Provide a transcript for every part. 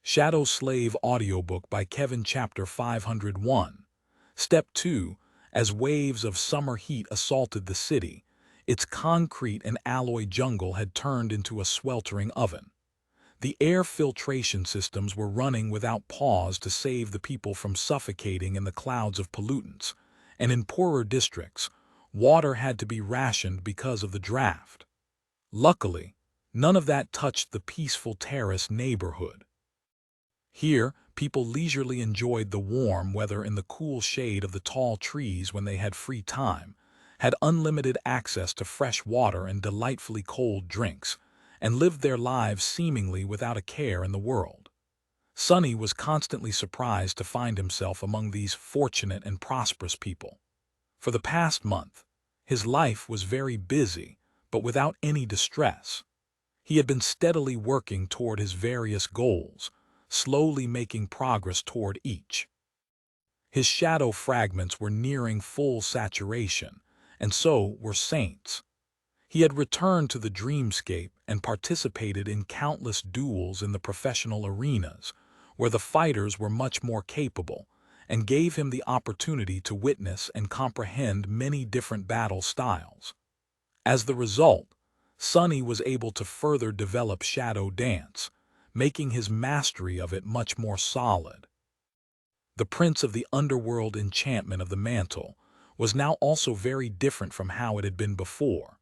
Shadow Slave Audiobook by Kevin Chapter 501. Step 2. As waves of summer heat assaulted the city, its concrete and alloy jungle had turned into a sweltering oven. The air filtration systems were running without pause to save the people from suffocating in the clouds of pollutants, and in poorer districts, water had to be rationed because of the draft. Luckily, none of that touched the peaceful terrace neighborhood. Here, people leisurely enjoyed the warm weather in the cool shade of the tall trees when they had free time, had unlimited access to fresh water and delightfully cold drinks, and lived their lives seemingly without a care in the world. Sonny was constantly surprised to find himself among these fortunate and prosperous people. For the past month, his life was very busy, but without any distress. He had been steadily working toward his various goals, slowly making progress toward each. His shadow fragments were nearing full saturation, and so were Saint's. He had returned to the dreamscape and participated in countless duels in the professional arenas, where the fighters were much more capable, and gave him the opportunity to witness and comprehend many different battle styles. As the result, Sonny was able to further develop shadow dance, making his mastery of it much more solid. The prince of the underworld enchantment of the mantle was now also very different from how it had been before.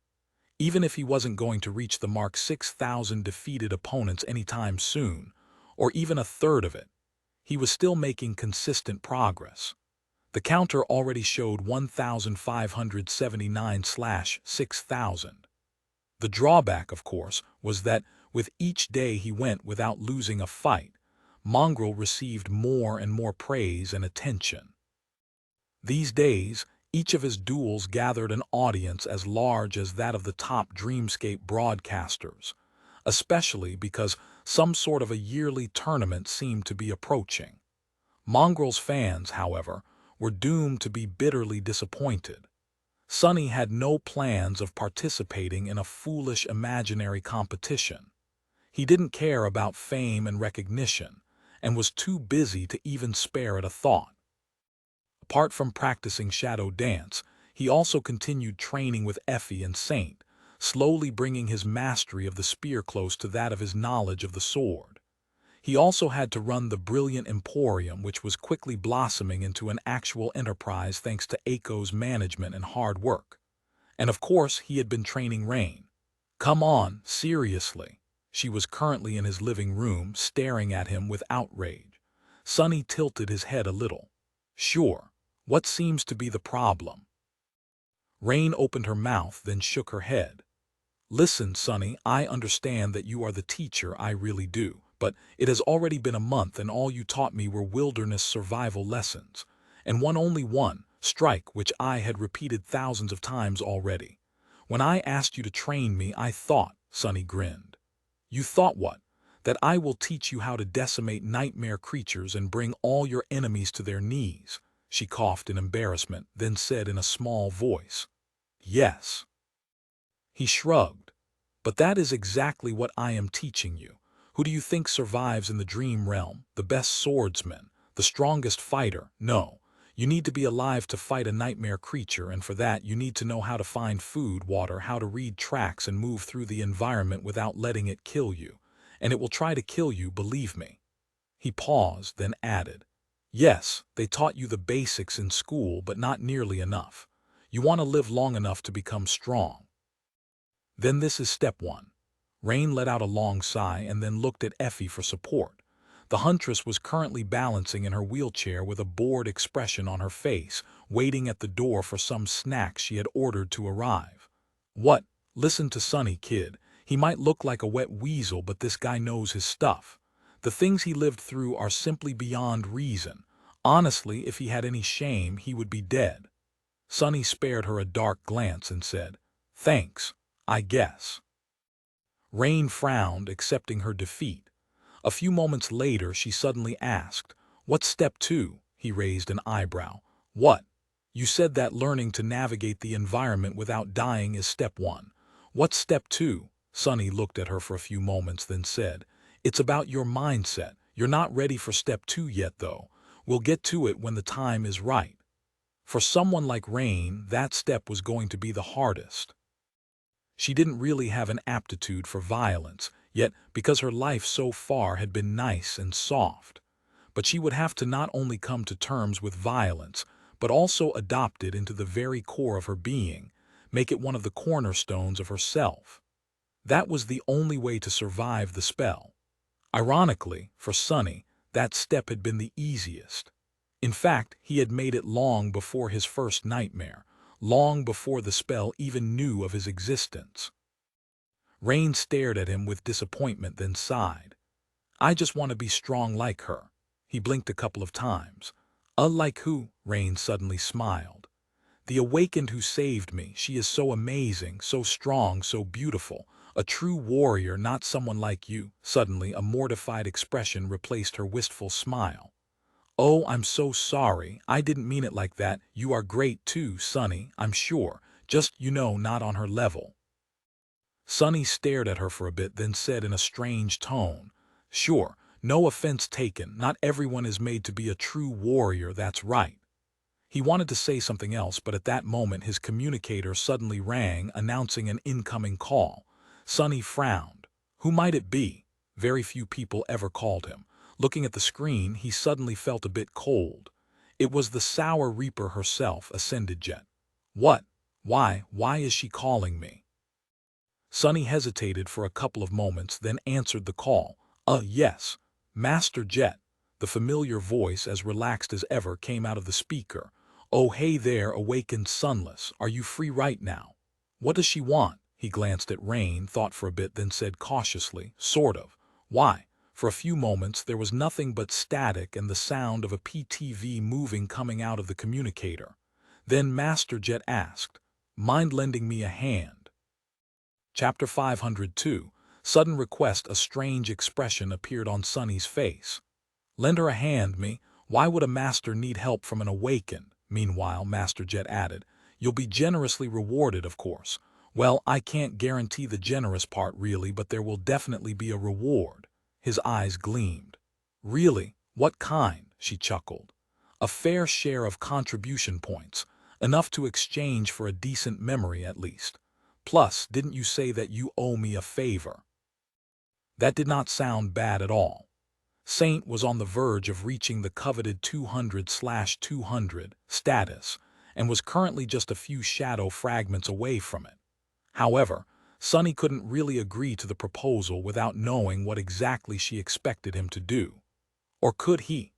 Even if he wasn't going to reach the mark 6,000 defeated opponents anytime soon, or even a third of it, he was still making consistent progress. The counter already showed 1,579/6,000. The drawback, of course, was that with each day he went without losing a fight, Mongrel received more and more praise and attention. These days, each of his duels gathered an audience as large as that of the top Dreamscape broadcasters, especially because some sort of a yearly tournament seemed to be approaching. Mongrel's fans, however, were doomed to be bitterly disappointed. Sonny had no plans of participating in a foolish imaginary competition. He didn't care about fame and recognition, and was too busy to even spare it a thought. Apart from practicing shadow dance, he also continued training with Effie and Saint, slowly bringing his mastery of the spear close to that of his knowledge of the sword. He also had to run the brilliant emporium, which was quickly blossoming into an actual enterprise thanks to Aiko's management and hard work. And of course, he had been training Rain. Come on, seriously. She was currently in his living room, staring at him with outrage. Sonny tilted his head a little. Sure, what seems to be the problem? Rain opened her mouth, then shook her head. Listen, Sonny, I understand that you are the teacher, I really do. But it has already been a month and all you taught me were wilderness survival lessons. And only one, strike, which I had repeated thousands of times already. When I asked you to train me, I thought, Sonny grinned. You thought what? That I will teach you how to decimate nightmare creatures and bring all your enemies to their knees. She coughed in embarrassment, then said in a small voice. Yes. He shrugged. But that is exactly what I am teaching you. Who do you think survives in the dream realm? The best swordsman, the strongest fighter? No. You need to be alive to fight a nightmare creature, and for that you need to know how to find food, water, how to read tracks and move through the environment without letting it kill you. And it will try to kill you, believe me. He paused, then added, yes, they taught you the basics in school, but not nearly enough. You want to live long enough to become strong. Then this is step 1. Rain let out a long sigh and then looked at Effie for support. The huntress was currently balancing in her wheelchair with a bored expression on her face, waiting at the door for some snacks she had ordered to arrive. What? Listen to Sonny, kid. He might look like a wet weasel, but this guy knows his stuff. The things he lived through are simply beyond reason. Honestly, if he had any shame, he would be dead. Sonny spared her a dark glance and said, Thanks, I guess. Rain frowned, accepting her defeat. A few moments later, she suddenly asked, What's step 2? He raised an eyebrow. What? You said that learning to navigate the environment without dying is step 1. What's step 2? Sonny looked at her for a few moments, then said, It's about your mindset. You're not ready for step 2 yet, though. We'll get to it when the time is right. For someone like Rain, that step was going to be the hardest. She didn't really have an aptitude for violence, yet because her life so far had been nice and soft. But she would have to not only come to terms with violence, but also adopt it into the very core of her being, make it one of the cornerstones of herself. That was the only way to survive the spell. Ironically, for Sonny, that step had been the easiest. In fact, he had made it long before his first nightmare, long before the spell even knew of his existence. Rain stared at him with disappointment, then sighed. I just want to be strong like her. He blinked a couple of times. Like who? Rain suddenly smiled. The awakened who saved me. She is so amazing, so strong, so beautiful. A true warrior, not someone like you. Suddenly, a mortified expression replaced her wistful smile. Oh, I'm so sorry. I didn't mean it like that. You are great too, Sonny, I'm sure. Just, not on her level. Sonny stared at her for a bit, then said in a strange tone, Sure, no offense taken. Not everyone is made to be a true warrior, that's right. He wanted to say something else, but at that moment his communicator suddenly rang, announcing an incoming call. Sonny frowned. Who might it be? Very few people ever called him. Looking at the screen, he suddenly felt a bit cold. It was the Sour Reaper herself, Ascended Jet. What? Why is she calling me? Sonny hesitated for a couple of moments, then answered the call. Yes, Master Jet. The familiar voice, as relaxed as ever, came out of the speaker. Oh, hey there, awakened Sunless. Are you free right now? What does she want? He glanced at Rain, thought for a bit, then said cautiously, Sort of. Why? For a few moments there was nothing but static and the sound of a PTV moving coming out of the communicator. Then Master Jet asked, Mind lending me a hand? Chapter 502. Sudden request. A strange expression appeared on Sonny's face. Lend her a hand, me? Why would a master need help from an awakened? Meanwhile, Master Jet added, You'll be generously rewarded, of course. Well, I can't guarantee the generous part really, but there will definitely be a reward. His eyes gleamed. Really? What kind? She chuckled. A fair share of contribution points, enough to exchange for a decent memory at least. Plus, didn't you say that you owe me a favor? That did not sound bad at all. Saint was on the verge of reaching the coveted 200/200 status and was currently just a few shadow fragments away from it. However, Sonny couldn't really agree to the proposal without knowing what exactly she expected him to do. Or could he?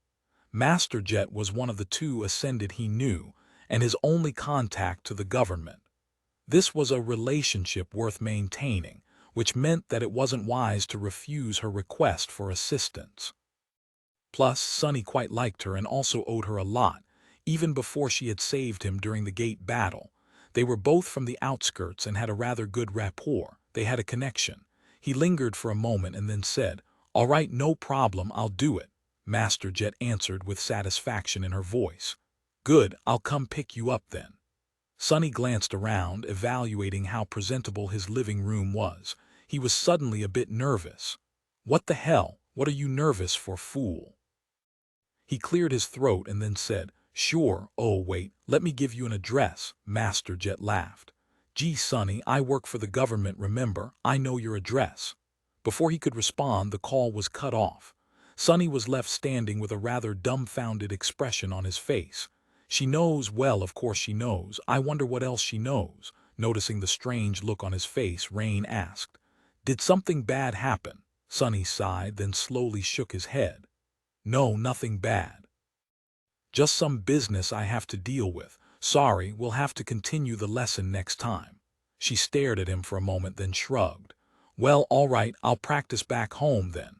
Master Jet was one of the two Ascended he knew, and his only contact to the government. This was a relationship worth maintaining, which meant that it wasn't wise to refuse her request for assistance. Plus, Sonny quite liked her and also owed her a lot, even before she had saved him during the gate battle. They were both from the outskirts and had a rather good rapport. They had a connection. He lingered for a moment and then said, All right, no problem, I'll do it. Master Jet answered with satisfaction in her voice. Good, I'll come pick you up then. Sonny glanced around, evaluating how presentable his living room was. He was suddenly a bit nervous. What the hell? What are you nervous for, fool? He cleared his throat and then said, Sure, oh wait, let me give you an address. Master Jet laughed. Gee, Sonny, I work for the government, remember? I know your address. Before he could respond, the call was cut off. Sonny was left standing with a rather dumbfounded expression on his face. She knows, well, of course she knows. I wonder what else she knows. Noticing the strange look on his face, Rain asked, Did something bad happen? Sonny sighed, then slowly shook his head. No, nothing bad. Just some business I have to deal with. Sorry, we'll have to continue the lesson next time. She stared at him for a moment, then shrugged. Well, all right, I'll practice back home then.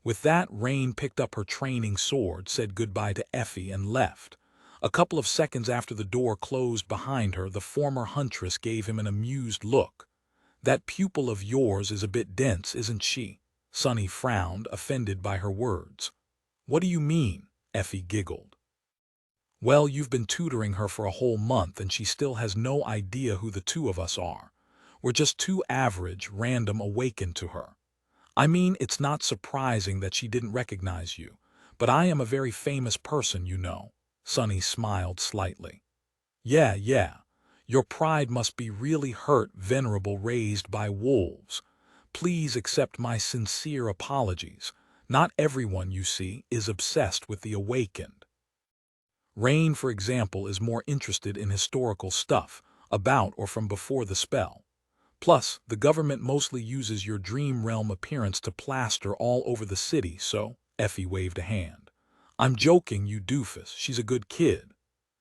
With that, Rain picked up her training sword, said goodbye to Effie, and left. A couple of seconds after the door closed behind her, the former huntress gave him an amused look. That pupil of yours is a bit dense, isn't she? Sonny frowned, offended by her words. What do you mean? Effie giggled. Well, you've been tutoring her for a whole month and she still has no idea who the two of us are. We're just two average, random awakened to her. I mean, it's not surprising that she didn't recognize you, but I am a very famous person, you know. Sonny smiled slightly. Yeah. Your pride must be really hurt, venerable raised by wolves. Please accept my sincere apologies. Not everyone, you see, is obsessed with the awakened. Rain, for example, is more interested in historical stuff, about or from before the spell. Plus, the government mostly uses your dream realm appearance to plaster all over the city, so, Effie waved a hand. I'm joking, you doofus, she's a good kid.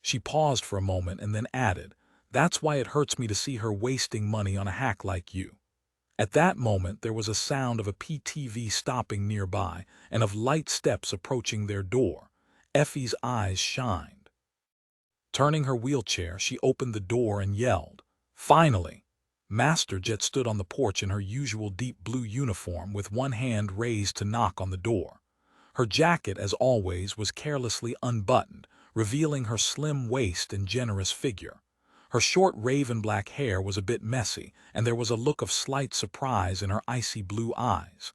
She paused for a moment and then added, that's why it hurts me to see her wasting money on a hack like you. At that moment, there was a sound of a PTV stopping nearby and of light steps approaching their door. Effie's eyes shined. Turning her wheelchair, she opened the door and yelled, finally! Master Jet stood on the porch in her usual deep blue uniform with one hand raised to knock on the door. Her jacket, as always, was carelessly unbuttoned, revealing her slim waist and generous figure. Her short raven black hair was a bit messy, and there was a look of slight surprise in her icy blue eyes.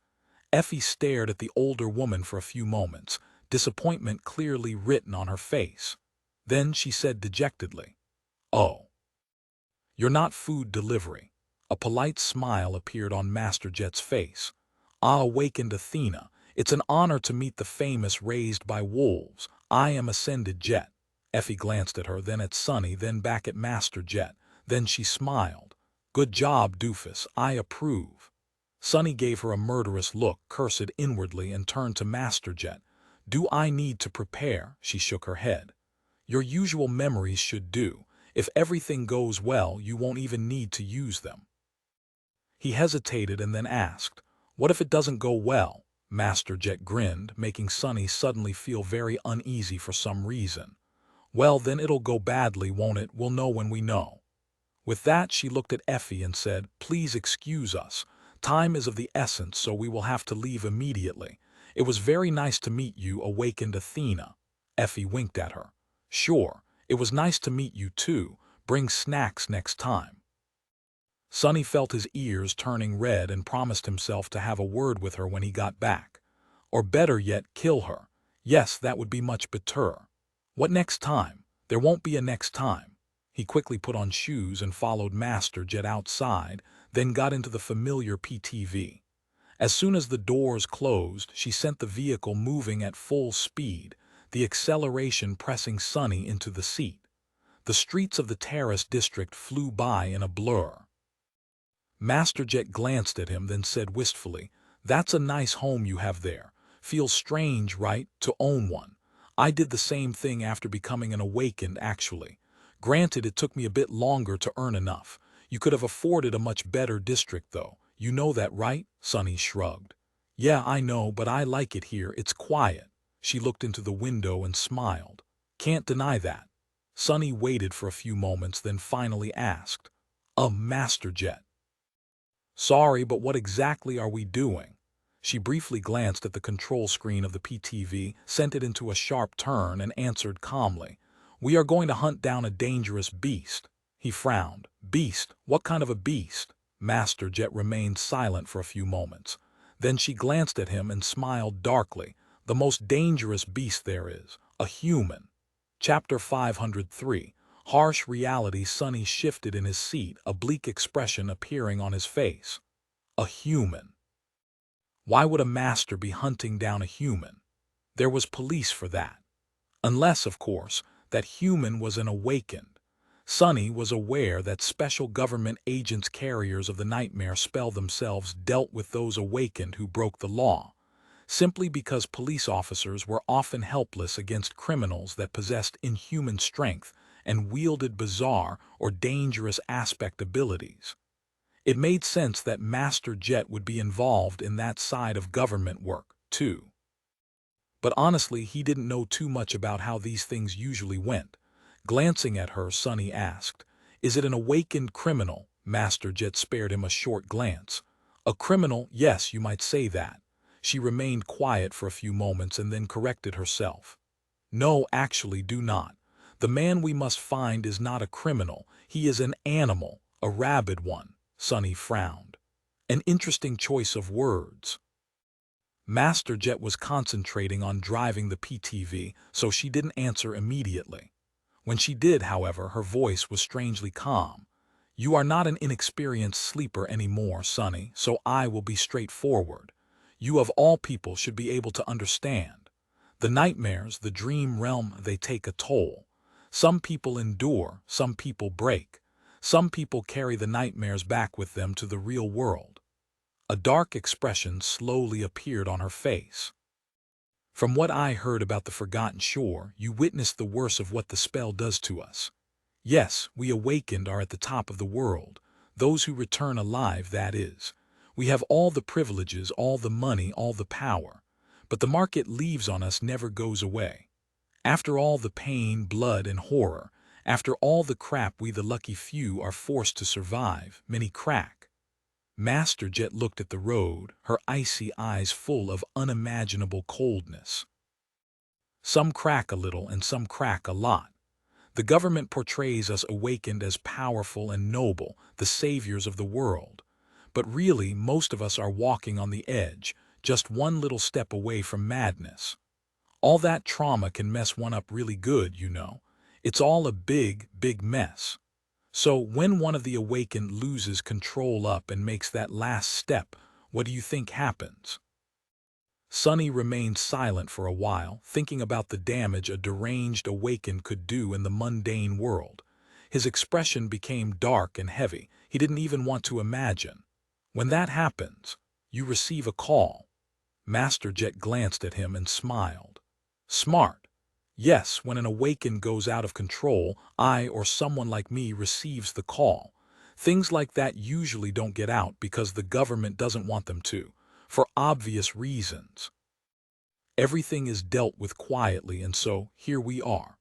Effie stared at the older woman for a few moments, disappointment clearly written on her face. Then she said dejectedly, "Oh, you're not food delivery." A polite smile appeared on Master Jet's face. "Ah, awakened Athena, it's an honor to meet the famous raised by wolves. I am Ascended Jet." Effie glanced at her, then at Sonny, then back at Master Jet. Then she smiled. "Good job, doofus, I approve." Sonny gave her a murderous look, cursed inwardly, and turned to Master Jet. "Do I need to prepare?" She shook her head. "Your usual memories should do. If everything goes well, you won't even need to use them." He hesitated and then asked, "What if it doesn't go well?" Master Jet grinned, making Sonny suddenly feel very uneasy for some reason. "Well, then it'll go badly, won't it? We'll know when we know." With that, she looked at Effie and said, "Please excuse us. Time is of the essence, so we will have to leave immediately. It was very nice to meet you, awakened Athena." Effie winked at her. "Sure, it was nice to meet you too. Bring snacks next time." Sonny felt his ears turning red and promised himself to have a word with her when he got back. Or better yet, kill her. Yes, that would be much better. What next time? There won't be a next time. He quickly put on shoes and followed Master Jet outside, then got into the familiar PTV. As soon as the doors closed, she sent the vehicle moving at full speed, the acceleration pressing Sonny into the seat. The streets of the Terrace district flew by in a blur. Master Jet glanced at him, then said wistfully, "That's a nice home you have there. Feels strange, right, to own one. I did the same thing after becoming an awakened, actually. Granted, it took me a bit longer to earn enough. You could have afforded a much better district, though. You know that, right?" Sonny shrugged. "Yeah, I know, but I like it here. It's quiet." She looked into the window and smiled. "Can't deny that." Sonny waited for a few moments, then finally asked, Master Jet. "Sorry, but what exactly are we doing?" She briefly glanced at the control screen of the PTV, sent it into a sharp turn, and answered calmly, "We are going to hunt down a dangerous beast." He frowned. "Beast? What kind of a beast?" Master Jet remained silent for a few moments. Then she glanced at him and smiled darkly. "The most dangerous beast there is. A human." Chapter 503. Harsh reality. Sonny shifted in his seat, a bleak expression appearing on his face. A human. Why would a master be hunting down a human? There was police for that. Unless, of course, that human was an awakened. Sonny was aware that special government agents, carriers of the nightmare spell themselves, dealt with those awakened who broke the law, simply because police officers were often helpless against criminals that possessed inhuman strength and wielded bizarre or dangerous aspect abilities. It made sense that Master Jet would be involved in that side of government work, too. But honestly, he didn't know too much about how these things usually went. Glancing at her, Sonny asked, "Is it an awakened criminal?" Master Jet spared him a short glance. "A criminal, yes, you might say that." She remained quiet for a few moments and then corrected herself. "No, actually, do not. The man we must find is not a criminal. He is an animal, a rabid one." Sonny frowned. "An interesting choice of words." Masterjet was concentrating on driving the PTV, so she didn't answer immediately. When she did, however, her voice was strangely calm. "You are not an inexperienced sleeper anymore, Sonny, so I will be straightforward. You of all people should be able to understand. The nightmares, the dream realm, they take a toll. Some people endure, some people break. Some people carry the nightmares back with them to the real world." A dark expression slowly appeared on her face. "From what I heard about the Forgotten Shore, you witnessed the worst of what the spell does to us. Yes, we awakened are at the top of the world, those who return alive, that is. We have all the privileges, all the money, all the power. But the mark it leaves on us never goes away. After all the pain, blood, and horror, after all the crap we the lucky few are forced to survive, many crack." Masterjet looked at the road, her icy eyes full of unimaginable coldness. "Some crack a little and some crack a lot. The government portrays us awakened as powerful and noble, the saviors of the world. But really, most of us are walking on the edge, just one little step away from madness. All that trauma can mess one up really good, you know. It's all a big, big mess. So when one of the awakened loses control up and makes that last step, what do you think happens?" Sonny remained silent for a while, thinking about the damage a deranged awakened could do in the mundane world. His expression became dark and heavy. He didn't even want to imagine. "When that happens, you receive a call." Masterjet glanced at him and smiled. "Smart. Yes, when an awakened goes out of control, I or someone like me receives the call. Things like that usually don't get out because the government doesn't want them to, for obvious reasons. Everything is dealt with quietly, and so here we are."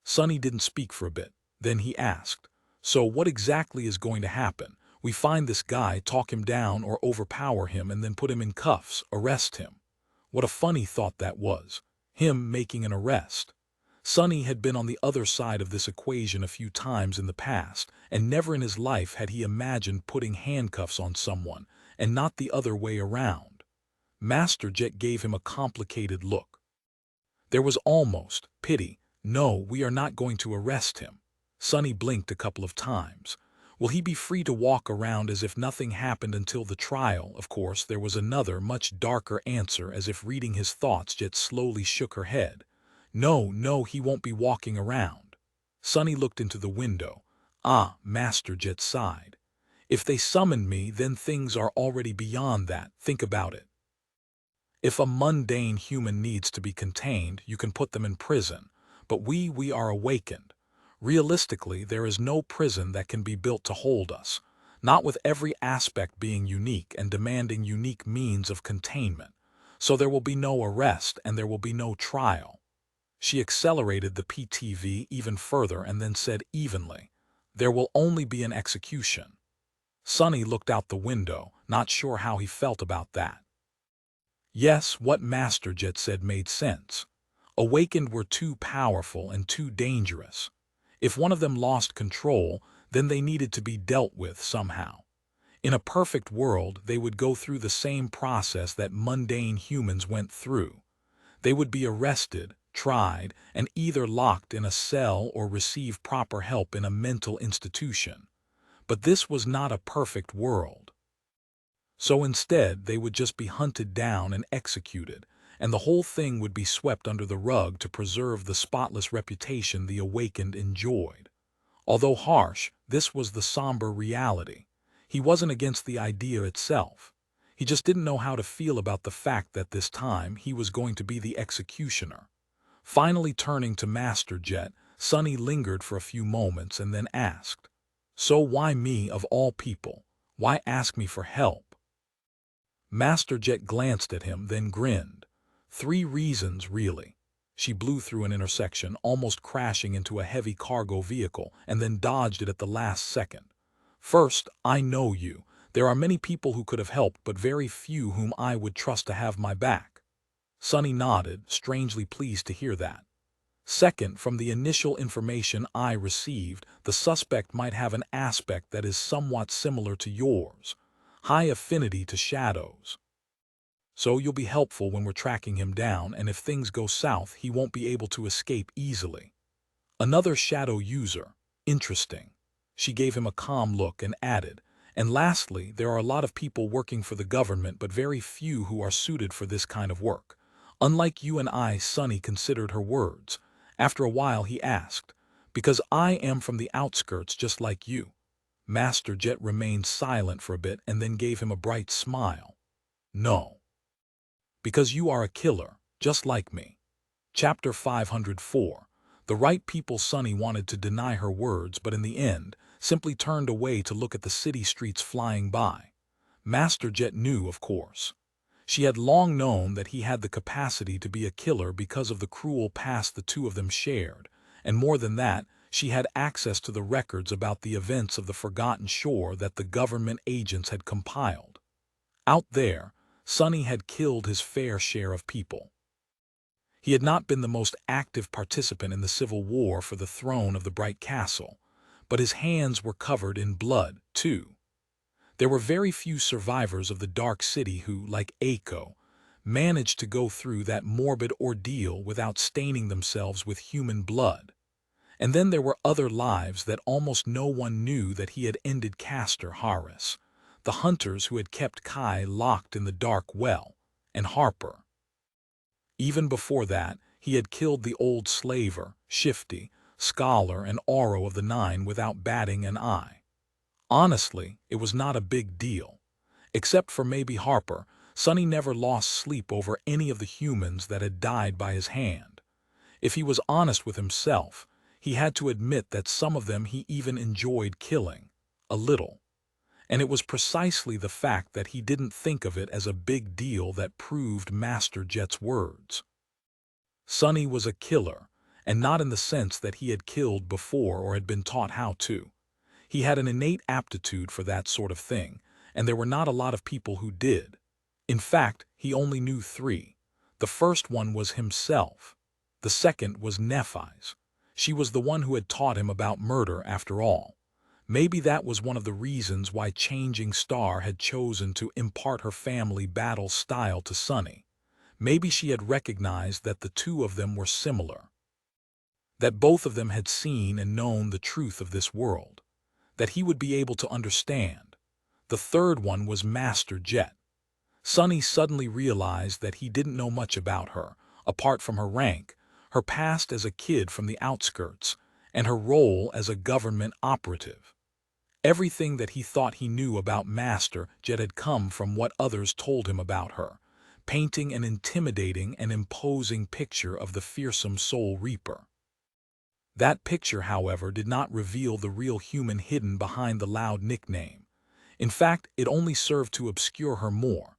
Sonny didn't speak for a bit. Then he asked, "So what exactly is going to happen? We find this guy, talk him down or overpower him, and then put him in cuffs, arrest him." What a funny thought that was. Him making an arrest. Sonny had been on the other side of this equation a few times in the past, and never in his life had he imagined putting handcuffs on someone, and not the other way around. Masterjet gave him a complicated look. There was almost pity. "No, we are not going to arrest him." Sonny blinked a couple of times. "Will he be free to walk around as if nothing happened until the trial?" Of course, there was another, much darker answer, as if reading his thoughts. Jet slowly shook her head. "No, no, he won't be walking around." Sonny looked into the window. "Ah," Masterjet sighed. "If they summon me, then things are already beyond that. Think about it. If a mundane human needs to be contained, you can put them in prison. But we are awakened. Realistically, there is no prison that can be built to hold us, not with every aspect being unique and demanding unique means of containment. So there will be no arrest and there will be no trial." She accelerated the PTV even further and then said evenly, "There will only be an execution." Sonny looked out the window, not sure how he felt about that. Yes, what Masterjet said made sense. Awakened were too powerful and too dangerous. If one of them lost control, then they needed to be dealt with somehow. In a perfect world, they would go through the same process that mundane humans went through. They would be arrested, tried, and either locked in a cell or receive proper help in a mental institution. But this was not a perfect world. So instead, they would just be hunted down and executed, and the whole thing would be swept under the rug to preserve the spotless reputation the awakened enjoyed. Although harsh, this was the somber reality. He wasn't against the idea itself. He just didn't know how to feel about the fact that this time he was going to be the executioner. Finally turning to Masterjet, Sonny lingered for a few moments and then asked, "So why me of all people? Why ask me for help?" Masterjet glanced at him, then grinned. "3 reasons, really." She blew through an intersection, almost crashing into a heavy cargo vehicle, and then dodged it at the last second. "First, I know you. There are many people who could have helped, but very few whom I would trust to have my back." Sonny nodded, strangely pleased to hear that. "Second, from the initial information I received, the suspect might have an aspect that is somewhat similar to yours. High affinity to shadows." So you'll be helpful when we're tracking him down, and if things go south, he won't be able to escape easily. Another shadow user. Interesting. She gave him a calm look and added, and lastly, there are a lot of people working for the government, but very few who are suited for this kind of work. Unlike you and I, Sonny considered her words. After a while, he asked, because I am from the outskirts just like you. Master Jet remained silent for a bit and then gave him a bright smile. No. Because you are a killer, just like me. Chapter 504. The right people. Sonny wanted to deny her words, but in the end, simply turned away to look at the city streets flying by. Master Jet knew, of course. She had long known that he had the capacity to be a killer because of the cruel past the two of them shared, and more than that, she had access to the records about the events of the Forgotten Shore that the government agents had compiled. Out there, Sonny had killed his fair share of people. He had not been the most active participant in the civil war for the throne of the Bright Castle, but his hands were covered in blood, too. There were very few survivors of the Dark City who, like Aiko, managed to go through that morbid ordeal without staining themselves with human blood. And then there were other lives that almost no one knew that he had ended. Castor Harris, the hunters who had kept Kai locked in the dark well, and Harper. Even before that, he had killed the old slaver, Shifty, Scholar, and Oro of the Nine without batting an eye. Honestly, it was not a big deal. Except for maybe Harper, Sonny never lost sleep over any of the humans that had died by his hand. If he was honest with himself, he had to admit that some of them he even enjoyed killing. A little. And it was precisely the fact that he didn't think of it as a big deal that proved Master Jet's words. Sonny was a killer, and not in the sense that he had killed before or had been taught how to. He had an innate aptitude for that sort of thing, and there were not a lot of people who did. In fact, he only knew 3. The first one was himself. The second was Nephis. She was the one who had taught him about murder after all. Maybe that was one of the reasons why Changing Star had chosen to impart her family battle style to Sonny. Maybe she had recognized that the two of them were similar. That both of them had seen and known the truth of this world. That he would be able to understand. The third one was Master Jet. Sonny suddenly realized that he didn't know much about her, apart from her rank, her past as a kid from the outskirts, and her role as a government operative. Everything that he thought he knew about Master Jet had come from what others told him about her, painting an intimidating and imposing picture of the fearsome Soul Reaper. That picture, however, did not reveal the real human hidden behind the loud nickname. In fact, it only served to obscure her more.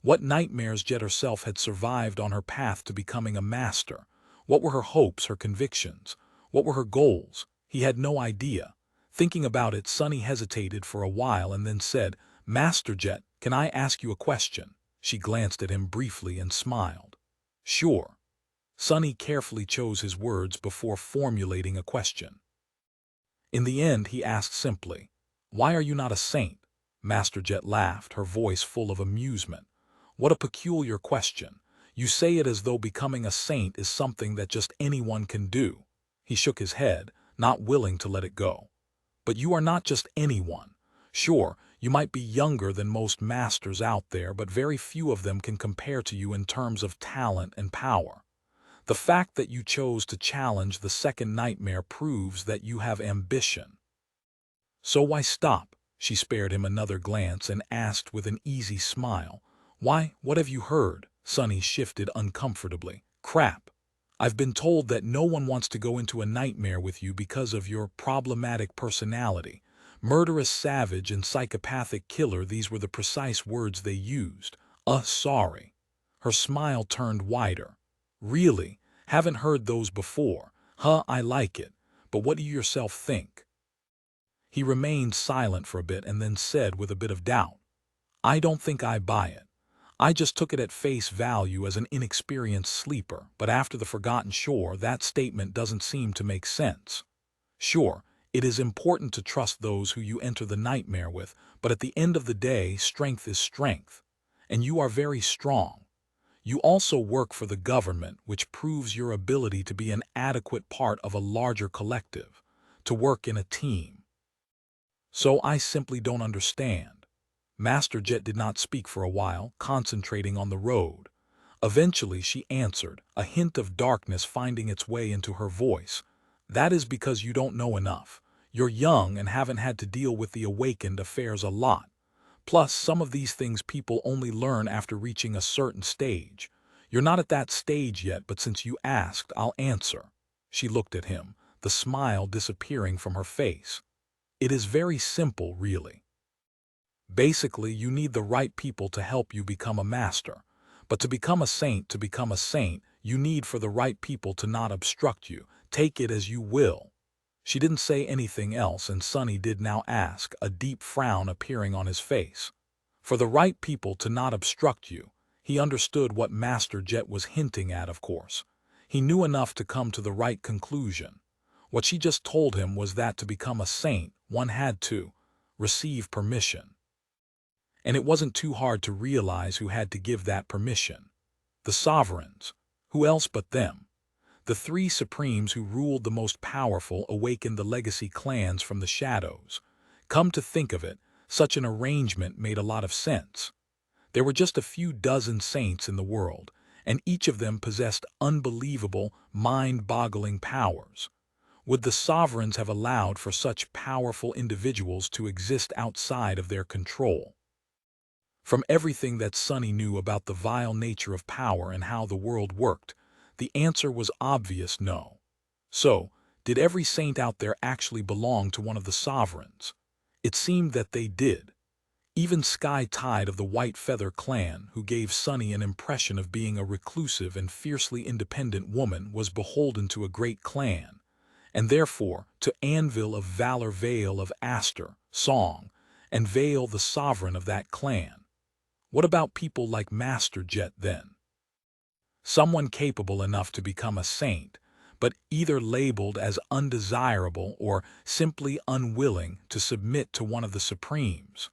What nightmares Jet herself had survived on her path to becoming a master? What were her hopes, her convictions? What were her goals? He had no idea. Thinking about it, Sonny hesitated for a while and then said, "Master Jet, can I ask you a question?" She glanced at him briefly and smiled. "Sure." Sonny carefully chose his words before formulating a question. In the end, he asked simply, "Why are you not a saint?" Master Jet laughed, her voice full of amusement. "What a peculiar question. You say it as though becoming a saint is something that just anyone can do." He shook his head, not willing to let it go. "But you are not just anyone. Sure, you might be younger than most masters out there, but very few of them can compare to you in terms of talent and power. The fact that you chose to challenge the second nightmare proves that you have ambition. So why stop?" She spared him another glance and asked with an easy smile, "Why, what have you heard?" Sonny shifted uncomfortably. "Crap. I've been told that no one wants to go into a nightmare with you because of your problematic personality. Murderous savage and psychopathic killer, these were the precise words they used. Sorry." Her smile turned wider. "Really? Haven't heard those before. Huh, I like it. But what do you yourself think?" He remained silent for a bit and then said with a bit of doubt, "I don't think I buy it. I just took it at face value as an inexperienced sleeper, but after the Forgotten Shore, that statement doesn't seem to make sense. Sure, it is important to trust those who you enter the nightmare with, but at the end of the day, strength is strength. and you are very strong. You also work for the government, which proves your ability to be an adequate part of a larger collective, to work in a team. So I simply don't understand. Master Jet did not speak for a while, concentrating on the road. Eventually she answered, a hint of darkness finding its way into her voice. That is because you don't know enough. You're young and haven't had to deal with the awakened affairs a lot. Plus, some of these things people only learn after reaching a certain stage. You're not at that stage yet, but since you asked, I'll answer. She looked at him, the smile disappearing from her face. It is very simple, really. Basically, you need the right people to help you become a master. But to become a saint, you need for the right people to not obstruct you. Take it as you will. She didn't say anything else, and Sonny did now ask, a deep frown appearing on his face. For the right people to not obstruct you. He understood what Master Jet was hinting at, of course. He knew enough to come to the right conclusion. What she just told him was that to become a saint, one had to receive permission. And it wasn't too hard to realize who had to give that permission. The sovereigns. Who else but them? The three supremes who ruled the most powerful awakened the legacy clans from the shadows. Come to think of it, such an arrangement made a lot of sense. There were just a few dozen saints in the world, and each of them possessed unbelievable, mind-boggling powers. Would the sovereigns have allowed for such powerful individuals to exist outside of their control? From everything that Sonny knew about the vile nature of power and how the world worked, the answer was obvious no. So, did every saint out there actually belong to one of the sovereigns? It seemed that they did. Even Sky Tide of the White Feather clan, who gave Sonny an impression of being a reclusive and fiercely independent woman, was beholden to a great clan, and therefore to Anvil of Valor Vale of Aster, Song, and Vale the sovereign of that clan. What about people like Master Jet then? Someone capable enough to become a saint, but either labeled as undesirable or simply unwilling to submit to one of the Supremes.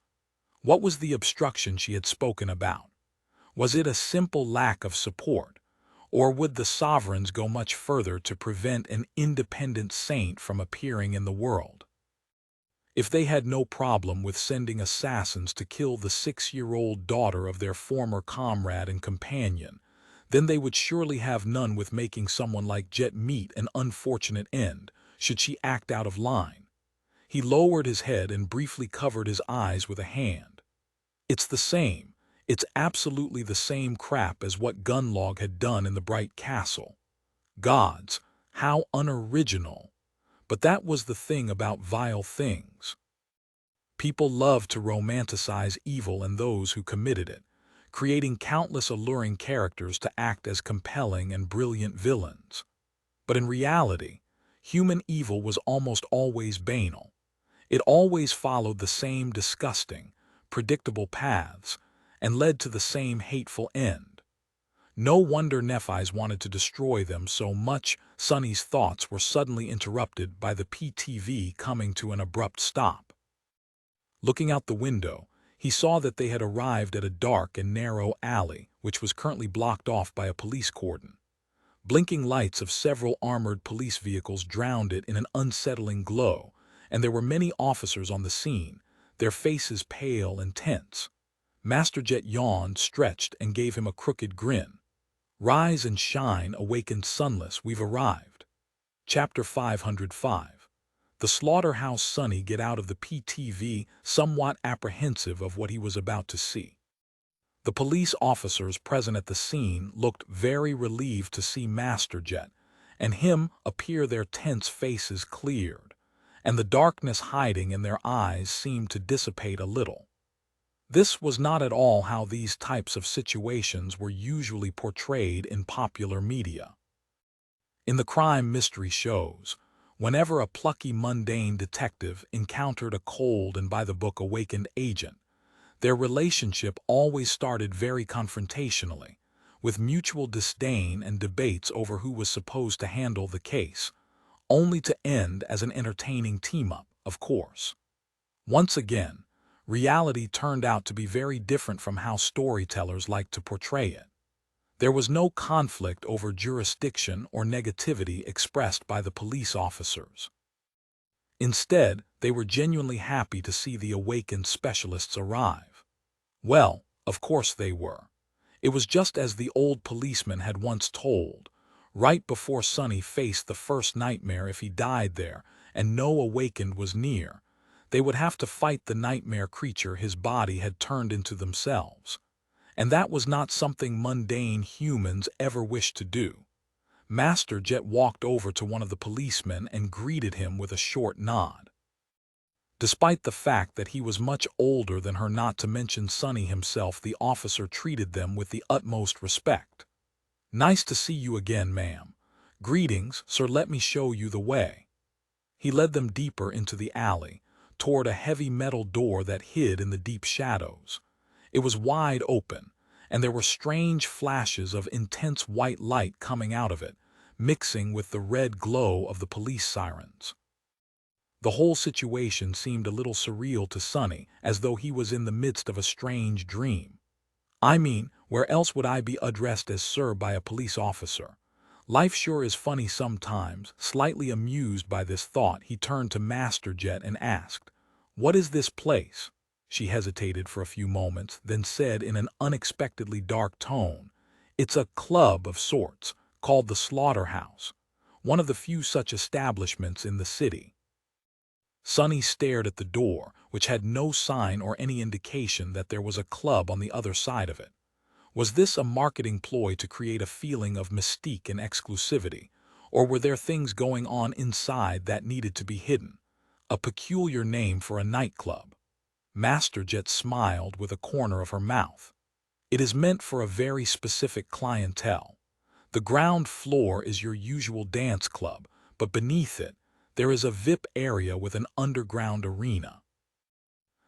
What was the obstruction she had spoken about? Was it a simple lack of support, or would the sovereigns go much further to prevent an independent saint from appearing in the world? If they had no problem with sending assassins to kill the 6-year-old daughter of their former comrade and companion, then they would surely have none with making someone like Jet meet an unfortunate end, should she act out of line. He lowered his head and briefly covered his eyes with a hand. It's the same. It's absolutely the same crap as what Gunlog had done in the Bright Castle. Gods, how unoriginal. But that was the thing about vile things. People love to romanticize evil and those who committed it, creating countless alluring characters to act as compelling and brilliant villains. But in reality, human evil was almost always banal. It always followed the same disgusting, predictable paths and led to the same hateful end. No wonder Nephi's wanted to destroy them so much. Sonny's thoughts were suddenly interrupted by the PTV coming to an abrupt stop. Looking out the window, he saw that they had arrived at a dark and narrow alley, which was currently blocked off by a police cordon. Blinking lights of several armored police vehicles drowned it in an unsettling glow, and there were many officers on the scene, their faces pale and tense. Master Jet yawned, stretched, and gave him a crooked grin. Rise and shine, awakened sunless, we've arrived. Chapter 505. The slaughterhouse. Sonny get out of the PTV, somewhat apprehensive of what he was about to see. The police officers present at the scene looked very relieved to see Master Jet, and him appear. Their tense faces cleared, and the darkness hiding in their eyes seemed to dissipate a little. This was not at all how these types of situations were usually portrayed in popular media. In the crime mystery shows, whenever a plucky mundane detective encountered a cold and by-the-book awakened agent, their relationship always started very confrontationally, with mutual disdain and debates over who was supposed to handle the case, only to end as an entertaining team-up, of course. Once again, reality turned out to be very different from how storytellers like to portray it. There was no conflict over jurisdiction or negativity expressed by the police officers. Instead, they were genuinely happy to see the awakened specialists arrive. Well, of course they were. It was just as the old policeman had once told, right before Sonny faced the first nightmare. If he died there and no awakened was near, they would have to fight the nightmare creature his body had turned into themselves. And that was not something mundane humans ever wished to do. Master Jet walked over to one of the policemen and greeted him with a short nod. Despite the fact that he was much older than her, not to mention Sonny himself, the officer treated them with the utmost respect. "Nice to see you again, ma'am. Greetings, sir, let me show you the way." He led them deeper into the alley, toward a heavy metal door that hid in the deep shadows. It was wide open, and there were strange flashes of intense white light coming out of it, mixing with the red glow of the police sirens. The whole situation seemed a little surreal to Sonny, as though he was in the midst of a strange dream. "I mean, where else would I be addressed as sir by a police officer? Life sure is funny sometimes." Slightly amused by this thought, he turned to Master Jet and asked, "What is this place?" She hesitated for a few moments, then said in an unexpectedly dark tone, "It's a club of sorts, called the Slaughterhouse, one of the few such establishments in the city." Sonny stared at the door, which had no sign or any indication that there was a club on the other side of it. Was this a marketing ploy to create a feeling of mystique and exclusivity, or were there things going on inside that needed to be hidden? A peculiar name for a nightclub. Master Jet smiled with a corner of her mouth. "It is meant for a very specific clientele. The ground floor is your usual dance club, but beneath it, there is a VIP area with an underground arena.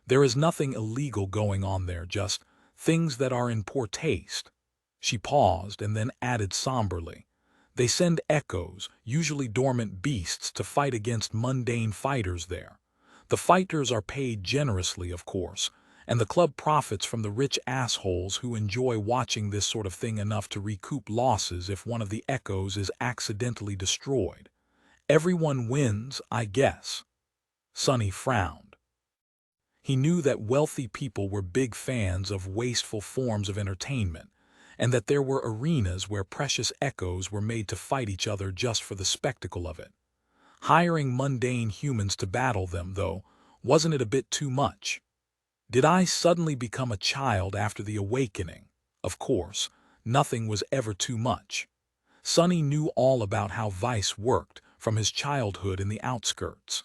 There is nothing illegal going on there, just things that are in poor taste." She paused and then added somberly, "They send echoes, usually dormant beasts, to fight against mundane fighters there. The fighters are paid generously, of course, and the club profits from the rich assholes who enjoy watching this sort of thing enough to recoup losses if one of the echoes is accidentally destroyed. Everyone wins, I guess." Sonny frowned. He knew that wealthy people were big fans of wasteful forms of entertainment, and that there were arenas where precious echoes were made to fight each other just for the spectacle of it. Hiring mundane humans to battle them, though, wasn't it a bit too much? Did I suddenly become a child after the awakening? Of course, nothing was ever too much. Sonny knew all about how vice worked from his childhood in the outskirts.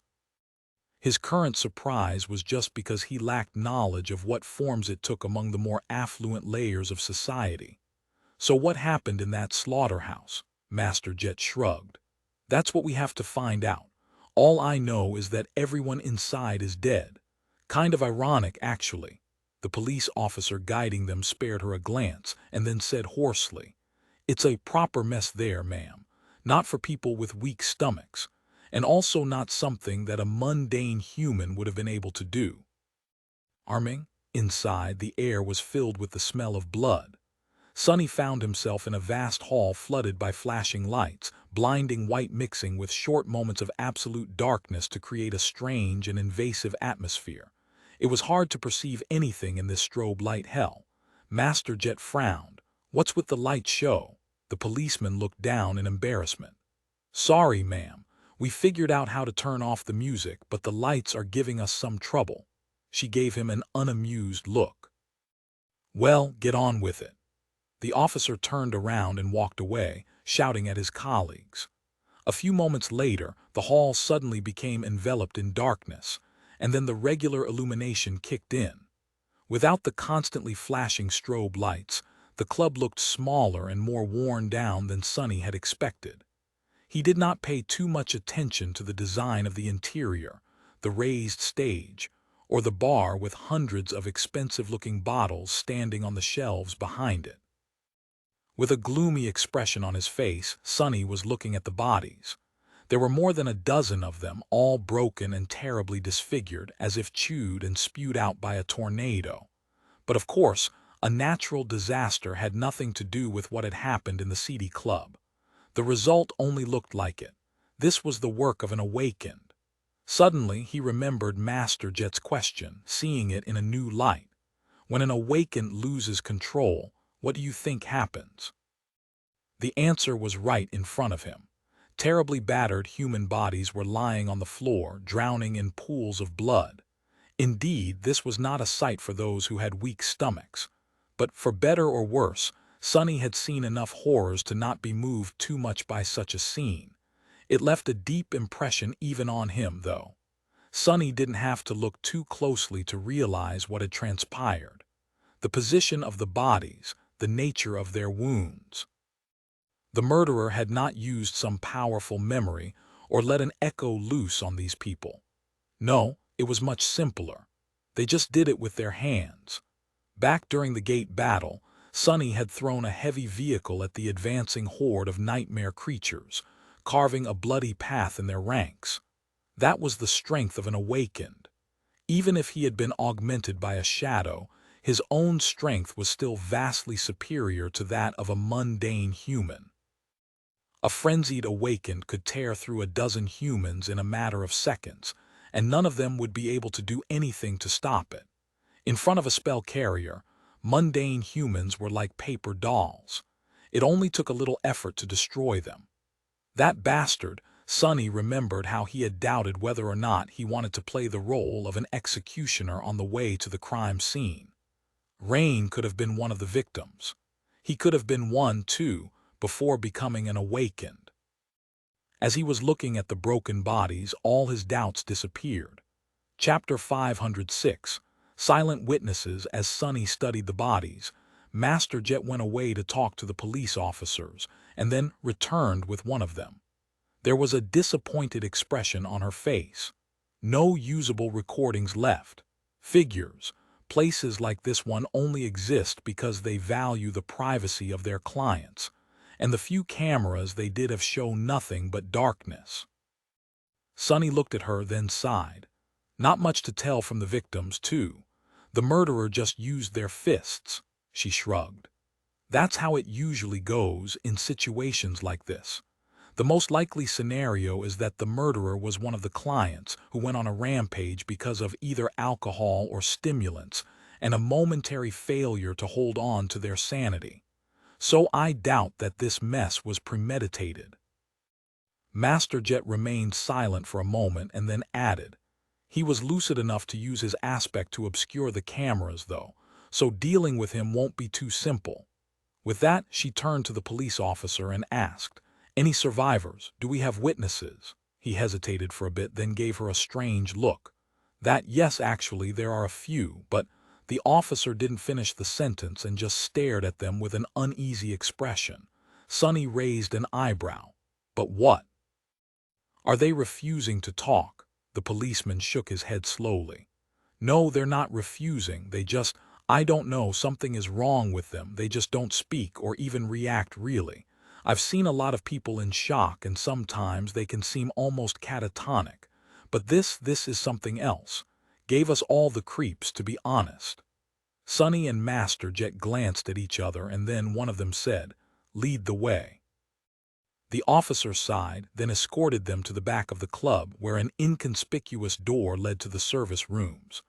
His current surprise was just because he lacked knowledge of what forms it took among the more affluent layers of society. "So what happened in that slaughterhouse?" Master Jet shrugged. "That's what we have to find out. All I know is that everyone inside is dead. Kind of ironic, actually." The police officer guiding them spared her a glance and then said hoarsely, "It's a proper mess there, ma'am. Not for people with weak stomachs, and also not something that a mundane human would have been able to do." Arming, inside, the air was filled with the smell of blood. Sonny found himself in a vast hall flooded by flashing lights, blinding white mixing with short moments of absolute darkness to create a strange and invasive atmosphere. It was hard to perceive anything in this strobe light hell. Master Jet frowned. "What's with the light show?" The policeman looked down in embarrassment. "Sorry, ma'am. We figured out how to turn off the music, but the lights are giving us some trouble." She gave him an unamused look. "Well, get on with it." The officer turned around and walked away, shouting at his colleagues. A few moments later, the hall suddenly became enveloped in darkness, and then the regular illumination kicked in. Without the constantly flashing strobe lights, the club looked smaller and more worn down than Sonny had expected. He did not pay too much attention to the design of the interior, the raised stage, or the bar with hundreds of expensive-looking bottles standing on the shelves behind it. With a gloomy expression on his face, Sonny was looking at the bodies. There were more than a dozen of them, all broken and terribly disfigured, as if chewed and spewed out by a tornado. But of course, a natural disaster had nothing to do with what had happened in the seedy club. The result only looked like it. This was the work of an awakened. Suddenly, he remembered Master Jet's question, seeing it in a new light. When an awakened loses control, what do you think happens? The answer was right in front of him. Terribly battered human bodies were lying on the floor, drowning in pools of blood. Indeed, this was not a sight for those who had weak stomachs. But for better or worse, Sonny had seen enough horrors to not be moved too much by such a scene. It left a deep impression even on him, though. Sonny didn't have to look too closely to realize what had transpired. The position of the bodies, the nature of their wounds. The murderer had not used some powerful memory or let an echo loose on these people. No, it was much simpler. They just did it with their hands. Back during the gate battle, Sonny had thrown a heavy vehicle at the advancing horde of nightmare creatures, carving a bloody path in their ranks. That was the strength of an awakened. Even if he had been augmented by a shadow, his own strength was still vastly superior to that of a mundane human. A frenzied awakened could tear through a dozen humans in a matter of seconds, and none of them would be able to do anything to stop it. In front of a spell carrier, mundane humans were like paper dolls. It only took a little effort to destroy them. That bastard, Sonny, remembered how he had doubted whether or not he wanted to play the role of an executioner on the way to the crime scene. Rain could have been one of the victims. He could have been one, too, before becoming an awakened. As he was looking at the broken bodies, all his doubts disappeared. Chapter 506. Silent Witnesses. As Sonny studied the bodies, Master Jet went away to talk to the police officers, and then returned with one of them. There was a disappointed expression on her face. No usable recordings left. Figures. Places like this one only exist because they value the privacy of their clients, and the few cameras they did have shown nothing but darkness. Sonny looked at her, then sighed. Not much to tell from the victims, too. The murderer just used their fists, she shrugged. That's how it usually goes in situations like this. The most likely scenario is that the murderer was one of the clients who went on a rampage because of either alcohol or stimulants and a momentary failure to hold on to their sanity. So I doubt that this mess was premeditated. Master Jet remained silent for a moment and then added, he was lucid enough to use his aspect to obscure the cameras, though, so dealing with him won't be too simple. With that, she turned to the police officer and asked, any survivors? Do we have witnesses? He hesitated for a bit, then gave her a strange look. Yes, actually, there are a few, but the officer didn't finish the sentence and just stared at them with an uneasy expression. Sonny raised an eyebrow. But what? Are they refusing to talk? The policeman shook his head slowly. No, they're not refusing. I don't know, something is wrong with them. They just don't speak or even react, really. I've seen a lot of people in shock, and sometimes they can seem almost catatonic. But this is something else. Gave us all the creeps, to be honest. Sonny and Master Jet glanced at each other, and then one of them said, lead the way. The officer sighed, then escorted them to the back of the club, where an inconspicuous door led to the service rooms.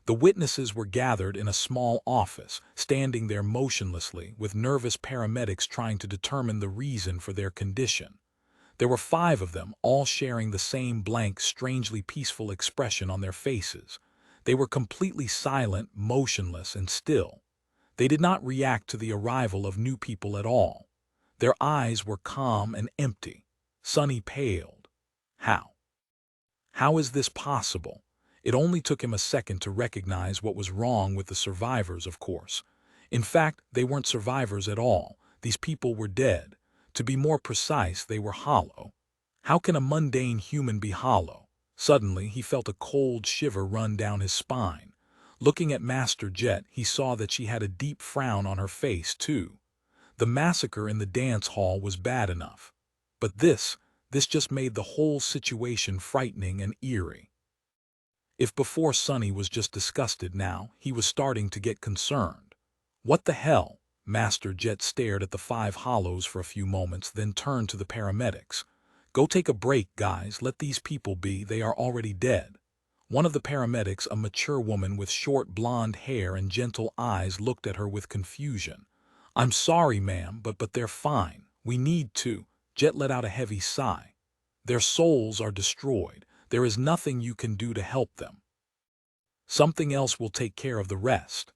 The witnesses were gathered in a small office, standing there motionlessly, with nervous paramedics trying to determine the reason for their condition. There were 5 of them, all sharing the same blank, strangely peaceful expression on their faces. They were completely silent, motionless, and still. They did not react to the arrival of new people at all. Their eyes were calm and empty. Sonny paled. How is this possible? It only took him a second to recognize what was wrong with the survivors, of course. In fact, they weren't survivors at all. These people were dead. To be more precise, they were hollow. How can a mundane human be hollow? Suddenly, he felt a cold shiver run down his spine. Looking at Master Jet, he saw that she had a deep frown on her face, too. The massacre in the dance hall was bad enough. But this This just made the whole situation frightening and eerie. If before Sonny was just disgusted, now he was starting to get concerned. What the hell? Master Jet stared at the 5 hollows for a few moments, then turned to the paramedics. Go take a break, guys. Let these people be. They are already dead. One of the paramedics, a mature woman with short blonde hair and gentle eyes, looked at her with confusion. I'm sorry, ma'am, but they're fine. We need to. Jet let out a heavy sigh. Their souls are destroyed. There is nothing you can do to help them. Something else will take care of the rest.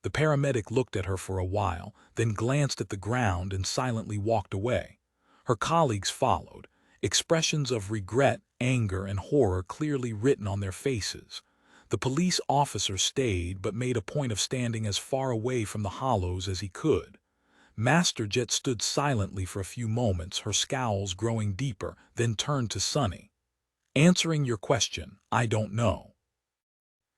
The paramedic looked at her for a while, then glanced at the ground and silently walked away. Her colleagues followed, expressions of regret, anger, and horror clearly written on their faces. The police officer stayed but made a point of standing as far away from the hollows as he could. Master Jet stood silently for a few moments, her scowls growing deeper, then turned to Sonny. Answering your question, I don't know.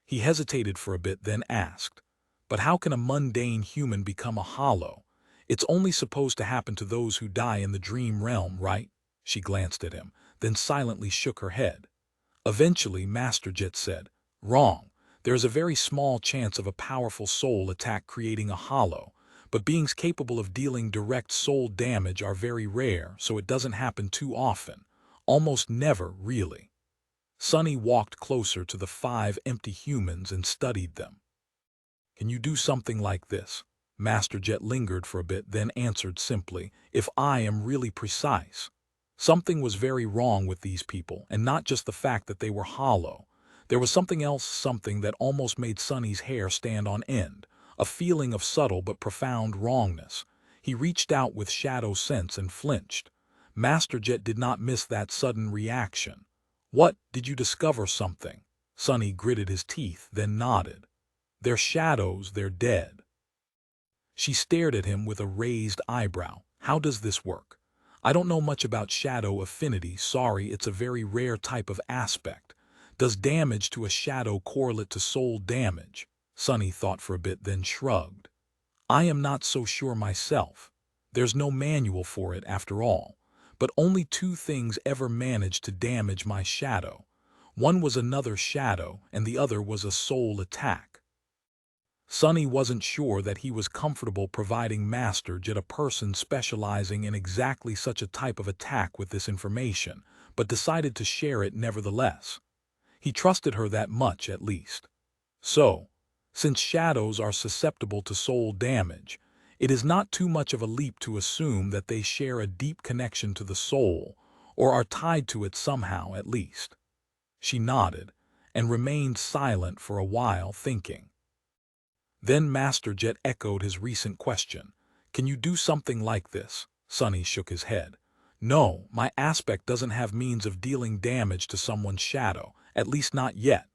He hesitated for a bit, then asked, but how can a mundane human become a hollow? It's only supposed to happen to those who die in the dream realm, right? She glanced at him, then silently shook her head. Eventually, Master Jet said, wrong. There is a very small chance of a powerful soul attack creating a hollow, but beings capable of dealing direct soul damage are very rare, so it doesn't happen too often. Almost never, really. Sonny walked closer to the 5 empty humans and studied them. Can you do something like this? Master Jet lingered for a bit, then answered simply, if I am really precise. Something was very wrong with these people, and not just the fact that they were hollow. There was something else, something that almost made Sonny's hair stand on end, a feeling of subtle but profound wrongness. He reached out with shadow sense and flinched. Master Jet did not miss that sudden reaction. What, did you discover something? Sonny gritted his teeth, then nodded. They're shadows, they're dead. She stared at him with a raised eyebrow. How does this work? I don't know much about shadow affinity, sorry, it's a very rare type of aspect. Does damage to a shadow correlate to soul damage? Sonny thought for a bit, then shrugged. I am not so sure myself. There's no manual for it after all. But only 2 things ever managed to damage my shadow. One was another shadow, and the other was a soul attack. Sonny wasn't sure that he was comfortable providing Master Jet, a person specializing in exactly such a type of attack, with this information, but decided to share it nevertheless. He trusted her that much, at least. So, since shadows are susceptible to soul damage, it is not too much of a leap to assume that they share a deep connection to the soul, or are tied to it somehow at least. She nodded, and remained silent for a while, thinking. Then Master Jet echoed his recent question. Can you do something like this? Sonny shook his head. No, my aspect doesn't have means of dealing damage to someone's shadow, at least not yet.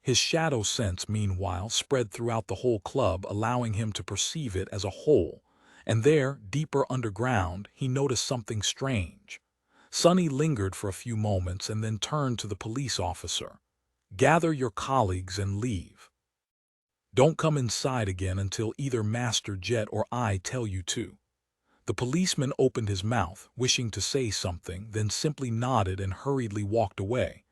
His shadow sense, meanwhile, spread throughout the whole club, allowing him to perceive it as a whole. And there, deeper underground, he noticed something strange. Sonny lingered for a few moments and then turned to the police officer. Gather your colleagues and leave. Don't come inside again until either Master Jet or I tell you to. The policeman opened his mouth, wishing to say something, then simply nodded and hurriedly walked away.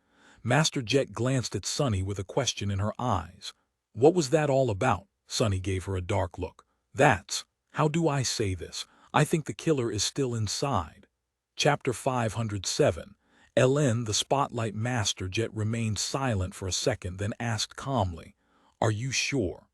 Master Jet glanced at Sonny with a question in her eyes. What was that all about? Sonny gave her a dark look. That's, how do I say this? I think the killer is still inside. Chapter 507. LN the Spotlight. Master Jet remained silent for a second, then asked calmly, Are you sure?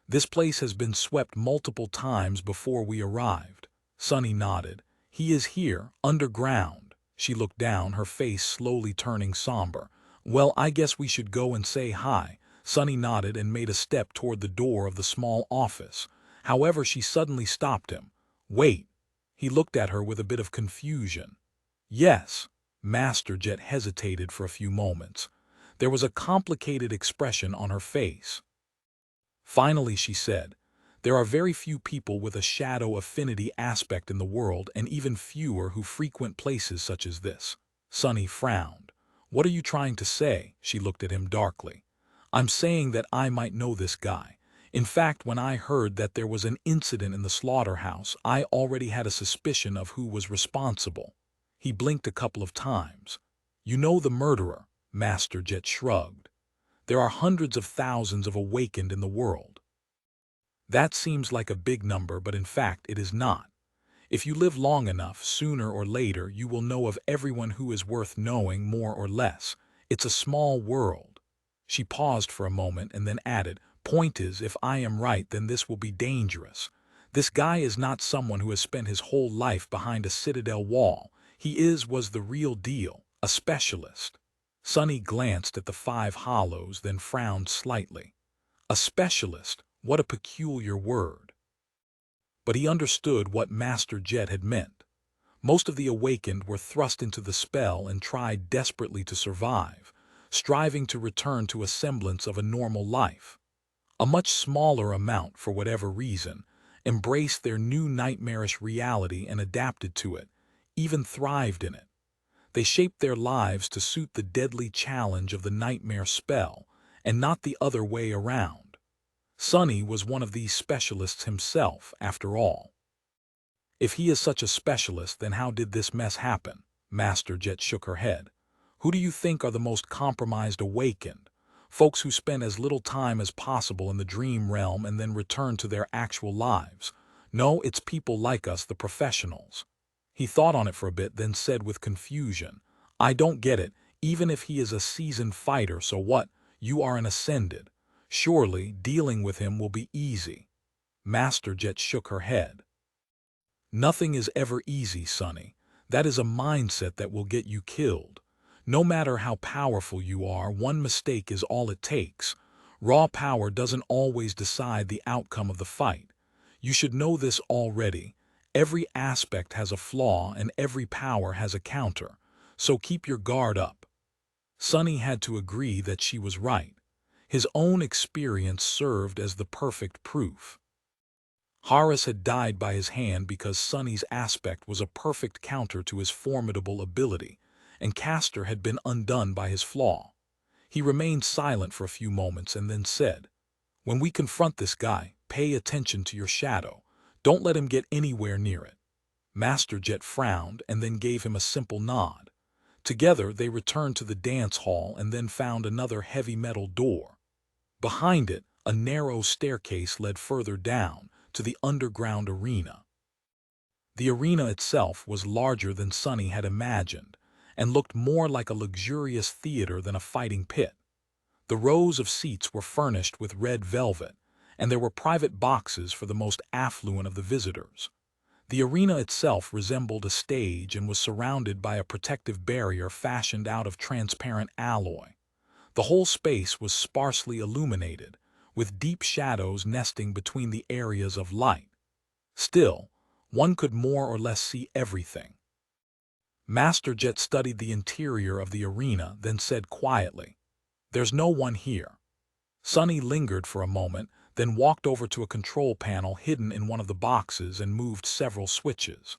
This place has been swept multiple times before we arrived. Sonny nodded. He is here, underground. She looked down, her face slowly turning somber. Well, I guess we should go and say hi. Sonny nodded and made a step toward the door of the small office. However, she suddenly stopped him. Wait. He looked at her with a bit of confusion. Yes. Master Jet hesitated for a few moments. There was a complicated expression on her face. Finally, she said, there are very few people with a shadow affinity aspect in the world, and even fewer who frequent places such as this. Sonny frowned. What are you trying to say? She looked at him darkly. I'm saying that I might know this guy. In fact, when I heard that there was an incident in the slaughterhouse, I already had a suspicion of who was responsible. He blinked a couple of times. You know the murderer, Master Jet shrugged. There are hundreds of thousands of awakened in the world. That seems like a big number, but in fact it is not. If you live long enough, sooner or later you will know of everyone who is worth knowing more or less. It's a small world. She paused for a moment and then added, point is, if I am right, then this will be dangerous. This guy is not someone who has spent his whole life behind a citadel wall. He was the real deal, a specialist. Sonny glanced at the 5 hollows, then frowned slightly. A specialist, what a peculiar word. But he understood what Master Jet had meant. Most of the awakened were thrust into the spell and tried desperately to survive, striving to return to a semblance of a normal life. A much smaller amount, for whatever reason, embraced their new nightmarish reality and adapted to it, even thrived in it. They shaped their lives to suit the deadly challenge of the nightmare spell, and not the other way around. Sonny was one of these specialists himself, after all. If he is such a specialist, then how did this mess happen? Master Jet shook her head. Who do you think are the most compromised awakened? Folks who spend as little time as possible in the dream realm and then return to their actual lives. No, it's people like us, the professionals. He thought on it for a bit, then said with confusion, I don't get it. Even if he is a seasoned fighter, so what? You are an ascended. Surely, dealing with him will be easy. Master Jet shook her head. Nothing is ever easy, Sonny. That is a mindset that will get you killed. No matter how powerful you are, one mistake is all it takes. Raw power doesn't always decide the outcome of the fight. You should know this already. Every aspect has a flaw and every power has a counter. So keep your guard up. Sonny had to agree that she was right. His own experience served as the perfect proof. Horace had died by his hand because Sonny's aspect was a perfect counter to his formidable ability, and Castor had been undone by his flaw. He remained silent for a few moments and then said, when we confront this guy, pay attention to your shadow. Don't let him get anywhere near it. Master Jet frowned and then gave him a simple nod. Together they returned to the dance hall and then found another heavy metal door. Behind it, a narrow staircase led further down, to the underground arena. The arena itself was larger than Sonny had imagined, and looked more like a luxurious theater than a fighting pit. The rows of seats were furnished with red velvet, and there were private boxes for the most affluent of the visitors. The arena itself resembled a stage and was surrounded by a protective barrier fashioned out of transparent alloy. The whole space was sparsely illuminated, with deep shadows nesting between the areas of light. Still, one could more or less see everything. Master Jet studied the interior of the arena, then said quietly, there's no one here. Sonny lingered for a moment, then walked over to a control panel hidden in one of the boxes and moved several switches.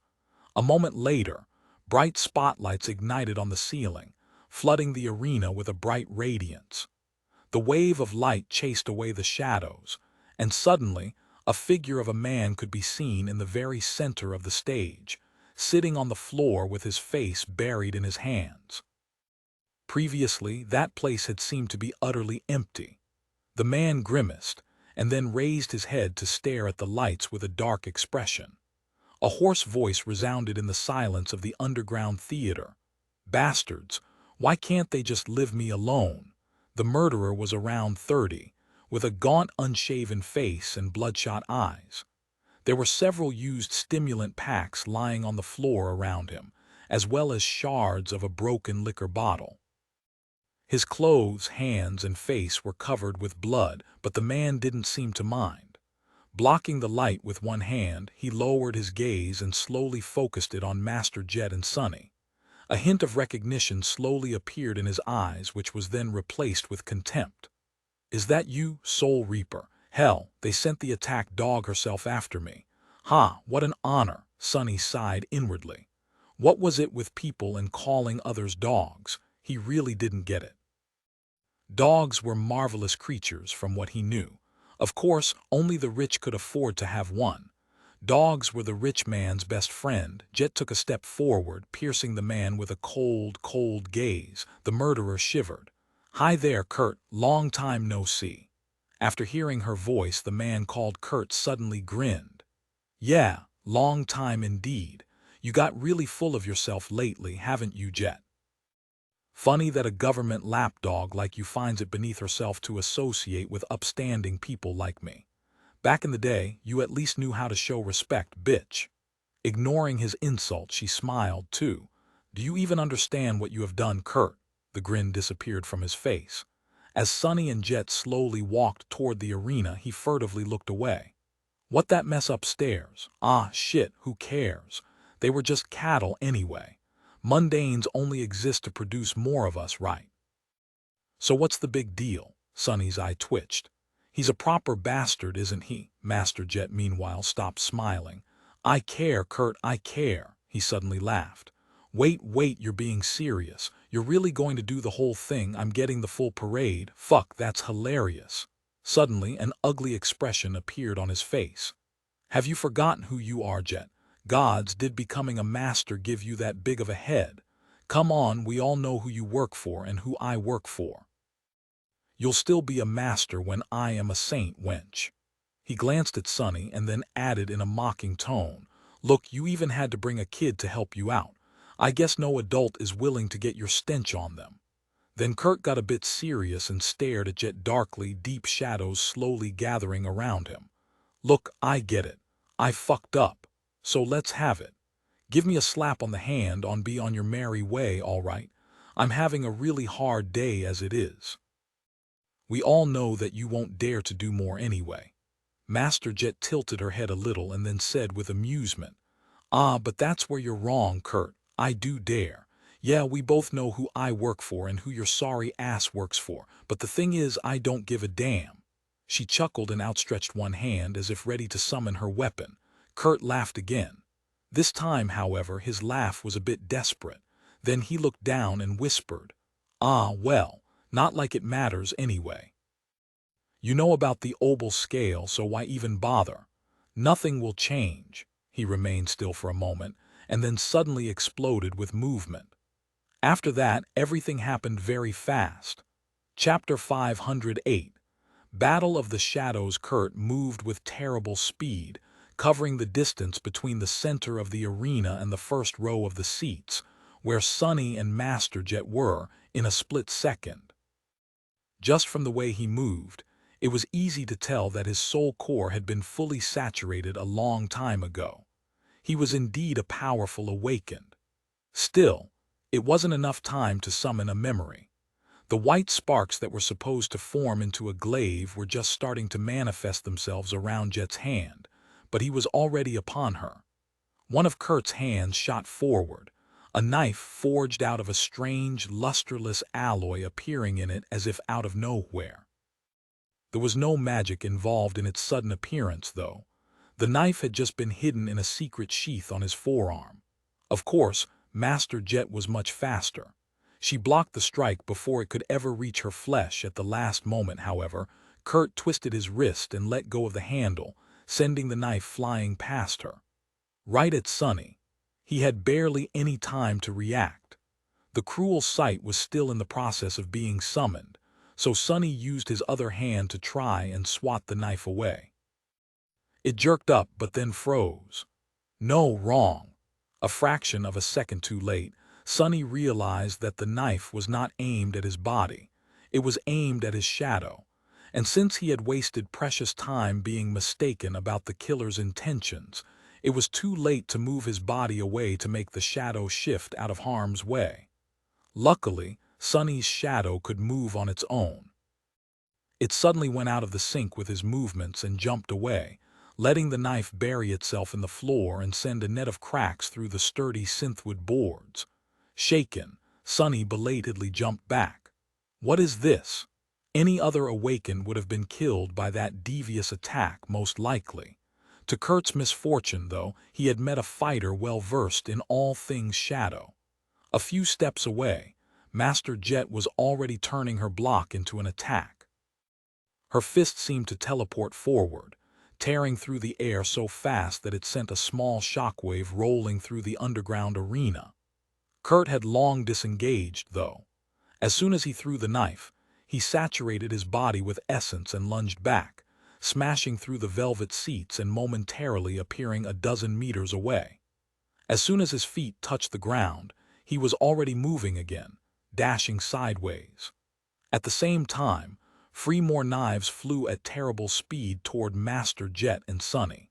A moment later, bright spotlights ignited on the ceiling, flooding the arena with a bright radiance. The wave of light chased away the shadows, and suddenly a figure of a man could be seen in the very center of the stage, sitting on the floor with his face buried in his hands. Previously, that place had seemed to be utterly empty. The man grimaced, and then raised his head to stare at the lights with a dark expression. A hoarse voice resounded in the silence of the underground theater. Bastards, why can't they just leave me alone? The murderer was around 30, with a gaunt, unshaven face and bloodshot eyes. There were several used stimulant packs lying on the floor around him, as well as shards of a broken liquor bottle. His clothes, hands, and face were covered with blood, but the man didn't seem to mind. Blocking the light with one hand, he lowered his gaze and slowly focused it on Master Jet and Sonny. A hint of recognition slowly appeared in his eyes, which was then replaced with contempt. Is that you, Soul Reaper? Hell, they sent the attack dog herself after me. Ha, what an honor, Sonny sighed inwardly. What was it with people and calling others dogs? He really didn't get it. Dogs were marvelous creatures from what he knew. Of course, only the rich could afford to have one. Dogs were the rich man's best friend. Jet took a step forward, piercing the man with a cold, cold gaze. The murderer shivered. "Hi there, Kurt. Long time no see." After hearing her voice, the man called Kurt suddenly grinned. "Yeah, long time indeed. You got really full of yourself lately, haven't you, Jet? Funny that a government lapdog like you finds it beneath herself to associate with upstanding people like me. Back in the day, you at least knew how to show respect, bitch." Ignoring his insult, she smiled, too. "Do you even understand what you have done, Kurt?" The grin disappeared from his face. As Sonny and Jet slowly walked toward the arena, he furtively looked away. "What that mess upstairs? Ah, shit, who cares? They were just cattle anyway. Mundanes only exist to produce more of us, right? So what's the big deal?" Sonny's eye twitched. "He's a proper bastard, isn't he?" Master Jet meanwhile stopped smiling. "I care, Kurt, I care." He suddenly laughed. Wait, you're being serious. You're really going to do the whole thing? I'm getting the full parade? Fuck, that's hilarious." Suddenly, an ugly expression appeared on his face. "Have you forgotten who you are, Jet? Gods, did becoming a master give you that big of a head? Come on, we all know who you work for and who I work for. You'll still be a master when I am a saint, wench." He glanced at Sonny and then added in a mocking tone, "Look, you even had to bring a kid to help you out. I guess no adult is willing to get your stench on them." Then Kurt got a bit serious and stared at Jet darkly, deep shadows slowly gathering around him. "Look, I get it. I fucked up. So let's have it. Give me a slap on the hand on be on your merry way, all right? I'm having a really hard day as it is. We all know that you won't dare to do more anyway." Master Jet tilted her head a little and then said with amusement, "Ah, but that's where you're wrong, Kurt. I do dare. Yeah, we both know who I work for and who your sorry ass works for, but the thing is, I don't give a damn." She chuckled and outstretched one hand as if ready to summon her weapon. Kurt laughed again. This time, however, his laugh was a bit desperate. Then he looked down and whispered, "Ah, well, not like it matters anyway. You know about the Obel scale, so why even bother? Nothing will change." He remained still for a moment, and then suddenly exploded with movement. After that, everything happened very fast. Chapter 508. Battle of the Shadows. Kurt moved with terrible speed, covering the distance between the center of the arena and the first row of the seats, where Sonny and Master Jet were, in a split second. Just from the way he moved, it was easy to tell that his soul core had been fully saturated a long time ago. He was indeed a powerful awakened. Still, it wasn't enough time to summon a memory. The white sparks that were supposed to form into a glaive were just starting to manifest themselves around Jet's hand, but he was already upon her. One of Kurt's hands shot forward, a knife forged out of a strange, lusterless alloy appearing in it as if out of nowhere. There was no magic involved in its sudden appearance, though. The knife had just been hidden in a secret sheath on his forearm. Of course, Master Jet was much faster. She blocked the strike before it could ever reach her flesh. At the last moment, however, Kurt twisted his wrist and let go of the handle, sending the knife flying past her. Right at Sonny. He had barely any time to react. The cruel sight was still in the process of being summoned, so Sonny used his other hand to try and swat the knife away. It jerked up but then froze. No, wrong. A fraction of a second too late, Sonny realized that the knife was not aimed at his body. It was aimed at his shadow. And since he had wasted precious time being mistaken about the killer's intentions, it was too late to move his body away to make the shadow shift out of harm's way. Luckily, Sonny's shadow could move on its own. It suddenly went out of the sync with his movements and jumped away, letting the knife bury itself in the floor and send a net of cracks through the sturdy synthwood boards. Shaken, Sonny belatedly jumped back. What is this? Any other awakened would have been killed by that devious attack, most likely. To Kurt's misfortune, though, he had met a fighter well versed in all things shadow. A few steps away, Master Jet was already turning her block into an attack. Her fist seemed to teleport forward, tearing through the air so fast that it sent a small shockwave rolling through the underground arena. Kurt had long disengaged, though. As soon as he threw the knife, he saturated his body with essence and lunged back, smashing through the velvet seats and momentarily appearing a dozen meters away. As soon as his feet touched the ground, he was already moving again, dashing sideways. At the same time, more knives flew at terrible speed toward Master Jet and Sunny.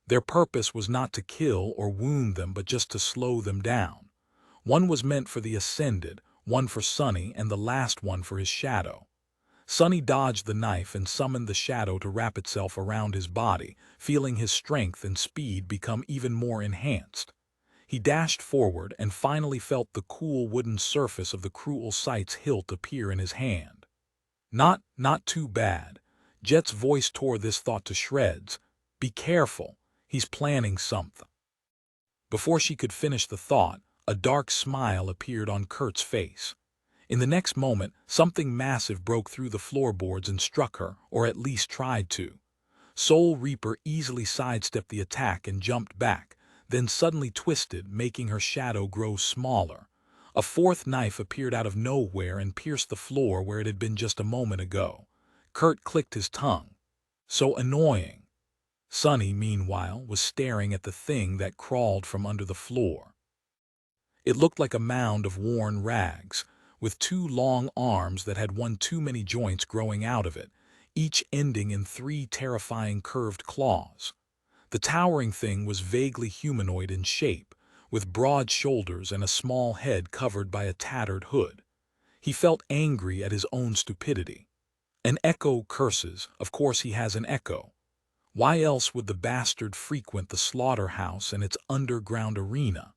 Their purpose was not to kill or wound them, but just to slow them down. One was meant for the Ascended, one for Sunny, and the last one for his shadow. Sunny dodged the knife and summoned the shadow to wrap itself around his body, feeling his strength and speed become even more enhanced. He dashed forward and finally felt the cool wooden surface of the cruel sight's hilt appear in his hand. Not too bad. Jet's voice tore this thought to shreds. Be careful, he's planning something. Before she could finish the thought, a dark smile appeared on Kurt's face. In the next moment, something massive broke through the floorboards and struck her, or at least tried to. Soul Reaper easily sidestepped the attack and jumped back, then suddenly twisted, making her shadow grow smaller. A fourth knife appeared out of nowhere and pierced the floor where it had been just a moment ago. Kurt clicked his tongue. So annoying. Sunny, meanwhile, was staring at the thing that crawled from under the floor. It looked like a mound of worn rags, with two long arms that had one too many joints growing out of it, each ending in three terrifying curved claws. The towering thing was vaguely humanoid in shape, with broad shoulders and a small head covered by a tattered hood. He felt angry at his own stupidity. An echo curses, of course he has an echo. Why else would the bastard frequent the slaughterhouse and its underground arena?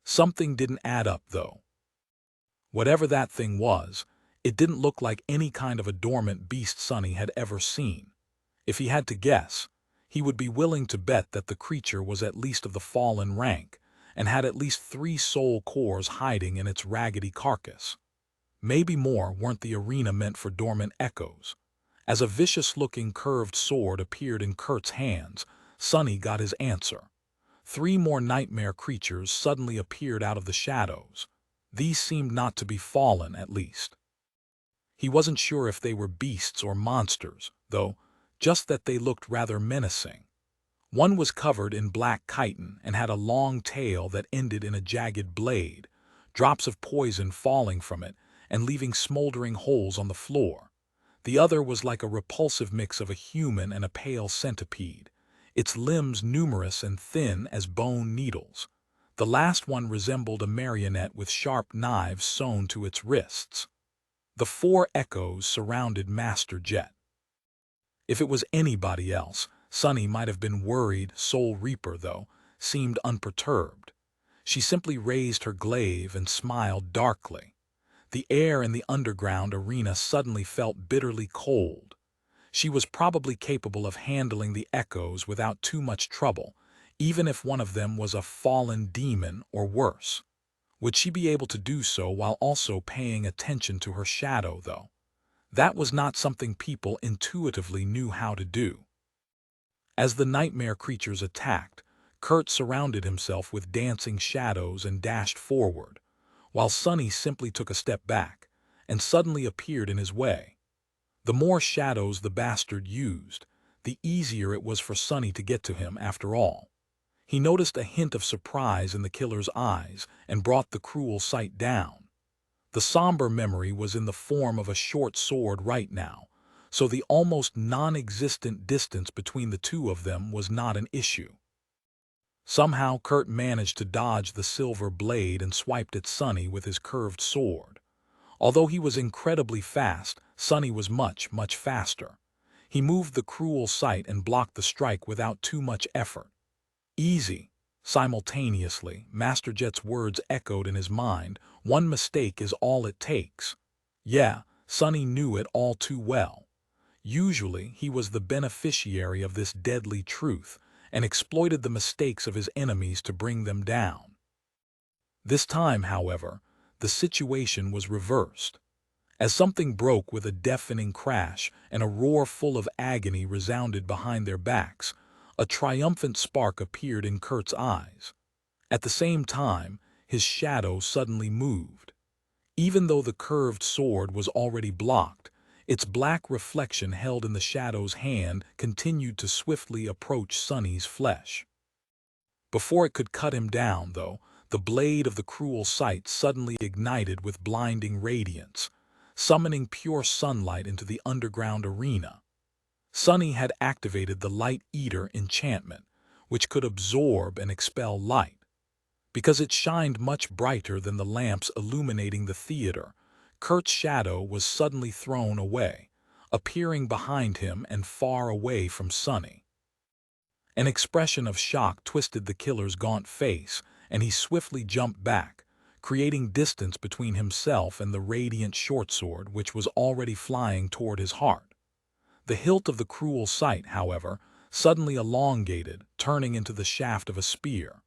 Something didn't add up, though. Whatever that thing was, it didn't look like any kind of a dormant beast Sunny had ever seen. If he had to guess, he would be willing to bet that the creature was at least of the fallen rank, and had at least 3 soul cores hiding in its raggedy carcass. Maybe more. Weren't the arena meant for dormant echoes? As a vicious-looking curved sword appeared in Kurt's hands, Sunny got his answer. 3 more nightmare creatures suddenly appeared out of the shadows. These seemed not to be fallen, at least. He wasn't sure if they were beasts or monsters, though, just that they looked rather menacing. One was covered in black chitin and had a long tail that ended in a jagged blade, drops of poison falling from it and leaving smoldering holes on the floor. The other was like a repulsive mix of a human and a pale centipede, its limbs numerous and thin as bone needles. The last one resembled a marionette with sharp knives sewn to its wrists. The 4 echoes surrounded Master Jet. If it was anybody else, Sunny might have been worried. Soul Reaper, though, seemed unperturbed. She simply raised her glaive and smiled darkly. The air in the underground arena suddenly felt bitterly cold. She was probably capable of handling the echoes without too much trouble, even if one of them was a fallen demon or worse. Would she be able to do so while also paying attention to her shadow, though? That was not something people intuitively knew how to do. As the nightmare creatures attacked, Kurt surrounded himself with dancing shadows and dashed forward, while Sunny simply took a step back and suddenly appeared in his way. The more shadows the bastard used, the easier it was for Sunny to get to him after all. He noticed a hint of surprise in the killer's eyes and brought the cruel sight down. The somber memory was in the form of a short sword right now, so the almost non-existent distance between the two of them was not an issue. Somehow Kurt managed to dodge the silver blade and swiped at Sunny with his curved sword. Although he was incredibly fast, Sunny was much faster. He moved the cruel sight and blocked the strike without too much effort. Easy. Simultaneously, Master Jet's words echoed in his mind. One mistake is all it takes. Yeah, Sunny knew it all too well. Usually, he was the beneficiary of this deadly truth and exploited the mistakes of his enemies to bring them down. This time, however, the situation was reversed. As something broke with a deafening crash and a roar full of agony resounded behind their backs, a triumphant spark appeared in Kurt's eyes. At the same time, his shadow suddenly moved. Even though the curved sword was already blocked, its black reflection held in the shadow's hand continued to swiftly approach Sonny's flesh. Before it could cut him down, though, the blade of the cruel sight suddenly ignited with blinding radiance, summoning pure sunlight into the underground arena. Sonny had activated the Light Eater enchantment, which could absorb and expel light. Because it shined much brighter than the lamps illuminating the theater, Kurt's shadow was suddenly thrown away, appearing behind him and far away from Sonny. An expression of shock twisted the killer's gaunt face, and he swiftly jumped back, creating distance between himself and the radiant shortsword which was already flying toward his heart. The hilt of the cruel sight, however, suddenly elongated, turning into the shaft of a spear.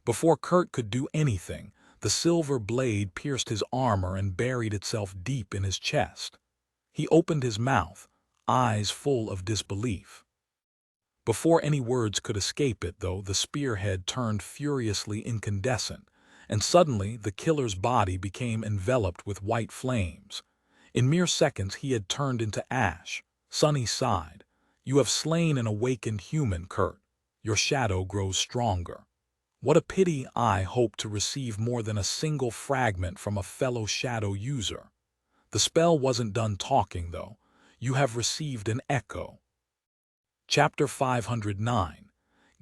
Before Kurt could do anything, the silver blade pierced his armor and buried itself deep in his chest. He opened his mouth, eyes full of disbelief. Before any words could escape it, though, the spearhead turned furiously incandescent, and suddenly the killer's body became enveloped with white flames. In mere seconds he had turned into ash. Sonny sighed. "You have slain an awakened human, Kurt. Your shadow grows stronger. What a pity I hoped to receive more than a single fragment from a fellow shadow user. The spell wasn't done talking, though. You have received an echo." Chapter 509.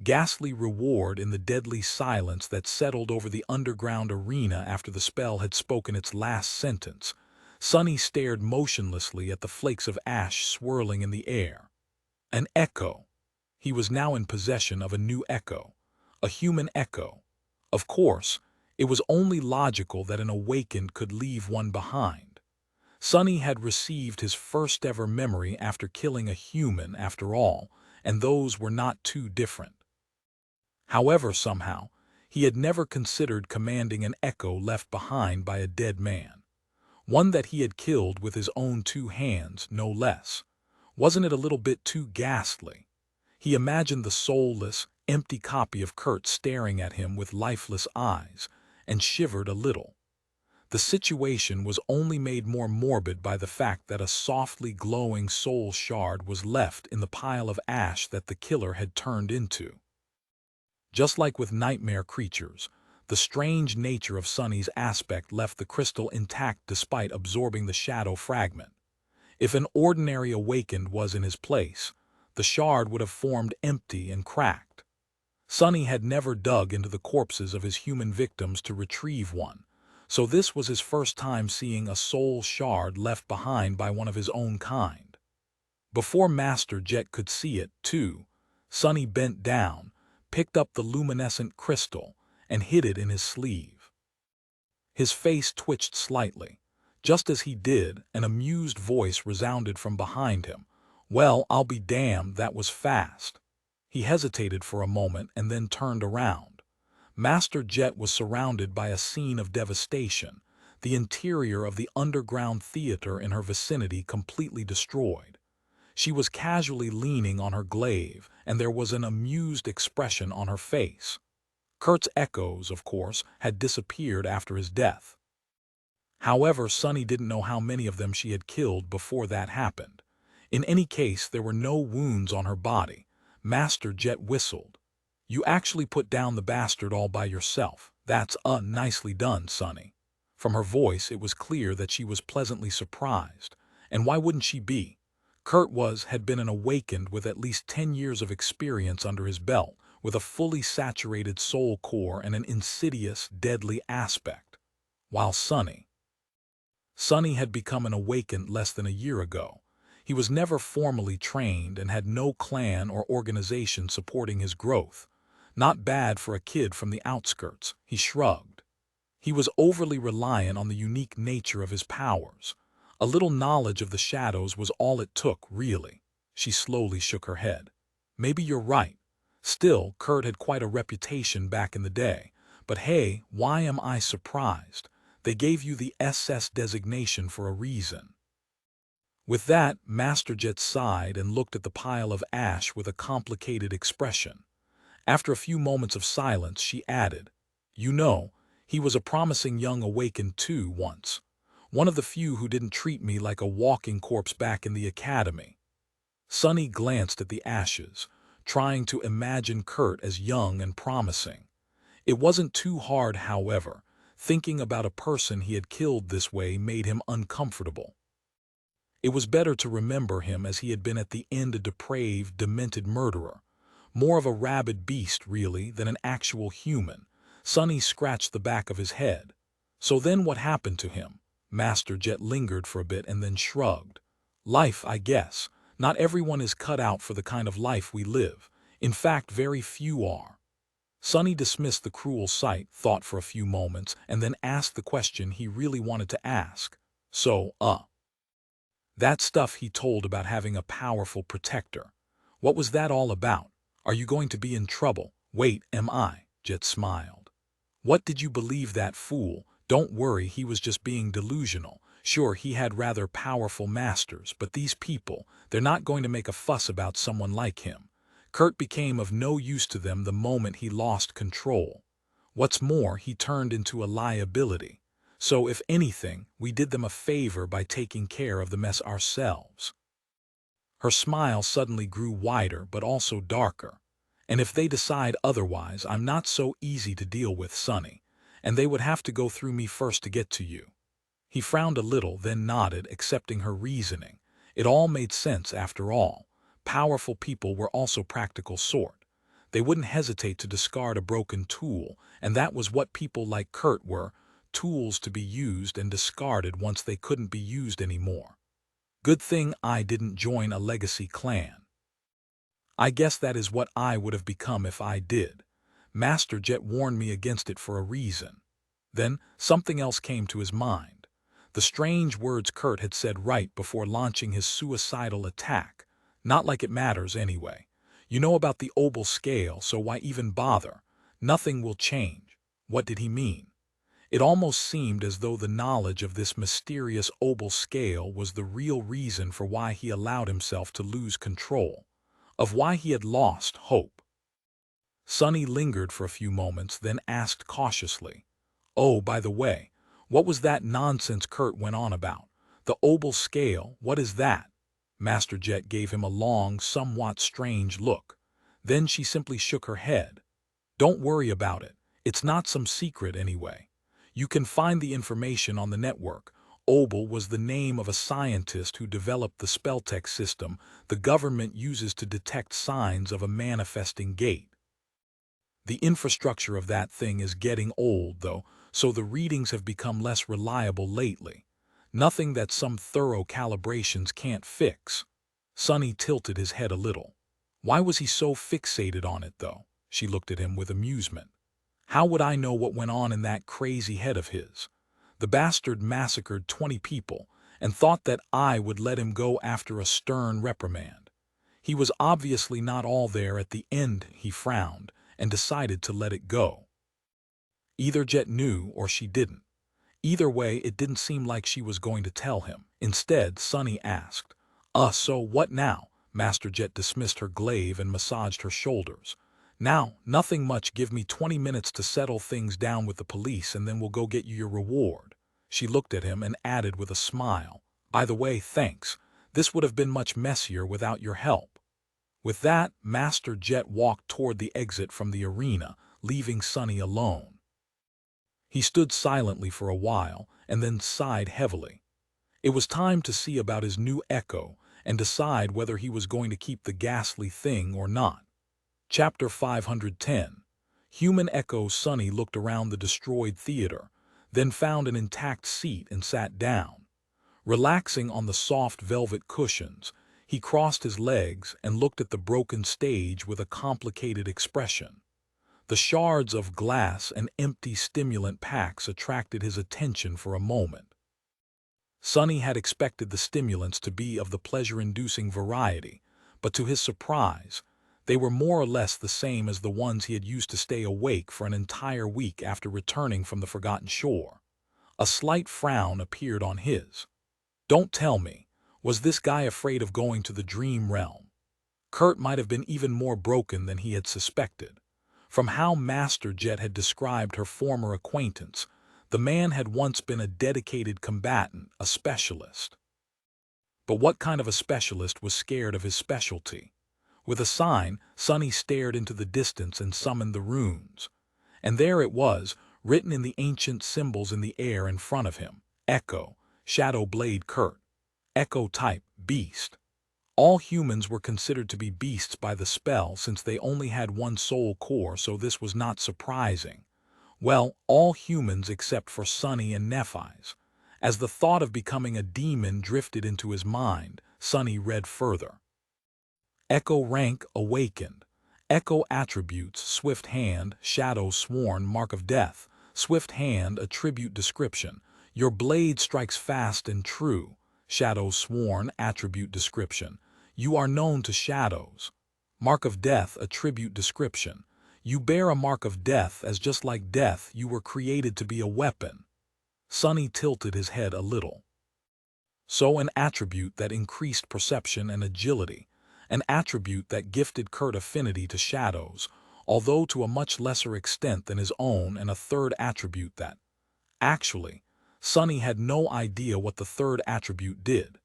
Ghastly reward. In the deadly silence that settled over the underground arena after the spell had spoken its last sentence, Sonny stared motionlessly at the flakes of ash swirling in the air. An echo. He was now in possession of a new echo. A human echo. Of course, it was only logical that an awakened could leave one behind. Sonny had received his first ever memory after killing a human, after all, and those were not too different. However, somehow, he had never considered commanding an echo left behind by a dead man. One that he had killed with his own 2 hands, no less. Wasn't it a little bit too ghastly? He imagined the soulless, empty copy of Kurt staring at him with lifeless eyes, and shivered a little. The situation was only made more morbid by the fact that a softly glowing soul shard was left in the pile of ash that the killer had turned into. Just like with nightmare creatures, the strange nature of Sonny's aspect left the crystal intact despite absorbing the shadow fragment. If an ordinary awakened was in his place, the shard would have formed empty and cracked. Sonny had never dug into the corpses of his human victims to retrieve one, so this was his first time seeing a soul shard left behind by one of his own kind. Before Master Jet could see it, too, Sonny bent down, picked up the luminescent crystal, and hid it in his sleeve. His face twitched slightly. Just as he did, an amused voice resounded from behind him. "Well, I'll be damned, that was fast." He hesitated for a moment and then turned around. Master Jet was surrounded by a scene of devastation, the interior of the underground theater in her vicinity completely destroyed. She was casually leaning on her glaive, and there was an amused expression on her face. Kurt's echoes, of course, had disappeared after his death. However, Sonny didn't know how many of them she had killed before that happened. In any case, there were no wounds on her body. Master Jet whistled. "You actually put down the bastard all by yourself. That's nicely done, Sonny." From her voice, it was clear that she was pleasantly surprised. And why wouldn't she be? Kurt had been an awakened with at least 10 years of experience under his belt, with a fully saturated soul core and an insidious, deadly aspect. While Sonny had become an awakened less than a year ago. He was never formally trained and had no clan or organization supporting his growth. Not bad for a kid from the outskirts, he shrugged. He was overly reliant on the unique nature of his powers. A little knowledge of the shadows was all it took, really. She slowly shook her head. "Maybe you're right. Still, Kurt had quite a reputation back in the day. But hey, why am I surprised? They gave you the SS designation for a reason." With that, Master Jet sighed and looked at the pile of ash with a complicated expression. After a few moments of silence, she added, "You know, he was a promising young awakened too once. One of the few who didn't treat me like a walking corpse back in the academy." Sonny glanced at the ashes, trying to imagine Kurt as young and promising. It wasn't too hard, however. Thinking about a person he had killed this way made him uncomfortable. It was better to remember him as he had been at the end, a depraved, demented murderer. More of a rabid beast, really, than an actual human. Sonny scratched the back of his head. "So then what happened to him?" Master Jet lingered for a bit and then shrugged. "Life, I guess. Not everyone is cut out for the kind of life we live. In fact, very few are." Sonny dismissed the cruel sight, thought for a few moments, and then asked the question he really wanted to ask. That stuff he told about having a powerful protector. What was that all about? Are you going to be in trouble?" "Wait, am I?" Jet smiled. "What did you believe that fool? Don't worry, he was just being delusional. Sure, he had rather powerful masters, but these people, they're not going to make a fuss about someone like him. Kurt became of no use to them the moment he lost control. What's more, he turned into a liability. So if anything, we did them a favor by taking care of the mess ourselves." Her smile suddenly grew wider but also darker. "And if they decide otherwise, I'm not so easy to deal with, Sonny. And they would have to go through me first to get to you." He frowned a little, then nodded, accepting her reasoning. It all made sense after all. Powerful people were also practical sort. They wouldn't hesitate to discard a broken tool, and that was what people like Kurt were, tools to be used and discarded once they couldn't be used anymore. "Good thing I didn't join a legacy clan. I guess that is what I would have become if I did. Master Jet warned me against it for a reason." Then something else came to his mind. The strange words Kurt had said right before launching his suicidal attack. "Not like it matters anyway. You know about the Obel scale, so why even bother? Nothing will change." What did he mean? It almost seemed as though the knowledge of this mysterious Obel scale was the real reason for why he allowed himself to lose control, of why he had lost hope. Sonny lingered for a few moments, then asked cautiously, "Oh, by the way, what was that nonsense Kurt went on about? The Obel scale, what is that?" Master Jet gave him a long, somewhat strange look. Then she simply shook her head. "Don't worry about it. It's not some secret anyway. You can find the information on the network. Obel was the name of a scientist who developed the spelltech system the government uses to detect signs of a manifesting gate. The infrastructure of that thing is getting old, though, so the readings have become less reliable lately. Nothing that some thorough calibrations can't fix." Sonny tilted his head a little. Why was he so fixated on it, though? She looked at him with amusement. "How would I know what went on in that crazy head of his? The bastard massacred 20 people and thought that I would let him go after a stern reprimand. He was obviously not all there at the end." He frowned and decided to let it go. Either Jet knew or she didn't. Either way, it didn't seem like she was going to tell him. Instead, Sonny asked, So what now?" Master Jet dismissed her glaive and massaged her shoulders. "Now, nothing much. Give me 20 minutes to settle things down with the police and then we'll go get you your reward." She looked at him and added with a smile, "By the way, thanks. This would have been much messier without your help." With that, Master Jet walked toward the exit from the arena, leaving Sonny alone. He stood silently for a while and then sighed heavily. It was time to see about his new Echo and decide whether he was going to keep the ghastly thing or not. Chapter 510. Human Echo. Sonny looked around the destroyed theater, then found an intact seat and sat down. Relaxing on the soft velvet cushions, he crossed his legs and looked at the broken stage with a complicated expression. The shards of glass and empty stimulant packs attracted his attention for a moment. Sonny had expected the stimulants to be of the pleasure-inducing variety, but to his surprise, they were more or less the same as the ones he had used to stay awake for an entire week after returning from the Forgotten Shore. A slight frown appeared on his. Don't tell me, was this guy afraid of going to the dream realm? Kurt might have been even more broken than he had suspected. From how Master Jet had described her former acquaintance, the man had once been a dedicated combatant, a specialist. But what kind of a specialist was scared of his specialty? With a sign, Sonny stared into the distance and summoned the runes. And there it was, written in the ancient symbols in the air in front of him. Echo, Shadow Blade Kurt. Echo type, beast. All humans were considered to be beasts by the spell since they only had one soul core, so this was not surprising. Well, all humans except for Sonny and Nephi's. As the thought of becoming a demon drifted into his mind, Sonny read further. Echo rank awakened. Echo attributes swift hand, shadow sworn, mark of death. Swift hand attribute description. Your blade strikes fast and true. Shadow sworn attribute description. You are known to shadows. Mark of death attribute description. You bear a mark of death as just like death you were created to be a weapon. Sonny tilted his head a little. So an attribute that increased perception and agility. An attribute that gifted Kurt affinity to shadows, although to a much lesser extent than his own, and a third attribute that. Actually, Sonny had no idea what the third attribute did.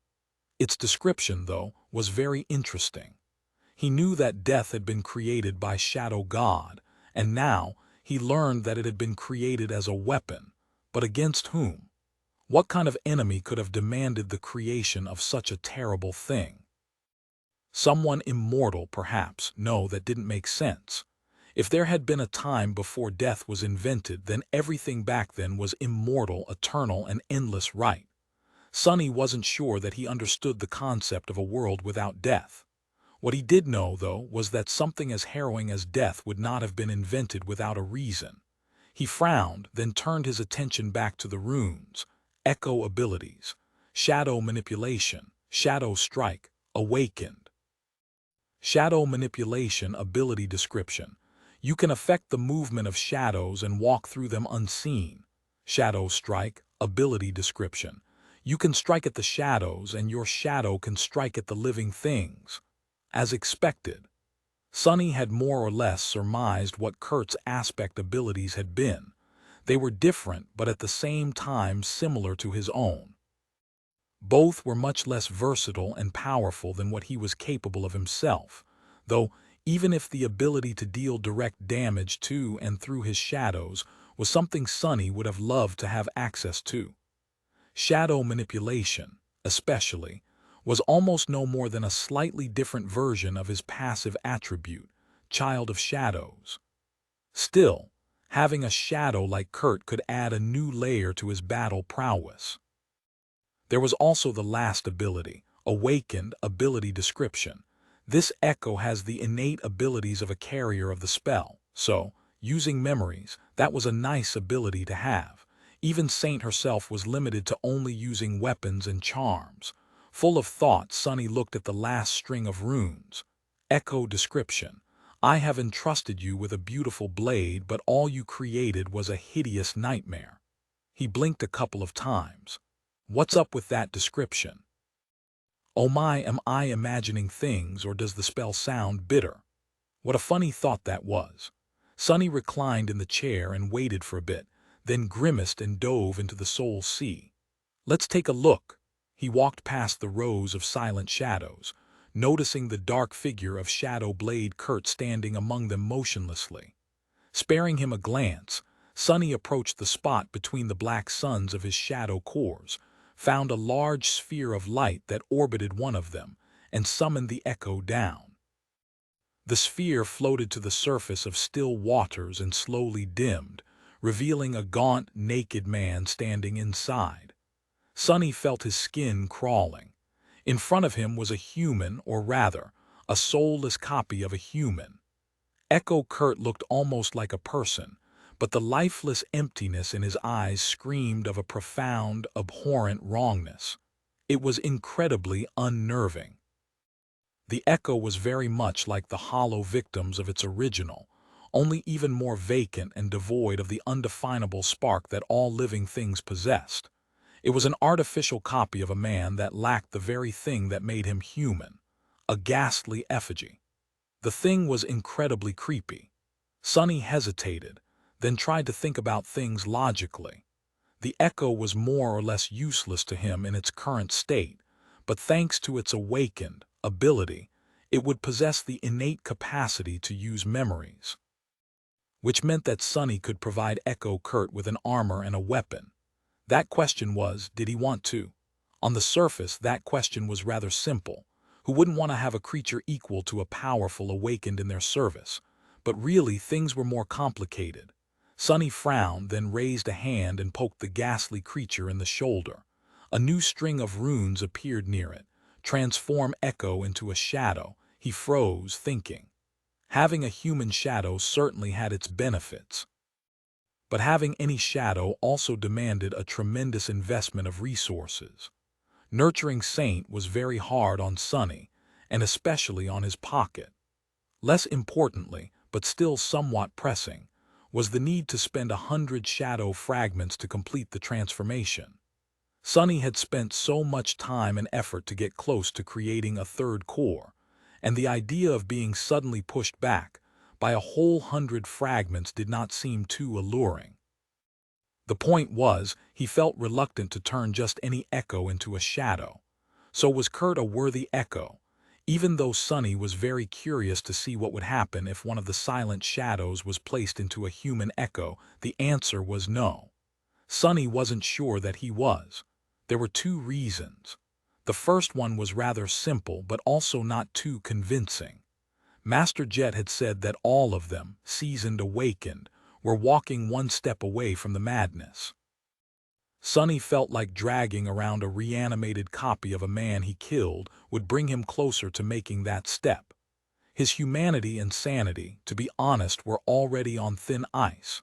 Its description, though, was very interesting. He knew that death had been created by Shadow God, and now he learned that it had been created as a weapon. But against whom? What kind of enemy could have demanded the creation of such a terrible thing? Someone immortal, perhaps. No, that didn't make sense. If there had been a time before death was invented, then everything back then was immortal, eternal, and endless, right? Sonny wasn't sure that he understood the concept of a world without death. What he did know, though, was that something as harrowing as death would not have been invented without a reason. He frowned, then turned his attention back to the runes. Echo abilities. Shadow manipulation. Shadow strike. Awakened. Shadow manipulation ability description. You can affect the movement of shadows and walk through them unseen. Shadow strike ability description. You can strike at the shadows and your shadow can strike at the living things. As expected, Sonny had more or less surmised what Kurt's aspect abilities had been. They were different but at the same time similar to his own. Both were much less versatile and powerful than what he was capable of himself, though even if the ability to deal direct damage to and through his shadows was something Sonny would have loved to have access to. Shadow manipulation, especially, was almost no more than a slightly different version of his passive attribute, Child of Shadows. Still, having a shadow like Kurt could add a new layer to his battle prowess. There was also the last ability, Awakened ability description. This echo has the innate abilities of a carrier of the spell, so, using memories, that was a nice ability to have. Even Saint herself was limited to only using weapons and charms. Full of thought, Sonny looked at the last string of runes. Echo description. I have entrusted you with a beautiful blade, but all you created was a hideous nightmare. He blinked a couple of times. What's up with that description? Oh my, am I imagining things, or does the spell sound bitter? What a funny thought that was. Sonny reclined in the chair and waited for a bit, then grimaced and dove into the soul sea. Let's take a look. He walked past the rows of silent shadows, noticing the dark figure of Shadow Blade Kurt standing among them motionlessly. Sparing him a glance, Sonny approached the spot between the black suns of his shadow cores, found a large sphere of light that orbited one of them, and summoned the echo down. The sphere floated to the surface of still waters and slowly dimmed, revealing a gaunt, naked man standing inside. Sonny felt his skin crawling. In front of him was a human, or rather, a soulless copy of a human. Echo Kurt looked almost like a person, but the lifeless emptiness in his eyes screamed of a profound, abhorrent wrongness. It was incredibly unnerving. The echo was very much like the hollow victims of its original, only even more vacant and devoid of the undefinable spark that all living things possessed. It was an artificial copy of a man that lacked the very thing that made him human, a ghastly effigy. The thing was incredibly creepy. Sonny hesitated, then tried to think about things logically. The echo was more or less useless to him in its current state, but thanks to its awakened ability, it would possess the innate capacity to use memories, which meant that Sonny could provide Echo Kurt with an armor and a weapon. That question was, did he want to? On the surface, that question was rather simple. Who wouldn't want to have a creature equal to a powerful awakened in their service? But really, things were more complicated. Sonny frowned, then raised a hand and poked the ghastly creature in the shoulder. A new string of runes appeared near it. Transform Echo into a shadow. He froze, thinking. Having a human shadow certainly had its benefits. But having any shadow also demanded a tremendous investment of resources. Nurturing Saint was very hard on Sonny, and especially on his pocket. Less importantly, but still somewhat pressing, was the need to spend 100 shadow fragments to complete the transformation. Sonny had spent so much time and effort to get close to creating a third core, and the idea of being suddenly pushed back by a whole 100 fragments did not seem too alluring. The point was, he felt reluctant to turn just any echo into a shadow. So was Kurt a worthy echo? Even though Sonny was very curious to see what would happen if one of the silent shadows was placed into a human echo, the answer was no. Sonny wasn't sure that he was. There were two reasons. The first one was rather simple but also not too convincing. Master Jet had said that all of them, seasoned awakened, were walking one step away from the madness. Sonny felt like dragging around a reanimated copy of a man he killed would bring him closer to making that step. His humanity and sanity, to be honest, were already on thin ice.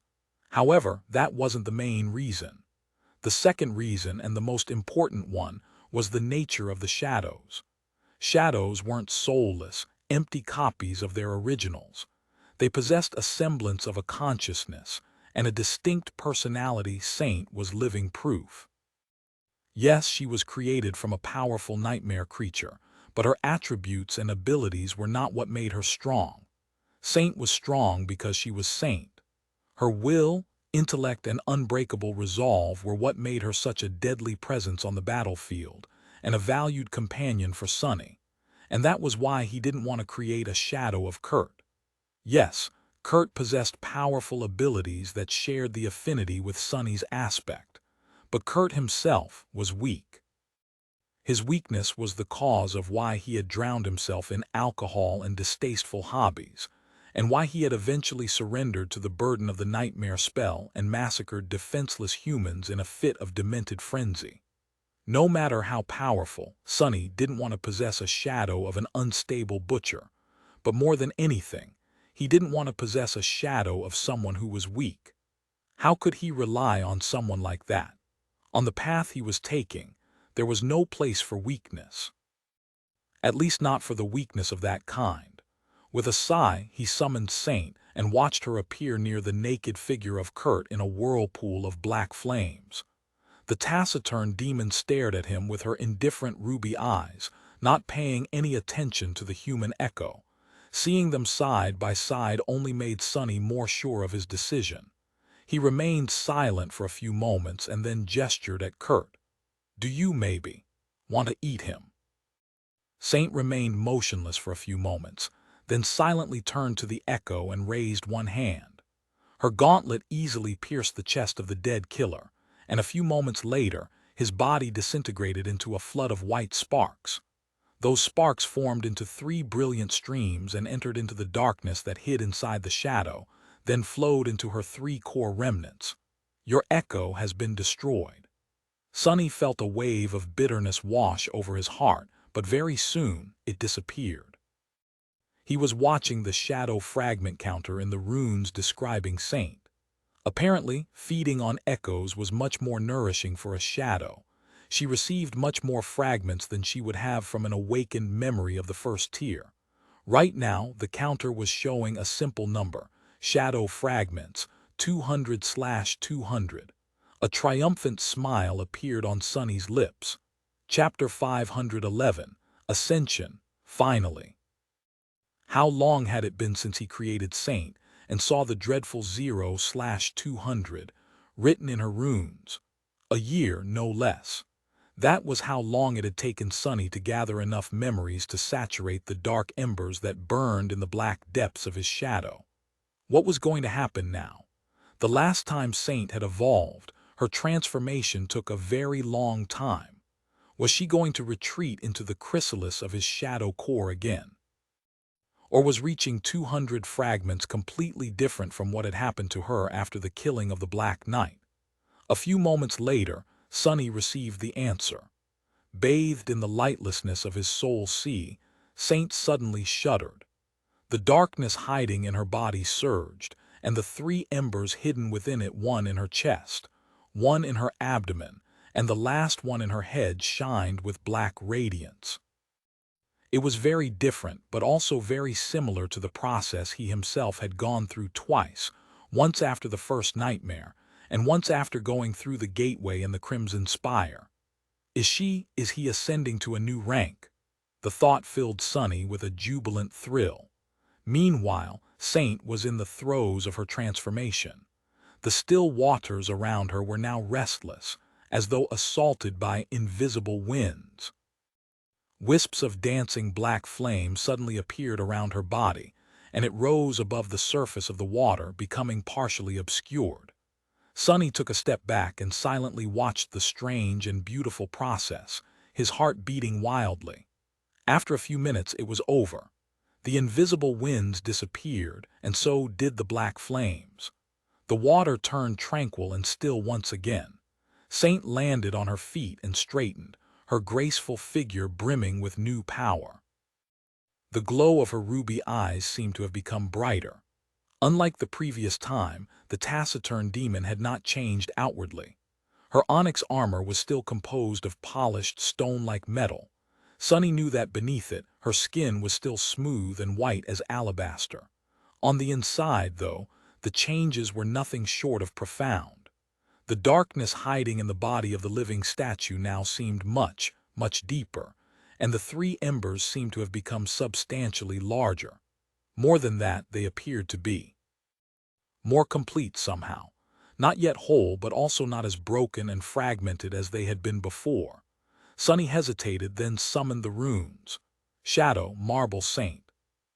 However, that wasn't the main reason. The second reason, and the most important one, was the nature of the shadows. Shadows weren't soulless, empty copies of their originals. They possessed a semblance of a consciousness, and a distinct personality. Saint was living proof. Yes, she was created from a powerful nightmare creature, but her attributes and abilities were not what made her strong. Saint was strong because she was Saint. Her will, intellect, and unbreakable resolve were what made her such a deadly presence on the battlefield, and a valued companion for Sonny. And that was why he didn't want to create a shadow of Kurt. Yes, Kurt possessed powerful abilities that shared the affinity with Sonny's aspect, but Kurt himself was weak. His weakness was the cause of why he had drowned himself in alcohol and distasteful hobbies, and why he had eventually surrendered to the burden of the nightmare spell and massacred defenseless humans in a fit of demented frenzy. No matter how powerful, Sonny didn't want to possess a shadow of an unstable butcher, but more than anything, he didn't want to possess a shadow of someone who was weak. How could he rely on someone like that? On the path he was taking, there was no place for weakness. At least not for the weakness of that kind. With a sigh, he summoned Saint and watched her appear near the naked figure of Kurt in a whirlpool of black flames. The taciturn demon stared at him with her indifferent ruby eyes, not paying any attention to the human echo. Seeing them side by side only made Sonny more sure of his decision. He remained silent for a few moments and then gestured at Kurt. "Do you, maybe, want to eat him?" Saint remained motionless for a few moments, then silently turned to the echo and raised one hand. Her gauntlet easily pierced the chest of the dead killer, and a few moments later, his body disintegrated into a flood of white sparks. Those sparks formed into 3 brilliant streams and entered into the darkness that hid inside the shadow, then flowed into her 3 core remnants. "Your echo has been destroyed." Sonny felt a wave of bitterness wash over his heart, but very soon it disappeared. He was watching the shadow fragment counter in the runes describing Saint. Apparently, feeding on echoes was much more nourishing for a shadow. She received much more fragments than she would have from an awakened memory of the first tier. Right now, the counter was showing a simple number, shadow fragments, 200/200. A triumphant smile appeared on Sunny's lips. Chapter 511, Ascension, finally. How long had it been since he created Saint and saw the dreadful 0/200 written in her runes? A year, no less. That was how long it had taken Sunny to gather enough memories to saturate the dark embers that burned in the black depths of his shadow. What was going to happen now? The last time Saint had evolved, her transformation took a very long time. Was she going to retreat into the chrysalis of his shadow core again? Or was reaching 200 fragments completely different from what had happened to her after the killing of the Black Knight? A few moments later, Sunny received the answer. Bathed in the lightlessness of his soul sea, Saint suddenly shuddered. The darkness hiding in her body surged, and the three embers hidden within it, one in her chest, one in her abdomen, and the last one in her head, shined with black radiance. It was very different, but also very similar to the process he himself had gone through twice, once after the first nightmare, and once after going through the gateway in the Crimson Spire. Is he ascending to a new rank? The thought filled Sunny with a jubilant thrill. Meanwhile, Saint was in the throes of her transformation. The still waters around her were now restless, as though assaulted by invisible winds. Wisps of dancing black flame suddenly appeared around her body, and it rose above the surface of the water, becoming partially obscured. Sunny took a step back and silently watched the strange and beautiful process, his heart beating wildly. After a few minutes, it was over. The invisible winds disappeared, and so did the black flames. The water turned tranquil and still once again. Saint landed on her feet and straightened, her graceful figure brimming with new power. The glow of her ruby eyes seemed to have become brighter. Unlike the previous time, the taciturn demon had not changed outwardly. Her onyx armor was still composed of polished stone-like metal. Sunny knew that beneath it, her skin was still smooth and white as alabaster. On the inside, though, the changes were nothing short of profound. The darkness hiding in the body of the living statue now seemed much, much deeper, and the three embers seemed to have become substantially larger. More than that, they appeared to be. More complete somehow. Not yet whole, but also not as broken and fragmented as they had been before. Sunny hesitated, then summoned the runes. Shadow, Marble, Saint.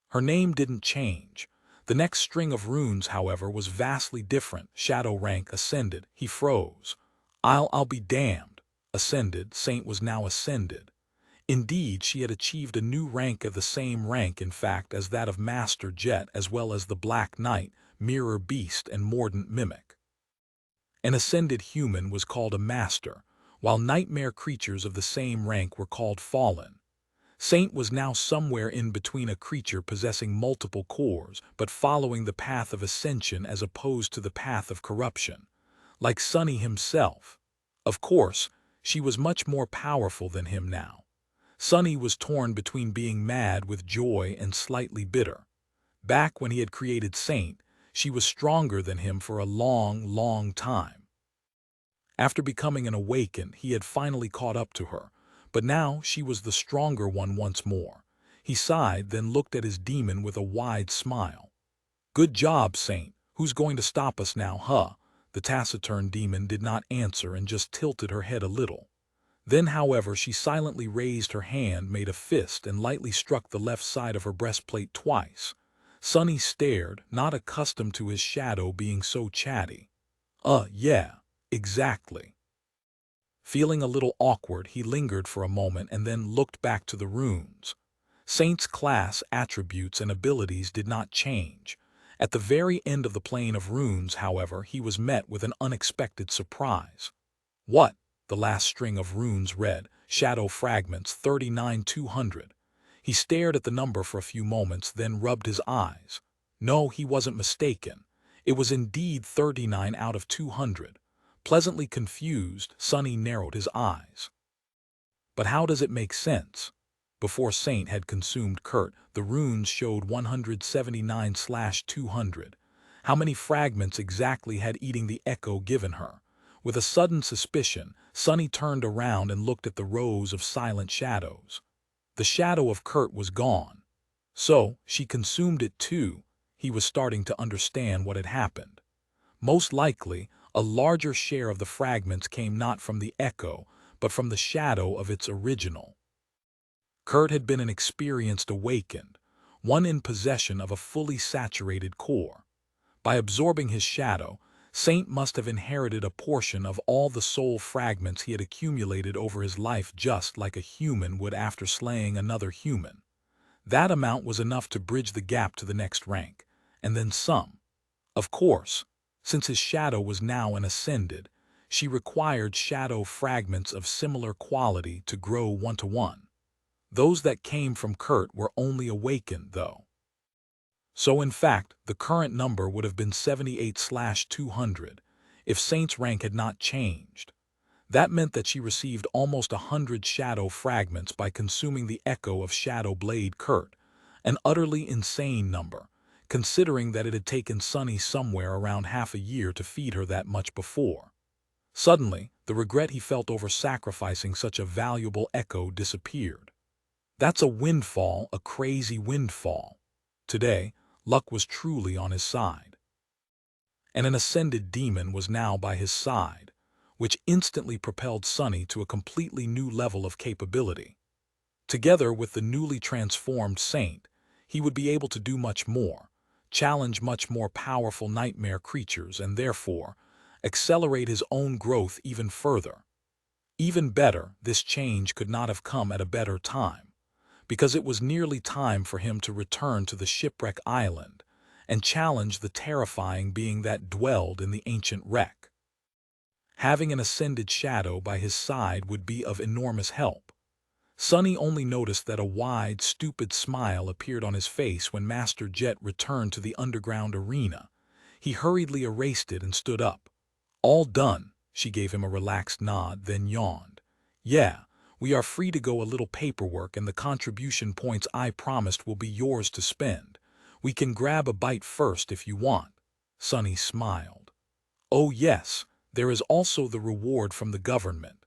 Her name didn't change. The next string of runes, however, was vastly different. Shadow rank ascended. He froze. I'll be damned. Ascended. Saint was now ascended. Indeed, she had achieved a new rank, of the same rank, in fact, as that of Master Jet, as well as the Black Knight, Mirror Beast, and Mordant Mimic. An ascended human was called a master, while nightmare creatures of the same rank were called fallen. Saint was now somewhere in between, a creature possessing multiple cores, but following the path of ascension as opposed to the path of corruption. Like Sunny himself. Of course, she was much more powerful than him now. Sunny was torn between being mad with joy and slightly bitter. Back when he had created Saint, she was stronger than him for a long, long time. After becoming an awakened, he had finally caught up to her, but now she was the stronger one once more. He sighed, then looked at his demon with a wide smile. Good job, Saint. Who's going to stop us now, huh? The taciturn demon did not answer and just tilted her head a little. Then, however, she silently raised her hand, made a fist, and lightly struck the left side of her breastplate twice. Sunny stared, not accustomed to his shadow being so chatty. Yeah, exactly. Feeling a little awkward, he lingered for a moment and then looked back to the runes. Saint's class, attributes, and abilities did not change. At the very end of the plane of runes, however, he was met with an unexpected surprise. What? The last string of runes read, Shadow Fragments 39/200. He stared at the number for a few moments, then rubbed his eyes. No, he wasn't mistaken. It was indeed 39 out of 200. Pleasantly confused, Sunny narrowed his eyes. But how does it make sense? Before Saint had consumed Kurt, the runes showed 179/200. How many fragments exactly had eating the echo given her? With a sudden suspicion, Sunny turned around and looked at the rows of silent shadows. The shadow of Kurt was gone. So, she consumed it too. He was starting to understand what had happened. Most likely, a larger share of the fragments came not from the echo, but from the shadow of its original. Kurt had been an experienced awakened, one in possession of a fully saturated core. By absorbing his shadow, Saint must have inherited a portion of all the soul fragments he had accumulated over his life, just like a human would after slaying another human. That amount was enough to bridge the gap to the next rank, and then some. Of course, since his shadow was now an ascended, she required shadow fragments of similar quality to grow one-to-one. Those that came from Kurt were only awakened, though. So in fact, the current number would have been 78/200 if Saint's rank had not changed. That meant that she received almost 100 shadow fragments by consuming the echo of Shadow Blade Kurt, an utterly insane number, considering that it had taken Sunny somewhere around half a year to feed her that much before. Suddenly, the regret he felt over sacrificing such a valuable echo disappeared. That's a windfall, a crazy windfall. Today, luck was truly on his side. And an ascended demon was now by his side, which instantly propelled Sunny to a completely new level of capability. Together with the newly transformed Saint, he would be able to do much more, challenge much more powerful nightmare creatures, and therefore accelerate his own growth even further. Even better, this change could not have come at a better time, because it was nearly time for him to return to the shipwreck island and challenge the terrifying being that dwelled in the ancient wreck. Having an ascended shadow by his side would be of enormous help. Sunny only noticed that a wide, stupid smile appeared on his face when Master Jet returned to the underground arena. He hurriedly erased it and stood up. "All done," she gave him a relaxed nod, then yawned. "Yeah, we are free to go. A little paperwork and the contribution points I promised will be yours to spend. We can grab a bite first if you want." Sunny smiled. "Oh yes, there is also the reward from the government."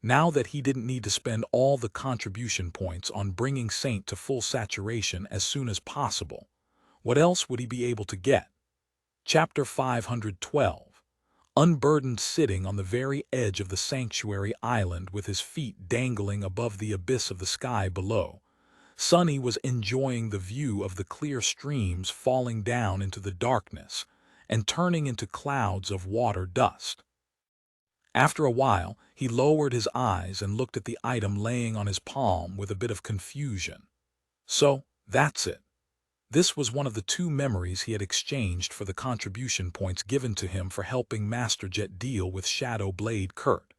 Now that he didn't need to spend all the contribution points on bringing Saint to full saturation as soon as possible, what else would he be able to get? Chapter 512. Unburdened, sitting on the very edge of the sanctuary island with his feet dangling above the abyss of the sky below, Sunny was enjoying the view of the clear streams falling down into the darkness and turning into clouds of water dust. After a while, he lowered his eyes and looked at the item laying on his palm with a bit of confusion. So, that's it. This was one of the 2 memories he had exchanged for the contribution points given to him for helping Master Jet deal with Shadow Blade Kurt.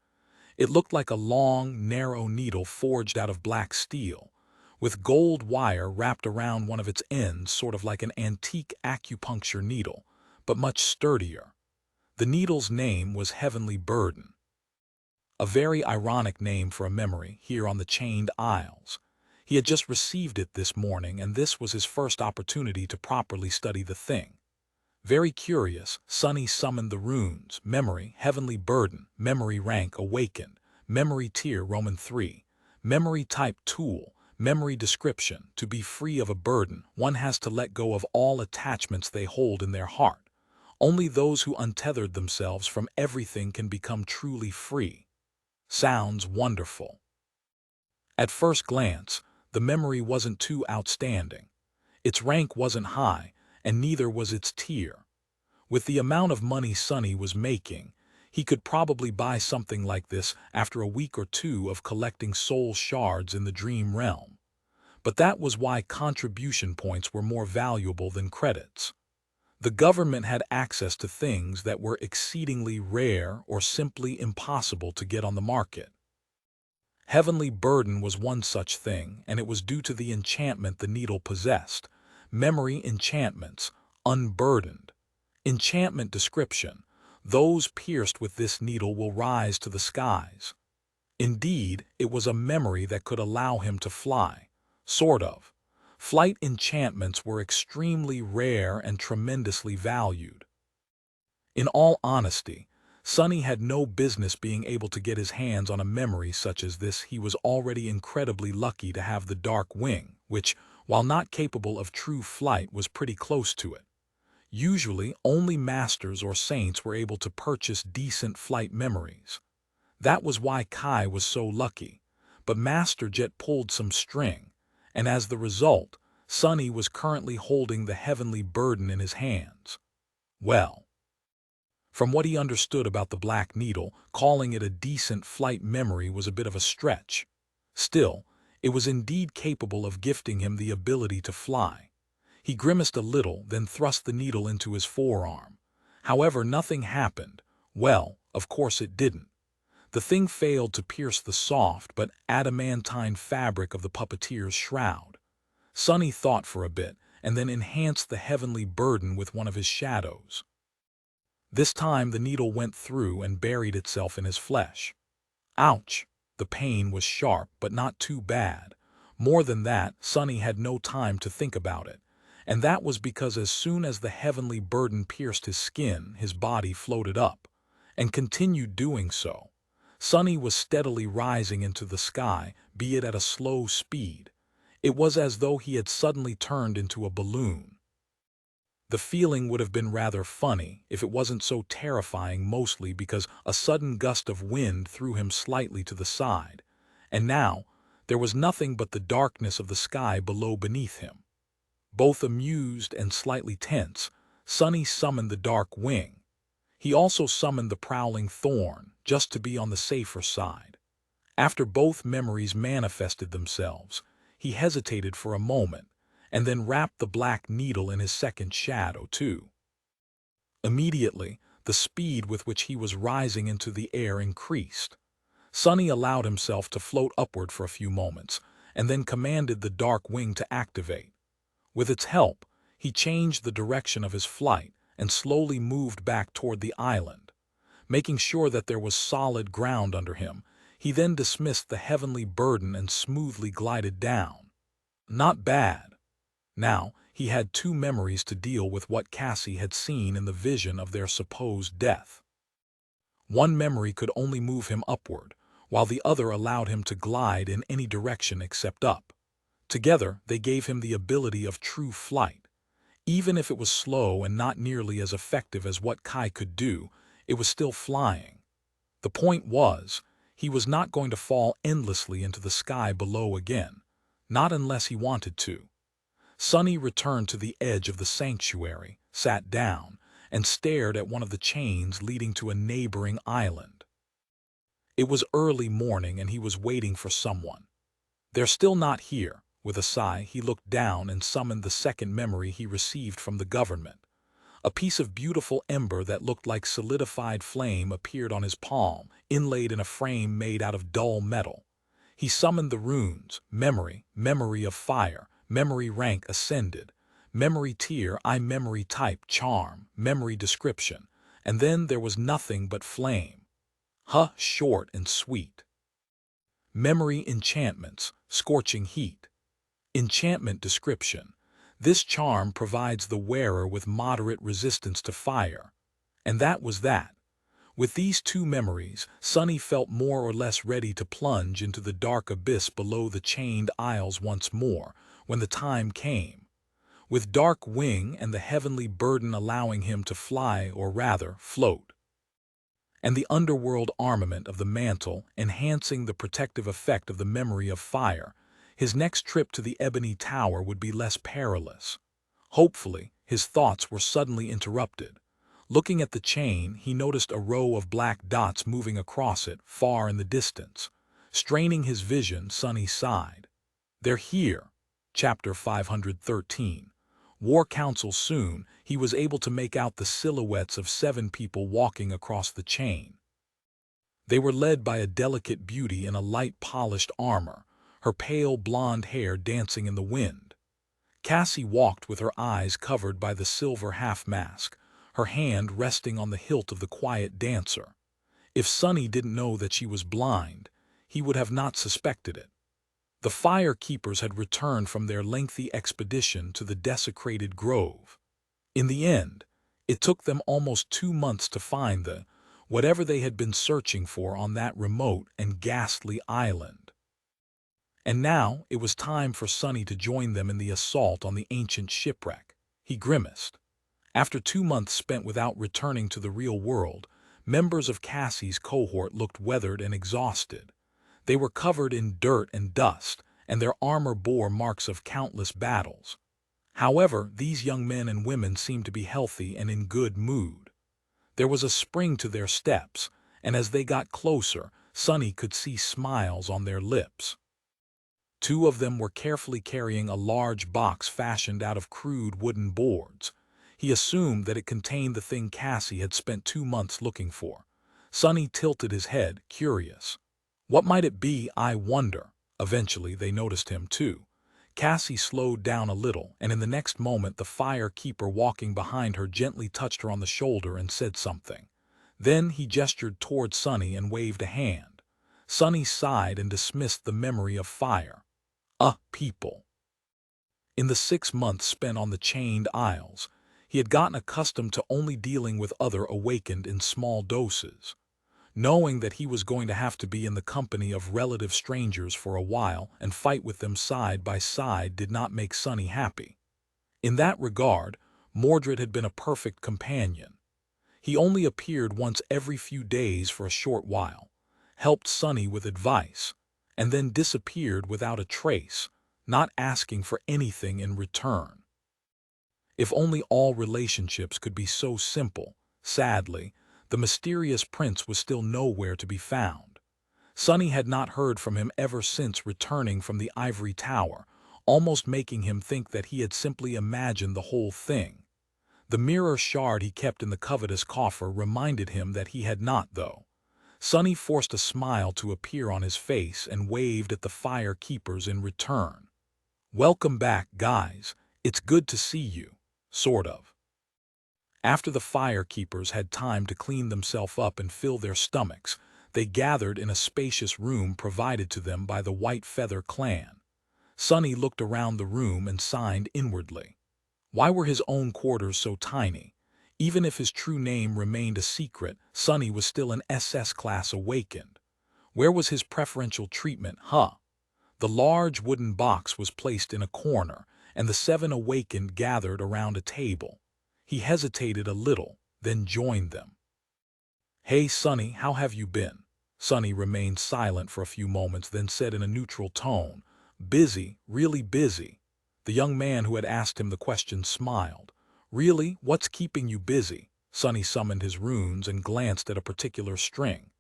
It looked like a long, narrow needle forged out of black steel, with gold wire wrapped around one of its ends, sort of like an antique acupuncture needle, but much sturdier. The needle's name was Heavenly Burden. A very ironic name for a memory here on the Chained Isles. He had just received it this morning, and this was his first opportunity to properly study the thing. Very curious, Sunny summoned the runes: Memory, Heavenly Burden, Memory Rank Awakened, Memory Tier Roman 3, Memory Type Tool, Memory Description. To be free of a burden, one has to let go of all attachments they hold in their heart. Only those who untethered themselves from everything can become truly free. Sounds wonderful. At first glance, the memory wasn't too outstanding. Its rank wasn't high, and neither was its tier. With the amount of money Sunny was making, he could probably buy something like this after a week or 2 of collecting soul shards in the dream realm. But that was why contribution points were more valuable than credits. The government had access to things that were exceedingly rare or simply impossible to get on the market. Heavenly Burden was one such thing, and it was due to the enchantment the needle possessed. Memory enchantments, unburdened. Enchantment description: those pierced with this needle will rise to the skies. Indeed, it was a memory that could allow him to fly. Sort of. Flight enchantments were extremely rare and tremendously valued. In all honesty, Sonny had no business being able to get his hands on a memory such as this. He was already incredibly lucky to have the dark wing, which, while not capable of true flight, was pretty close to it. Usually, only masters or saints were able to purchase decent flight memories. That was why Kai was so lucky. But Master Jet pulled some string, and as the result, Sonny was currently holding the heavenly burden in his hands. Well, from what he understood about the Black Needle, calling it a decent flight memory was a bit of a stretch. Still, it was indeed capable of gifting him the ability to fly. He grimaced a little, then thrust the needle into his forearm. However, nothing happened. Well, of course it didn't. The thing failed to pierce the soft but adamantine fabric of the puppeteer's shroud. Sonny thought for a bit, and then enhanced the heavenly burden with one of his shadows. This time the needle went through and buried itself in his flesh. Ouch! The pain was sharp, but not too bad. More than that, Sonny had no time to think about it. And that was because as soon as the heavenly burden pierced his skin, his body floated up, and continued doing so. Sonny was steadily rising into the sky, be it at a slow speed. It was as though he had suddenly turned into a balloon. The feeling would have been rather funny if it wasn't so terrifying, mostly because a sudden gust of wind threw him slightly to the side, and now there was nothing but the darkness of the sky beneath him. Both amused and slightly tense, Sonny summoned the dark wing. He also summoned the prowling thorn, just to be on the safer side. After both memories manifested themselves, he hesitated for a moment, and then wrapped the black needle in his second shadow, too. Immediately, the speed with which he was rising into the air increased. Sonny allowed himself to float upward for a few moments, and then commanded the dark wing to activate. With its help, he changed the direction of his flight and slowly moved back toward the island. Making sure that there was solid ground under him, he then dismissed the heavenly burden and smoothly glided down. Not bad. Now, he had two memories to deal with what Cassie had seen in the vision of their supposed death. One memory could only move him upward, while the other allowed him to glide in any direction except up. Together, they gave him the ability of true flight. Even if it was slow and not nearly as effective as what Kai could do, it was still flying. The point was, he was not going to fall endlessly into the sky below again, not unless he wanted to. Sonny returned to the edge of the sanctuary, sat down, and stared at one of the chains leading to a neighboring island. It was early morning and he was waiting for someone. "They're still not here." With a sigh, he looked down and summoned the second memory he received from the government. A piece of beautiful ember that looked like solidified flame appeared on his palm, inlaid in a frame made out of dull metal. He summoned the runes: memory, memory of fire, memory rank ascended, memory tier I, memory type charm, memory description, and then there was nothing but flame. Short and sweet. Memory enchantments, scorching heat. Enchantment description: this charm provides the wearer with moderate resistance to fire. And that was that. With these two memories, Sonny felt more or less ready to plunge into the dark abyss below the chained isles once more, when the time came. With dark wing and the heavenly burden allowing him to fly, or rather, float, and the underworld armament of the mantle enhancing the protective effect of the memory of fire, his next trip to the Ebony Tower would be less perilous. Hopefully, his thoughts were suddenly interrupted. Looking at the chain, he noticed a row of black dots moving across it, far in the distance. Straining his vision, Sonny sighed. "They're here." Chapter 513. War Council. Soon, he was able to make out the silhouettes of 7 people walking across the chain. They were led by a delicate beauty in a light polished armor, her pale blonde hair dancing in the wind. Cassie walked with her eyes covered by the silver half-mask, her hand resting on the hilt of the quiet dancer. If Sonny didn't know that she was blind, he would have not suspected it. The fire keepers had returned from their lengthy expedition to the desecrated grove. In the end, it took them almost 2 months to find whatever they had been searching for on that remote and ghastly island. And now it was time for Sonny to join them in the assault on the ancient shipwreck. He grimaced. After 2 months spent without returning to the real world, members of Cassie's cohort looked weathered and exhausted. They were covered in dirt and dust, and their armor bore marks of countless battles. However, these young men and women seemed to be healthy and in good mood. There was a spring to their steps, and as they got closer, Sonny could see smiles on their lips. 2 of them were carefully carrying a large box fashioned out of crude wooden boards. He assumed that it contained the thing Cassie had spent 2 months looking for. Sonny tilted his head, curious. What might it be, I wonder? Eventually they noticed him too. Cassie slowed down a little, and in the next moment the fire keeper walking behind her gently touched her on the shoulder and said something. Then he gestured toward Sonny and waved a hand. Sonny sighed and dismissed the memory of fire. People. In the 6 months spent on the chained isles, he had gotten accustomed to only dealing with other awakened in small doses. Knowing that he was going to have to be in the company of relative strangers for a while and fight with them side by side did not make Sonny happy. In that regard, Mordred had been a perfect companion. He only appeared once every few days for a short while, helped Sonny with advice, and then disappeared without a trace, not asking for anything in return. If only all relationships could be so simple. Sadly, the mysterious prince was still nowhere to be found. Sonny had not heard from him ever since returning from the ivory tower, almost making him think that he had simply imagined the whole thing. The mirror shard he kept in the covetous coffer reminded him that he had not, though. Sonny forced a smile to appear on his face and waved at the fire keepers in return. Welcome back, guys. It's good to see you. Sort of. After the fire keepers had time to clean themselves up and fill their stomachs, they gathered in a spacious room provided to them by the White Feather clan. Sonny looked around the room and sighed inwardly. Why were his own quarters so tiny? Even if his true name remained a secret, Sonny was still an SS class awakened. Where was his preferential treatment, The large wooden box was placed in a corner, and the 7 awakened gathered around a table. He hesitated a little, then joined them. Hey, Sonny, how have you been? Sonny remained silent for a few moments, then said in a neutral tone, Busy, really busy. The young man who had asked him the question smiled. Really, what's keeping you busy? Sonny summoned his runes and glanced at a particular string.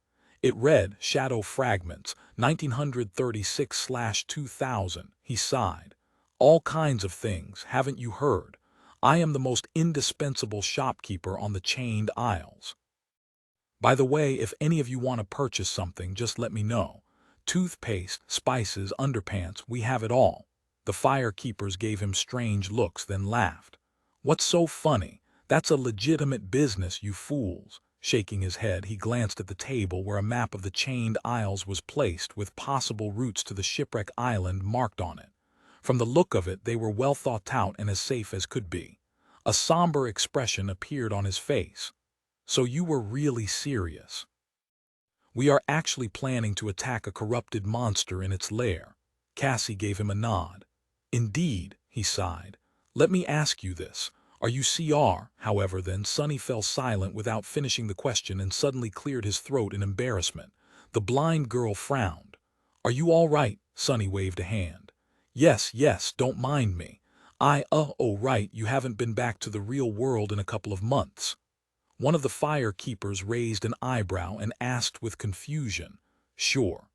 It read, Shadow Fragments, 1936/2000. He sighed. All kinds of things, haven't you heard? I am the most indispensable shopkeeper on the chained isles. By the way, if any of you want to purchase something, just let me know. Toothpaste, spices, underpants, we have it all. The fire keepers gave him strange looks, then laughed. What's so funny? That's a legitimate business, you fools. Shaking his head, he glanced at the table where a map of the chained isles was placed with possible routes to the shipwreck island marked on it. From the look of it, they were well thought out and as safe as could be. A somber expression appeared on his face. So you were really serious? We are actually planning to attack a corrupted monster in its lair. Cassie gave him a nod. Indeed, he sighed. Let me ask you this. Are you CR? However, then Sonny fell silent without finishing the question and suddenly cleared his throat in embarrassment. The blind girl frowned. Are you all right? Sonny waved a hand. Yes, don't mind me. Oh right, you haven't been back to the real world in a couple of months. One of the fire keepers raised an eyebrow and asked with confusion, Sure.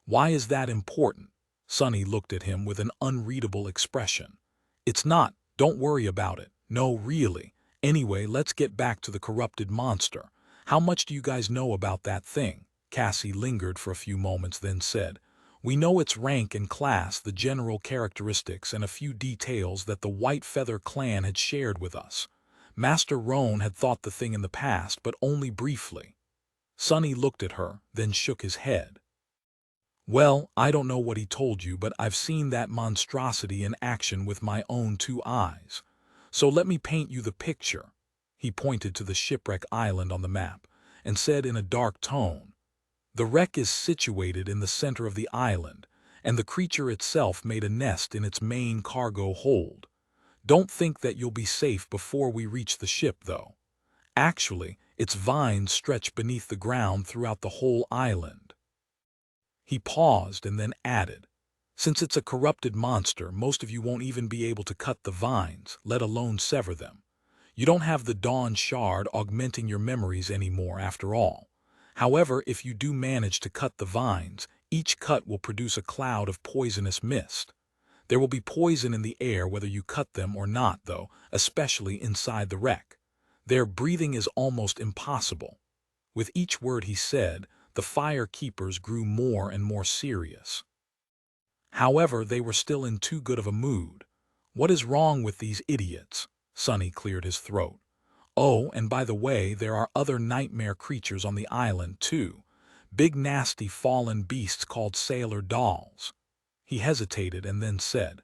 Why is that important? Sonny looked at him with an unreadable expression. It's not, don't worry about it. No, really. Anyway, let's get back to the corrupted monster. How much do you guys know about that thing? Cassie lingered for a few moments, then said, We know its rank and class, the general characteristics, and a few details that the White Feather clan had shared with us. Master Roan had thought the thing in the past, but only briefly. Sonny looked at her, then shook his head. Well, I don't know what he told you, but I've seen that monstrosity in action with my own two eyes. So let me paint you the picture. He pointed to the shipwreck island on the map and said in a dark tone, "The wreck is situated in the center of the island, and the creature itself made a nest in its main cargo hold. Don't think that you'll be safe before we reach the ship, though. Actually, its vines stretch beneath the ground throughout the whole island." He paused and then added, "Since it's a corrupted monster, most of you won't even be able to cut the vines, let alone sever them. You don't have the Dawn Shard augmenting your memories anymore after all. However, if you do manage to cut the vines, each cut will produce a cloud of poisonous mist. There will be poison in the air whether you cut them or not, though, especially inside the wreck. Their breathing is almost impossible." With each word he said, the fire keepers grew more and more serious. However, they were still in too good of a mood. "What is wrong with these idiots?" Sonny cleared his throat. "Oh, and by the way, there are other nightmare creatures on the island, too. Big nasty fallen beasts called sailor dolls." He hesitated and then said,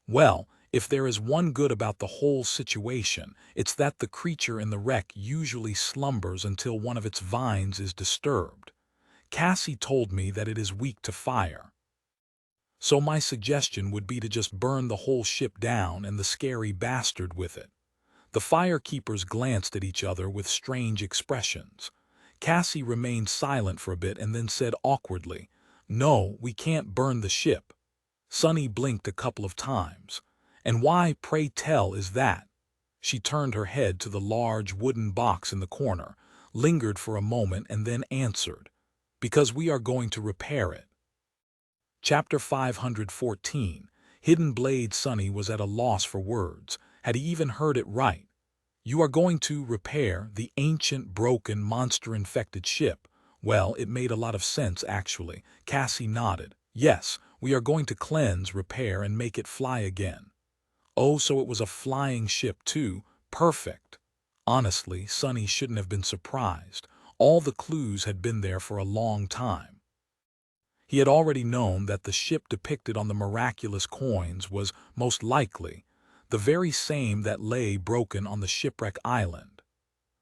"Well, if there is one good about the whole situation, it's that the creature in the wreck usually slumbers until one of its vines is disturbed. Cassie told me that it is weak to fire. So my suggestion would be to just burn the whole ship down and the scary bastard with it." The fire keepers glanced at each other with strange expressions. Cassie remained silent for a bit and then said awkwardly, "No, we can't burn the ship." Sonny blinked a couple of times. "And why, pray tell, is that?" She turned her head to the large wooden box in the corner, lingered for a moment and then answered, "Because we are going to repair it." Chapter 514. Hidden Blade. Sonny was at a loss for words. Had he even heard it right? "You are going to repair the ancient, broken, monster-infected ship." Well, it made a lot of sense, actually. Cassie nodded. "Yes, we are going to cleanse, repair, and make it fly again." Oh, so it was a flying ship, too. Perfect. Honestly, Sonny shouldn't have been surprised. All the clues had been there for a long time. He had already known that the ship depicted on the miraculous coins was, most likely, the very same that lay broken on the shipwreck island.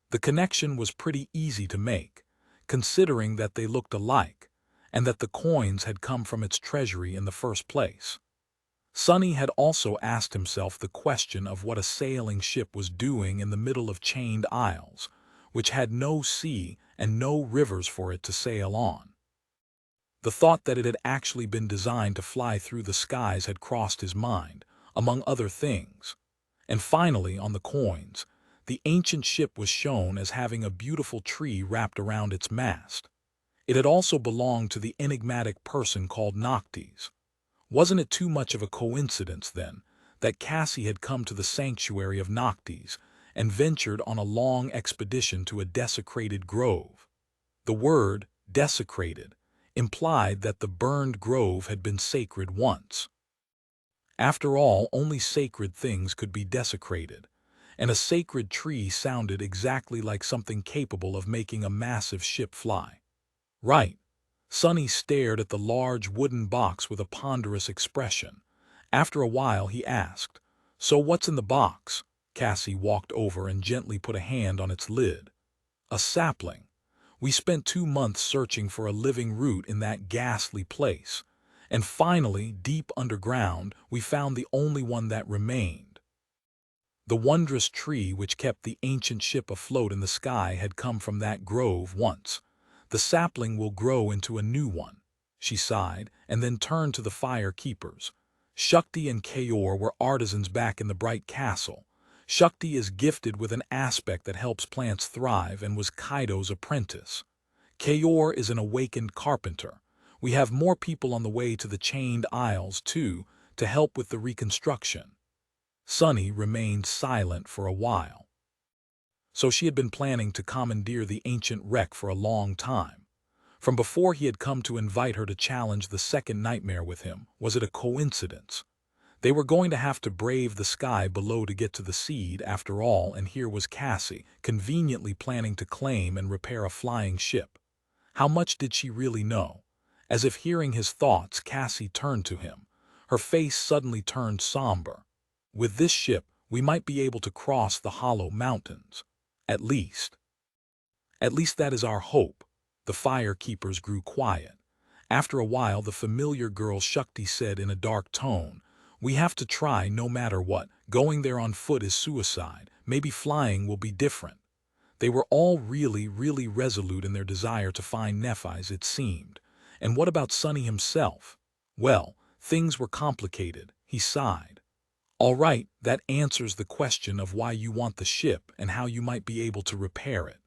The connection was pretty easy to make, considering that they looked alike, and that the coins had come from its treasury in the first place. Sonny had also asked himself the question of what a sailing ship was doing in the middle of chained isles, which had no sea and no rivers for it to sail on. The thought that it had actually been designed to fly through the skies had crossed his mind, among other things. And finally, on the coins, the ancient ship was shown as having a beautiful tree wrapped around its mast. It had also belonged to the enigmatic person called Noctis. Wasn't it too much of a coincidence, then, that Cassie had come to the sanctuary of Noctis and ventured on a long expedition to a desecrated grove? The word, desecrated, implied that the burned grove had been sacred once. After all, only sacred things could be desecrated, and a sacred tree sounded exactly like something capable of making a massive ship fly. Right. Sonny stared at the large wooden box with a ponderous expression. After a while he asked, "So what's in the box?" Cassie walked over and gently put a hand on its lid. "A sapling. We spent 2 months searching for a living root in that ghastly place, and finally, deep underground, we found the only one that remained. The wondrous tree which kept the ancient ship afloat in the sky had come from that grove once. The sapling will grow into a new one." She sighed, and then turned to the fire keepers. Shakti and Kayor were artisans back in the bright castle. Shakti is gifted with an aspect that helps plants thrive and was Kaido's apprentice. Kayor is an awakened carpenter. We have more people on the way to the Chained Isles, too, to help with the reconstruction. Sonny remained silent for a while. So she had been planning to commandeer the ancient wreck for a long time. From before he had come to invite her to challenge the second nightmare with him, was it a coincidence? They were going to have to brave the sky below to get to the seed after all, and here was Cassie, conveniently planning to claim and repair a flying ship. How much did she really know? As if hearing his thoughts, Cassie turned to him. Her face suddenly turned somber. "With this ship, we might be able to cross the hollow mountains. At least. At least that is our hope." The fire keepers grew quiet. After a while, the familiar girl Shakti said in a dark tone, "We have to try no matter what. Going there on foot is suicide. Maybe flying will be different." They were all really resolute in their desire to find Nephi's, it seemed. And what about Sonny himself? Well, things were complicated. He sighed. "All right, that answers the question of why you want the ship and how you might be able to repair it.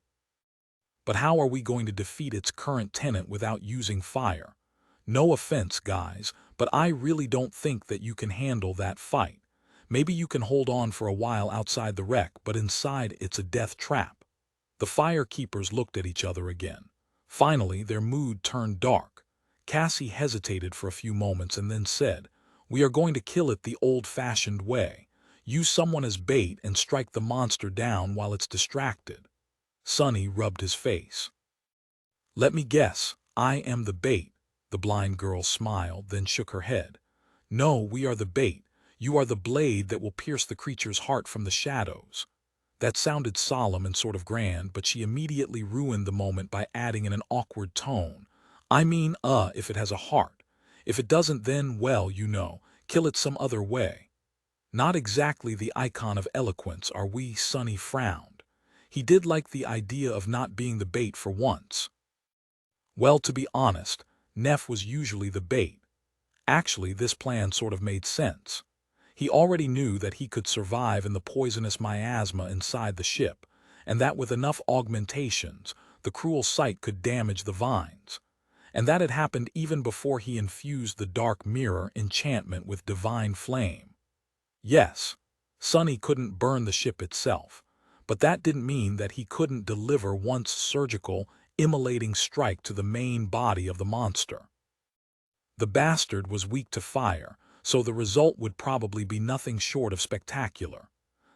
But how are we going to defeat its current tenant without using fire? No offense, guys, but I really don't think that you can handle that fight. Maybe you can hold on for a while outside the wreck, but inside it's a death trap." The fire keepers looked at each other again. Finally, their mood turned dark. Cassie hesitated for a few moments and then said, "We are going to kill it the old-fashioned way. Use someone as bait and strike the monster down while it's distracted." Sonny rubbed his face. "Let me guess, I am the bait." The blind girl smiled, then shook her head. "No, we are the bait. You are the blade that will pierce the creature's heart from the shadows." That sounded solemn and sort of grand, but she immediately ruined the moment by adding in an awkward tone, "I mean, if it has a heart. If it doesn't, then, well, kill it some other way." Not exactly the icon of eloquence, are we? Sonny frowned. He did like the idea of not being the bait for once. Well, to be honest, Neff was usually the bait. Actually, this plan sort of made sense. He already knew that he could survive in the poisonous miasma inside the ship, and that with enough augmentations, the cruel sight could damage the vines. And that had happened even before he infused the dark mirror enchantment with divine flame. Yes, Sonny couldn't burn the ship itself, but that didn't mean that he couldn't deliver once surgical, immolating strike to the main body of the monster. The bastard was weak to fire, so the result would probably be nothing short of spectacular.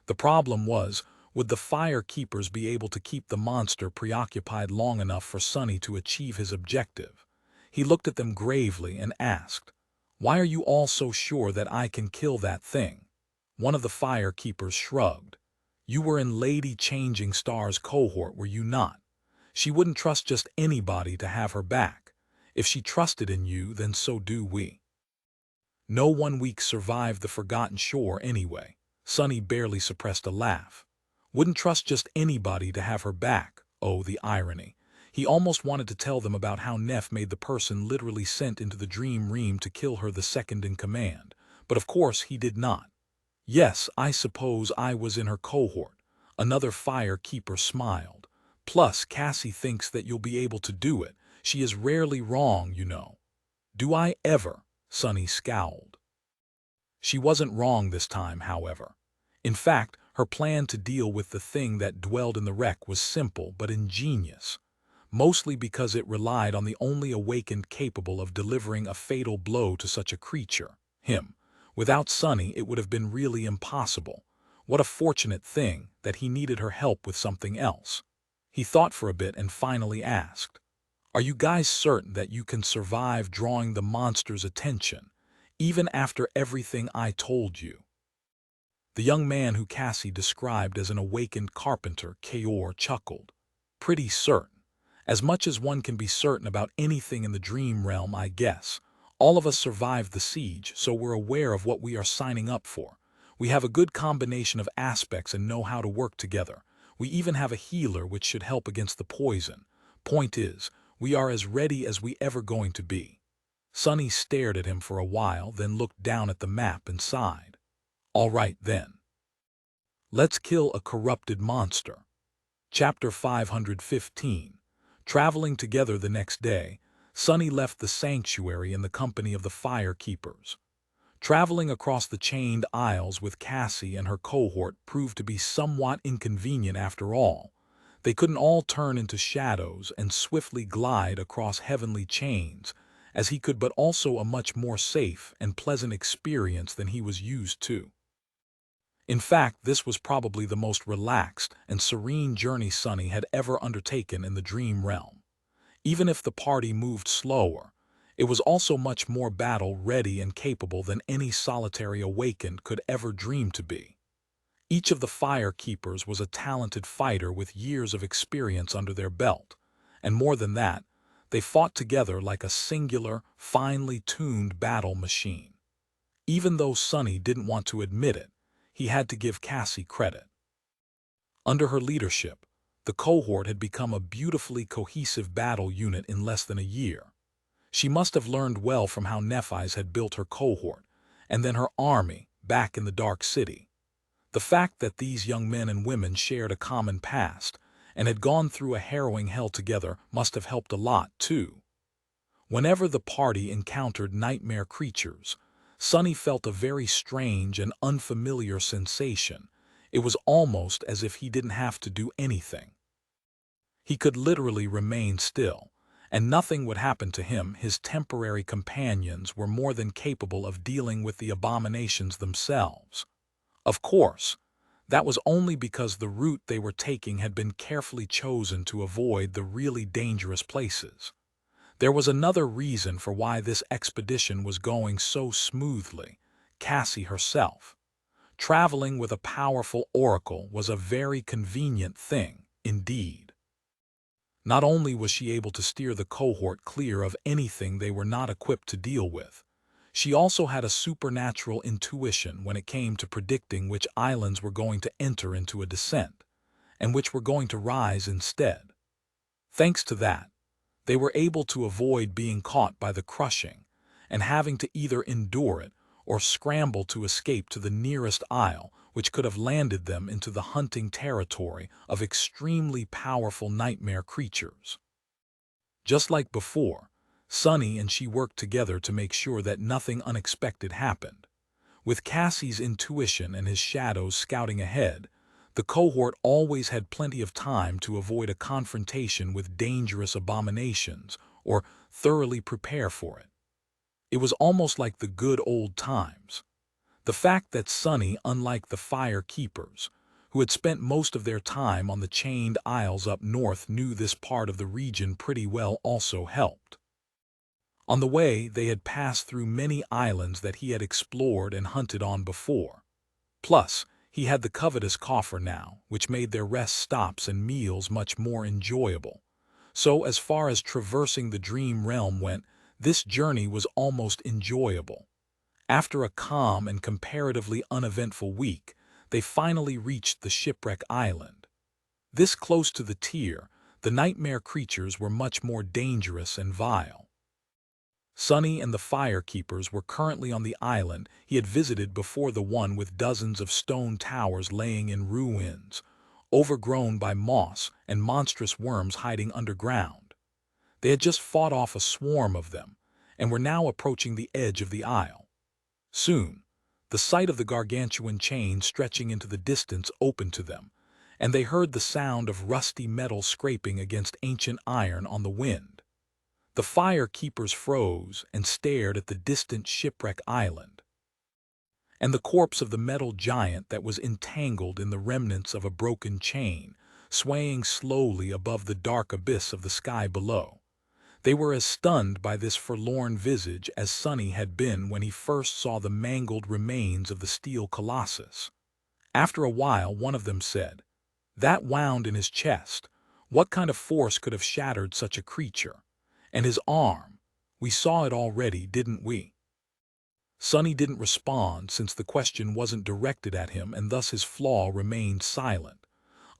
The problem was, would the fire keepers be able to keep the monster preoccupied long enough for Sonny to achieve his objective? He looked at them gravely and asked, "Why are you all so sure that I can kill that thing?" One of the fire keepers shrugged. "You were in Lady Changing Star's cohort, were you not? She wouldn't trust just anybody to have her back. If she trusted in you, then so do we. No 1 week survived the Forgotten Shore anyway." Sonny barely suppressed a laugh. "Wouldn't trust just anybody to have her back." Oh, the irony. He almost wanted to tell them about how Neff made the person literally sent into the dream realm to kill her the second in command, but of course he did not. "Yes, I suppose I was in her cohort." Another fire keeper smiled. "Plus, Cassie thinks that you'll be able to do it. She is rarely wrong, you know." "Do I ever?" Sonny scowled. She wasn't wrong this time, however. In fact, her plan to deal with the thing that dwelled in the wreck was simple but ingenious, mostly because it relied on the only awakened capable of delivering a fatal blow to such a creature, him. Without Sonny, it would have been really impossible. What a fortunate thing that he needed her help with something else. He thought for a bit and finally asked, "Are you guys certain that you can survive drawing the monster's attention, even after everything I told you?" The young man who Cassie described as an awakened carpenter, Kaor, chuckled. "Pretty certain. As much as one can be certain about anything in the dream realm, I guess. All of us survived the siege, so we're aware of what we are signing up for. We have a good combination of aspects and know how to work together. We even have a healer which should help against the poison. Point is, we are as ready as we ever going to be." Sonny stared at him for a while, then looked down at the map and sighed. "All right, then. Let's kill a corrupted monster." Chapter 515. Traveling together the next day, Sonny left the sanctuary in the company of the fire keepers. Traveling across the chained aisles with Cassie and her cohort proved to be somewhat inconvenient after all. They couldn't all turn into shadows and swiftly glide across heavenly chains, as he could, but also a much more safe and pleasant experience than he was used to. In fact, this was probably the most relaxed and serene journey Sonny had ever undertaken in the dream realm. Even if the party moved slower, It was also much more battle-ready and capable than any solitary awakened could ever dream to be. Each of the fire keepers was a talented fighter with years of experience under their belt, and more than that, they fought together like a singular, finely tuned battle machine. Even though Sonny didn't want to admit it, he had to give Cassie credit. Under her leadership, the cohort had become a beautifully cohesive battle unit in less than a year. She must have learned well from how Nephi's had built her cohort, and then her army, back in the Dark City. The fact that these young men and women shared a common past and had gone through a harrowing hell together must have helped a lot, too. Whenever the party encountered nightmare creatures, Sonny felt a very strange and unfamiliar sensation. It was almost as if he didn't have to do anything. He could literally remain still, and nothing would happen to him. His temporary companions were more than capable of dealing with the abominations themselves. Of course, that was only because the route they were taking had been carefully chosen to avoid the really dangerous places. There was another reason for why this expedition was going so smoothly: Cassie herself. Traveling with a powerful oracle was a very convenient thing, indeed. Not only was she able to steer the cohort clear of anything they were not equipped to deal with, she also had a supernatural intuition when it came to predicting which islands were going to enter into a descent, and which were going to rise instead. Thanks to that, they were able to avoid being caught by the crushing and having to either endure it or scramble to escape to the nearest isle, which could have landed them into the hunting territory of extremely powerful nightmare creatures. Just like before, Sonny and she worked together to make sure that nothing unexpected happened. With Cassie's intuition and his shadows scouting ahead, the cohort always had plenty of time to avoid a confrontation with dangerous abominations or thoroughly prepare for it. It was almost like the good old times. The fact that Sonny, unlike the fire keepers, who had spent most of their time on the chained isles up north, knew this part of the region pretty well also helped. On the way, they had passed through many islands that he had explored and hunted on before. Plus, he had the covetous coffer now, which made their rest stops and meals much more enjoyable. So, as far as traversing the dream realm went, this journey was almost enjoyable. After a calm and comparatively uneventful week, they finally reached the shipwreck island. This close to the tier, the nightmare creatures were much more dangerous and vile. Sonny and the fire keepers were currently on the island he had visited before, the one with dozens of stone towers laying in ruins, overgrown by moss and monstrous worms hiding underground. They had just fought off a swarm of them, and were now approaching the edge of the isle. Soon, the sight of the gargantuan chain stretching into the distance opened to them, and they heard the sound of rusty metal scraping against ancient iron on the wind. The fire keepers froze and stared at the distant shipwreck island, and the corpse of the metal giant that was entangled in the remnants of a broken chain, swaying slowly above the dark abyss of the sky below. They were as stunned by this forlorn visage as Sonny had been when he first saw the mangled remains of the steel colossus. After a while, one of them said, "That wound in his chest. What kind of force could have shattered such a creature? And his arm. We saw it already, didn't we?" Sonny didn't respond, since the question wasn't directed at him, and thus his flaw remained silent.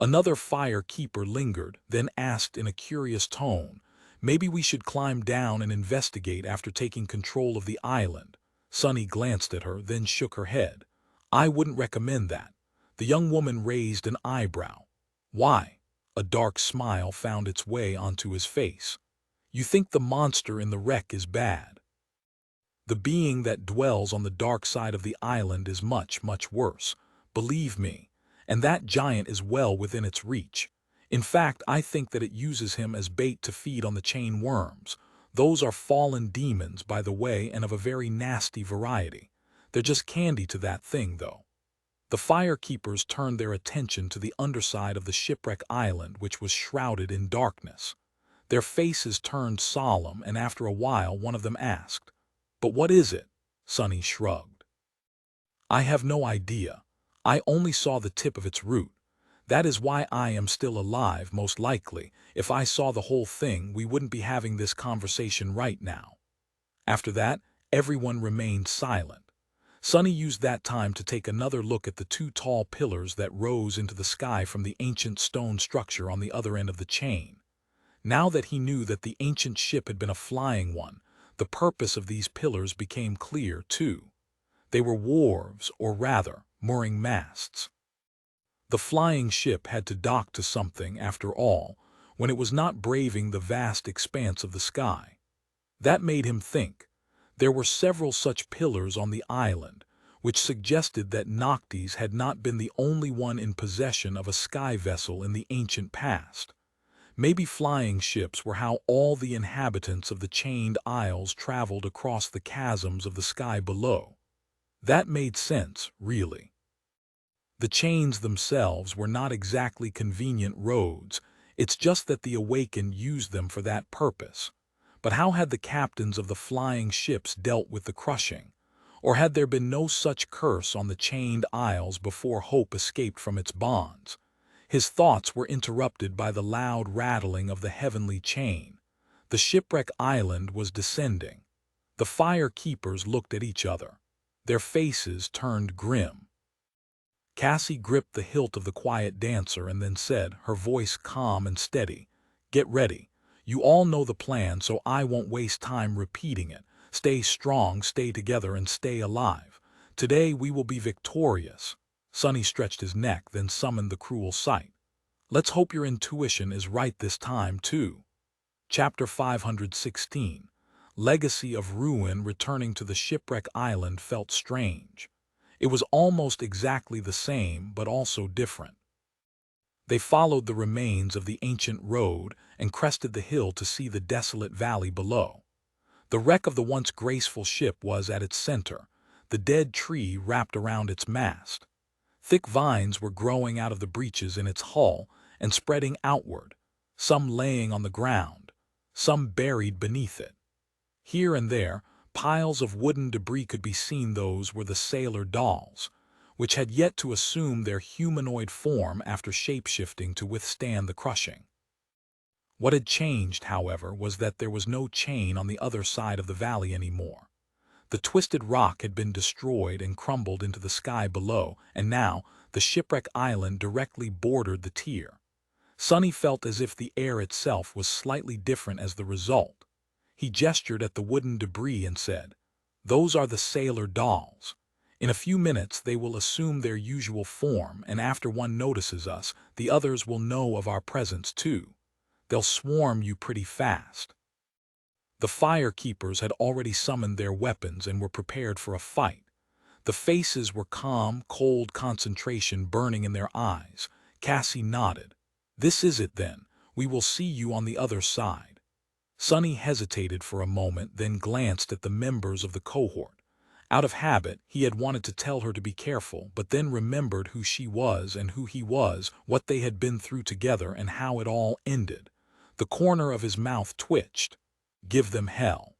Another fire keeper lingered, then asked in a curious tone, "Maybe we should climb down and investigate after taking control of the island." Sonny glanced at her, then shook her head. "I wouldn't recommend that." The young woman raised an eyebrow. "Why?" A dark smile found its way onto his face. "You think the monster in the wreck is bad? The being that dwells on the dark side of the island is much, much worse, believe me, and that giant is well within its reach. In fact, I think that it uses him as bait to feed on the chain worms. Those are fallen demons, by the way, and of a very nasty variety. They're just candy to that thing, though." The fire keepers turned their attention to the underside of the shipwreck island, which was shrouded in darkness. Their faces turned solemn, and after a while one of them asked, "But what is it?" Sonny shrugged. "I have no idea. I only saw the tip of its root. That is why I am still alive, most likely. If I saw the whole thing, we wouldn't be having this conversation right now." After that, everyone remained silent. Sonny used that time to take another look at the two tall pillars that rose into the sky from the ancient stone structure on the other end of the chain. Now that he knew that the ancient ship had been a flying one, the purpose of these pillars became clear, too. They were wharves, or rather, mooring masts. The flying ship had to dock to something, after all, when it was not braving the vast expanse of the sky. That made him think. There were several such pillars on the island, which suggested that Noctis had not been the only one in possession of a sky vessel in the ancient past. Maybe flying ships were how all the inhabitants of the chained isles traveled across the chasms of the sky below. That made sense, really. The chains themselves were not exactly convenient roads, it's just that the Awakened used them for that purpose. But how had the captains of the flying ships dealt with the crushing? Or had there been no such curse on the chained isles before hope escaped from its bonds? His thoughts were interrupted by the loud rattling of the heavenly chain. The shipwreck island was descending. The fire keepers looked at each other. Their faces turned grim. Cassie gripped the hilt of the quiet dancer and then said, her voice calm and steady, "Get ready. You all know the plan, so I won't waste time repeating it. Stay strong, stay together, and stay alive. Today we will be victorious." Sonny stretched his neck, then summoned the cruel sight. "Let's hope your intuition is right this time, too." Chapter 516. Legacy of Ruin returning to the shipwreck island felt strange. It was almost exactly the same, but also different. They followed the remains of the ancient road and crested the hill to see the desolate valley below. The wreck of the once graceful ship was at its center, the dead tree wrapped around its mast. Thick vines were growing out of the breaches in its hull and spreading outward, some laying on the ground, some buried beneath it. Here and there, piles of wooden debris could be seen. Those were the sailor dolls, which had yet to assume their humanoid form after shape-shifting to withstand the crushing. What had changed, however, was that there was no chain on the other side of the valley anymore. The twisted rock had been destroyed and crumbled into the sky below, and now the shipwreck island directly bordered the tier. Sonny felt as if the air itself was slightly different as the result. He gestured at the wooden debris and said, "Those are the sailor dolls. In a few minutes they will assume their usual form, and after one notices us, the others will know of our presence too. They'll swarm you pretty fast." The fire keepers had already summoned their weapons and were prepared for a fight. The faces were calm, cold concentration burning in their eyes. Cassie nodded. "This is it then. We will see you on the other side." Sonny hesitated for a moment, then glanced at the members of the cohort. Out of habit, he had wanted to tell her to be careful, but then remembered who she was and who he was, what they had been through together, and how it all ended. The corner of his mouth twitched. "Give them hell."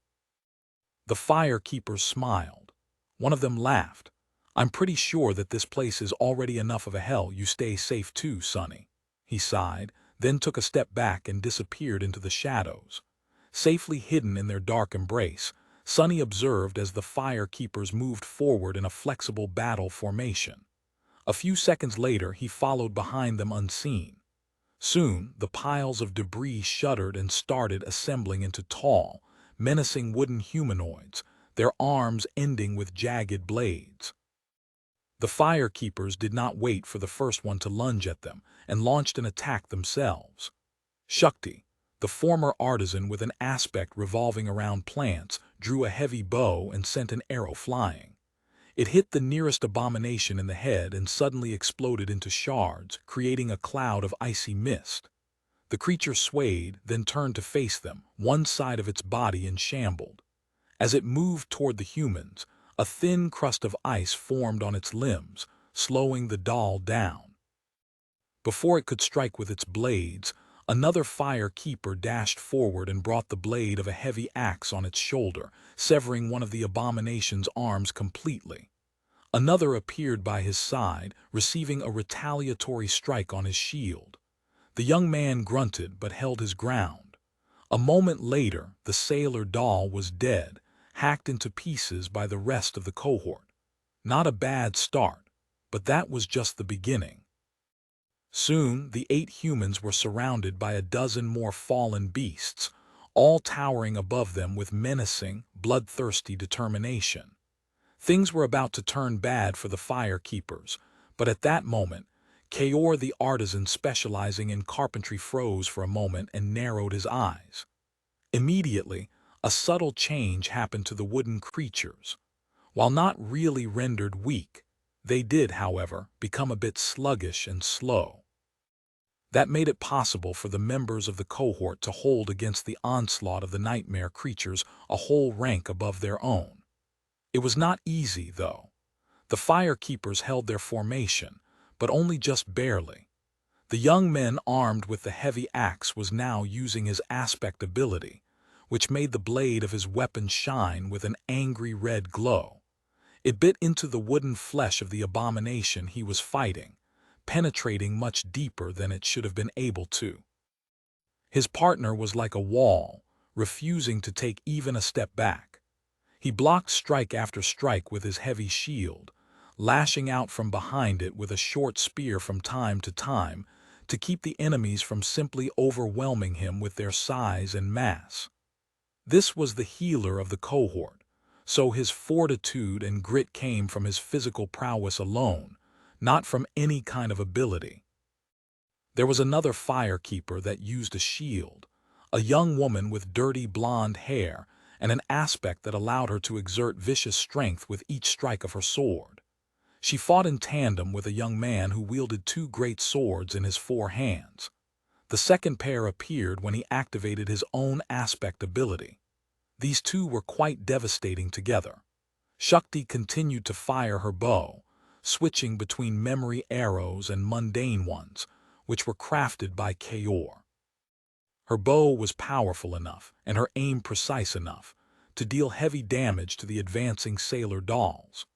The fire keepers smiled. One of them laughed. "I'm pretty sure that this place is already enough of a hell. You stay safe too, Sonny." He sighed, then took a step back and disappeared into the shadows. Safely hidden in their dark embrace, Sonny observed as the fire keepers moved forward in a flexible battle formation. A few seconds later, he followed behind them unseen. Soon, the piles of debris shuddered and started assembling into tall, menacing wooden humanoids, their arms ending with jagged blades. The fire keepers did not wait for the first one to lunge at them and launched an attack themselves. Shakti, the former artisan with an aspect revolving around plants, drew a heavy bow and sent an arrow flying. It hit the nearest abomination in the head and suddenly exploded into shards, creating a cloud of icy mist. The creature swayed, then turned to face them, one side of its body in shambles. As it moved toward the humans, a thin crust of ice formed on its limbs, slowing the doll down. Before it could strike with its blades, Another fire keeper dashed forward and brought the blade of a heavy axe on its shoulder, severing one of the abomination's arms completely. Another appeared by his side, receiving a retaliatory strike on his shield. The young man grunted but held his ground. A moment later, the sailor doll was dead, hacked into pieces by the rest of the cohort. Not a bad start, but that was just the beginning. Soon, the 8 humans were surrounded by a dozen more fallen beasts, all towering above them with menacing, bloodthirsty determination. Things were about to turn bad for the fire keepers, but at that moment, Kaor the artisan specializing in carpentry froze for a moment and narrowed his eyes. Immediately, a subtle change happened to the wooden creatures. While not really rendered weak, they did, however, become a bit sluggish and slow. That made it possible for the members of the cohort to hold against the onslaught of the nightmare creatures a whole rank above their own. It was not easy, though. The fire keepers held their formation, but only just barely. The young man armed with the heavy axe was now using his aspect ability, which made the blade of his weapon shine with an angry red glow. It bit into the wooden flesh of the abomination he was fighting, penetrating much deeper than it should have been able to. His partner was like a wall, refusing to take even a step back. He blocked strike after strike with his heavy shield, lashing out from behind it with a short spear from time to keep the enemies from simply overwhelming him with their size and mass. This was the healer of the cohort, so his fortitude and grit came from his physical prowess alone, not from any kind of ability. There was another fire keeper that used a shield, a young woman with dirty blonde hair and an aspect that allowed her to exert vicious strength with each strike of her sword. She fought in tandem with a young man who wielded 2 great swords in his 4 hands. The second pair appeared when he activated his own aspect ability. These two were quite devastating together. Shakti continued to fire her bow, switching between memory arrows and mundane ones, which were crafted by Kaor. Her bow was powerful enough, and her aim precise enough, to deal heavy damage to the advancing sailor dolls.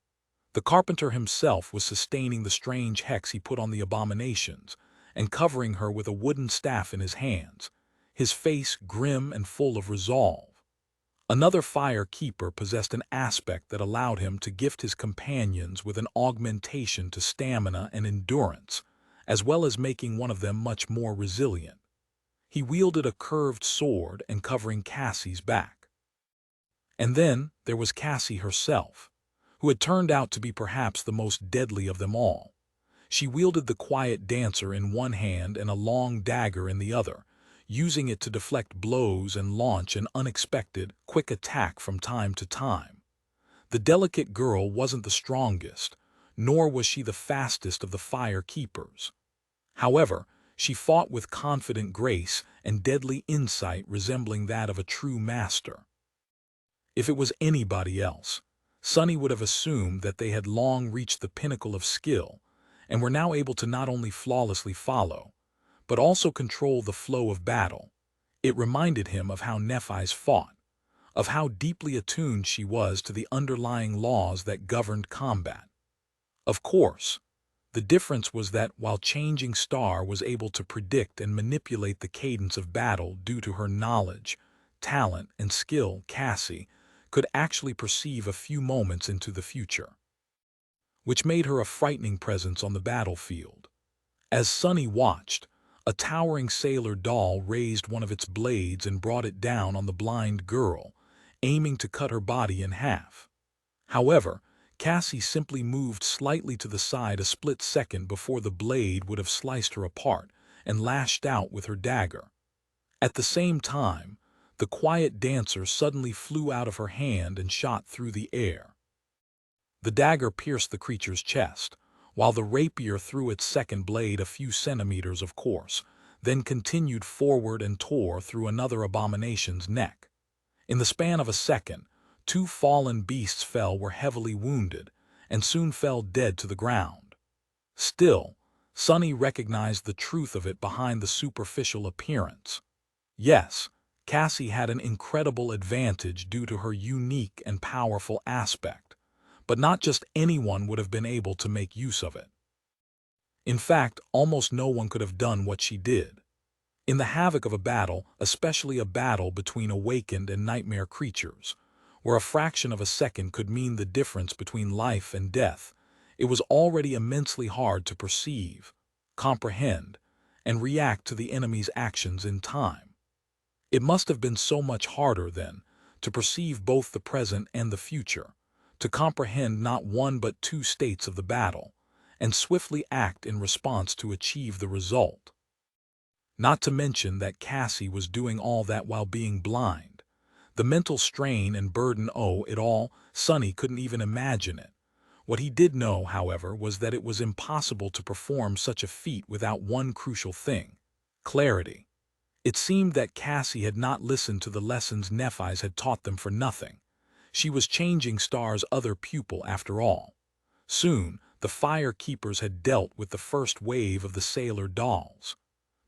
The carpenter himself was sustaining the strange hex he put on the abominations, and covering her with a wooden staff in his hands, his face grim and full of resolve. Another fire keeper possessed an aspect that allowed him to gift his companions with an augmentation to stamina and endurance, as well as making one of them much more resilient. He wielded a curved sword and covering Cassie's back. And then there was Cassie herself, who had turned out to be perhaps the most deadly of them all. She wielded the quiet dancer in one hand and a long dagger in the other, using it to deflect blows and launch an unexpected, quick attack from time to time. The delicate girl wasn't the strongest, nor was she the fastest of the fire keepers. However, she fought with confident grace and deadly insight resembling that of a true master. If it was anybody else, Sunny would have assumed that they had long reached the pinnacle of skill and were now able to not only flawlessly follow, but also control the flow of battle. It reminded him of how Nephis fought, of how deeply attuned she was to the underlying laws that governed combat. Of course, the difference was that while Changing Star was able to predict and manipulate the cadence of battle due to her knowledge, talent, and skill, Cassie could actually perceive a few moments into the future, which made her a frightening presence on the battlefield. As Sunny watched, a towering sailor doll raised one of its blades and brought it down on the blind girl, aiming to cut her body in half. However, Cassie simply moved slightly to the side a split second before the blade would have sliced her apart and lashed out with her dagger. At the same time, the quiet dancer suddenly flew out of her hand and shot through the air. The dagger pierced the creature's chest, while the rapier threw its second blade a few centimeters, of course, then continued forward and tore through another abomination's neck. In the span of a second, 2 fallen beasts were heavily wounded, and soon fell dead to the ground. Still, Sonny recognized the truth of it behind the superficial appearance. Yes, Cassie had an incredible advantage due to her unique and powerful aspect, but not just anyone would have been able to make use of it. In fact, almost no one could have done what she did. In the havoc of a battle, especially a battle between awakened and nightmare creatures, where a fraction of a second could mean the difference between life and death, it was already immensely hard to perceive, comprehend, and react to the enemy's actions in time. It must have been so much harder, then, to perceive both the present and the future, to comprehend not one but two states of the battle, and swiftly act in response to achieve the result. Not to mention that Cassie was doing all that while being blind. The mental strain and burden of it all, Sonny couldn't even imagine it. What he did know, however, was that it was impossible to perform such a feat without one crucial thing: clarity. It seemed that Cassie had not listened to the lessons Nephi's had taught them for nothing. She was changing Star's other pupil after all. Soon, the Fire Keepers had dealt with the first wave of the sailor dolls.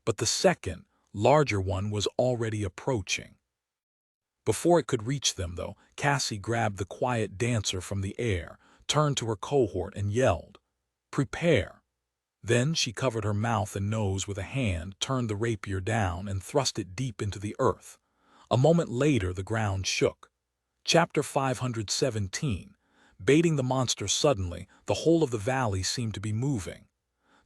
But the second, larger one was already approaching. Before it could reach them, though, Cassie grabbed the quiet dancer from the air, turned to her cohort and yelled, "Prepare!" Then she covered her mouth and nose with a hand, turned the rapier down, and thrust it deep into the earth. A moment later the ground shook. Chapter 517. Baiting the monster suddenly, the whole of the valley seemed to be moving.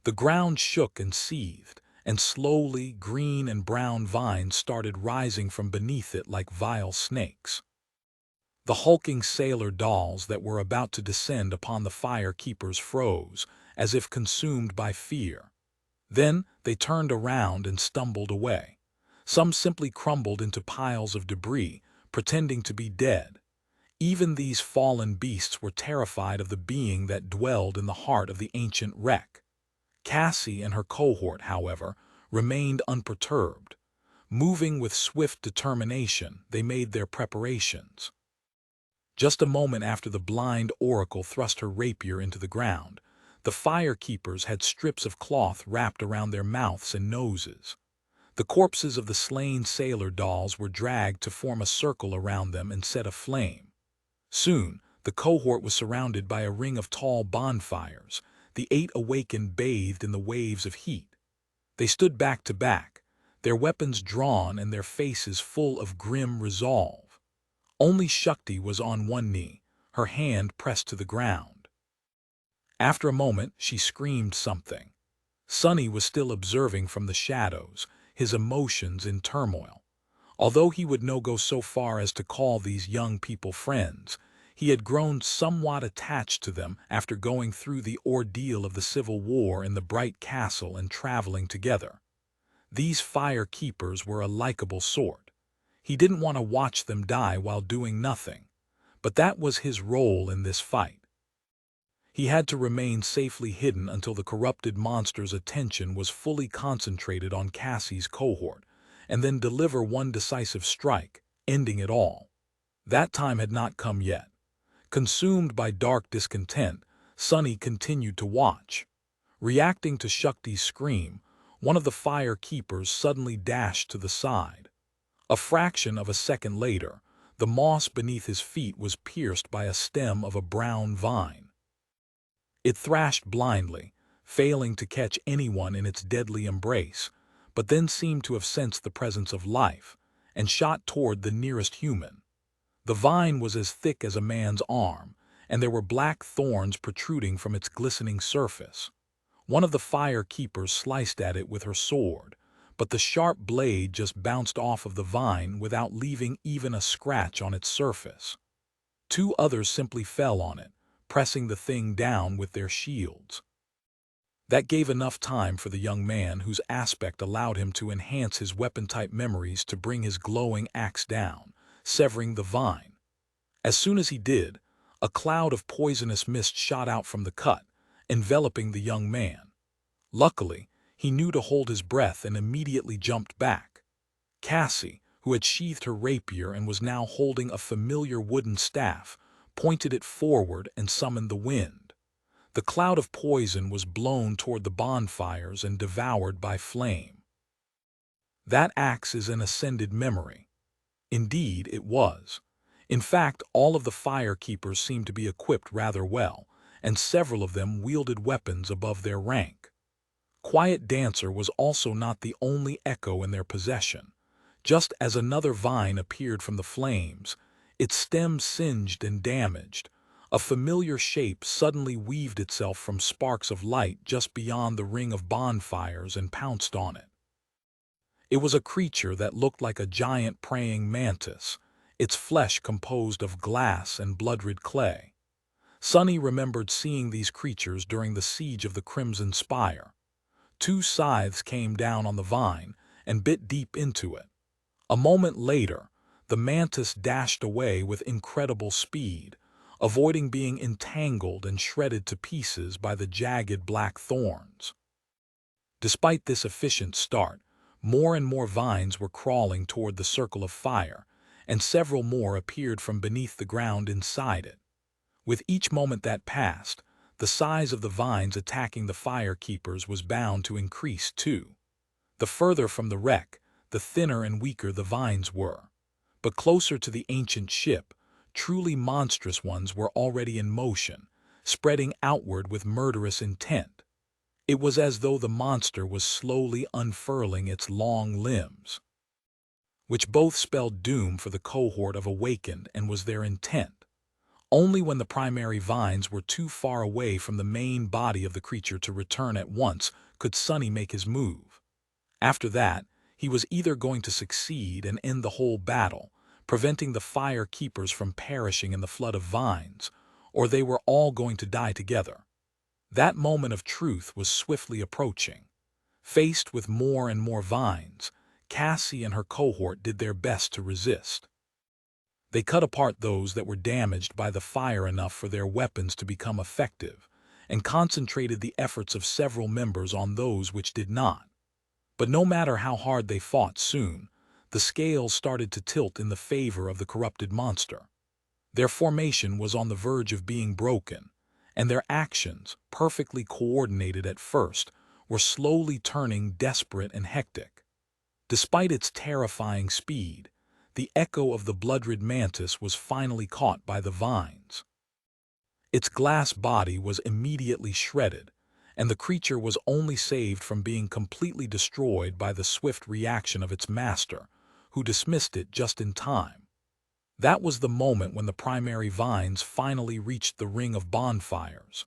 The ground shook and seethed, and slowly green and brown vines started rising from beneath it like vile snakes. The hulking sailor dolls that were about to descend upon the Fire Keepers froze, as if consumed by fear. Then they turned around and stumbled away. Some simply crumbled into piles of debris, pretending to be dead. Even these fallen beasts were terrified of the being that dwelled in the heart of the ancient wreck. Cassie and her cohort, however, remained unperturbed. Moving with swift determination, they made their preparations. Just a moment after the blind oracle thrust her rapier into the ground, the Fire Keepers had strips of cloth wrapped around their mouths and noses. The corpses of the slain sailor dolls were dragged to form a circle around them and set aflame. Soon, the cohort was surrounded by a ring of tall bonfires. The 8 awakened bathed in the waves of heat. They stood back to back, their weapons drawn and their faces full of grim resolve. Only Shakti was on one knee, her hand pressed to the ground. After a moment, she screamed something. Sonny was still observing from the shadows, his emotions in turmoil. Although he would no go so far as to call these young people friends, he had grown somewhat attached to them after going through the ordeal of the Civil War in the Bright Castle and traveling together. These Fire Keepers were a likable sort. He didn't want to watch them die while doing nothing, but that was his role in this fight. He had to remain safely hidden until the corrupted monster's attention was fully concentrated on Cassie's cohort, and then deliver one decisive strike, ending it all. That time had not come yet. Consumed by dark discontent, Sonny continued to watch. Reacting to Shakti's scream, one of the Fire Keepers suddenly dashed to the side. A fraction of a second later, the moss beneath his feet was pierced by a stem of a brown vine. It thrashed blindly, failing to catch anyone in its deadly embrace, but then seemed to have sensed the presence of life, and shot toward the nearest human. The vine was as thick as a man's arm, and there were black thorns protruding from its glistening surface. One of the Fire Keepers sliced at it with her sword, but the sharp blade just bounced off of the vine without leaving even a scratch on its surface. 2 others simply fell on it, pressing the thing down with their shields. That gave enough time for the young man, whose aspect allowed him to enhance his weapon-type memories, to bring his glowing axe down, severing the vine. As soon as he did, a cloud of poisonous mist shot out from the cut, enveloping the young man. Luckily, he knew to hold his breath and immediately jumped back. Cassie, who had sheathed her rapier and was now holding a familiar wooden staff, pointed it forward and summoned the wind. The cloud of poison was blown toward the bonfires and devoured by flame. That axe is an ascended memory. Indeed, it was. In fact, all of the fire keepers seemed to be equipped rather well, and several of them wielded weapons above their rank. Quiet Dancer was also not the only echo in their possession. Just as another vine appeared from the flames, its stem singed and damaged, a familiar shape suddenly weaved itself from sparks of light just beyond the ring of bonfires and pounced on it. It was a creature that looked like a giant praying mantis, its flesh composed of glass and blood-red clay. Sunny remembered seeing these creatures during the siege of the Crimson Spire. 2 scythes came down on the vine and bit deep into it. A moment later, the mantis dashed away with incredible speed, avoiding being entangled and shredded to pieces by the jagged black thorns. Despite this efficient start, more and more vines were crawling toward the circle of fire, and several more appeared from beneath the ground inside it. With each moment that passed, the size of the vines attacking the fire keepers was bound to increase too. The further from the wreck, the thinner and weaker the vines were. But closer to the ancient ship, truly monstrous ones were already in motion, spreading outward with murderous intent. It was as though the monster was slowly unfurling its long limbs, which both spelled doom for the cohort of awakened and was their intent. Only when the primary vines were too far away from the main body of the creature to return at once could Sunny make his move. After that, he was either going to succeed and end the whole battle, preventing the fire keepers from perishing in the flood of vines, or they were all going to die together. That moment of truth was swiftly approaching. Faced with more and more vines, Cassie and her cohort did their best to resist. They cut apart those that were damaged by the fire enough for their weapons to become effective, and concentrated the efforts of several members on those which did not. But no matter how hard they fought soon, the scales started to tilt in the favor of the corrupted monster. Their formation was on the verge of being broken, and their actions, perfectly coordinated at first, were slowly turning desperate and hectic. Despite its terrifying speed, the echo of the blood-red mantis was finally caught by the vines. Its glass body was immediately shredded, and the creature was only saved from being completely destroyed by the swift reaction of its master, who dismissed it just in time. That was the moment when the primary vines finally reached the ring of bonfires.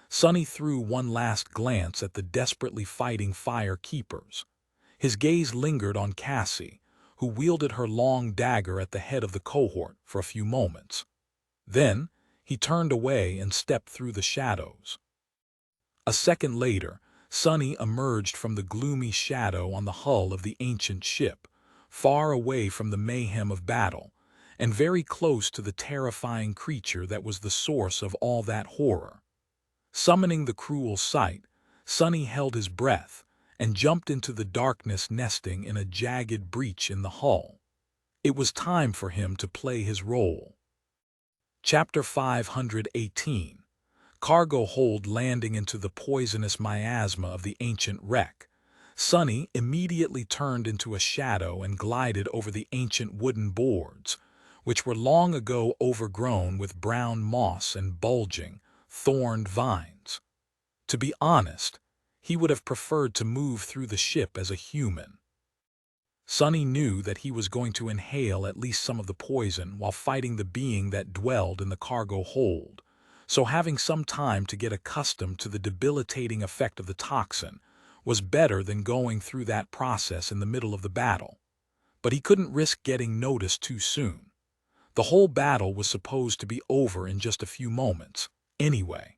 Sunny threw one last glance at the desperately fighting fire keepers. His gaze lingered on Cassie, who wielded her long dagger at the head of the cohort for a few moments. Then, he turned away and stepped through the shadows. A second later, Sunny emerged from the gloomy shadow on the hull of the ancient ship, far away from the mayhem of battle, and very close to the terrifying creature that was the source of all that horror. Summoning the cruel sight, Sunny held his breath and jumped into the darkness, nesting in a jagged breach in the hull. It was time for him to play his role. Chapter 518. Cargo hold landing into the poisonous miasma of the ancient wreck. Sunny immediately turned into a shadow and glided over the ancient wooden boards, which were long ago overgrown with brown moss and bulging, thorned vines. To be honest, he would have preferred to move through the ship as a human. Sunny knew that he was going to inhale at least some of the poison while fighting the being that dwelled in the cargo hold, so having some time to get accustomed to the debilitating effect of the toxin was better than going through that process in the middle of the battle. But he couldn't risk getting noticed too soon. The whole battle was supposed to be over in just a few moments, anyway.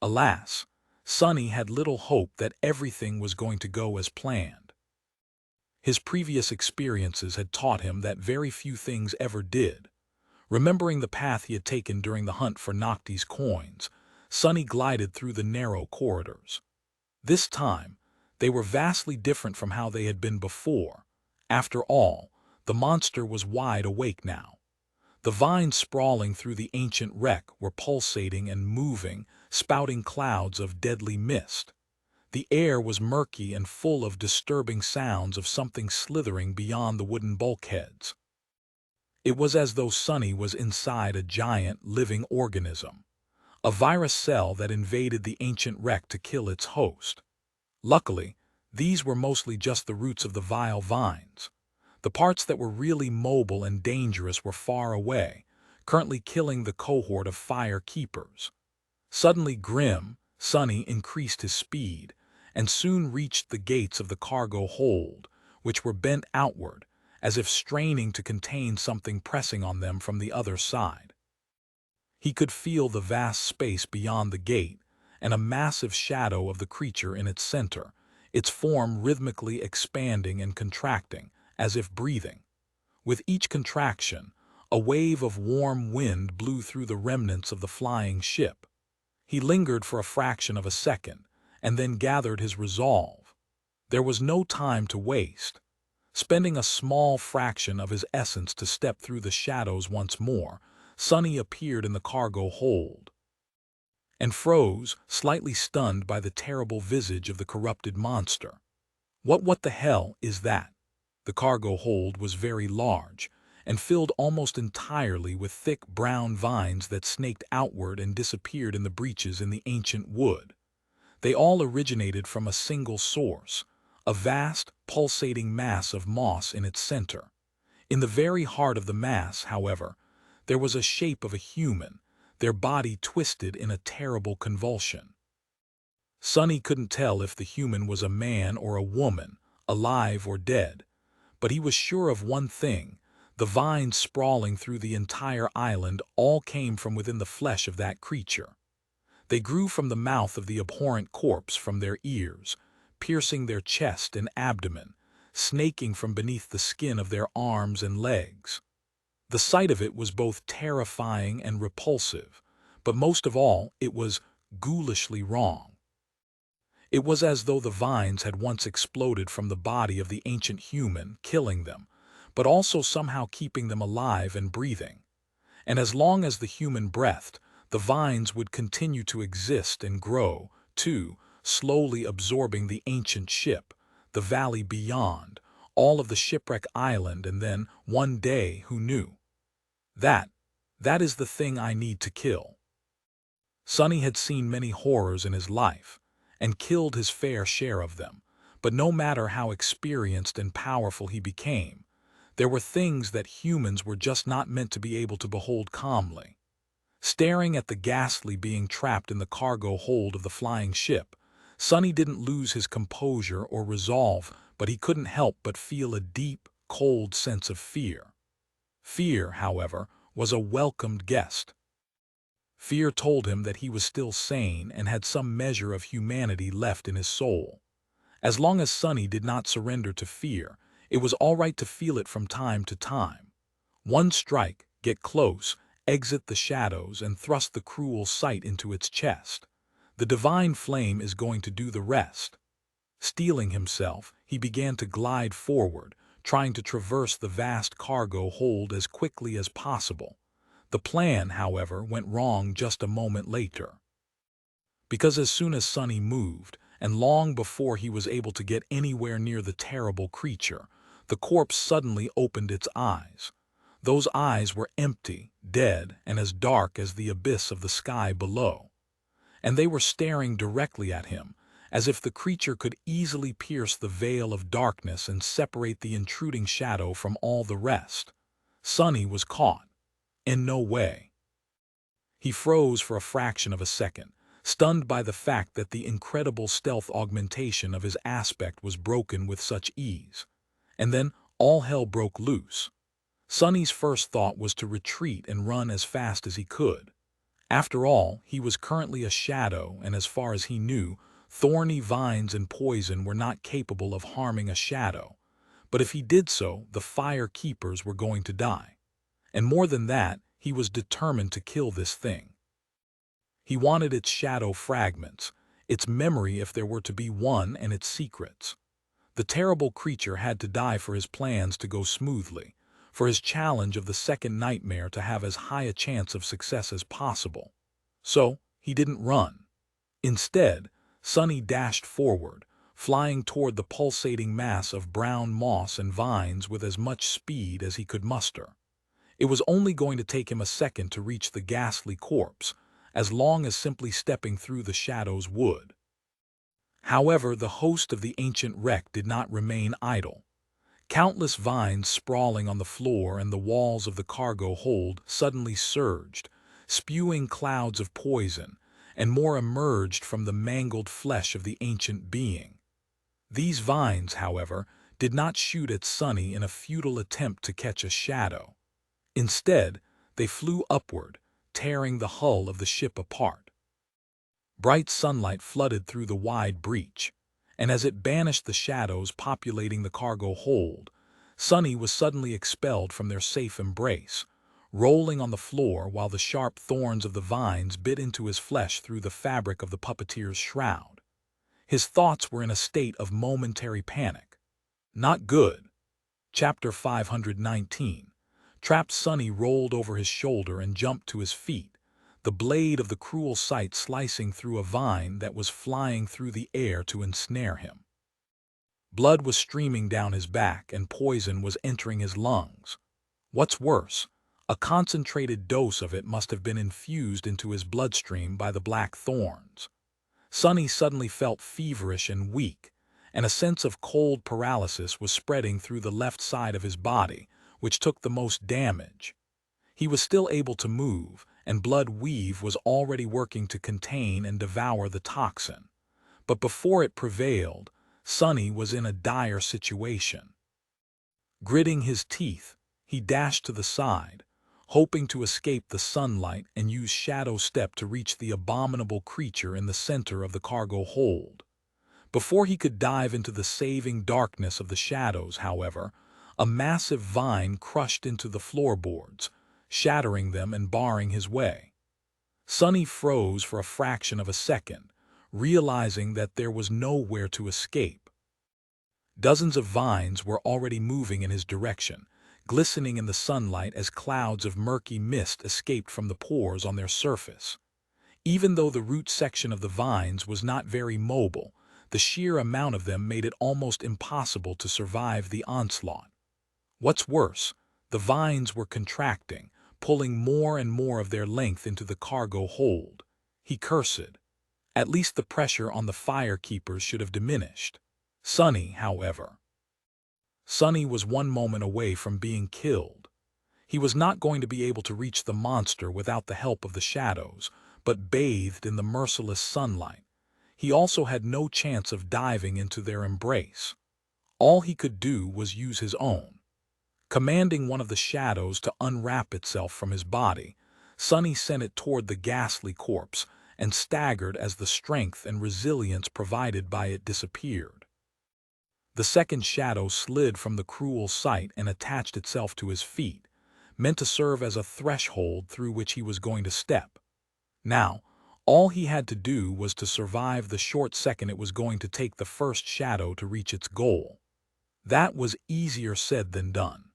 Alas, Sunny had little hope that everything was going to go as planned. His previous experiences had taught him that very few things ever did. Remembering the path he had taken during the hunt for Nocti's coins, Sunny glided through the narrow corridors. This time, they were vastly different from how they had been before. After all, the monster was wide awake now. The vines sprawling through the ancient wreck were pulsating and moving, spouting clouds of deadly mist. The air was murky and full of disturbing sounds of something slithering beyond the wooden bulkheads. It was as though Sunny was inside a giant, living organism, a virus cell that invaded the ancient wreck to kill its host. Luckily, these were mostly just the roots of the vile vines. The parts that were really mobile and dangerous were far away, currently killing the cohort of fire keepers. Suddenly grim, Sunny increased his speed, and soon reached the gates of the cargo hold, which were bent outward, as if straining to contain something pressing on them from the other side. He could feel the vast space beyond the gate, and a massive shadow of the creature in its center, its form rhythmically expanding and contracting, as if breathing. With each contraction, a wave of warm wind blew through the remnants of the flying ship. He lingered for a fraction of a second, and then gathered his resolve. There was no time to waste. Spending a small fraction of his essence to step through the shadows once more, Sunny appeared in the cargo hold, and froze, slightly stunned by the terrible visage of the corrupted monster. What the hell is that? The cargo hold was very large, and filled almost entirely with thick brown vines that snaked outward and disappeared in the breaches in the ancient wood. They all originated from a single source, a vast, pulsating mass of moss in its center. In the very heart of the mass, however, there was a shape of a human, their body twisted in a terrible convulsion. Sunny couldn't tell if the human was a man or a woman, alive or dead, but he was sure of one thing: the vines sprawling through the entire island all came from within the flesh of that creature. They grew from the mouth of the abhorrent corpse, from their ears, piercing their chest and abdomen, snaking from beneath the skin of their arms and legs. The sight of it was both terrifying and repulsive, but most of all, it was ghoulishly wrong. It was as though the vines had once exploded from the body of the ancient human, killing them, but also somehow keeping them alive and breathing. And as long as the human breathed, the vines would continue to exist and grow, too, slowly absorbing the ancient ship, the valley beyond, all of the shipwreck island, and then, one day, who knew? That is the thing I need to kill. Sunny had seen many horrors in his life, and killed his fair share of them, but no matter how experienced and powerful he became, there were things that humans were just not meant to be able to behold calmly. Staring at the ghastly being trapped in the cargo hold of the flying ship, Sunny didn't lose his composure or resolve, but he couldn't help but feel a deep, cold sense of fear. Fear, however, was a welcomed guest. Fear told him that he was still sane and had some measure of humanity left in his soul. As long as Sunny did not surrender to fear, it was all right to feel it from time to time. One strike, get close, exit the shadows, and thrust the cruel sight into its chest. The divine flame is going to do the rest. Steeling himself, he began to glide forward, trying to traverse the vast cargo hold as quickly as possible. The plan, however, went wrong just a moment later. Because as soon as Sunny moved, and long before he was able to get anywhere near the terrible creature, the corpse suddenly opened its eyes. Those eyes were empty, dead, and as dark as the abyss of the sky below. And they were staring directly at him, as if the creature could easily pierce the veil of darkness and separate the intruding shadow from all the rest. Sunny was caught. In no way. He froze for a fraction of a second, stunned by the fact that the incredible stealth augmentation of his aspect was broken with such ease. And then all hell broke loose. Sunny's first thought was to retreat and run as fast as he could. After all, he was currently a shadow, and as far as he knew, thorny vines and poison were not capable of harming a shadow. But if he did so, the fire keepers were going to die. And more than that, he was determined to kill this thing. He wanted its shadow fragments, its memory if there were to be one, and its secrets. The terrible creature had to die for his plans to go smoothly, for his challenge of the second nightmare to have as high a chance of success as possible. So, he didn't run. Instead, Sonny dashed forward, flying toward the pulsating mass of brown moss and vines with as much speed as he could muster. It was only going to take him a second to reach the ghastly corpse, as long as simply stepping through the shadows would. However, the host of the ancient wreck did not remain idle. Countless vines sprawling on the floor and the walls of the cargo hold suddenly surged, spewing clouds of poison, and more emerged from the mangled flesh of the ancient being. These vines, however, did not shoot at Sonny in a futile attempt to catch a shadow. Instead, they flew upward, tearing the hull of the ship apart. Bright sunlight flooded through the wide breach, and as it banished the shadows populating the cargo hold, Sonny was suddenly expelled from their safe embrace, rolling on the floor while the sharp thorns of the vines bit into his flesh through the fabric of the puppeteer's shroud. His thoughts were in a state of momentary panic. Not good. Chapter 519. Trapped Sonny rolled over his shoulder and jumped to his feet, the blade of the cruel sight slicing through a vine that was flying through the air to ensnare him. Blood was streaming down his back and poison was entering his lungs. What's worse, a concentrated dose of it must have been infused into his bloodstream by the black thorns. Sonny suddenly felt feverish and weak, and a sense of cold paralysis was spreading through the left side of his body, which took the most damage. He was still able to move, and blood weave was already working to contain and devour the toxin. But before it prevailed, Sonny was in a dire situation. Gritting his teeth, he dashed to the side, hoping to escape the sunlight and use shadow step to reach the abominable creature in the center of the cargo hold. Before he could dive into the saving darkness of the shadows, however, a massive vine crushed into the floorboards, shattering them and barring his way. Sonny froze for a fraction of a second, realizing that there was nowhere to escape. Dozens of vines were already moving in his direction, glistening in the sunlight as clouds of murky mist escaped from the pores on their surface. Even though the root section of the vines was not very mobile, the sheer amount of them made it almost impossible to survive the onslaught. What's worse, the vines were contracting, pulling more and more of their length into the cargo hold. He cursed. At least the pressure on the firekeepers should have diminished. Sonny was one moment away from being killed. He was not going to be able to reach the monster without the help of the shadows, but bathed in the merciless sunlight, he also had no chance of diving into their embrace. All he could do was use his own. Commanding one of the shadows to unwrap itself from his body, Sonny sent it toward the ghastly corpse and staggered as the strength and resilience provided by it disappeared. The second shadow slid from the cruel sight and attached itself to his feet, meant to serve as a threshold through which he was going to step. Now, all he had to do was to survive the short second it was going to take the first shadow to reach its goal. That was easier said than done.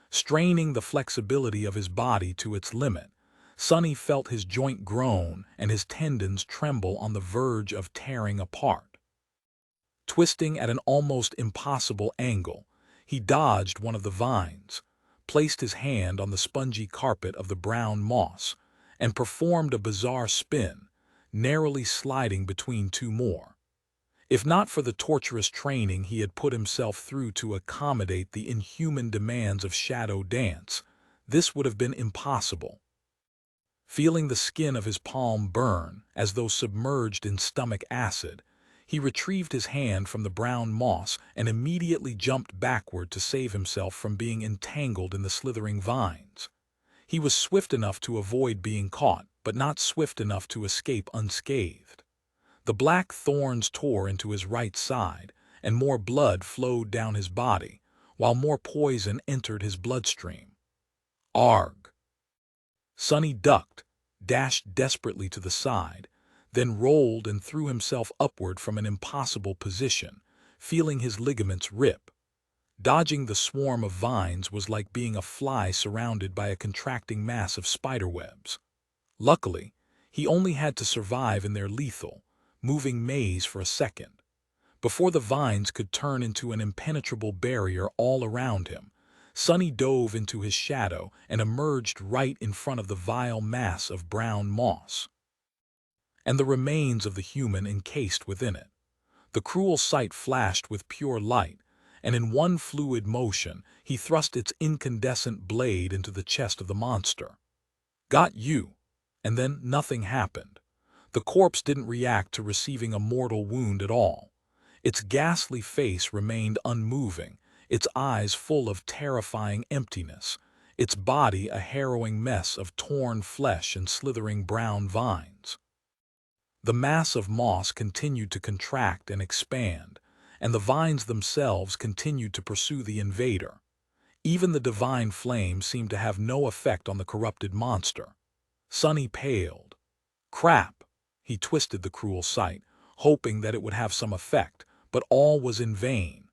Straining the flexibility of his body to its limit, Sonny felt his joint groan and his tendons tremble on the verge of tearing apart. Twisting at an almost impossible angle, he dodged one of the vines, placed his hand on the spongy carpet of the brown moss, and performed a bizarre spin, narrowly sliding between two more. If not for the torturous training he had put himself through to accommodate the inhuman demands of shadow dance, this would have been impossible. Feeling the skin of his palm burn, as though submerged in stomach acid, he retrieved his hand from the brown moss and immediately jumped backward to save himself from being entangled in the slithering vines. He was swift enough to avoid being caught, but not swift enough to escape unscathed. The black thorns tore into his right side, and more blood flowed down his body, while more poison entered his bloodstream. Arg! Sonny ducked, dashed desperately to the side, then rolled and threw himself upward from an impossible position, feeling his ligaments rip. Dodging the swarm of vines was like being a fly surrounded by a contracting mass of spiderwebs. Luckily, he only had to survive in their lethal, moving maze for a second, before the vines could turn into an impenetrable barrier all around him. Sonny dove into his shadow and emerged right in front of the vile mass of brown moss, and the remains of the human encased within it. The cruel sight flashed with pure light, and in one fluid motion he thrust its incandescent blade into the chest of the monster. "Got you." And then nothing happened. The corpse didn't react to receiving a mortal wound at all. Its ghastly face remained unmoving, its eyes full of terrifying emptiness, its body a harrowing mess of torn flesh and slithering brown vines. The mass of moss continued to contract and expand, and the vines themselves continued to pursue the invader. Even the divine flame seemed to have no effect on the corrupted monster. Sonny paled. Crap! He twisted the cruel sight, hoping that it would have some effect, but all was in vain.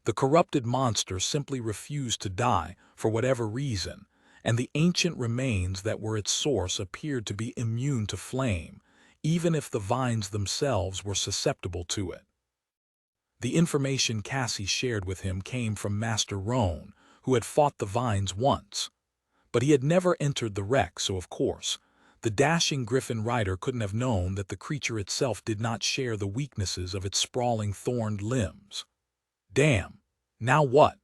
The corrupted monster simply refused to die for whatever reason, and the ancient remains that were its source appeared to be immune to flame, even if the vines themselves were susceptible to it. The information Cassie shared with him came from Master Roan, who had fought the vines once. But he had never entered the wreck, so of course, the dashing griffin rider couldn't have known that the creature itself did not share the weaknesses of its sprawling thorned limbs. Damn! Now what?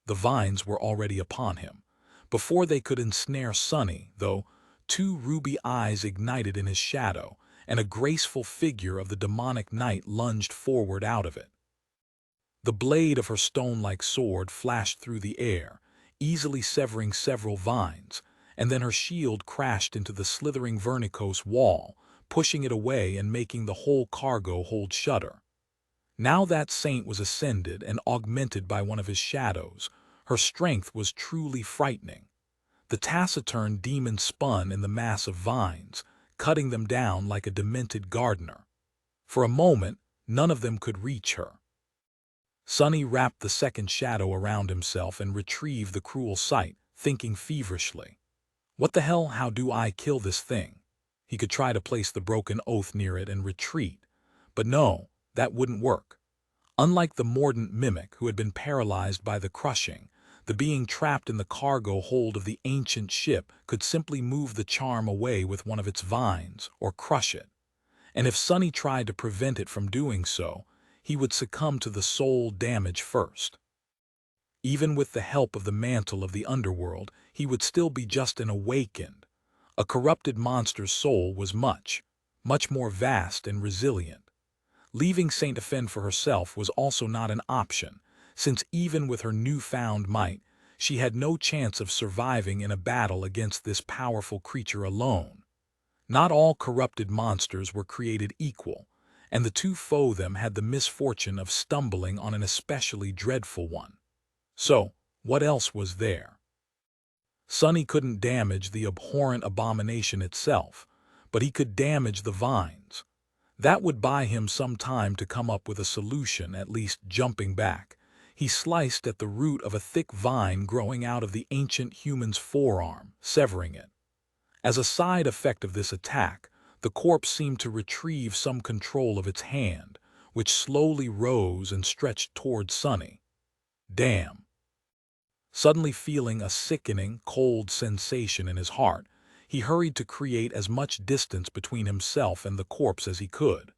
The vines were already upon him. Before they could ensnare Sonny, though, two ruby eyes ignited in his shadow, and a graceful figure of the demonic knight lunged forward out of it. The blade of her stone-like sword flashed through the air, easily severing several vines, and then her shield crashed into the slithering vernicose wall, pushing it away and making the whole cargo hold shudder. Now that saint was ascended and augmented by one of his shadows, her strength was truly frightening. The taciturn demon spun in the mass of vines, cutting them down like a demented gardener. For a moment, none of them could reach her. Sonny wrapped the second shadow around himself and retrieved the cruel sight, thinking feverishly. What the hell, how do I kill this thing? He could try to place the broken oath near it and retreat, but no, that wouldn't work. Unlike the mordant mimic who had been paralyzed by the crushing, the being trapped in the cargo hold of the ancient ship could simply move the charm away with one of its vines or crush it. And if Sonny tried to prevent it from doing so, he would succumb to the soul damage first. Even with the help of the mantle of the underworld, he would still be just an awakened. A corrupted monster's soul was much more vast and resilient. Leaving Saint to fend for herself was also not an option, since even with her newfound might, she had no chance of surviving in a battle against this powerful creature alone. Not all corrupted monsters were created equal, and the two foe them had the misfortune of stumbling on an especially dreadful one. So, what else was there? Sonny couldn't damage the abhorrent abomination itself, but he could damage the vines. That would buy him some time to come up with a solution, at least. Jumping back, he sliced at the root of a thick vine growing out of the ancient human's forearm, severing it. As a side effect of this attack, the corpse seemed to retrieve some control of its hand, which slowly rose and stretched toward Sonny. Damn! Suddenly feeling a sickening, cold sensation in his heart, he hurried to create as much distance between himself and the corpse as he could.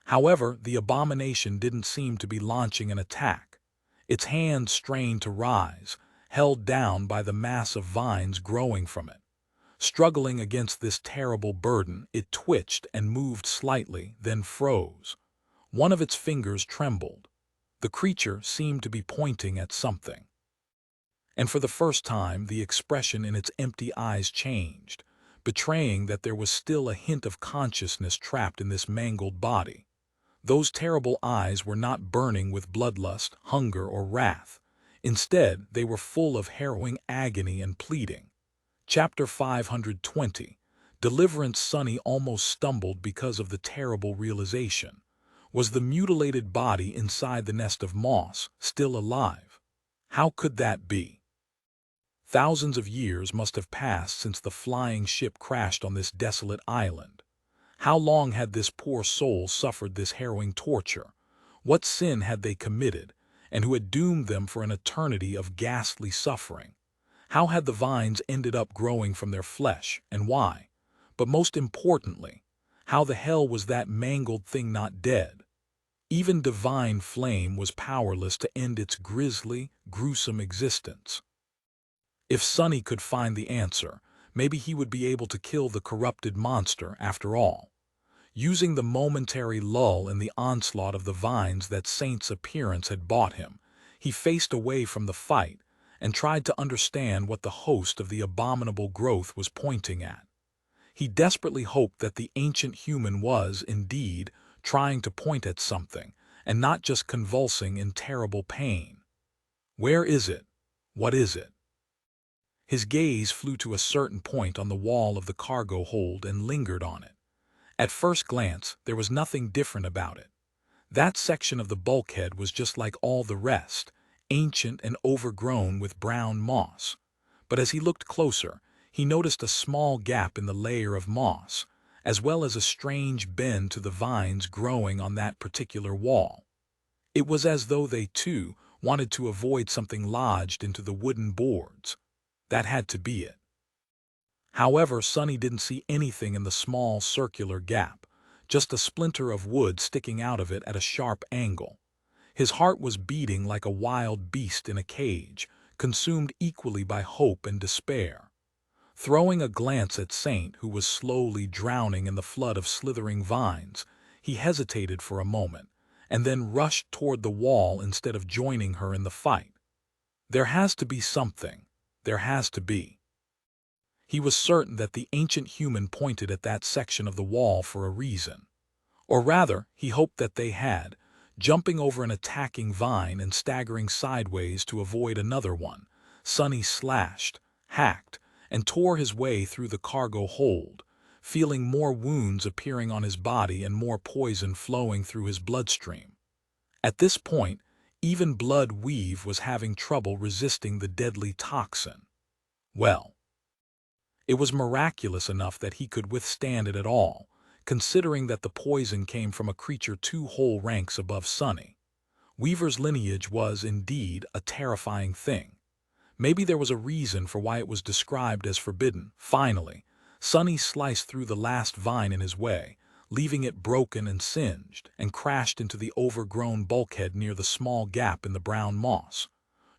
However, the abomination didn't seem to be launching an attack. Its hands strained to rise, held down by the mass of vines growing from it. Struggling against this terrible burden, it twitched and moved slightly, then froze. One of its fingers trembled. The creature seemed to be pointing at something. And for the first time, the expression in its empty eyes changed, betraying that there was still a hint of consciousness trapped in this mangled body. Those terrible eyes were not burning with bloodlust, hunger, or wrath. Instead, they were full of harrowing agony and pleading. Chapter 520. Deliverance. Sonny almost stumbled because of the terrible realization. Was the mutilated body inside the nest of moss still alive? How could that be? Thousands of years must have passed since the flying ship crashed on this desolate island. How long had this poor soul suffered this harrowing torture? What sin had they committed, and who had doomed them for an eternity of ghastly suffering? How had the vines ended up growing from their flesh, and why? But most importantly, how the hell was that mangled thing not dead? Even divine flame was powerless to end its grisly, gruesome existence. If Sonny could find the answer, maybe he would be able to kill the corrupted monster after all. Using the momentary lull in the onslaught of the vines that Saint's appearance had bought him, he faced away from the fight and tried to understand what the host of the abominable growth was pointing at. He desperately hoped that the ancient human was, indeed, trying to point at something, and not just convulsing in terrible pain. Where is it? What is it? His gaze flew to a certain point on the wall of the cargo hold and lingered on it. At first glance, there was nothing different about it. That section of the bulkhead was just like all the rest, ancient and overgrown with brown moss. But as he looked closer, he noticed a small gap in the layer of moss, as well as a strange bend to the vines growing on that particular wall. It was as though they, too, wanted to avoid something lodged into the wooden boards. That had to be it. However, Sonny didn't see anything in the small circular gap, just a splinter of wood sticking out of it at a sharp angle. His heart was beating like a wild beast in a cage, consumed equally by hope and despair. Throwing a glance at Saint, who was slowly drowning in the flood of slithering vines, he hesitated for a moment, and then rushed toward the wall instead of joining her in the fight. There has to be something. There has to be. He was certain that the ancient human pointed at that section of the wall for a reason. Or rather, he hoped that they had, jumping over an attacking vine and staggering sideways to avoid another one. Sonny slashed, hacked, and tore his way through the cargo hold, feeling more wounds appearing on his body and more poison flowing through his bloodstream. At this point, even Blood Weave was having trouble resisting the deadly toxin. Well, it was miraculous enough that he could withstand it at all, considering that the poison came from a creature 2 whole ranks above Sonny. Weaver's lineage was, indeed, a terrifying thing. Maybe there was a reason for why it was described as forbidden. Finally, Sonny sliced through the last vine in his way, leaving it broken and singed, and crashed into the overgrown bulkhead near the small gap in the brown moss.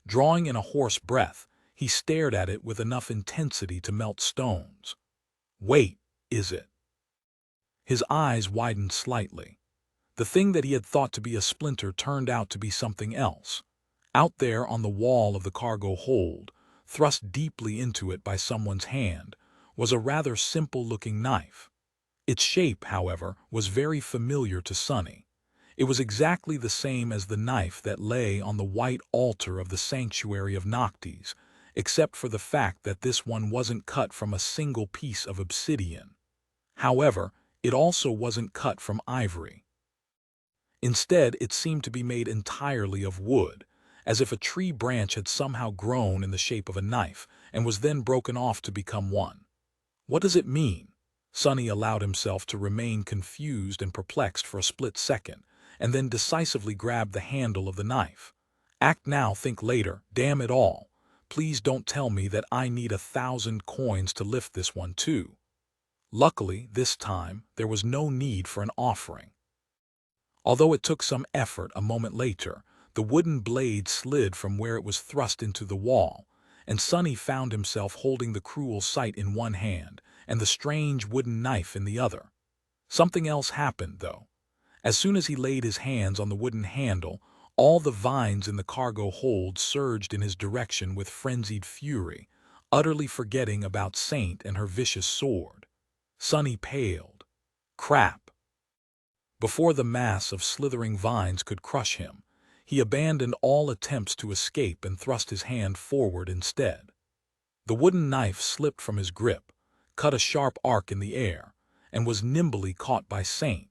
Drawing in a hoarse breath, he stared at it with enough intensity to melt stones. Wait, is it? His eyes widened slightly. The thing that he had thought to be a splinter turned out to be something else. Out there on the wall of the cargo hold, thrust deeply into it by someone's hand, was a rather simple-looking knife. Its shape, however, was very familiar to Sonny. It was exactly the same as the knife that lay on the white altar of the sanctuary of Noctis, except for the fact that this one wasn't cut from a single piece of obsidian. However, it also wasn't cut from ivory. Instead, it seemed to be made entirely of wood, as if a tree branch had somehow grown in the shape of a knife and was then broken off to become one. What does it mean? Sonny allowed himself to remain confused and perplexed for a split second, and then decisively grabbed the handle of the knife. Act now, think later, damn it all. Please don't tell me that I need 1,000 coins to lift this one too. Luckily, this time, there was no need for an offering. Although it took some effort, a moment later, the wooden blade slid from where it was thrust into the wall, and Sonny found himself holding the cruel sight in one hand and the strange wooden knife in the other. Something else happened, though. As soon as he laid his hands on the wooden handle, all the vines in the cargo hold surged in his direction with frenzied fury, utterly forgetting about Saint and her vicious sword. Sonny paled. Crap! Before the mass of slithering vines could crush him, he abandoned all attempts to escape and thrust his hand forward instead. The wooden knife slipped from his grip, cut a sharp arc in the air, and was nimbly caught by Saint.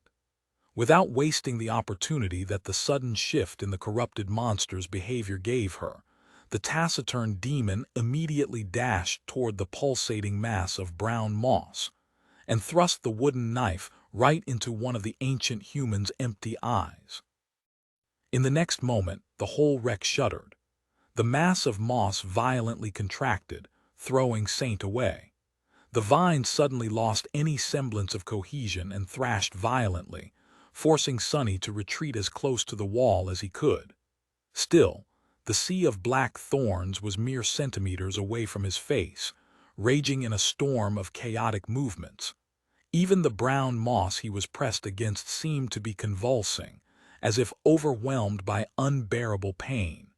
Without wasting the opportunity that the sudden shift in the corrupted monster's behavior gave her, the taciturn demon immediately dashed toward the pulsating mass of brown moss and thrust the wooden knife right into one of the ancient human's empty eyes. In the next moment, the whole wreck shuddered. The mass of moss violently contracted, throwing Saint away. The vines suddenly lost any semblance of cohesion and thrashed violently, forcing Sonny to retreat as close to the wall as he could. Still, the sea of black thorns was mere centimeters away from his face, raging in a storm of chaotic movements. Even the brown moss he was pressed against seemed to be convulsing, as if overwhelmed by unbearable pain.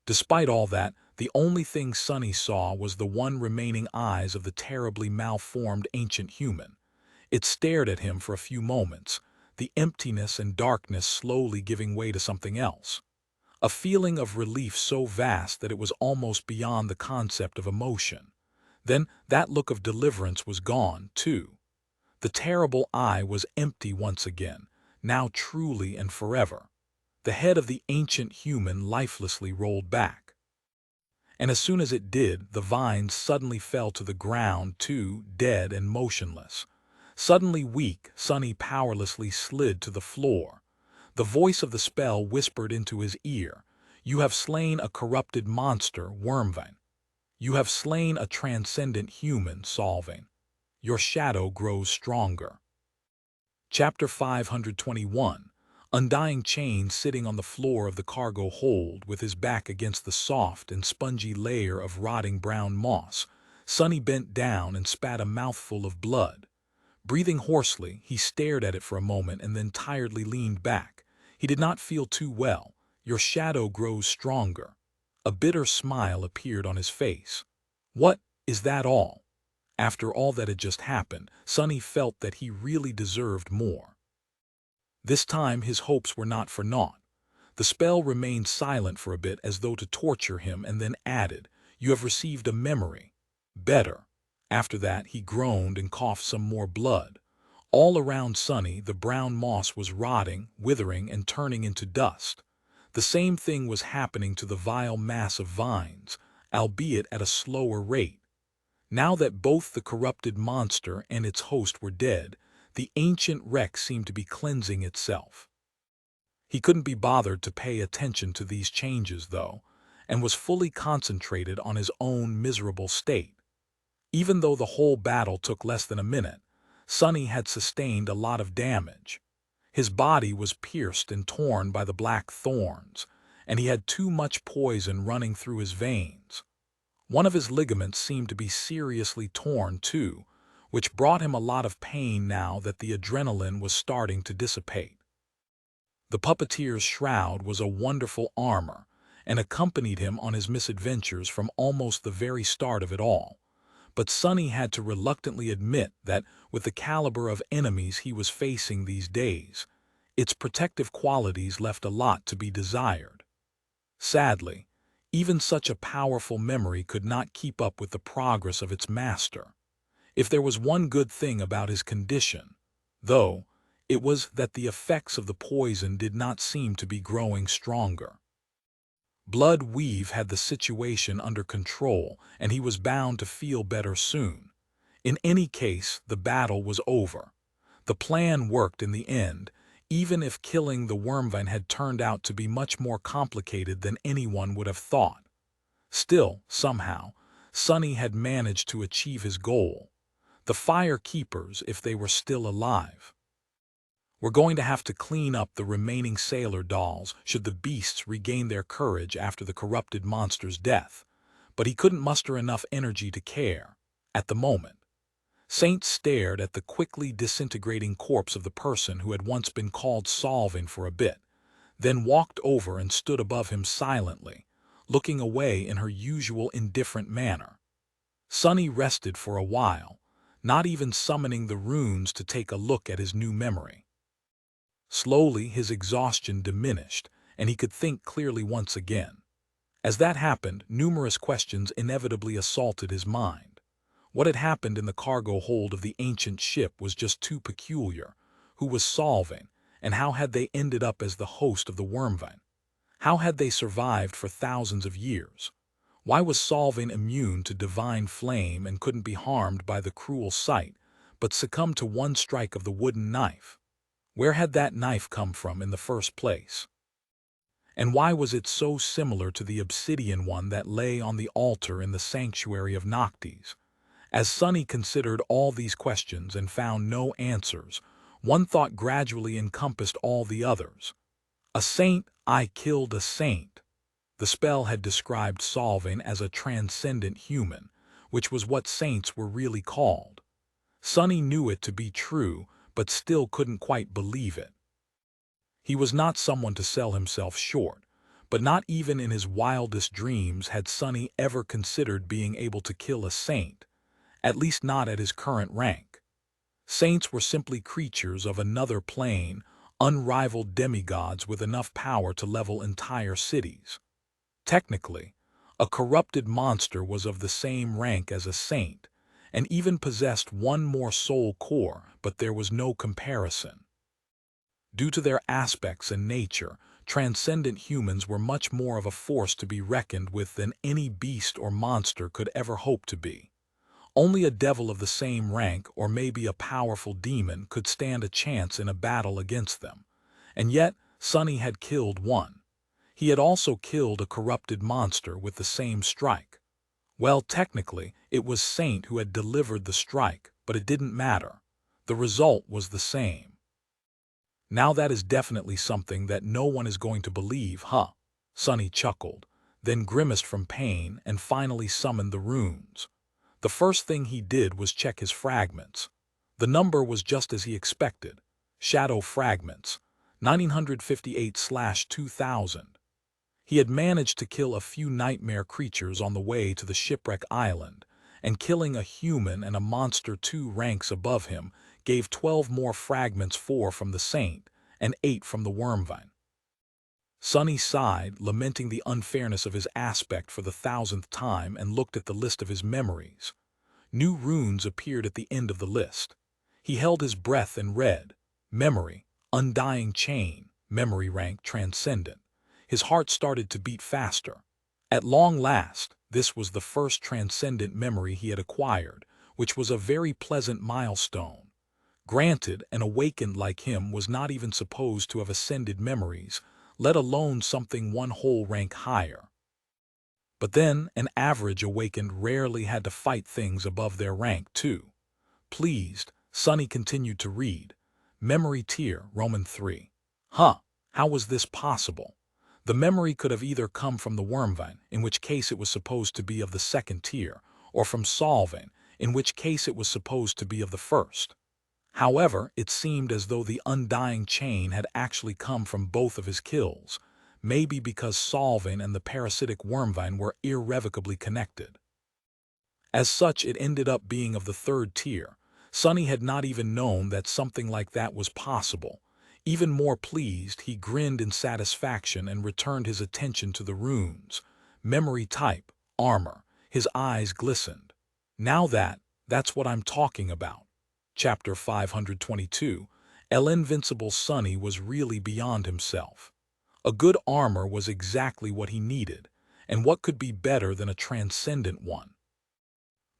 Despite all that, the only thing Sonny saw was the one remaining eyes of the terribly malformed ancient human. It stared at him for a few moments, the emptiness and darkness slowly giving way to something else. A feeling of relief so vast that it was almost beyond the concept of emotion. Then that look of deliverance was gone, too. The terrible eye was empty once again, now truly and forever. The head of the ancient human lifelessly rolled back. And as soon as it did, the vines suddenly fell to the ground, too, dead and motionless. Suddenly weak, Sonny powerlessly slid to the floor. The voice of the spell whispered into his ear, "You have slain a corrupted monster, Wormvine. You have slain a transcendent human, Solving. Your shadow grows stronger." Chapter 521. Undying Chain sitting on the floor of the cargo hold with his back against the soft and spongy layer of rotting brown moss, Sonny bent down and spat a mouthful of blood. Breathing hoarsely, he stared at it for a moment and then tiredly leaned back. He did not feel too well. "Your shadow grows stronger." A bitter smile appeared on his face. "What, is that all?" After all that had just happened, Sonny felt that he really deserved more. This time his hopes were not for naught. The spell remained silent for a bit as though to torture him and then added, "You have received a memory. Better." After that he groaned and coughed some more blood. All around Sonny the brown moss was rotting, withering, and turning into dust. The same thing was happening to the vile mass of vines, albeit at a slower rate. Now that both the corrupted monster and its host were dead, the ancient wreck seemed to be cleansing itself. He couldn't be bothered to pay attention to these changes, though, and was fully concentrated on his own miserable state. Even though the whole battle took less than a minute, Sonny had sustained a lot of damage. His body was pierced and torn by the black thorns, and he had too much poison running through his veins. One of his ligaments seemed to be seriously torn, too, which brought him a lot of pain now that the adrenaline was starting to dissipate. The puppeteer's shroud was a wonderful armor, and accompanied him on his misadventures from almost the very start of it all. But Sonny had to reluctantly admit that, with the caliber of enemies he was facing these days, its protective qualities left a lot to be desired. Sadly, even such a powerful memory could not keep up with the progress of its master. If there was one good thing about his condition, though, it was that the effects of the poison did not seem to be growing stronger. Blood Weave had the situation under control, and he was bound to feel better soon. In any case, the battle was over. The plan worked in the end, even if killing the Wormvine had turned out to be much more complicated than anyone would have thought. Still, somehow, Sonny had managed to achieve his goal. The Fire Keepers, if they were still alive. We're going to have to clean up the remaining sailor dolls should the beasts regain their courage after the corrupted monster's death, but he couldn't muster enough energy to care, at the moment. Saint stared at the quickly disintegrating corpse of the person who had once been called Solving for a bit, then walked over and stood above him silently, looking away in her usual indifferent manner. Sonny rested for a while, not even summoning the runes to take a look at his new memory. Slowly his exhaustion diminished, and he could think clearly once again. As that happened, numerous questions inevitably assaulted his mind. What had happened in the cargo hold of the ancient ship was just too peculiar. Who was Solving, and how had they ended up as the host of the Wormvine? How had they survived for thousands of years? Why was Solving immune to divine flame and couldn't be harmed by the cruel sight, but succumbed to one strike of the wooden knife? Where had that knife come from in the first place? And why was it so similar to the obsidian one that lay on the altar in the sanctuary of Noctis? As Sunny considered all these questions and found no answers, one thought gradually encompassed all the others. A saint, I killed a saint. The spell had described Solving as a transcendent human, which was what saints were really called. Sunny knew it to be true, but still couldn't quite believe it. He was not someone to sell himself short, but not even in his wildest dreams had Sunny ever considered being able to kill a saint, at least not at his current rank. Saints were simply creatures of another plane, unrivaled demigods with enough power to level entire cities. Technically, a corrupted monster was of the same rank as a saint, and even possessed one more soul core, but there was no comparison. Due to their aspects and nature, transcendent humans were much more of a force to be reckoned with than any beast or monster could ever hope to be. Only a devil of the same rank, or maybe a powerful demon, could stand a chance in a battle against them. And yet, Sunny had killed one. He had also killed a corrupted monster with the same strike. Well, technically, it was Saint who had delivered the strike, but it didn't matter. The result was the same. Now that is definitely something that no one is going to believe, huh? Sunny chuckled, then grimaced from pain and finally summoned the runes. The first thing he did was check his fragments. The number was just as he expected. Shadow fragments, 958/2000. He had managed to kill a few nightmare creatures on the way to the shipwreck island, and killing a human and a monster 2 ranks above him gave 12 more fragments, 4 from the saint and 8 from the wormvine. Sunny sighed, lamenting the unfairness of his aspect for the 1000th time, and looked at the list of his memories. New runes appeared at the end of the list. He held his breath and read, Memory, Undying Chain, memory rank Transcendent. His heart started to beat faster. At long last, this was the first transcendent memory he had acquired, which was a very pleasant milestone. Granted, an awakened like him was not even supposed to have ascended memories, let alone something one whole rank higher. But then, an average awakened rarely had to fight things above their rank, too. Pleased, Sunny continued to read. Memory tier, Roman 3. Huh, how was this possible? The memory could have either come from the wormvine, in which case it was supposed to be of the second tier, or from Solving, in which case it was supposed to be of the first. However, it seemed as though the undying chain had actually come from both of his kills, maybe because Solving and the parasitic wormvine were irrevocably connected. As such, it ended up being of the third tier. Sunny had not even known that something like that was possible. Even more pleased, he grinned in satisfaction and returned his attention to the runes. Memory type, armor. His eyes glistened. Now that's what I'm talking about. Chapter 522. Invincible Sunny was really beyond himself. A good armor was exactly what he needed, and what could be better than a transcendent one?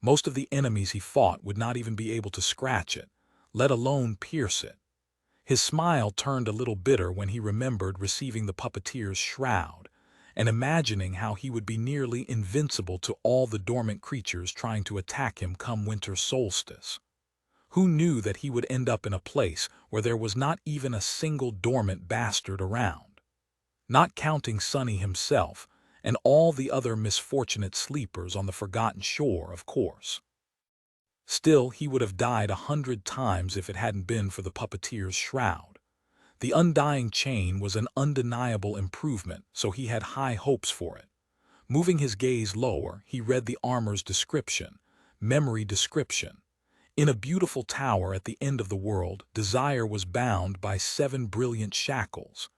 Most of the enemies he fought would not even be able to scratch it, let alone pierce it. His smile turned a little bitter when he remembered receiving the puppeteer's shroud, and imagining how he would be nearly invincible to all the dormant creatures trying to attack him come winter solstice. Who knew that he would end up in a place where there was not even a single dormant bastard around? Not counting Sunny himself, and all the other misfortunate sleepers on the forgotten shore, of course. Still, he would have died 100 times if it hadn't been for the puppeteer's shroud. The undying chain was an undeniable improvement, so he had high hopes for it. Moving his gaze lower, he read the armor's description, memory description. In a beautiful tower at the end of the world, Desire was bound by 7 brilliant shackles.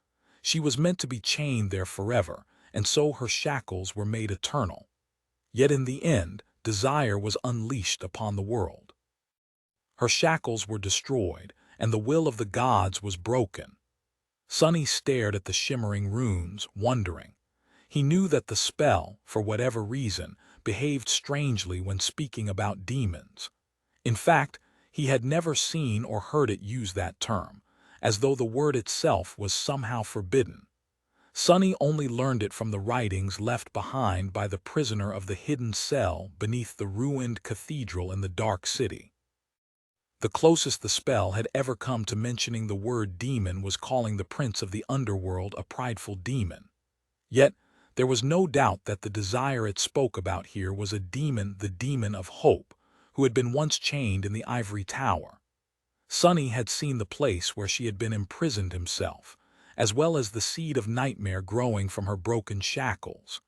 She was meant to be chained there forever, and so her shackles were made eternal. Yet in the end, Desire was unleashed upon the world. Her shackles were destroyed, and the will of the gods was broken. Sonny stared at the shimmering runes, wondering. He knew that the spell, for whatever reason, behaved strangely when speaking about demons. In fact, he had never seen or heard it use that term, as though the word itself was somehow forbidden. Sonny only learned it from the writings left behind by the prisoner of the hidden cell beneath the ruined cathedral in the Dark City. The closest the spell had ever come to mentioning the word demon was calling the prince of the underworld a prideful demon. Yet, there was no doubt that the desire it spoke about here was a demon, the demon of hope, who had been once chained in the ivory tower. Sonny had seen the place where she had been imprisoned himself, as well as the seed of nightmare growing from her broken shackles.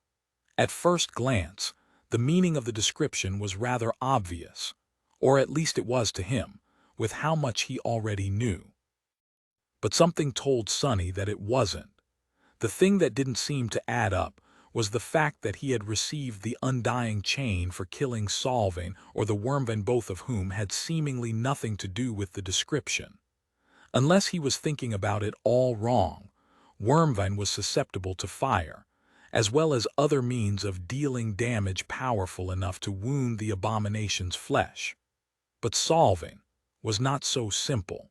At first glance, the meaning of the description was rather obvious, or at least it was to him, with how much he already knew. But something told Sonny that it wasn't. The thing that didn't seem to add up was the fact that he had received the undying chain for killing Solving or the Wormvan, both of whom had seemingly nothing to do with the description. Unless he was thinking about it all wrong, Wormvan was susceptible to fire, as well as other means of dealing damage powerful enough to wound the abomination's flesh. But Solving was not so simple.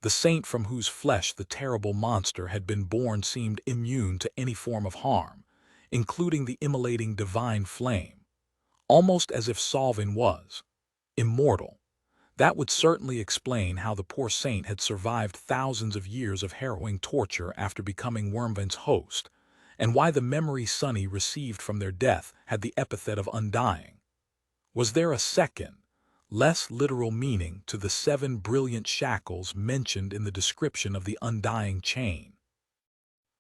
The saint from whose flesh the terrible monster had been born seemed immune to any form of harm, including the immolating divine flame, almost as if Solving was immortal. That would certainly explain how the poor saint had survived thousands of years of harrowing torture after becoming Wormvan's host, and why the memory Sonny received from their death had the epithet of undying. Was there a second, less literal meaning to the 7 brilliant shackles mentioned in the description of the undying chain,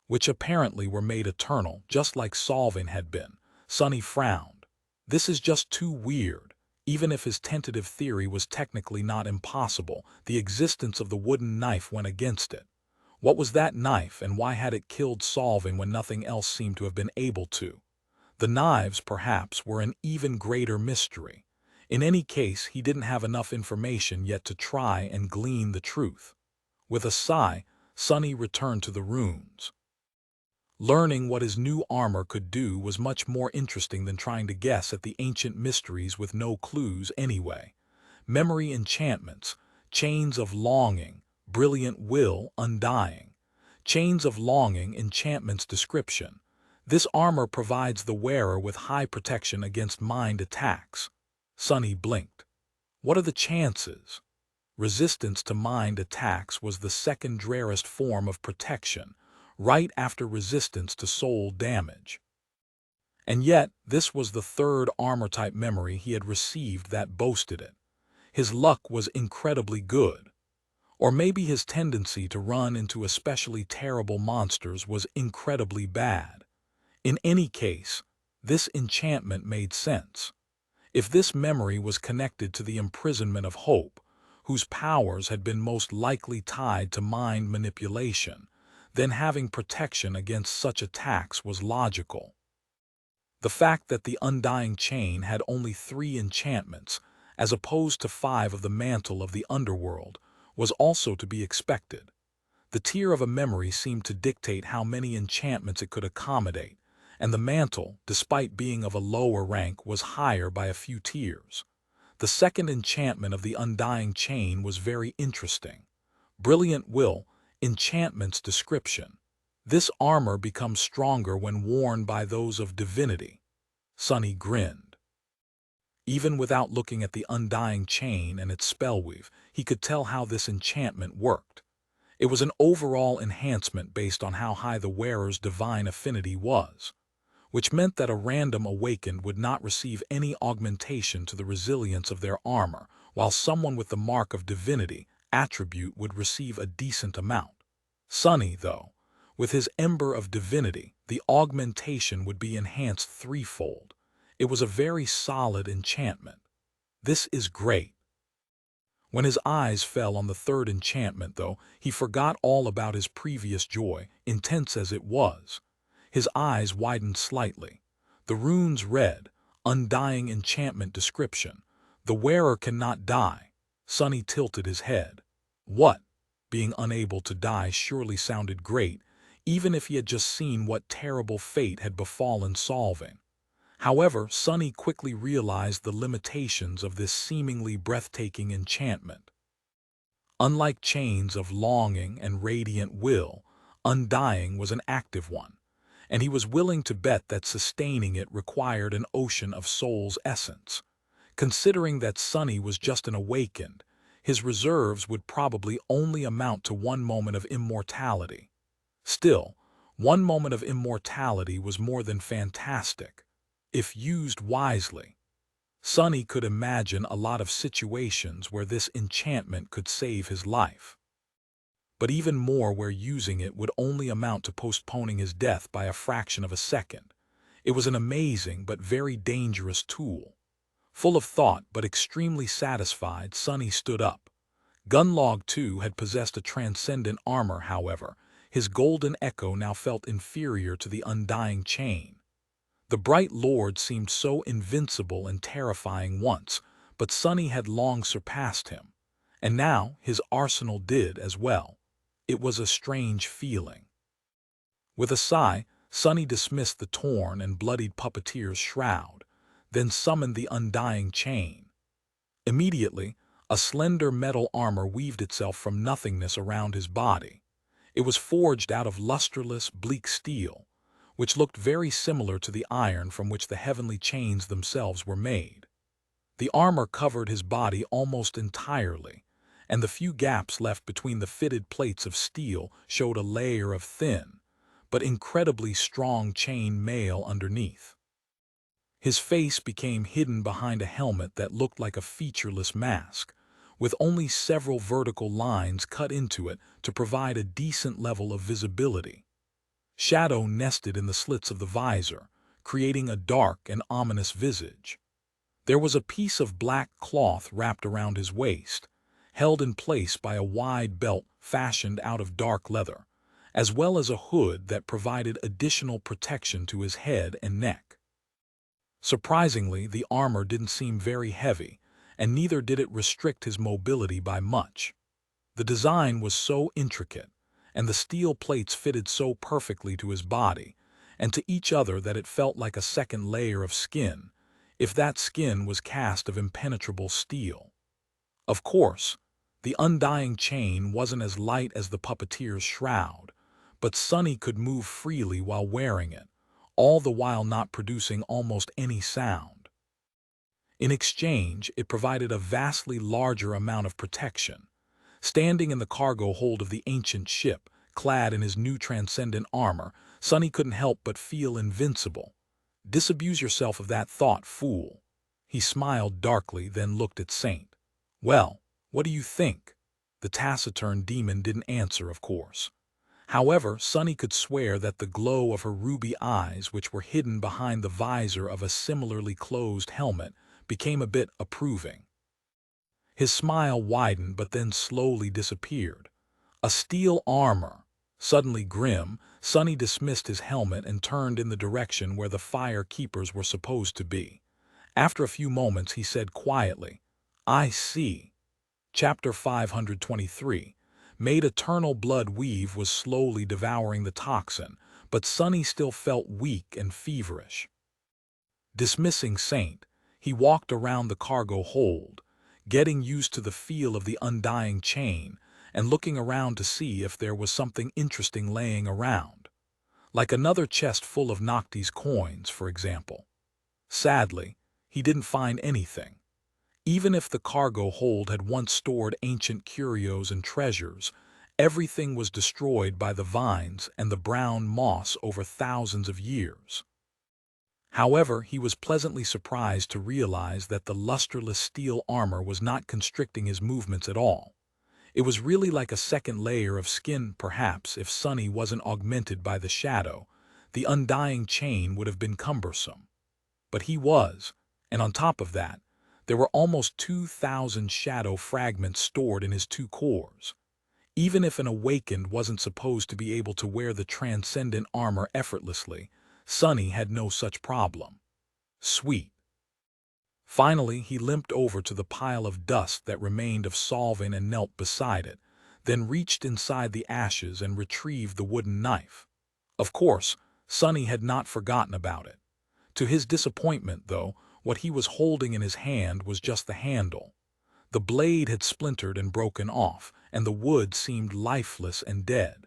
which apparently were made eternal, just like Solving had been? Sonny frowned. This is just too weird. Even if his tentative theory was technically not impossible, the existence of the wooden knife went against it. What was that knife, and why had it killed Solving when nothing else seemed to have been able to? The knives, perhaps, were an even greater mystery. In any case, he didn't have enough information yet to try and glean the truth. With a sigh, Sonny returned to the runes. Learning what his new armor could do was much more interesting than trying to guess at the ancient mysteries with no clues anyway. Memory enchantments, chains of longing, brilliant will, undying. Chains of longing, enchantments description. This armor provides the wearer with high protection against mind attacks. Sonny blinked. What are the chances? Resistance to mind attacks was the second rarest form of protection, right after resistance to soul damage. And yet, this was the third armor-type memory he had received that boasted it. His luck was incredibly good. Or maybe his tendency to run into especially terrible monsters was incredibly bad. In any case, this enchantment made sense. If this memory was connected to the imprisonment of hope, whose powers had been most likely tied to mind manipulation, then having protection against such attacks was logical. The fact that the undying chain had only 3 enchantments, as opposed to 5 of the mantle of the underworld, was also to be expected. The tier of a memory seemed to dictate how many enchantments it could accommodate, and the mantle, despite being of a lower rank, was higher by a few tiers. The second enchantment of the undying chain was very interesting. Brilliant will, enchantment's description. This armor becomes stronger when worn by those of divinity. Sonny grinned. Even without looking at the undying chain and its spellweave, he could tell how this enchantment worked. It was an overall enhancement based on how high the wearer's divine affinity was, which meant that a random awakened would not receive any augmentation to the resilience of their armor, while someone with the mark of divinity attribute would receive a decent amount. Sonny, though, with his ember of divinity, the augmentation would be enhanced threefold. It was a very solid enchantment. This is great. When his eyes fell on the third enchantment, though, he forgot all about his previous joy, intense as it was. His eyes widened slightly. The runes read, Undying enchantment description. The wearer cannot die. Sonny tilted his head. What? Being unable to die surely sounded great, even if he had just seen what terrible fate had befallen Solving. However, Sonny quickly realized the limitations of this seemingly breathtaking enchantment. Unlike chains of longing and radiant will, undying was an active one, and he was willing to bet that sustaining it required an ocean of soul's essence. Considering that Sonny was just an awakened, his reserves would probably only amount to one moment of immortality. Still, one moment of immortality was more than fantastic, if used wisely. Sonny could imagine a lot of situations where this enchantment could save his life, but even more where using it would only amount to postponing his death by a fraction of a second. It was an amazing but very dangerous tool. Full of thought but extremely satisfied, Sonny stood up. Gunlog, too, had possessed a transcendent armor, however. His golden echo now felt inferior to the undying chain. The bright lord seemed so invincible and terrifying once, but Sonny had long surpassed him. And now his arsenal did as well. It was a strange feeling. With a sigh, Sonny dismissed the torn and bloodied puppeteer's shroud, then summoned the undying chain. Immediately, a slender metal armor weaved itself from nothingness around his body. It was forged out of lusterless, bleak steel, which looked very similar to the iron from which the heavenly chains themselves were made. The armor covered his body almost entirely, and the few gaps left between the fitted plates of steel showed a layer of thin, but incredibly strong chain mail underneath. His face became hidden behind a helmet that looked like a featureless mask, with only several vertical lines cut into it to provide a decent level of visibility. Shadow nested in the slits of the visor, creating a dark and ominous visage. There was a piece of black cloth wrapped around his waist, held in place by a wide belt fashioned out of dark leather, as well as a hood that provided additional protection to his head and neck. Surprisingly, the armor didn't seem very heavy, and neither did it restrict his mobility by much. The design was so intricate, and the steel plates fitted so perfectly to his body and to each other that it felt like a second layer of skin, if that skin was cast of impenetrable steel. Of course, the undying chain wasn't as light as the puppeteer's shroud, but Sonny could move freely while wearing it, all the while not producing almost any sound. In exchange, it provided a vastly larger amount of protection. Standing in the cargo hold of the ancient ship, clad in his new transcendent armor, Sonny couldn't help but feel invincible. Disabuse yourself of that thought, fool. He smiled darkly, then looked at Saint. Well, what do you think? The taciturn demon didn't answer, of course. However, Sonny could swear that the glow of her ruby eyes, which were hidden behind the visor of a similarly closed helmet, became a bit approving. His smile widened but then slowly disappeared. A steel armor. Suddenly grim, Sonny dismissed his helmet and turned in the direction where the fire keepers were supposed to be. After a few moments, he said quietly, I see. Chapter 523. Made eternal blood weave was slowly devouring the toxin, but Sonny still felt weak and feverish. Dismissing Saint, he walked around the cargo hold, getting used to the feel of the undying chain and looking around to see if there was something interesting laying around. Like another chest full of Nocti's coins, for example. Sadly, he didn't find anything. Even if the cargo hold had once stored ancient curios and treasures, everything was destroyed by the vines and the brown moss over thousands of years. However, he was pleasantly surprised to realize that the lusterless steel armor was not constricting his movements at all. It was really like a second layer of skin. Perhaps if Sonny wasn't augmented by the shadow, the undying chain would have been cumbersome. But he was, and on top of that, there were almost 2,000 shadow fragments stored in his two cores. Even if an awakened wasn't supposed to be able to wear the transcendent armor effortlessly, Sonny had no such problem. Sweet. Finally, he limped over to the pile of dust that remained of Solving and knelt beside it, then reached inside the ashes and retrieved the wooden knife. Of course, Sonny had not forgotten about it. To his disappointment, though, what he was holding in his hand was just the handle. The blade had splintered and broken off, and the wood seemed lifeless and dead.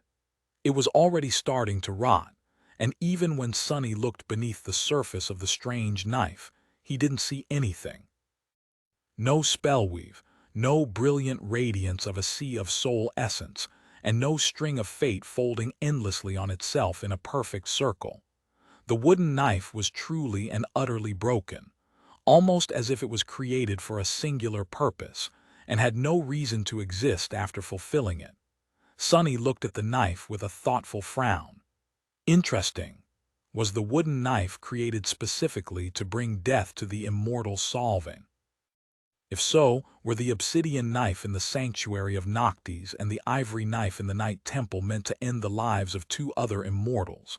It was already starting to rot, and even when Sonny looked beneath the surface of the strange knife, he didn't see anything. No spellweave, no brilliant radiance of a sea of soul essence, and no string of fate folding endlessly on itself in a perfect circle. The wooden knife was truly and utterly broken, almost as if it was created for a singular purpose, and had no reason to exist after fulfilling it. Sonny looked at the knife with a thoughtful frown. Interesting. Was the wooden knife created specifically to bring death to the immortal Solving? If so, were the obsidian knife in the sanctuary of Noctis and the ivory knife in the Night Temple meant to end the lives of two other immortals?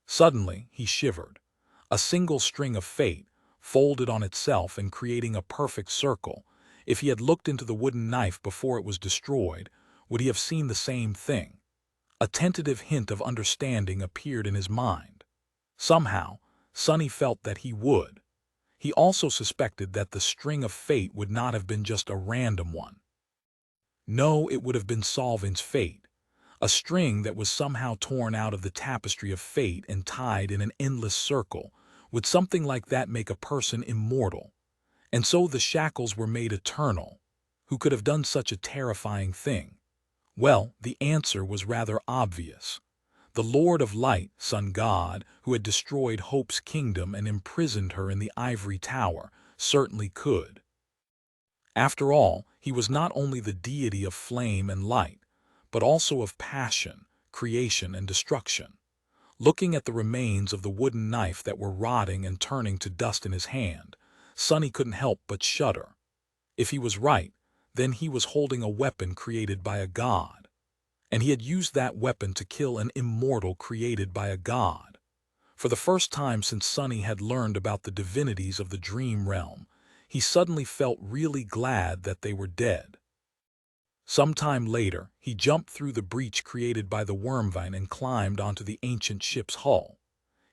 Suddenly, he shivered. A single string of fate, folded on itself and creating a perfect circle. If he had looked into the wooden knife before it was destroyed, would he have seen the same thing? A tentative hint of understanding appeared in his mind. Somehow, Sonny felt that he would. He also suspected that the string of fate would not have been just a random one. No, it would have been Solving's fate, a string that was somehow torn out of the tapestry of fate and tied in an endless circle. Would something like that make a person immortal? And so the shackles were made eternal. Who could have done such a terrifying thing? Well, the answer was rather obvious. The Lord of Light, Sun God, who had destroyed Hope's kingdom and imprisoned her in the ivory tower, certainly could. After all, he was not only the deity of flame and light, but also of passion, creation, and destruction. Looking at the remains of the wooden knife that were rotting and turning to dust in his hand, Sonny couldn't help but shudder. If he was right, then he was holding a weapon created by a god. And he had used that weapon to kill an immortal created by a god. For the first time since Sonny had learned about the divinities of the dream realm, he suddenly felt really glad that they were dead. Sometime later, he jumped through the breach created by the wormvine and climbed onto the ancient ship's hull.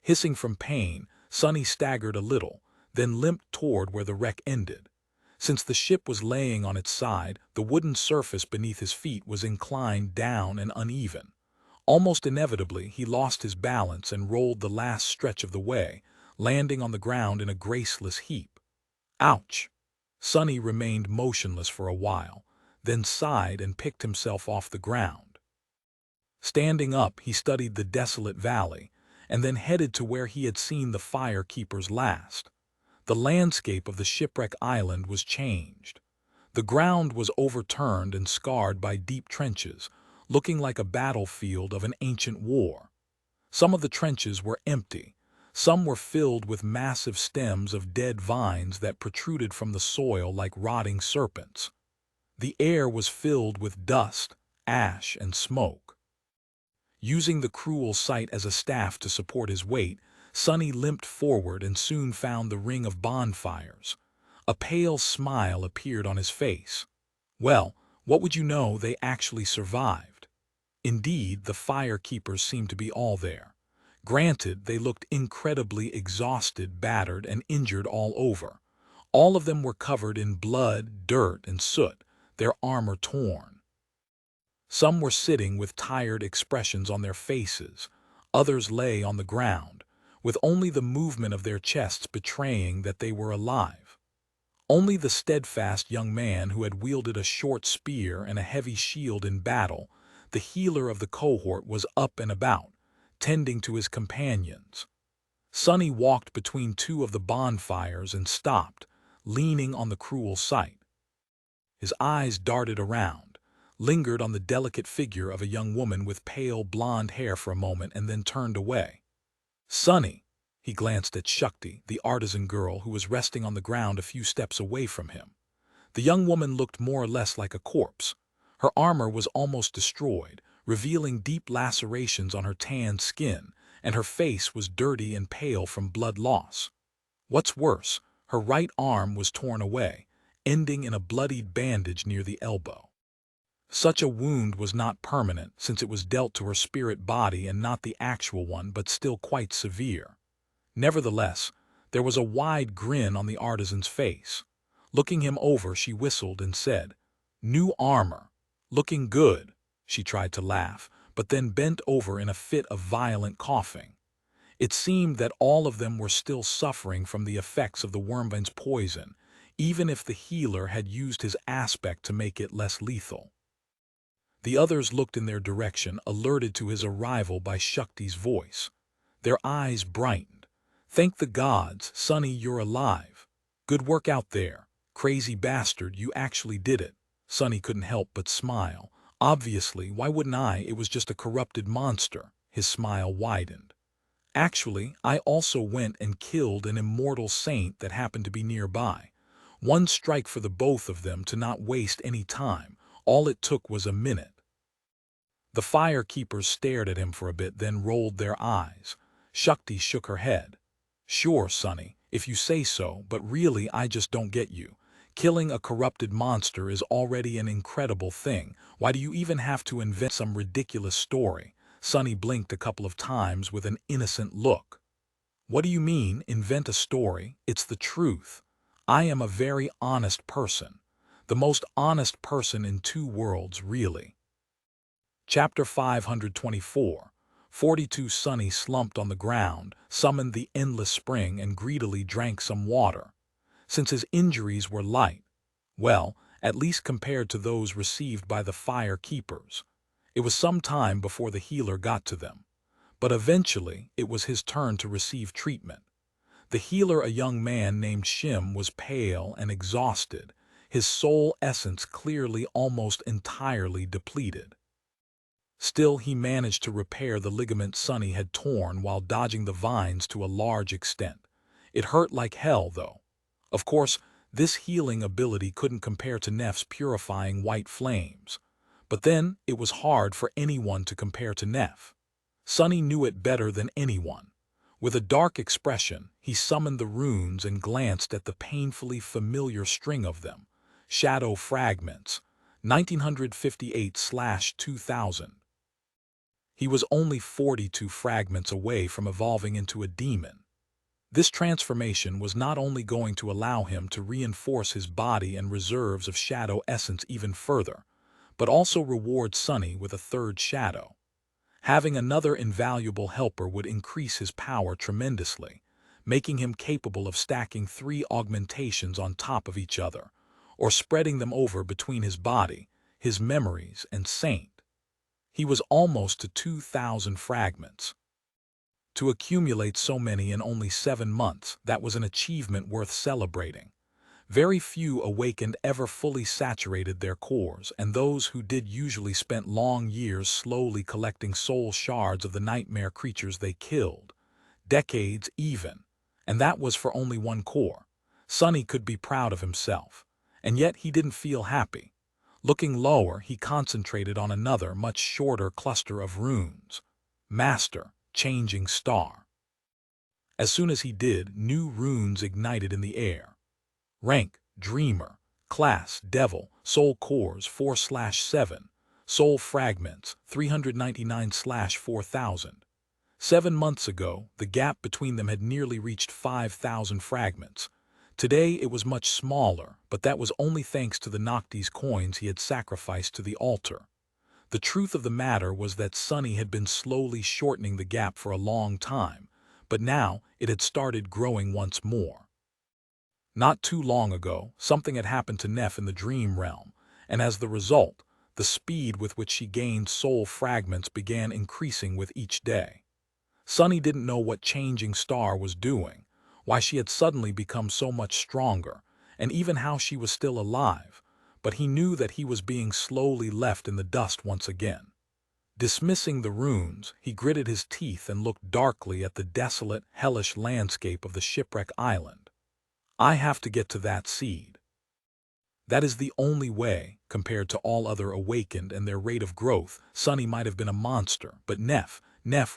Hissing from pain, Sonny staggered a little, then limped toward where the wreck ended. Since the ship was laying on its side, the wooden surface beneath his feet was inclined down and uneven. Almost inevitably, he lost his balance and rolled the last stretch of the way, landing on the ground in a graceless heap. Ouch! Sonny remained motionless for a while, then sighed and picked himself off the ground. Standing up, he studied the desolate valley, and then headed to where he had seen the fire keepers last. The landscape of the shipwreck island was changed. The ground was overturned and scarred by deep trenches, looking like a battlefield of an ancient war. Some of the trenches were empty. Some were filled with massive stems of dead vines that protruded from the soil like rotting serpents. The air was filled with dust, ash, and smoke. Using the cruel sight as a staff to support his weight, Sonny limped forward and soon found the ring of bonfires. A pale smile appeared on his face. Well, what would you know, they actually survived. Indeed, the fire keepers seemed to be all there. Granted, they looked incredibly exhausted, battered, and injured all over. All of them were covered in blood, dirt, and soot, their armor torn. Some were sitting with tired expressions on their faces. Others lay on the ground, with only the movement of their chests betraying that they were alive. Only the steadfast young man who had wielded a short spear and a heavy shield in battle, the healer of the cohort, was up and about, tending to his companions. Sonny walked between two of the bonfires and stopped, leaning on the cruel sight. His eyes darted around, lingered on the delicate figure of a young woman with pale blonde hair for a moment, and then turned away. "Sonny," he glanced at Shakti, the artisan girl who was resting on the ground a few steps away from him. The young woman looked more or less like a corpse. Her armor was almost destroyed, revealing deep lacerations on her tanned skin, and her face was dirty and pale from blood loss. What's worse, her right arm was torn away, ending in a bloodied bandage near the elbow. Such a wound was not permanent, since it was dealt to her spirit body and not the actual one, but still quite severe. Nevertheless, there was a wide grin on the artisan's face. Looking him over, she whistled and said, "New armor. Looking good." She tried to laugh, but then bent over in a fit of violent coughing. It seemed that all of them were still suffering from the effects of the wormvind's poison, even if the healer had used his aspect to make it less lethal. The others looked in their direction, alerted to his arrival by Shakti's voice. Their eyes brightened. "Thank the gods, Sonny, you're alive. Good work out there. Crazy bastard, you actually did it." Sonny couldn't help but smile. "Obviously, why wouldn't I? It was just a corrupted monster." His smile widened. "Actually, I also went and killed an immortal saint that happened to be nearby. One strike for the both of them to not waste any time. All it took was a minute." The fire keepers stared at him for a bit, then rolled their eyes. Shakti shook her head. "Sure, Sonny, if you say so, but really I just don't get you. Killing a corrupted monster is already an incredible thing. Why do you even have to invent some ridiculous story?" Sonny blinked a couple of times with an innocent look. "What do you mean, invent a story? It's the truth. I am a very honest person. The most honest person in two worlds, really." Chapter 524. 42. Sonny slumped on the ground, summoned the endless spring, and greedily drank some water. Since his injuries were light, well, at least compared to those received by the fire keepers, it was some time before the healer got to them. But eventually, it was his turn to receive treatment. The healer, a young man named Shim, was pale and exhausted, his soul essence clearly almost entirely depleted. Still, he managed to repair the ligament Sonny had torn while dodging the vines to a large extent. It hurt like hell, though. Of course, this healing ability couldn't compare to Nef's purifying white flames. But then, it was hard for anyone to compare to Nef. Sonny knew it better than anyone. With a dark expression, he summoned the runes and glanced at the painfully familiar string of them. Shadow fragments, 1958/2000. He was only 42 fragments away from evolving into a demon. This transformation was not only going to allow him to reinforce his body and reserves of shadow essence even further, but also reward Sonny with a third shadow. Having another invaluable helper would increase his power tremendously, making him capable of stacking 3 augmentations on top of each other, or spreading them over between his body, his memories, and saint. He was almost to 2,000 fragments. To accumulate so many in only 7 months, that was an achievement worth celebrating. Very few awakened ever fully saturated their cores, and those who did usually spent long years slowly collecting soul shards of the nightmare creatures they killed. Decades even. And that was for only one core. Sonny could be proud of himself. And yet he didn't feel happy. Looking lower, he concentrated on another, much shorter cluster of runes. Master, Changing Star. As soon as he did, new runes ignited in the air. Rank, Dreamer. Class, Devil. Soul cores, 4/7. Soul fragments, 399/4000. 7 months ago, the gap between them had nearly reached 5,000 fragments. Today it was much smaller, but that was only thanks to the Noctis coins he had sacrificed to the altar. The truth of the matter was that Sonny had been slowly shortening the gap for a long time, but now it had started growing once more. Not too long ago, something had happened to Nef in the dream realm, and as the result, the speed with which she gained soul fragments began increasing with each day. Sonny didn't know what Changing Star was doing, why she had suddenly become so much stronger, and even how she was still alive, but he knew that he was being slowly left in the dust once again. Dismissing the runes, he gritted his teeth and looked darkly at the desolate, hellish landscape of the shipwreck island. "I have to get to that seed. That is the only way." Compared to all other awakened and their rate of growth, Sonny might have been a monster, but Nef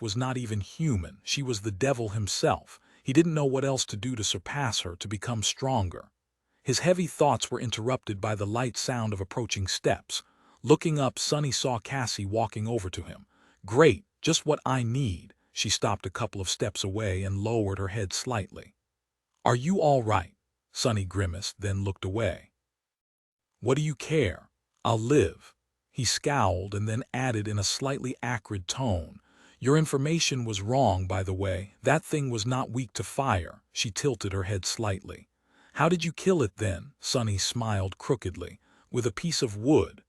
was not even human. She was the devil himself. He didn't know what else to do to surpass her, to become stronger. His heavy thoughts were interrupted by the light sound of approaching steps. Looking up, Sonny saw Cassie walking over to him. "Great, just what I need." She stopped a couple of steps away and lowered her head slightly. "Are you all right?" Sonny grimaced, then looked away. "What do you care? I'll live." He scowled and then added in a slightly acrid tone, "Your information was wrong, by the way. That thing was not weak to fire." She tilted her head slightly. "How did you kill it then?" Sonny smiled crookedly. "With a piece of wood."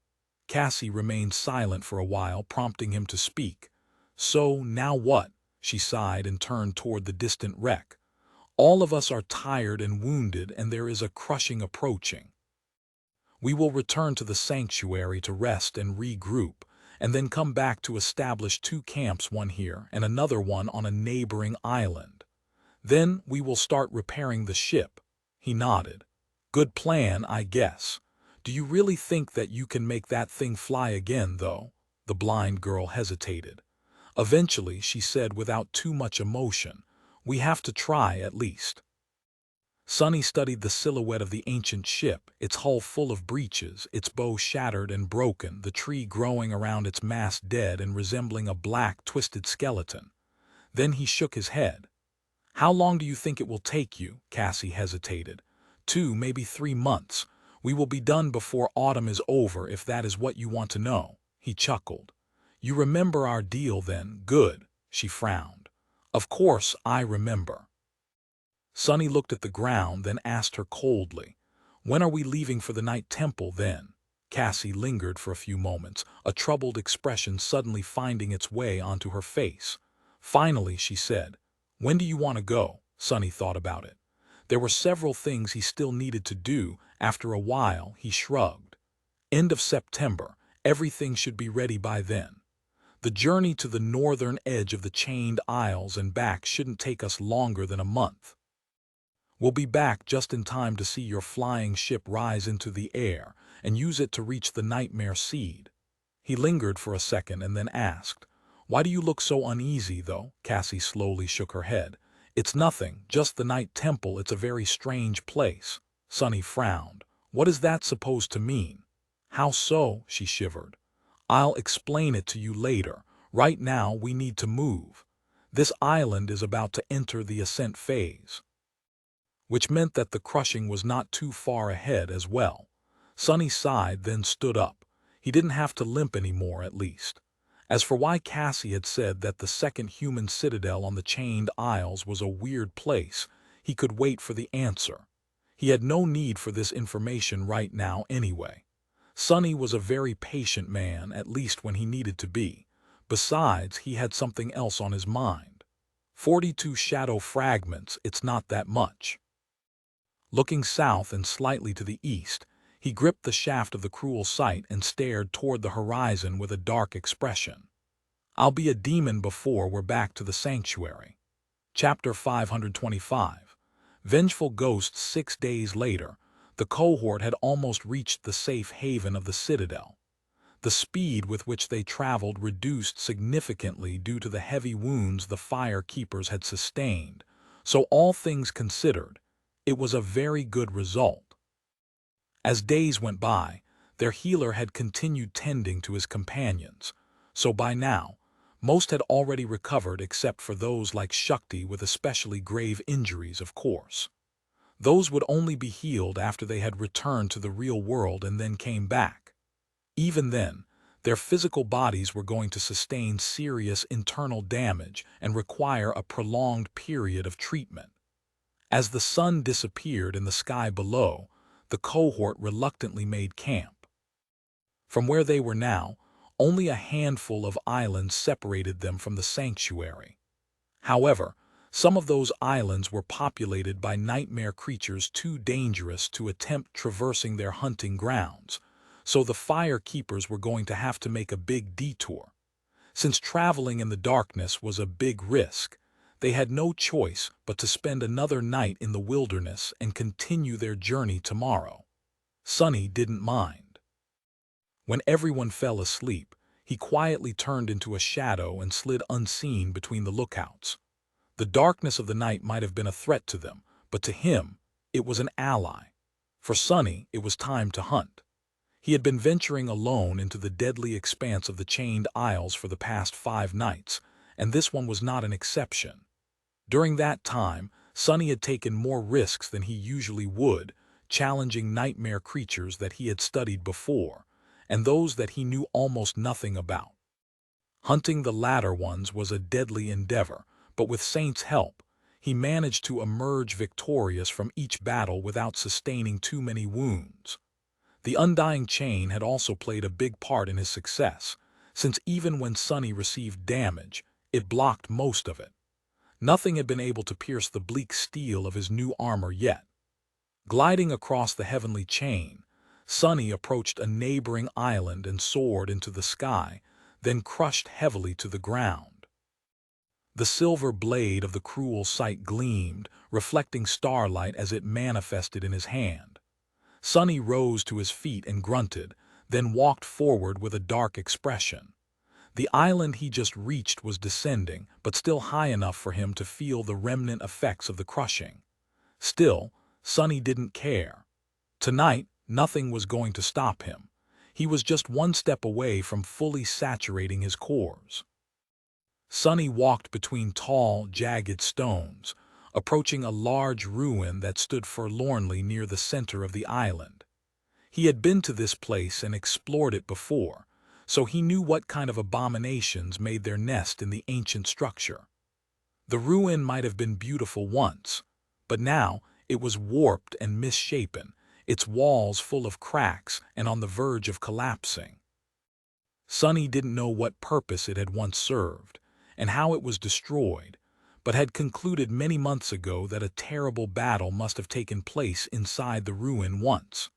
Cassie remained silent for a while, prompting him to speak. "So, now what?" She sighed and turned toward the distant wreck. "All of us are tired and wounded, and there is a crushing approaching. We will return to the sanctuary to rest and regroup, and then come back to establish 2 camps, one here and another one on a neighboring island. Then we will start repairing the ship." He nodded. "Good plan, I guess. Do you really think that you can make that thing fly again, though?" The blind girl hesitated. "Eventually," she said without too much emotion. "We have to try, at least." Sonny studied the silhouette of the ancient ship, its hull full of breaches, its bow shattered and broken, the tree growing around its mast dead and resembling a black, twisted skeleton. Then he shook his head. "How long do you think it will take you?" Cassie hesitated. 2, maybe 3 months. We will be done before autumn is over, if that is what you want to know." He chuckled. "You remember our deal then? Good." She frowned. "Of course I remember." Sonny looked at the ground, then asked her coldly, "When are we leaving for the night temple, then?" Cassie lingered for a few moments, a troubled expression suddenly finding its way onto her face. Finally, she said, "When do you want to go?" Sonny thought about it. There were several things he still needed to do. After a while, he shrugged. "End of September. Everything should be ready by then. The journey to the northern edge of the Chained Isles and back shouldn't take us longer than a month. We'll be back just in time to see your flying ship rise into the air and use it to reach the Nightmare Seed." He lingered for a second and then asked, "Why do you look so uneasy, though?" Cassie slowly shook her head. "It's nothing, just the Night Temple. It's a very strange place." Sonny frowned. "What is that supposed to mean?" "How so?" She shivered. "I'll explain it to you later. Right now we need to move. This island is about to enter the ascent phase." Which meant that the crushing was not too far ahead as well. Sonny sighed, then stood up. He didn't have to limp anymore, at least. As for why Cassie had said that the second human citadel on the Chained Isles was a weird place, he could wait for the answer. He had no need for this information right now anyway. Sonny was a very patient man, at least when he needed to be. Besides, he had something else on his mind. 42 shadow fragments, it's not that much. Looking south and slightly to the east, he gripped the shaft of the cruel sight and stared toward the horizon with a dark expression. "I'll be a demon before we're back to the sanctuary." Chapter 525. Vengeful Ghosts. 6 days later, the cohort had almost reached the safe haven of the citadel. The speed with which they traveled reduced significantly due to the heavy wounds the fire keepers had sustained, so all things considered, it was a very good result. As days went by, their healer had continued tending to his companions, so by now, most had already recovered except for those like Shakti with especially grave injuries, of course. Those would only be healed after they had returned to the real world and then came back. Even then, their physical bodies were going to sustain serious internal damage and require a prolonged period of treatment. As the sun disappeared in the sky below, the cohort reluctantly made camp. From where they were now, only a handful of islands separated them from the sanctuary. However, some of those islands were populated by nightmare creatures too dangerous to attempt traversing their hunting grounds, so the fire keepers were going to have to make a big detour. Since traveling in the darkness was a big risk, they had no choice but to spend another night in the wilderness and continue their journey tomorrow. Sonny didn't mind. When everyone fell asleep, he quietly turned into a shadow and slid unseen between the lookouts. The darkness of the night might have been a threat to them, but to him, it was an ally. For Sonny, it was time to hunt. He had been venturing alone into the deadly expanse of the chained isles for the past 5 nights, and this one was not an exception. During that time, Sonny had taken more risks than he usually would, challenging nightmare creatures that he had studied before, and those that he knew almost nothing about. Hunting the latter ones was a deadly endeavor, but with Saint's help, he managed to emerge victorious from each battle without sustaining too many wounds. The undying chain had also played a big part in his success, since even when Sonny received damage, it blocked most of it. Nothing had been able to pierce the bleak steel of his new armor yet. Gliding across the heavenly chain, Sonny approached a neighboring island and soared into the sky, then crushed heavily to the ground. The silver blade of the cruel sight gleamed, reflecting starlight as it manifested in his hand. Sonny rose to his feet and grunted, then walked forward with a dark expression. The island he just reached was descending, but still high enough for him to feel the remnant effects of the crushing. Still, Sonny didn't care. Tonight, nothing was going to stop him. He was just one step away from fully saturating his cores. Sonny walked between tall, jagged stones, approaching a large ruin that stood forlornly near the center of the island. He had been to this place and explored it before, so he knew what kind of abominations made their nest in the ancient structure. The ruin might have been beautiful once, but now it was warped and misshapen, its walls full of cracks and on the verge of collapsing. Sonny didn't know what purpose it had once served, and how it was destroyed, but had concluded many months ago that a terrible battle must have taken place inside the ruin once.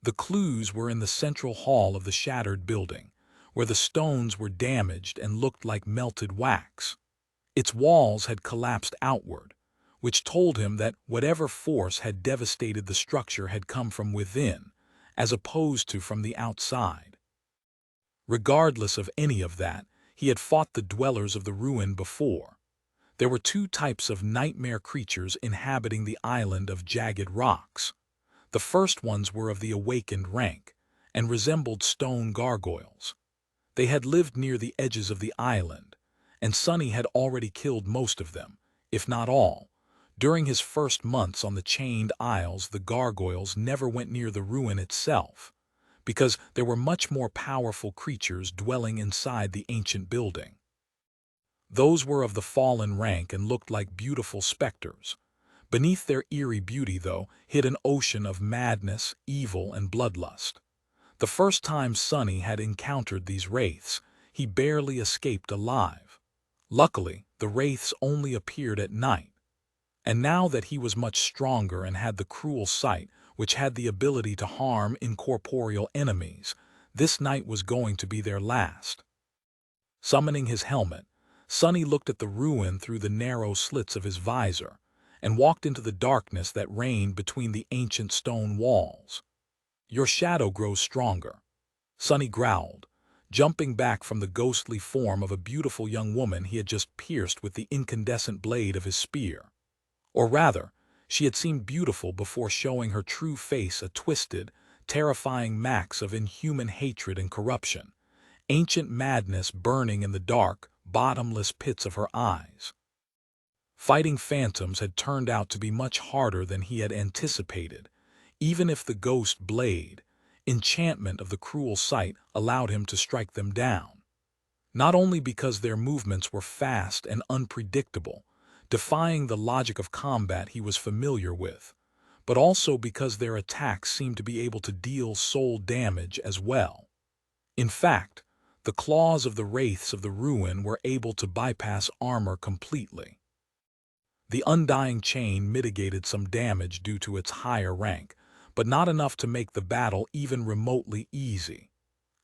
The clues were in the central hall of the shattered building, where the stones were damaged and looked like melted wax. Its walls had collapsed outward, which told him that whatever force had devastated the structure had come from within, as opposed to from the outside. Regardless of any of that, he had fought the dwellers of the ruin before. There were two types of nightmare creatures inhabiting the island of jagged rocks. The first ones were of the awakened rank, and resembled stone gargoyles. They had lived near the edges of the island, and Sonny had already killed most of them, if not all. During his first months on the chained isles, the gargoyles never went near the ruin itself, because there were much more powerful creatures dwelling inside the ancient building. Those were of the fallen rank and looked like beautiful specters. Beneath their eerie beauty, though, hid an ocean of madness, evil, and bloodlust. The first time Sonny had encountered these wraiths, he barely escaped alive. Luckily, the wraiths only appeared at night. And now that he was much stronger and had the cruel sight, which had the ability to harm incorporeal enemies, this night was going to be their last. Summoning his helmet, Sonny looked at the ruin through the narrow slits of his visor, and walked into the darkness that reigned between the ancient stone walls. "Your shadow grows stronger," Sonny growled, jumping back from the ghostly form of a beautiful young woman he had just pierced with the incandescent blade of his spear. Or rather, she had seemed beautiful before showing her true face, a twisted, terrifying max of inhuman hatred and corruption, ancient madness burning in the dark, bottomless pits of her eyes. Fighting phantoms had turned out to be much harder than he had anticipated, even if the ghost blade, enchantment of the cruel sight, allowed him to strike them down. Not only because their movements were fast and unpredictable, defying the logic of combat he was familiar with, but also because their attacks seemed to be able to deal soul damage as well. In fact, the claws of the wraiths of the ruin were able to bypass armor completely. The undying chain mitigated some damage due to its higher rank, but not enough to make the battle even remotely easy.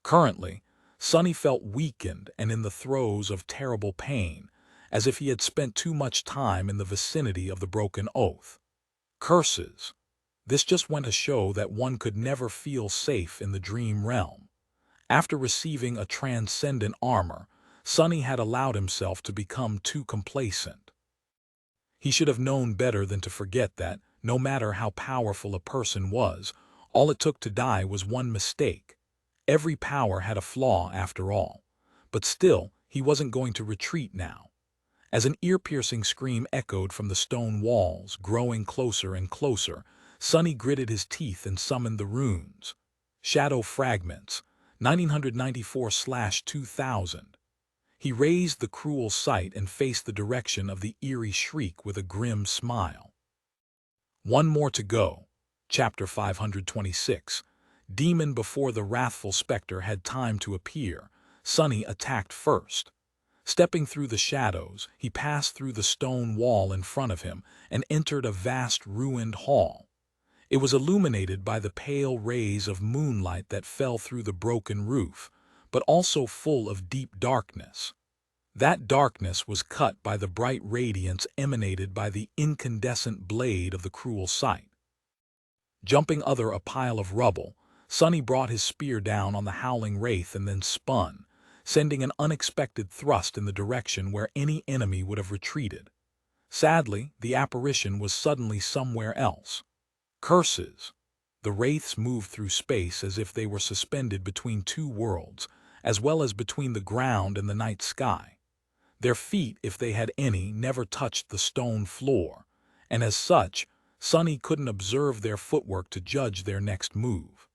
Currently, Sonny felt weakened and in the throes of terrible pain, as if he had spent too much time in the vicinity of the broken oath. Curses! This just went to show that one could never feel safe in the dream realm. After receiving a transcendent armor, Sonny had allowed himself to become too complacent. He should have known better than to forget that, no matter how powerful a person was, All it took to die was one mistake. Every power had a flaw after all. But still, he wasn't going to retreat now. As an ear-piercing scream echoed from the stone walls, growing closer and closer, Sonny gritted his teeth and summoned the runes. Shadow Fragments, 1994/2000. He raised the cruel sight and faced the direction of the eerie shriek with a grim smile. One more to go. Chapter 526. Demon before the wrathful specter had time to appear, Sonny attacked first. Stepping through the shadows, he passed through the stone wall in front of him and entered a vast ruined hall. It was illuminated by the pale rays of moonlight that fell through the broken roof, but also full of deep darkness. That darkness was cut by the bright radiance emanated by the incandescent blade of the cruel sight. Jumping over a pile of rubble, Sonny brought his spear down on the howling wraith and then spun, sending an unexpected thrust in the direction where any enemy would have retreated. Sadly, the apparition was suddenly somewhere else. Curses! The wraiths moved through space as if they were suspended between two worlds, as well as between the ground and the night sky. Their feet, if they had any, never touched the stone floor, and as such, Sonny couldn't observe their footwork to judge their next move.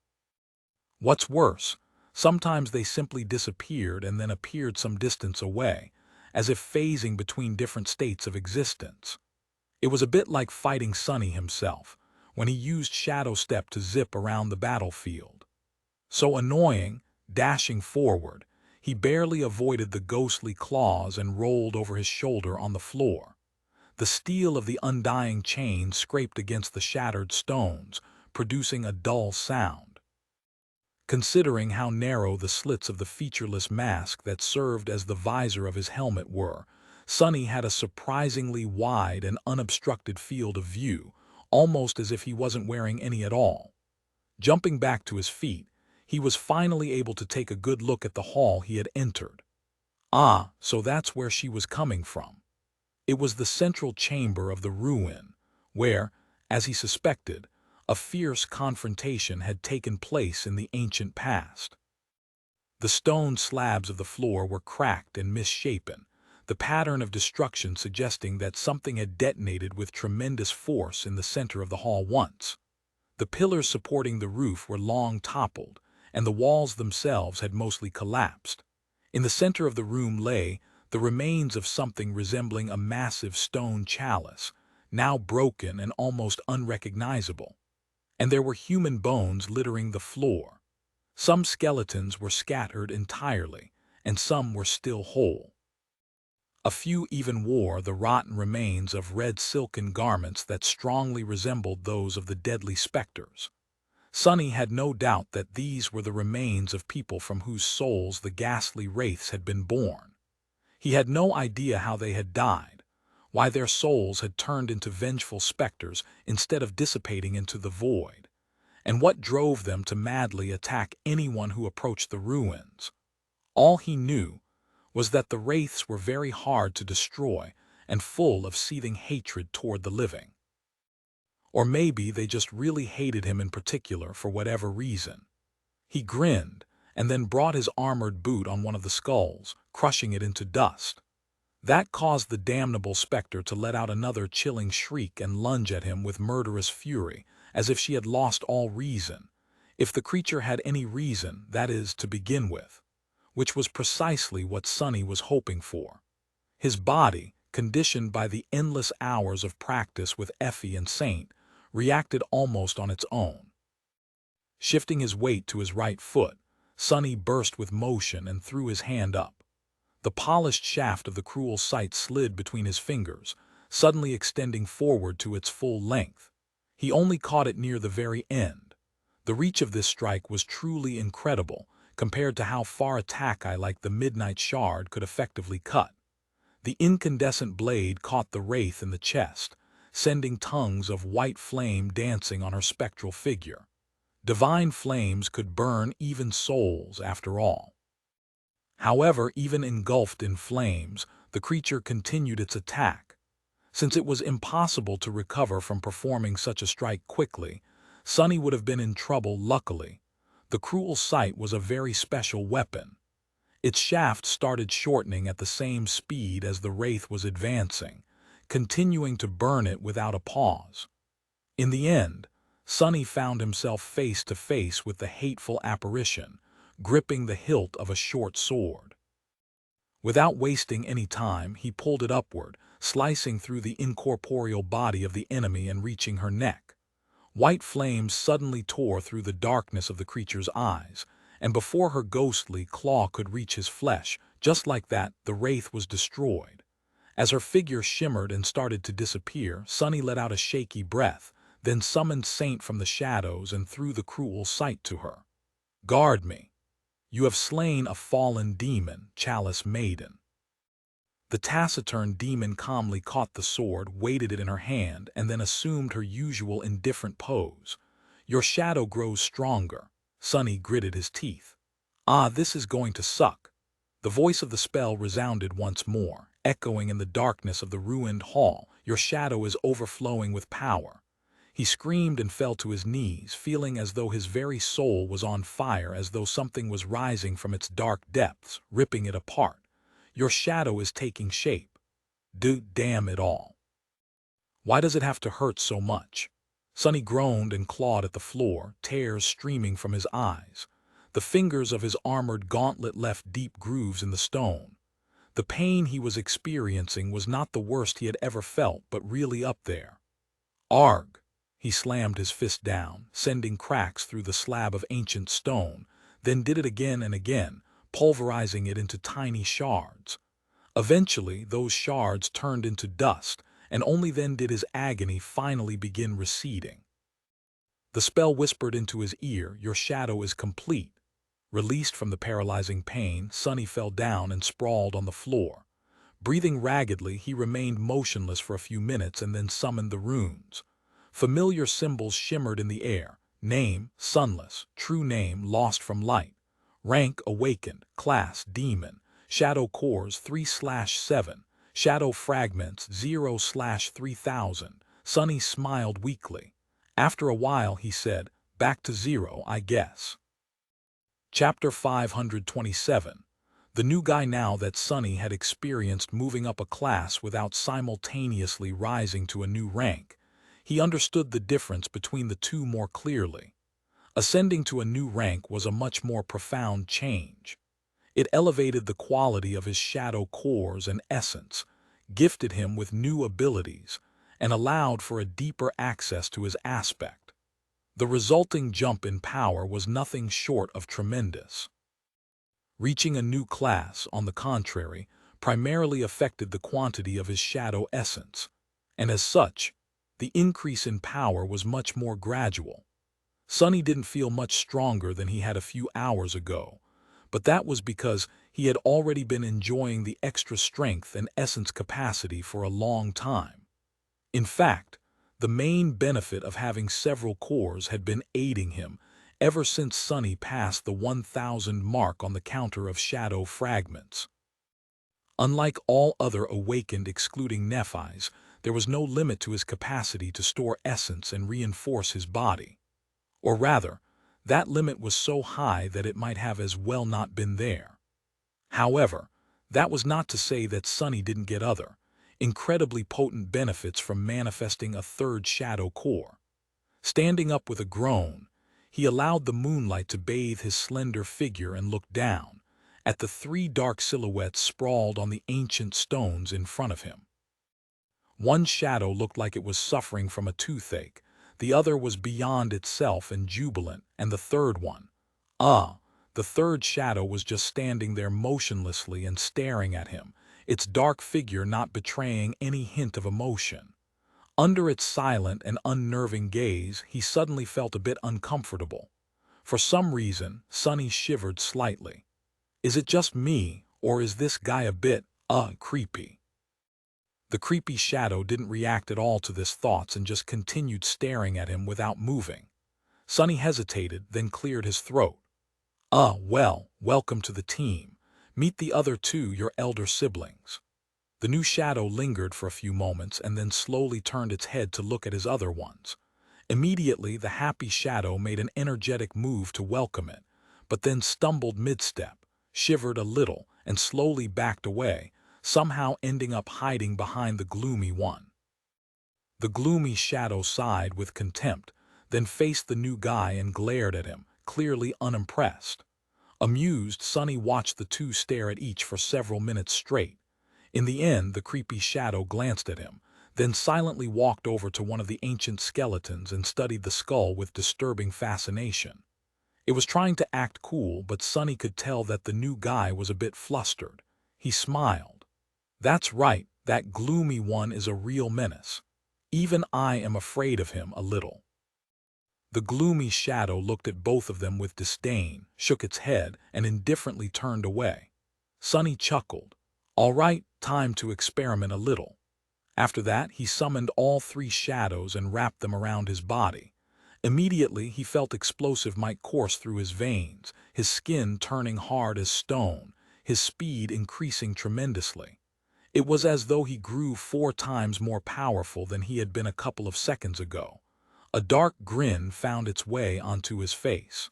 What's worse, sometimes they simply disappeared and then appeared some distance away, as if phasing between different states of existence. It was a bit like fighting Sonny himself, when he used Shadow Step to zip around the battlefield. So annoying, dashing forward, he barely avoided the ghostly claws and rolled over his shoulder on the floor. The steel of the undying chain scraped against the shattered stones, producing a dull sound. Considering how narrow the slits of the featureless mask that served as the visor of his helmet were, Sonny had a surprisingly wide and unobstructed field of view, almost as if he wasn't wearing any at all. Jumping back to his feet, he was finally able to take a good look at the hall he had entered. Ah, so that's where she was coming from. It was the central chamber of the ruin, where, as he suspected, a fierce confrontation had taken place in the ancient past. The stone slabs of the floor were cracked and misshapen, the pattern of destruction suggesting that something had detonated with tremendous force in the center of the hall once. The pillars supporting the roof were long toppled, and the walls themselves had mostly collapsed. In the center of the room lay the remains of something resembling a massive stone chalice, now broken and almost unrecognizable. And there were human bones littering the floor. Some skeletons were scattered entirely, and some were still whole. A few even wore the rotten remains of red silken garments that strongly resembled those of the deadly specters. Sonny had no doubt that these were the remains of people from whose souls the ghastly wraiths had been born. He had no idea how they had died, why their souls had turned into vengeful specters instead of dissipating into the void, and what drove them to madly attack anyone who approached the ruins. All he knew was that the wraiths were very hard to destroy and full of seething hatred toward the living. Or maybe they just really hated him in particular for whatever reason. He grinned, and then brought his armored boot on one of the skulls, crushing it into dust. That caused the damnable specter to let out another chilling shriek and lunge at him with murderous fury, as if she had lost all reason. If the creature had any reason, that is, to begin with. Which was precisely what Sonny was hoping for. His body, conditioned by the endless hours of practice with Effie and Saint, reacted almost on its own. Shifting his weight to his right foot, Sonny burst with motion and threw his hand up. The polished shaft of the cruel sight slid between his fingers, suddenly extending forward to its full length. He only caught it near the very end. The reach of this strike was truly incredible, compared to how far attack eye like the Midnight Shard could effectively cut. The incandescent blade caught the wraith in the chest, sending tongues of white flame dancing on her spectral figure. Divine flames could burn even souls, after all. However, even engulfed in flames, the creature continued its attack. Since it was impossible to recover from performing such a strike quickly, Sunny would have been in trouble. Luckily, the cruel sight was a very special weapon. Its shaft started shortening at the same speed as the wraith was advancing, continuing to burn it without a pause. In the end, Sunny found himself face to face with the hateful apparition, gripping the hilt of a short sword. Without wasting any time, he pulled it upward, slicing through the incorporeal body of the enemy and reaching her neck. White flames suddenly tore through the darkness of the creature's eyes, and before her ghostly claw could reach his flesh, just like that, the wraith was destroyed. As her figure shimmered and started to disappear, Sunny let out a shaky breath, then summoned Saint from the shadows and threw the cruel sight to her. "Guard me. You have slain a fallen demon, Chalice Maiden." The taciturn demon calmly caught the sword, weighted it in her hand, and then assumed her usual indifferent pose. "Your shadow grows stronger." Sunny gritted his teeth. "Ah, this is going to suck." The voice of the spell resounded once more, echoing in the darkness of the ruined hall. "Your shadow is overflowing with power." He screamed and fell to his knees, feeling as though his very soul was on fire, as though something was rising from its dark depths, ripping it apart. "Your shadow is taking shape." Damn it all. Why does it have to hurt so much?" Sunny groaned and clawed at the floor, tears streaming from his eyes. The fingers of his armored gauntlet left deep grooves in the stone. The pain he was experiencing was not the worst he had ever felt, but really up there. "Arg!" He slammed his fist down, sending cracks through the slab of ancient stone, then did it again and again, pulverizing it into tiny shards. Eventually, those shards turned into dust, and only then did his agony finally begin receding. The spell whispered into his ear, "Your shadow is complete." Released from the paralyzing pain, Sunny fell down and sprawled on the floor. Breathing raggedly, he remained motionless for a few minutes and then summoned the runes. Familiar symbols shimmered in the air. Name, Sunless. True name, lost from light. Rank, awakened. Class, demon. Shadow cores, 3/7. Shadow fragments, 0/3000. Sunny smiled weakly. After a while, he said, "Back to 0, I guess." Chapter 527. The new guy. Now that Sunny had experienced moving up a class without simultaneously rising to a new rank, he understood the difference between the two more clearly. Ascending to a new rank was a much more profound change. It elevated the quality of his shadow cores and essence, gifted him with new abilities, and allowed for a deeper access to his aspect. The resulting jump in power was nothing short of tremendous. Reaching a new class, on the contrary, primarily affected the quantity of his shadow essence, and as such, the increase in power was much more gradual. Sunny didn't feel much stronger than he had a few hours ago, but that was because he had already been enjoying the extra strength and essence capacity for a long time. In fact, the main benefit of having several cores had been aiding him ever since Sunny passed the 1,000 mark on the counter of shadow fragments. Unlike all other awakened excluding Nephis, there was no limit to his capacity to store essence and reinforce his body. Or rather, that limit was so high that it might have as well not been there. However, that was not to say that Sunny didn't get other, incredibly potent benefits from manifesting a third shadow core. Standing up with a groan, he allowed the moonlight to bathe his slender figure and looked down at the three dark silhouettes sprawled on the ancient stones in front of him. One shadow looked like it was suffering from a toothache, the other was beyond itself and jubilant, and the third one, the third shadow was just standing there motionlessly and staring at him, its dark figure not betraying any hint of emotion. Under its silent and unnerving gaze, he suddenly felt a bit uncomfortable. For some reason, Sunny shivered slightly. Is it just me, or is this guy a bit, creepy? The creepy shadow didn't react at all to this thoughts and just continued staring at him without moving. Sunny hesitated, then cleared his throat. Well, welcome to the team. Meet the other two, your elder siblings." The new shadow lingered for a few moments and then slowly turned its head to look at his other ones. Immediately, the happy shadow made an energetic move to welcome it, but then stumbled mid-step, shivered a little, and slowly backed away, somehow ending up hiding behind the gloomy one. The gloomy shadow sighed with contempt, then faced the new guy and glared at him, clearly unimpressed. Amused, Sonny watched the two stare at each for several minutes straight. In the end, the creepy shadow glanced at him, then silently walked over to one of the ancient skeletons and studied the skull with disturbing fascination. It was trying to act cool, but Sonny could tell that the new guy was a bit flustered. He smiled. "That's right, that gloomy one is a real menace. Even I am afraid of him a little." The gloomy shadow looked at both of them with disdain, shook its head, and indifferently turned away. Sonny chuckled. All right, time to experiment a little. After that, he summoned all three shadows and wrapped them around his body. Immediately, he felt explosive might course through his veins, his skin turning hard as stone, his speed increasing tremendously. It was as though he grew 4 times more powerful than he had been a couple of seconds ago. A dark grin found its way onto his face.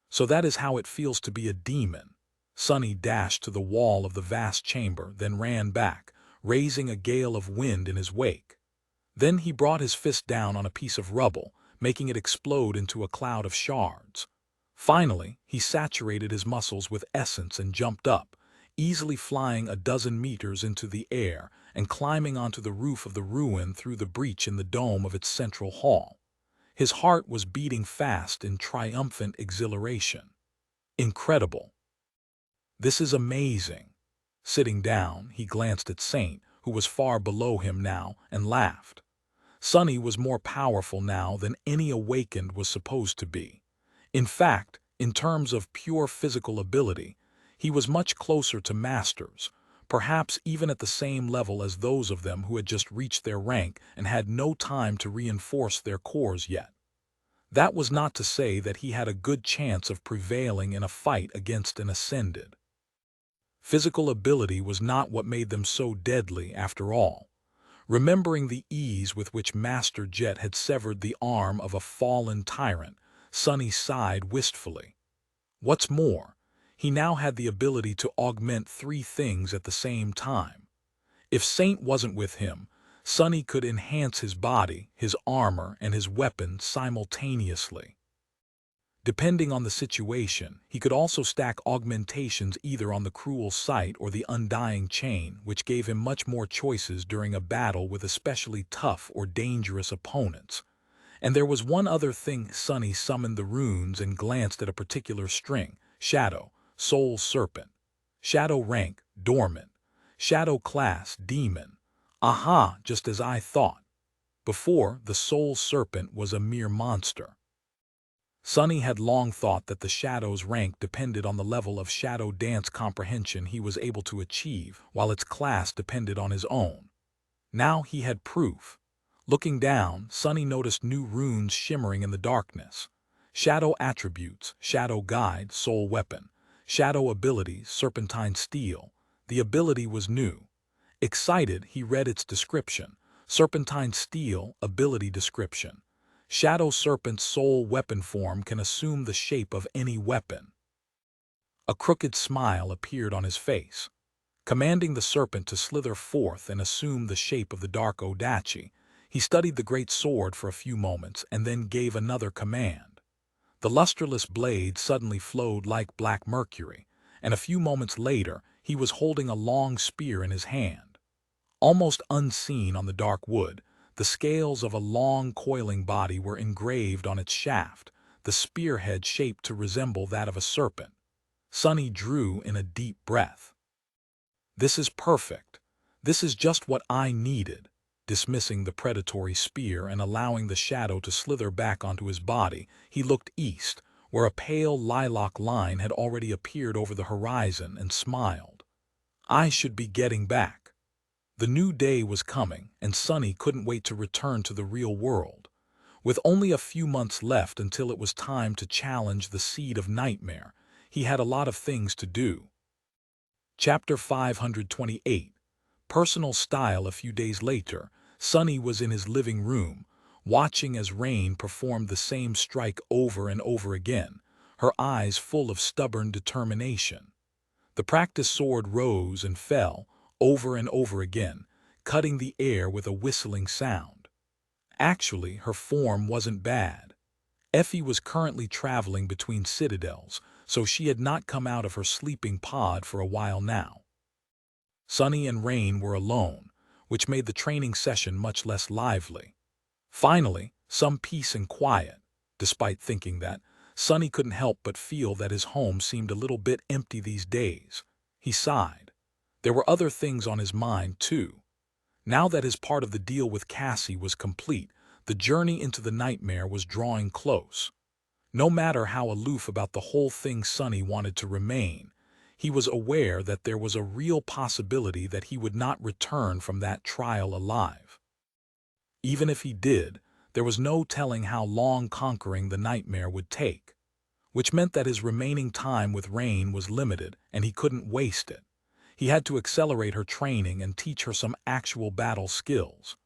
"So that is how it feels to be a demon." Sonny dashed to the wall of the vast chamber, then ran back, raising a gale of wind in his wake. Then he brought his fist down on a piece of rubble, making it explode into a cloud of shards. Finally, he saturated his muscles with essence and jumped up, easily flying a dozen meters into the air and climbing onto the roof of the ruin through the breach in the dome of its central hall. His heart was beating fast in triumphant exhilaration. Incredible. This is amazing. Sitting down, he glanced at Saint, who was far below him now, and laughed. Sonny was more powerful now than any awakened was supposed to be. In fact, in terms of pure physical ability, he was much closer to masters, perhaps even at the same level as those of them who had just reached their rank and had no time to reinforce their cores yet. That was not to say that he had a good chance of prevailing in a fight against an ascended. Physical ability was not what made them so deadly after all. Remembering the ease with which Master Jet had severed the arm of a fallen tyrant, Sonny sighed wistfully. What's more, he now had the ability to augment 3 things at the same time. If Saint wasn't with him, Sonny could enhance his body, his armor, and his weapon simultaneously. Depending on the situation, he could also stack augmentations either on the cruel sight or the undying chain, which gave him much more choices during a battle with especially tough or dangerous opponents. And there was one other thing. Sonny summoned the runes and glanced at a particular string: Shadow, Soul Serpent. Shadow rank, Dormant. Shadow class, Demon. Aha, just as I thought. Before, the Soul Serpent was a mere monster. Sonny had long thought that the Shadow's rank depended on the level of Shadow Dance comprehension he was able to achieve, while its class depended on his own. Now he had proof. Looking down, Sonny noticed new runes shimmering in the darkness. Shadow attributes: Shadow Guide, Soul Weapon. Shadow abilities: Serpentine Steel. The ability was new. Excited, he read its description: Serpentine Steel, ability description. Shadow Serpent's soul weapon form can assume the shape of any weapon. A crooked smile appeared on his face. Commanding the serpent to slither forth and assume the shape of the dark Odachi, he studied the great sword for a few moments and then gave another command. The lusterless blade suddenly flowed like black mercury, and a few moments later he was holding a long spear in his hand. Almost unseen on the dark wood, the scales of a long coiling body were engraved on its shaft, the spearhead shaped to resemble that of a serpent. Sonny drew in a deep breath. This is perfect. This is just what I needed. Dismissing the predatory spear and allowing the shadow to slither back onto his body, he looked east, where a pale lilac line had already appeared over the horizon, and smiled. I should be getting back. The new day was coming, and Sonny couldn't wait to return to the real world. With only a few months left until it was time to challenge the Seed of Nightmare, he had a lot of things to do. Chapter 528. Personal Style. A few days later, Sonny was in his living room, watching as Rain performed the same strike over and over again, her eyes full of stubborn determination. The practice sword rose and fell, over and over again, cutting the air with a whistling sound. Actually, her form wasn't bad. Effie was currently traveling between citadels, so she had not come out of her sleeping pod for a while now. Sunny and Rain were alone, which made the training session much less lively. Finally, some peace and quiet, despite thinking that Sunny couldn't help but feel that his home seemed a little bit empty these days. He sighed. There were other things on his mind, too. Now that his part of the deal with Cassie was complete, the journey into the nightmare was drawing close. No matter how aloof about the whole thing Sunny wanted to remain, he was aware that there was a real possibility that he would not return from that trial alive. Even if he did, there was no telling how long conquering the nightmare would take, which meant that his remaining time with Rain was limited and he couldn't waste it. He had to accelerate her training and teach her some actual battle skills.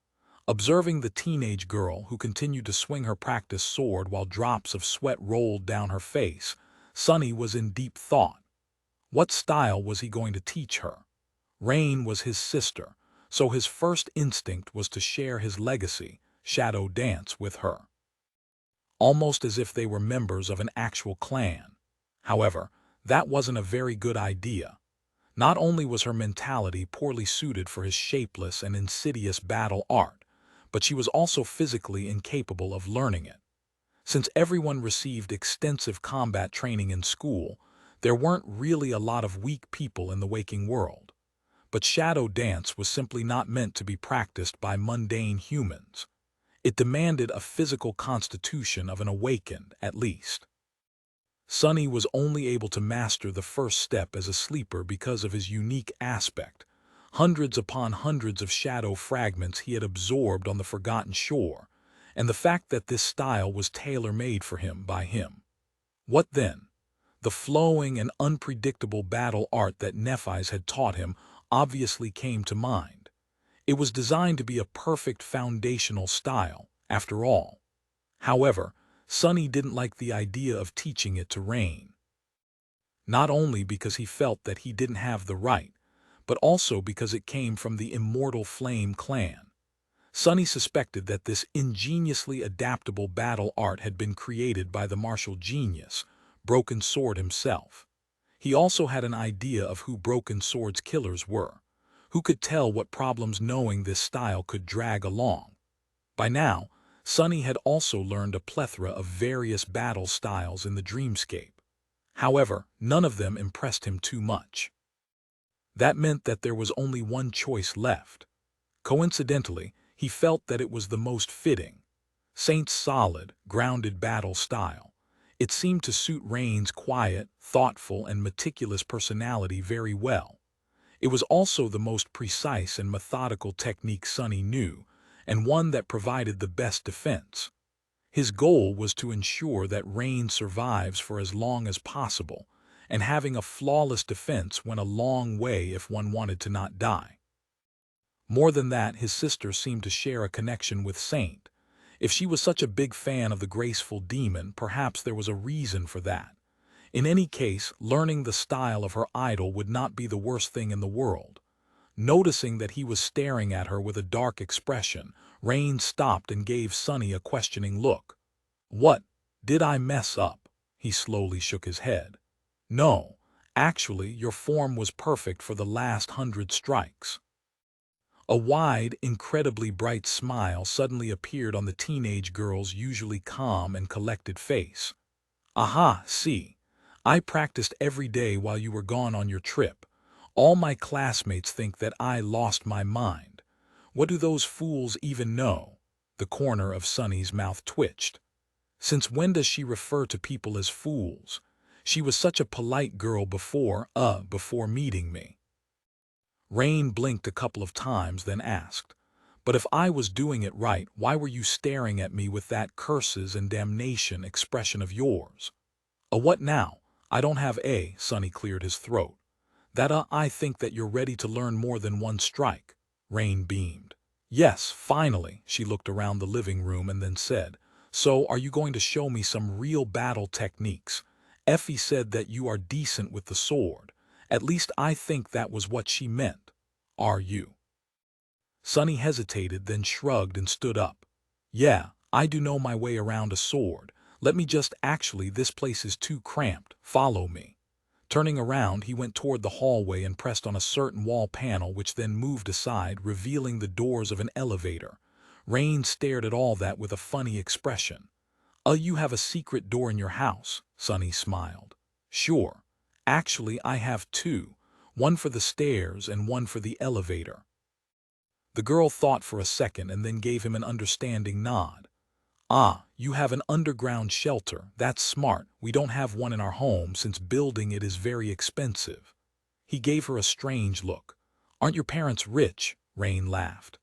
Observing the teenage girl who continued to swing her practice sword while drops of sweat rolled down her face, Sunny was in deep thought. What style was he going to teach her? Rain was his sister, so his first instinct was to share his legacy, shadow dance, with her. Almost as if they were members of an actual clan. However, that wasn't a very good idea. Not only was her mentality poorly suited for his shapeless and insidious battle art, but she was also physically incapable of learning it. Since everyone received extensive combat training in school, there weren't really a lot of weak people in the waking world. But shadow dance was simply not meant to be practiced by mundane humans. It demanded a physical constitution of an awakened, at least. Sunny was only able to master the first step as a sleeper because of his unique aspect. Hundreds upon hundreds of shadow fragments he had absorbed on the Forgotten Shore, and the fact that this style was tailor-made for him by him. What then? The flowing and unpredictable battle art that Nephis had taught him obviously came to mind. It was designed to be a perfect foundational style, after all. However, Sunny didn't like the idea of teaching it to Rain. Not only because he felt that he didn't have the right, but also because it came from the Immortal Flame clan. Sunny suspected that this ingeniously adaptable battle art had been created by the martial genius, Broken Sword himself. He also had an idea of who Broken Sword's killers were. Who could tell what problems knowing this style could drag along? By now, Sunny had also learned a plethora of various battle styles in the dreamscape. However, none of them impressed him too much. That meant that there was only one choice left. Coincidentally, he felt that it was the most fitting. Saint's solid, grounded battle style. It seemed to suit Rain's quiet, thoughtful, and meticulous personality very well. It was also the most precise and methodical technique Sunny knew, and one that provided the best defense. His goal was to ensure that Rain survives for as long as possible, and having a flawless defense went a long way if one wanted to not die. More than that, his sister seemed to share a connection with Saint. If she was such a big fan of the graceful demon, perhaps there was a reason for that. In any case, learning the style of her idol would not be the worst thing in the world. Noticing that he was staring at her with a dark expression, Rain stopped and gave Sunny a questioning look. "What? Did I mess up?" He slowly shook his head. "No, actually, your form was perfect for the last 100 strikes." A wide, incredibly bright smile suddenly appeared on the teenage girl's usually calm and collected face. "Aha, see. I practiced every day while you were gone on your trip. All my classmates think that I lost my mind. What do those fools even know?" The corner of Sunny's mouth twitched. Since when does she refer to people as fools? She was such a polite girl before meeting me. Rain blinked a couple of times, then asked, "But if I was doing it right, why were you staring at me with that curses and damnation expression of yours?" "A what now? I don't have a," Sunny cleared his throat. "That I think that you're ready to learn more than one strike." Rain beamed. Yes, finally, she looked around the living room and then said, "So, are you going to show me some real battle techniques? Effie said that you are decent with the sword. At least I think that was what she meant. Are you?" Sonny hesitated, then shrugged and stood up. "Yeah, I do know my way around a sword. Let me just actually, this place is too cramped. Follow me." Turning around, he went toward the hallway and pressed on a certain wall panel which then moved aside, revealing the doors of an elevator. Rain stared at all that with a funny expression. You have a secret door in your house," Sonny smiled. "Sure. Actually, I have two. One for the stairs and one for the elevator." The girl thought for a second and then gave him an understanding nod. "Ah, you have an underground shelter. That's smart. We don't have one in our home since building it is very expensive." He gave her a strange look. "Aren't your parents rich?" Rain laughed.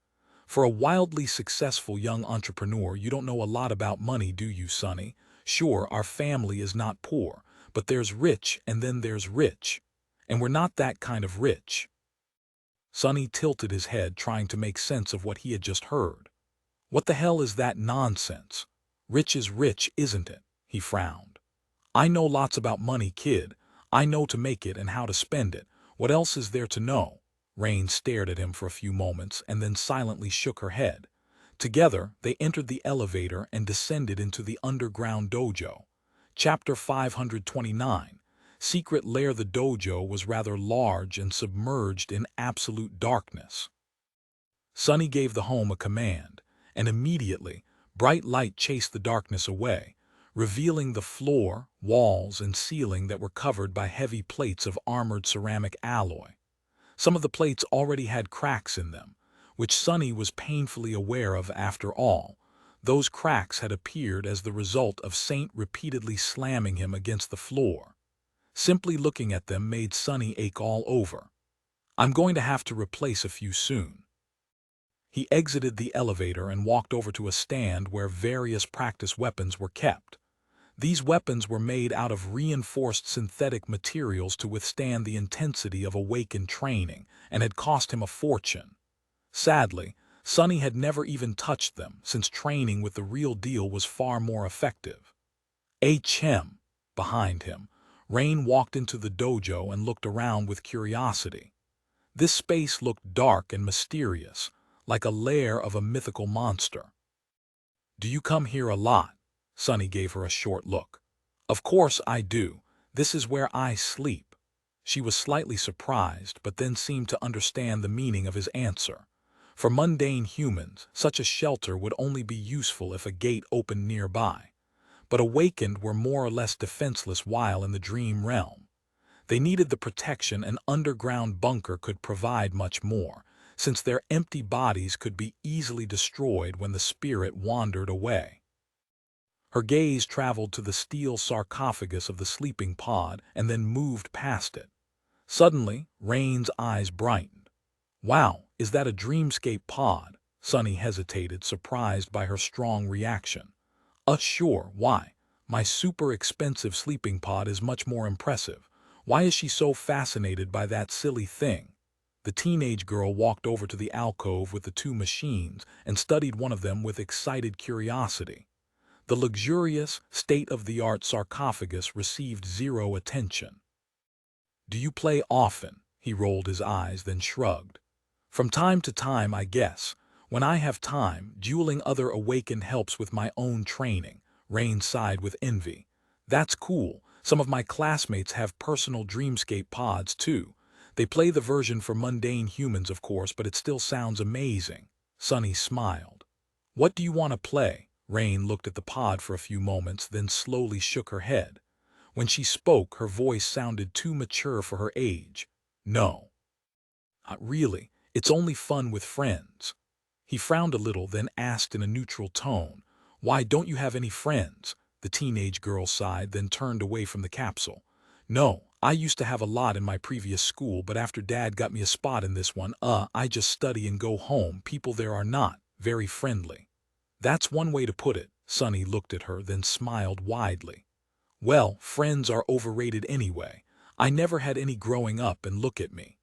"For a wildly successful young entrepreneur, you don't know a lot about money, do you, Sonny? Sure, our family is not poor, but there's rich and then there's rich. And we're not that kind of rich." Sonny tilted his head, trying to make sense of what he had just heard. "What the hell is that nonsense? Rich is rich, isn't it?" He frowned. "I know lots about money, kid. I know to make it and how to spend it. What else is there to know?" Rain stared at him for a few moments and then silently shook her head. Together, they entered the elevator and descended into the underground dojo. Chapter 529. Secret Lair. The dojo was rather large and submerged in absolute darkness. Sonny gave the home a command, and immediately, bright light chased the darkness away, revealing the floor, walls, and ceiling that were covered by heavy plates of armored ceramic alloy. Some of the plates already had cracks in them, which Sonny was painfully aware of. After all, those cracks had appeared as the result of Saint repeatedly slamming him against the floor. Simply looking at them made Sonny ache all over. "I'm going to have to replace a few soon." He exited the elevator and walked over to a stand where various practice weapons were kept. These weapons were made out of reinforced synthetic materials to withstand the intensity of awakened training, and had cost him a fortune. Sadly, Sonny had never even touched them, since training with the real deal was far more effective. H.M. Behind him, Rain walked into the dojo and looked around with curiosity. This space looked dark and mysterious, like a lair of a mythical monster. "Do you come here a lot?" Sonny gave her a short look. "Of course I do. This is where I sleep." She was slightly surprised, but then seemed to understand the meaning of his answer. For mundane humans, such a shelter would only be useful if a gate opened nearby. But awakened were more or less defenseless while in the dream realm. They needed the protection an underground bunker could provide, much more, since their empty bodies could be easily destroyed when the spirit wandered away. Her gaze traveled to the steel sarcophagus of the sleeping pod and then moved past it. Suddenly, Rain's eyes brightened. "Wow, is that a dreamscape pod?" Sonny hesitated, surprised by her strong reaction. Sure, why? My super expensive sleeping pod is much more impressive. Why is she so fascinated by that silly thing?" The teenage girl walked over to the alcove with the two machines and studied one of them with excited curiosity. The luxurious, state-of-the-art sarcophagus received zero attention. "Do you play often?" He rolled his eyes, then shrugged. "From time to time, I guess. When I have time, dueling other awakened helps with my own training." Rain sighed with envy. "That's cool. Some of my classmates have personal dreamscape pods, too. They play the version for mundane humans, of course, but it still sounds amazing." Sonny smiled. "What do you want to play?" Rain looked at the pod for a few moments, then slowly shook her head. When she spoke, her voice sounded too mature for her age. "No. Not really. It's only fun with friends." He frowned a little, then asked in a neutral tone, "Why, don't you have any friends?" The teenage girl sighed, then turned away from the capsule. "No, I used to have a lot in my previous school, but after Dad got me a spot in this one, I just study and go home. People there are not very friendly." "That's one way to put it." Sonny looked at her, then smiled widely. "Well, friends are overrated anyway. I never had any growing up, and look at me.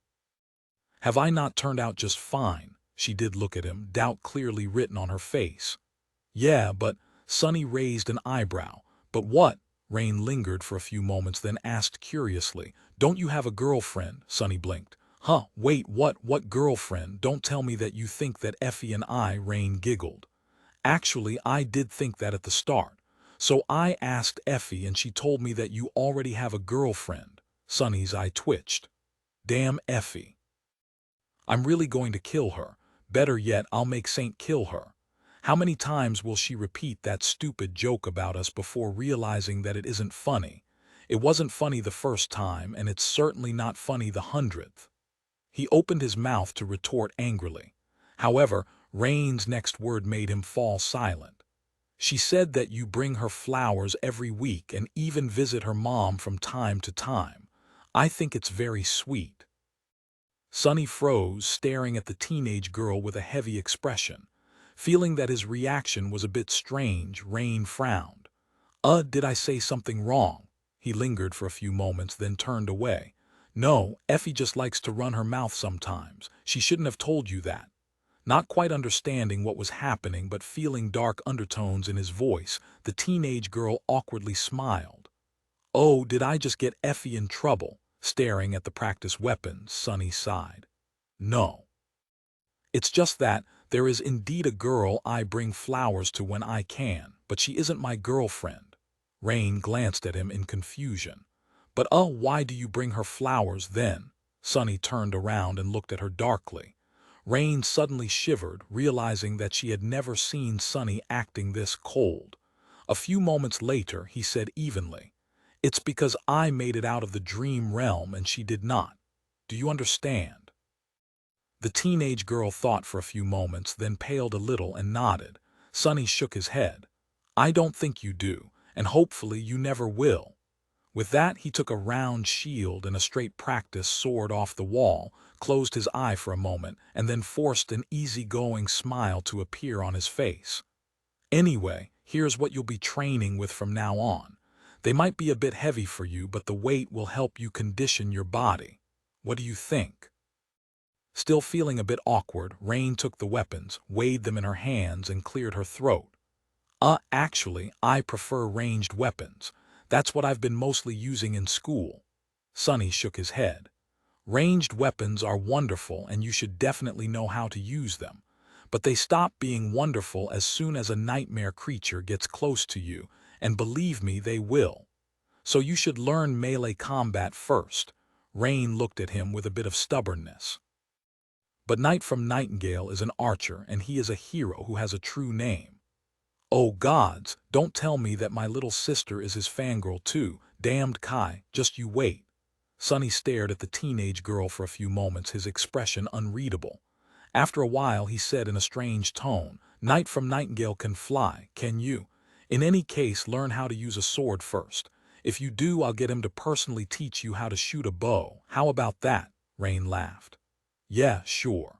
Have I not turned out just fine?" She did look at him, doubt clearly written on her face. Yeah, but Sonny raised an eyebrow. But what? Rain lingered for a few moments, then asked curiously. Don't you have a girlfriend? Sonny blinked. Huh, wait, what girlfriend? Don't tell me that you think that Effie and I, Rain giggled. Actually, I did think that at the start. So I asked Effie and she told me that you already have a girlfriend. Sonny's eye twitched. Damn Effie. I'm really going to kill her. Better yet, I'll make Saint kill her. How many times will she repeat that stupid joke about us before realizing that it isn't funny? It wasn't funny the first time, and it's certainly not funny the 100th. He opened his mouth to retort angrily. However, Rain's next word made him fall silent. She said that you bring her flowers every week and even visit her mom from time to time. I think it's very sweet. Sonny froze, staring at the teenage girl with a heavy expression. Feeling that his reaction was a bit strange, Rain frowned. Did I say something wrong? He lingered for a few moments, then turned away. No, Effie just likes to run her mouth sometimes. She shouldn't have told you that. Not quite understanding what was happening but feeling dark undertones in his voice, the teenage girl awkwardly smiled. Oh, did I just get Effie in trouble? Staring at the practice weapons, Sonny sighed. No. It's just that there is indeed a girl I bring flowers to when I can, but she isn't my girlfriend. Rain glanced at him in confusion. But why do you bring her flowers then? Sonny turned around and looked at her darkly. Rain suddenly shivered, realizing that she had never seen Sonny acting this cold. A few moments later, he said evenly, It's because I made it out of the dream realm and she did not. Do you understand? The teenage girl thought for a few moments, then paled a little and nodded. Sonny shook his head. I don't think you do, and hopefully you never will. With that, he took a round shield and a straight practice sword off the wall, closed his eye for a moment, and then forced an easygoing smile to appear on his face. Anyway, here's what you'll be training with from now on. They might be a bit heavy for you, but the weight will help you condition your body. What do you think? Still feeling a bit awkward, Rain took the weapons, weighed them in her hands, and cleared her throat. Actually, I prefer ranged weapons. That's what I've been mostly using in school. Sonny shook his head. Ranged weapons are wonderful and you should definitely know how to use them. But they stop being wonderful as soon as a nightmare creature gets close to you, and believe me, they will. So you should learn melee combat first. Rain looked at him with a bit of stubbornness. But Knight from Nightingale is an archer, and he is a hero who has a true name. Oh gods, don't tell me that my little sister is his fangirl too. Damned Kai, just you wait. Sonny stared at the teenage girl for a few moments, his expression unreadable. After a while he said in a strange tone, Knight from Nightingale can fly, can you? In any case, learn how to use a sword first. If you do, I'll get him to personally teach you how to shoot a bow. How about that? Rain laughed. Yeah, sure.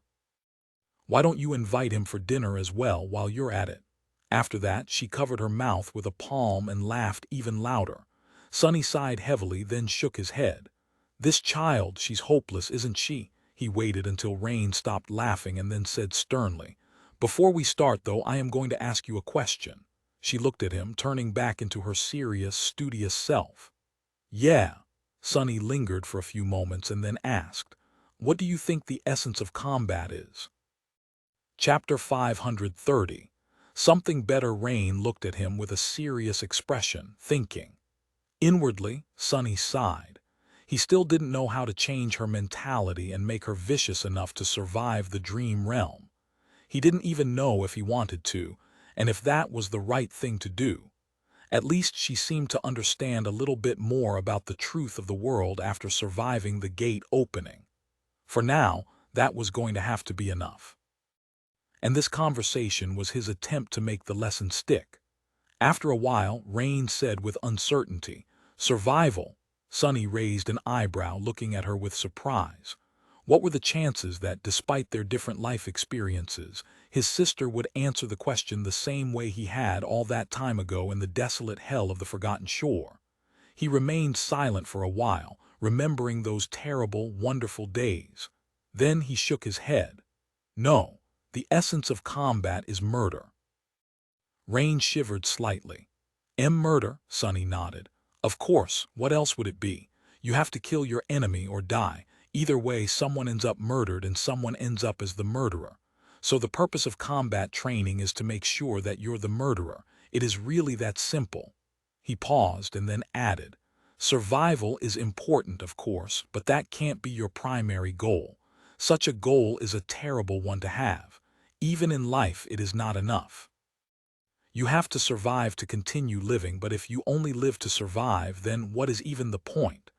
Why don't you invite him for dinner as well while you're at it? After that, she covered her mouth with a palm and laughed even louder. Sonny sighed heavily, then shook his head. This child, she's hopeless, isn't she? He waited until Rain stopped laughing and then said sternly, Before we start, though, I am going to ask you a question. She looked at him, turning back into her serious, studious self. Yeah. Sonny lingered for a few moments and then asked, What do you think the essence of combat is? Chapter 530. Something better. Rain looked at him with a serious expression, thinking. Inwardly, Sonny sighed. He still didn't know how to change her mentality and make her vicious enough to survive the dream realm. He didn't even know if he wanted to, and if that was the right thing to do. At least she seemed to understand a little bit more about the truth of the world after surviving the gate opening. For now, that was going to have to be enough. And this conversation was his attempt to make the lesson stick. After a while, Rain said with uncertainty, Survival. Sonny raised an eyebrow, looking at her with surprise. What were the chances that, despite their different life experiences, his sister would answer the question the same way he had all that time ago in the desolate hell of the Forgotten Shore? He remained silent for a while, remembering those terrible, wonderful days. Then he shook his head. No, The essence of combat is murder. Rain shivered slightly. Murder, Sonny nodded. Of course, what else would it be? You have to kill your enemy or die. Either way, someone ends up murdered and someone ends up as the murderer. So the purpose of combat training is to make sure that you're the murderer. It is really that simple. He paused and then added, survival is important, of course, but that can't be your primary goal. Such a goal is a terrible one to have. Even in life, it is not enough. You have to survive to continue living, but if you only live to survive, then what is even the point?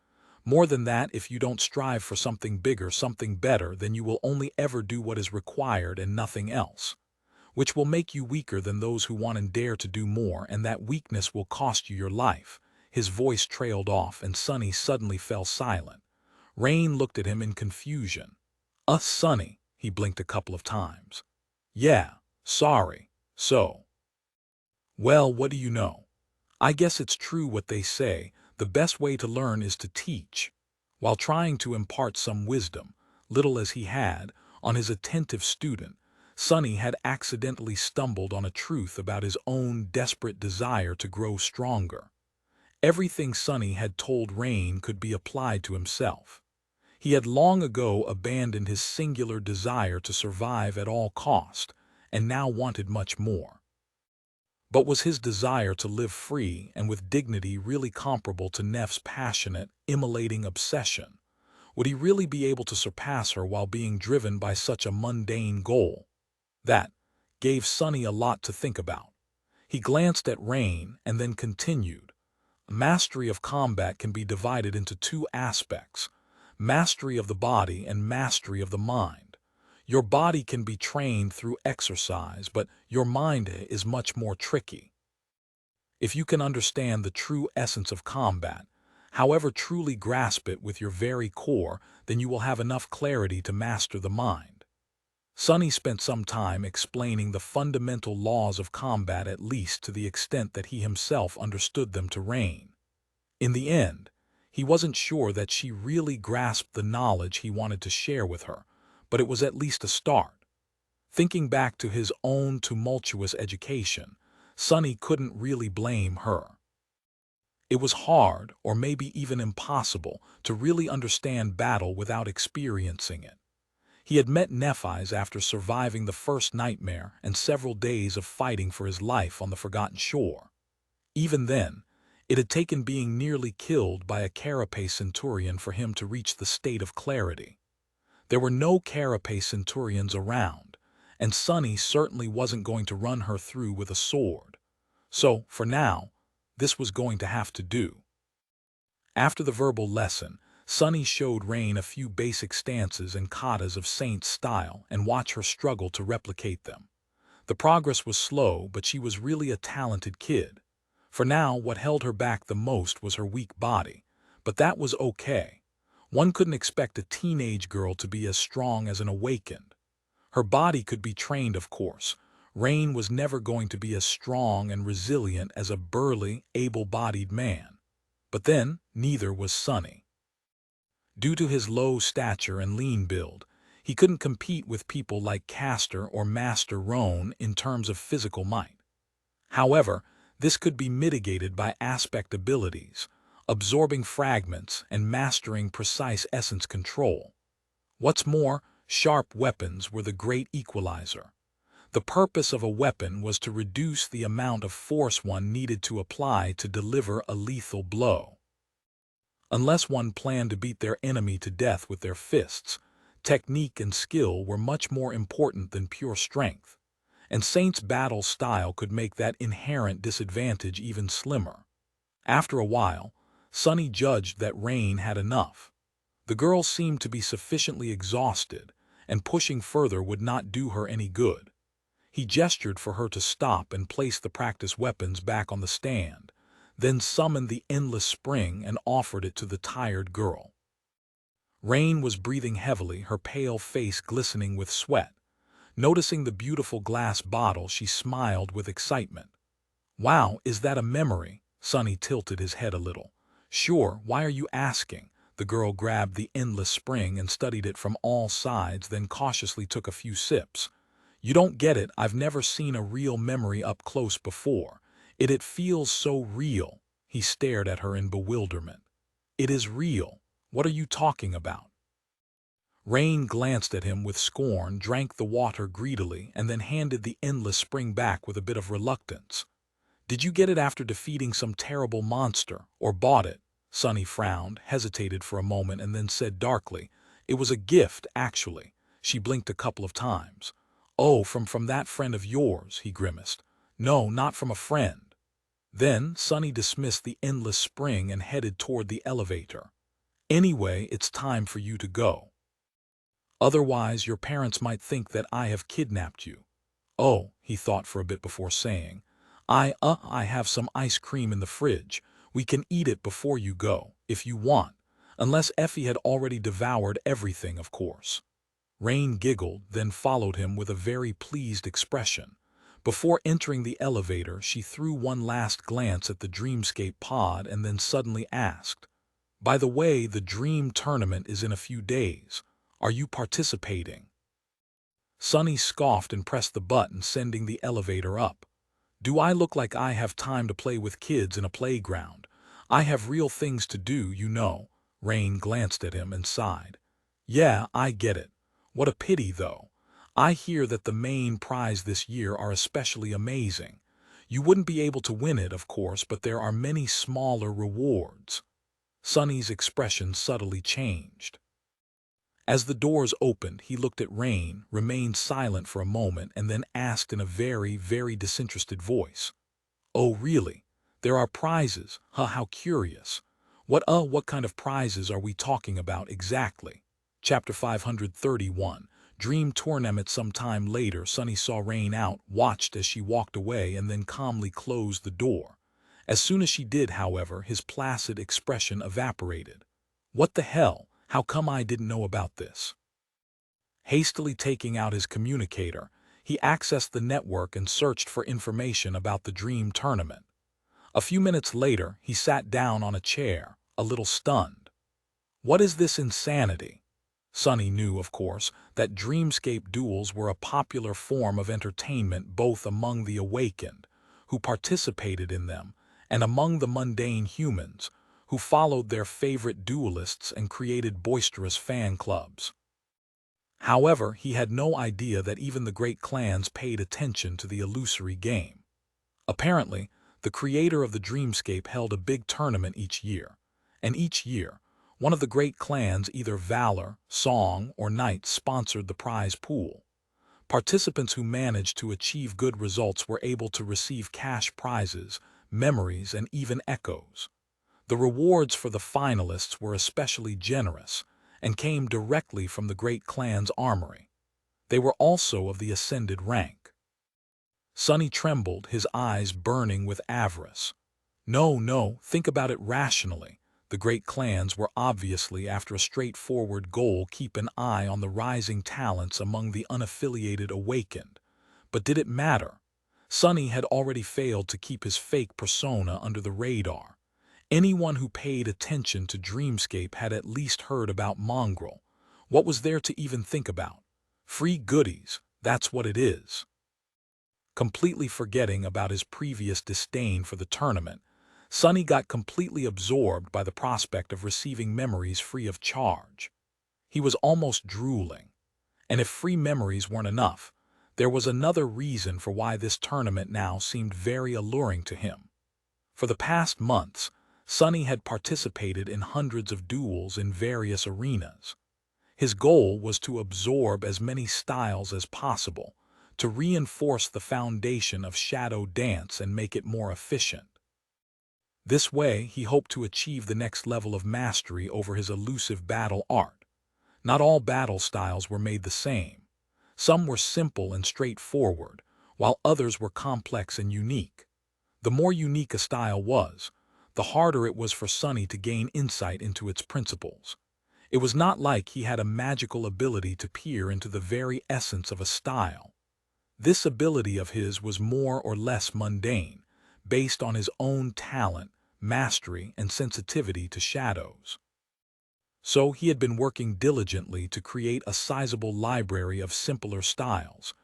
More than that, if you don't strive for something bigger, something better, then you will only ever do what is required and nothing else, which will make you weaker than those who want and dare to do more, and that weakness will cost you your life. His voice trailed off, and Sonny suddenly fell silent. Rain looked at him in confusion. Sonny, he blinked a couple of times. Yeah, sorry, so. Well, what do you know? I guess it's true what they say, the best way to learn is to teach. While trying to impart some wisdom, little as he had, on his attentive student, Sonny had accidentally stumbled on a truth about his own desperate desire to grow stronger. Everything Sonny had told Rain could be applied to himself. He had long ago abandoned his singular desire to survive at all cost, and now wanted much more. But was his desire to live free and with dignity really comparable to Neff's passionate, immolating obsession? Would he really be able to surpass her while being driven by such a mundane goal? That gave Sonny a lot to think about. He glanced at Rain and then continued. Mastery of combat can be divided into two aspects: mastery of the body and mastery of the mind. Your body can be trained through exercise, but your mind is much more tricky. If you can understand the true essence of combat, however truly grasp it with your very core, then you will have enough clarity to master the mind. Sonny spent some time explaining the fundamental laws of combat, at least to the extent that he himself understood them, to Rain. In the end, he wasn't sure that she really grasped the knowledge he wanted to share with her, but it was at least a start. Thinking back to his own tumultuous education, Sonny couldn't really blame her. It was hard, or maybe even impossible, to really understand battle without experiencing it. He had met Nephi's after surviving the first nightmare and several days of fighting for his life on the Forgotten Shore. Even then, it had taken being nearly killed by a carapace centurion for him to reach the state of clarity. There were no carapace centurions around, and Sonny certainly wasn't going to run her through with a sword. So, for now, this was going to have to do. After the verbal lesson, Sonny showed Rain a few basic stances and katas of Saint's style and watched her struggle to replicate them. The progress was slow, but she was really a talented kid. For now, what held her back the most was her weak body, but that was okay. One couldn't expect a teenage girl to be as strong as an awakened. Her body could be trained, of course. Rain was never going to be as strong and resilient as a burly, able-bodied man. But then, neither was Sonny. Due to his low stature and lean build, he couldn't compete with people like Castor or Master Roan in terms of physical might. However, this could be mitigated by aspect abilities, absorbing fragments and mastering precise essence control. What's more, sharp weapons were the great equalizer. The purpose of a weapon was to reduce the amount of force one needed to apply to deliver a lethal blow. Unless one planned to beat their enemy to death with their fists, technique and skill were much more important than pure strength, and Saint's battle style could make that inherent disadvantage even slimmer. After a while, Sonny judged that Rain had enough. The girl seemed to be sufficiently exhausted, and pushing further would not do her any good. He gestured for her to stop and place the practice weapons back on the stand, then summoned the endless spring and offered it to the tired girl. Rain was breathing heavily, her pale face glistening with sweat. Noticing the beautiful glass bottle, she smiled with excitement. "Wow, is that a memory?" Sonny tilted his head a little. "Sure, why are you asking?" The girl grabbed the endless spring and studied it from all sides, then cautiously took a few sips. You don't get it. I've never seen a real memory up close before. It feels so real." He stared at her in bewilderment. "It is real. What are you talking about?" Rain glanced at him with scorn, drank the water greedily, and then handed the endless spring back with a bit of reluctance. "Did you get it after defeating some terrible monster, or bought it?" Sunny frowned, hesitated for a moment, and then said darkly, "It was a gift, actually." She blinked a couple of times. "Oh, from that friend of yours," he grimaced. "No, not from a friend." Then Sunny dismissed the endless spring and headed toward the elevator. "Anyway, it's time for you to go. Otherwise, your parents might think that I have kidnapped you." "Oh," he thought for a bit before saying, I have some ice cream in the fridge. We can eat it before you go, if you want. Unless Effie had already devoured everything, of course." Rain giggled, then followed him with a very pleased expression. Before entering the elevator, she threw one last glance at the Dreamscape pod and then suddenly asked, "By the way, the Dream Tournament is in a few days. Are you participating?" Sunny scoffed and pressed the button, sending the elevator up. "Do I look like I have time to play with kids in a playground? I have real things to do, you know." Rain glanced at him and sighed. "Yeah, I get it. What a pity, though. I hear that the main prize this year are especially amazing. You wouldn't be able to win it, of course, but there are many smaller rewards." Sunny's expression subtly changed. As the doors opened, he looked at Rain, remained silent for a moment, and then asked in a very, very disinterested voice, "Oh, really? There are prizes? Huh, how curious. What kind of prizes are we talking about exactly?" Chapter 531, Dream Tournament. Some time later, Sunny saw Rain out, watched as she walked away, and then calmly closed the door. As soon as she did, however, his placid expression evaporated. "What the hell? How come I didn't know about this?" Hastily taking out his communicator, he accessed the network and searched for information about the Dream Tournament. A few minutes later, he sat down on a chair, a little stunned. What is this insanity? Sunny knew, of course, that Dreamscape duels were a popular form of entertainment both among the awakened, who participated in them, and among the mundane humans, who followed their favorite duelists and created boisterous fan clubs. However, he had no idea that even the great clans paid attention to the illusory game. Apparently, the creator of the Dreamscape held a big tournament each year, and each year, one of the great clans, either Valor, Song, or Knight, sponsored the prize pool. Participants who managed to achieve good results were able to receive cash prizes, memories, and even echoes. The rewards for the finalists were especially generous and came directly from the great clan's armory. They were also of the ascended rank. Sunny trembled, his eyes burning with avarice. No, think about it rationally. The great clans were obviously after a straightforward goal: keep an eye on the rising talents among the unaffiliated awakened. But did it matter? Sunny had already failed to keep his fake persona under the radar. Anyone who paid attention to Dreamscape had at least heard about Mongrel. What was there to even think about? Free goodies, that's what it is. Completely forgetting about his previous disdain for the tournament, Sunny got completely absorbed by the prospect of receiving memories free of charge. He was almost drooling. And if free memories weren't enough, there was another reason for why this tournament now seemed very alluring to him. For the past months, Sunny had participated in hundreds of duels in various arenas. His goal was to absorb as many styles as possible, to reinforce the foundation of Shadow Dance and make it more efficient. This way, he hoped to achieve the next level of mastery over his elusive battle art. Not all battle styles were made the same. Some were simple and straightforward, while others were complex and unique. The more unique a style was, the harder it was for Sunny to gain insight into its principles. It was not like he had a magical ability to peer into the very essence of a style. This ability of his was more or less mundane, based on his own talent, mastery, and sensitivity to shadows. So he had been working diligently to create a sizable library of simpler styles,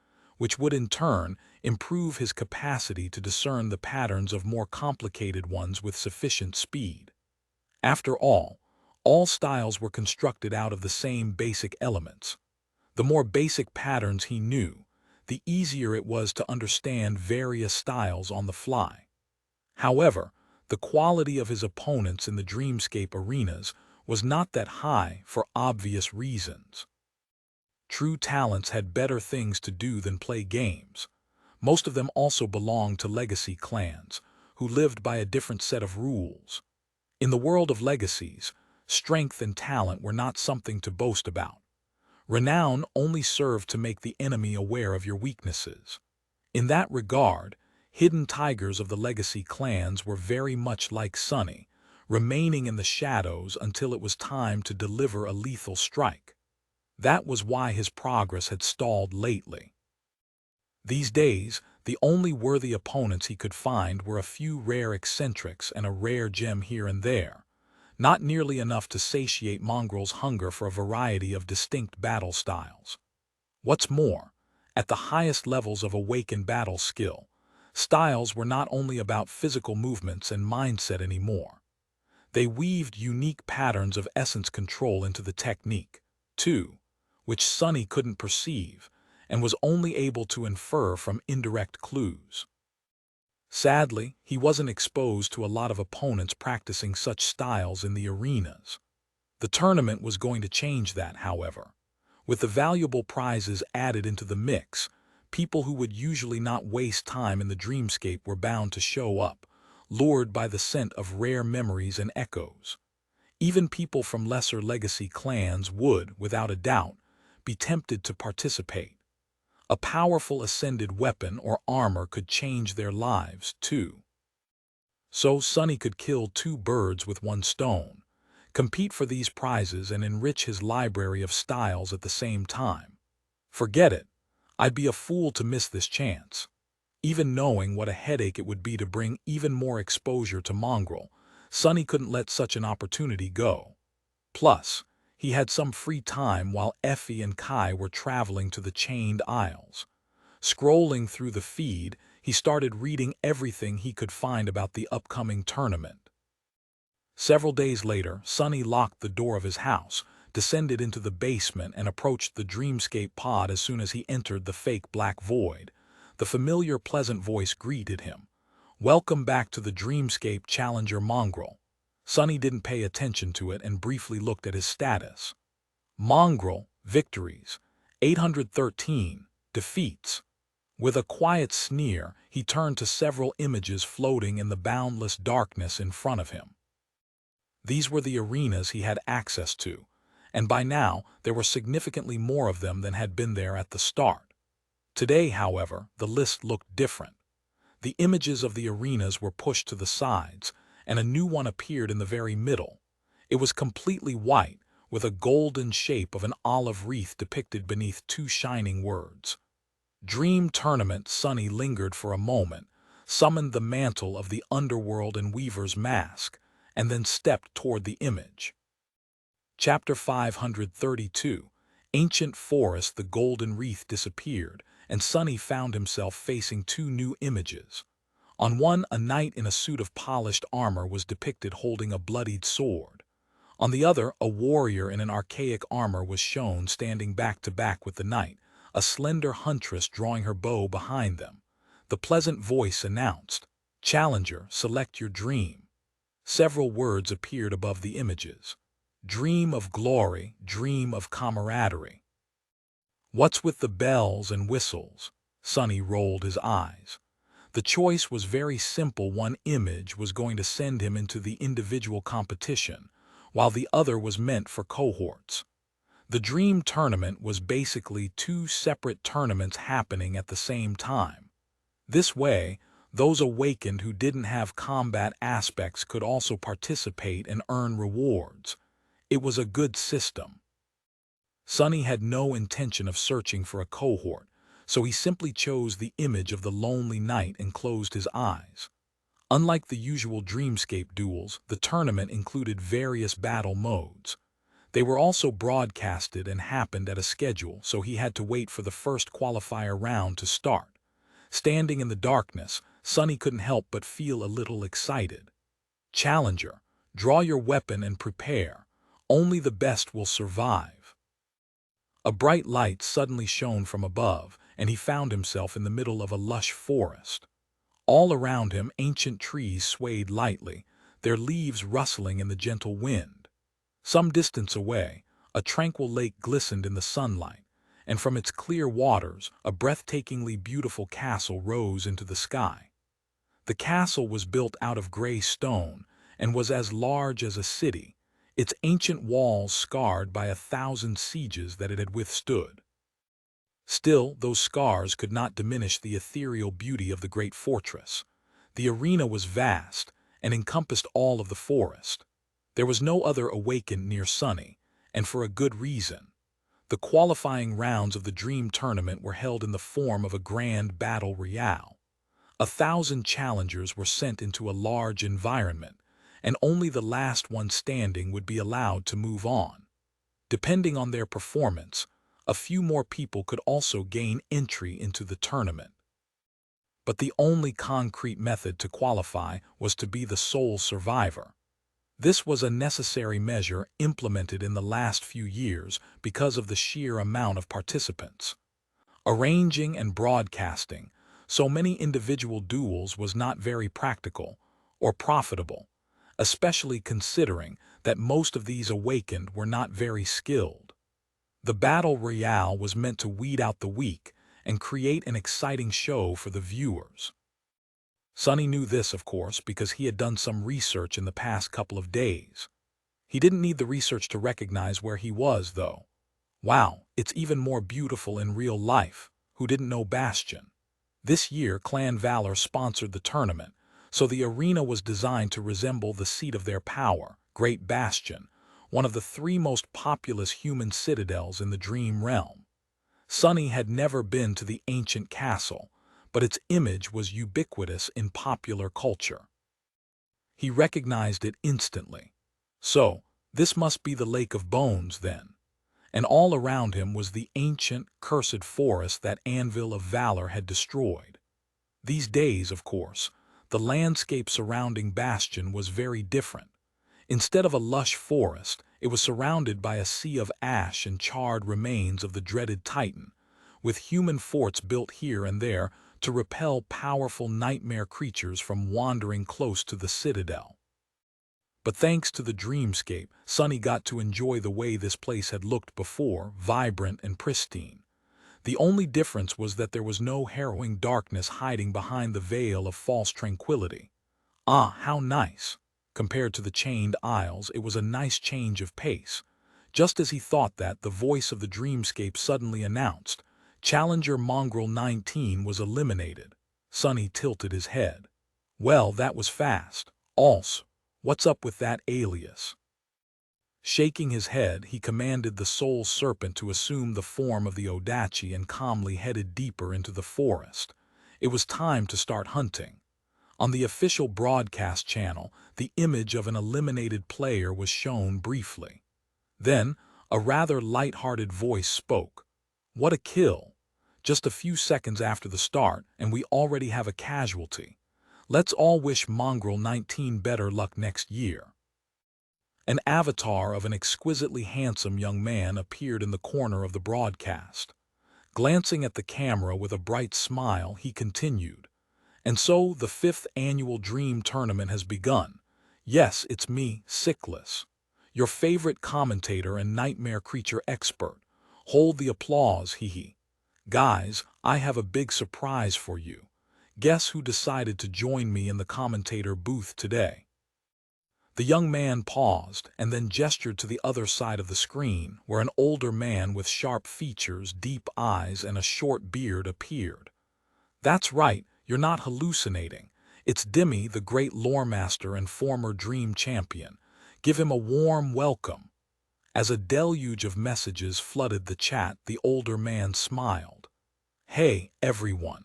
which would in turn improve his capacity to discern the patterns of more complicated ones with sufficient speed. After all styles were constructed out of the same basic elements. The more basic patterns he knew, the easier it was to understand various styles on the fly. However, the quality of his opponents in the dreamscape arenas was not that high for obvious reasons. True talents had better things to do than play games. Most of them also belonged to legacy clans, who lived by a different set of rules. In the world of legacies, strength and talent were not something to boast about. Renown only served to make the enemy aware of your weaknesses. In that regard, hidden tigers of the legacy clans were very much like Sonny, remaining in the shadows until it was time to deliver a lethal strike. That was why his progress had stalled lately. These days, the only worthy opponents he could find were a few rare eccentrics and a rare gem here and there, not nearly enough to satiate Mongrel's hunger for a variety of distinct battle styles. What's more, at the highest levels of awakened battle skill, styles were not only about physical movements and mindset anymore. They weaved unique patterns of essence control into the technique, too, which Sonny couldn't perceive and was only able to infer from indirect clues. Sadly, he wasn't exposed to a lot of opponents practicing such styles in the arenas. The tournament was going to change that, however. With the valuable prizes added into the mix, people who would usually not waste time in the dreamscape were bound to show up, lured by the scent of rare memories and echoes. Even people from lesser legacy clans would, without a doubt, be tempted to participate. A powerful ascended weapon or armor could change their lives, too. So Sonny could kill two birds with one stone, compete for these prizes and enrich his library of styles at the same time. Forget it. I'd be a fool to miss this chance. Even knowing what a headache it would be to bring even more exposure to Mongrel, Sonny couldn't let such an opportunity go. Plus, he had some free time while Effie and Kai were traveling to the Chained Isles. Scrolling through the feed, he started reading everything he could find about the upcoming tournament. Several days later, Sonny locked the door of his house, descended into the basement and approached the dreamscape pod as soon as he entered the fake black void. The familiar pleasant voice greeted him. "Welcome back to the dreamscape, Challenger Mongrel." Sonny didn't pay attention to it and briefly looked at his status. Mongrel, victories, 813, defeats. With a quiet sneer, he turned to several images floating in the boundless darkness in front of him. These were the arenas he had access to, and by now there were significantly more of them than had been there at the start. Today, however, the list looked different. The images of the arenas were pushed to the sides, and a new one appeared in the very middle. It was completely white, with a golden shape of an olive wreath depicted beneath two shining words. Dream Tournament. Sonny lingered for a moment, summoned the mantle of the underworld and Weaver's mask, and then stepped toward the image. Chapter 532. Ancient Forest. The golden wreath disappeared, and Sonny found himself facing two new images. On one, a knight in a suit of polished armor was depicted holding a bloodied sword. On the other, a warrior in an archaic armor was shown standing back to back with the knight, a slender huntress drawing her bow behind them. The pleasant voice announced, "Challenger, select your dream." Several words appeared above the images. Dream of glory, dream of camaraderie. What's with the bells and whistles? Sonny rolled his eyes. The choice was very simple. One image was going to send him into the individual competition, while the other was meant for cohorts. The Dream Tournament was basically two separate tournaments happening at the same time. This way, those awakened who didn't have combat aspects could also participate and earn rewards. It was a good system. Sonny had no intention of searching for a cohort, so he simply chose the image of the lonely knight and closed his eyes. Unlike the usual dreamscape duels, the tournament included various battle modes. They were also broadcasted and happened at a schedule, so he had to wait for the first qualifier round to start. Standing in the darkness, Sonny couldn't help but feel a little excited. Challenger, draw your weapon and prepare. Only the best will survive. A bright light suddenly shone from above, and he found himself in the middle of a lush forest. All around him, ancient trees swayed lightly, their leaves rustling in the gentle wind. Some distance away, a tranquil lake glistened in the sunlight, and from its clear waters, a breathtakingly beautiful castle rose into the sky. The castle was built out of gray stone and was as large as a city, its ancient walls scarred by 1,000 sieges that it had withstood. Still, those scars could not diminish the ethereal beauty of the great fortress. The arena was vast and encompassed all of the forest. There was no other awakened near Sonny, and for a good reason. The qualifying rounds of the Dream Tournament were held in the form of a grand battle royale. 1,000 challengers were sent into a large environment, and only the last one standing would be allowed to move on. Depending on their performance, a few more people could also gain entry into the tournament. But the only concrete method to qualify was to be the sole survivor. This was a necessary measure implemented in the last few years because of the sheer amount of participants. Arranging and broadcasting so many individual duels was not very practical or profitable, especially considering that most of these awakened were not very skilled. The battle royale was meant to weed out the weak and create an exciting show for the viewers. Sonny knew this, of course, because he had done some research in the past couple of days. He didn't need the research to recognize where he was, though. Wow, it's even more beautiful in real life. Who didn't know Bastion? This year, Clan Valor sponsored the tournament, so the arena was designed to resemble the seat of their power, Great Bastion, one of the 3 most populous human citadels in the Dream Realm. Sonny had never been to the ancient castle, but its image was ubiquitous in popular culture. He recognized it instantly. So, this must be the Lake of Bones, then. And all around him was the ancient, cursed forest that Anvil of Valor had destroyed. These days, of course, the landscape surrounding Bastion was very different. Instead of a lush forest, it was surrounded by a sea of ash and charred remains of the dreaded Titan, with human forts built here and there to repel powerful nightmare creatures from wandering close to the citadel. But thanks to the dreamscape, Sonny got to enjoy the way this place had looked before, vibrant and pristine. The only difference was that there was no harrowing darkness hiding behind the veil of false tranquility. Ah, how nice! Compared to the chained aisles, it was a nice change of pace. Just as he thought that, the voice of the dreamscape suddenly announced, Challenger Mongrel 19 was eliminated. Sonny tilted his head. Well, that was fast. Also, what's up with that alias? Shaking his head, he commanded the Soul Serpent to assume the form of the Odachi and calmly headed deeper into the forest. It was time to start hunting. On the official broadcast channel, the image of an eliminated player was shown briefly. Then, a rather light-hearted voice spoke. What a kill! Just a few seconds after the start, and we already have a casualty. Let's all wish Mongrel 19 better luck next year. An avatar of an exquisitely handsome young man appeared in the corner of the broadcast. Glancing at the camera with a bright smile, he continued. And so the 5th annual Dream Tournament has begun. Yes, it's me, Sickless, your favorite commentator and nightmare creature expert. Hold the applause, hee. Guys, I have a big surprise for you. Guess who decided to join me in the commentator booth today? The young man paused and then gestured to the other side of the screen, where an older man with sharp features, deep eyes, and a short beard appeared. That's right, you're not hallucinating. It's Dimmy, the great lore master and former Dream champion. Give him a warm welcome. As a deluge of messages flooded the chat, the older man smiled. Hey, everyone.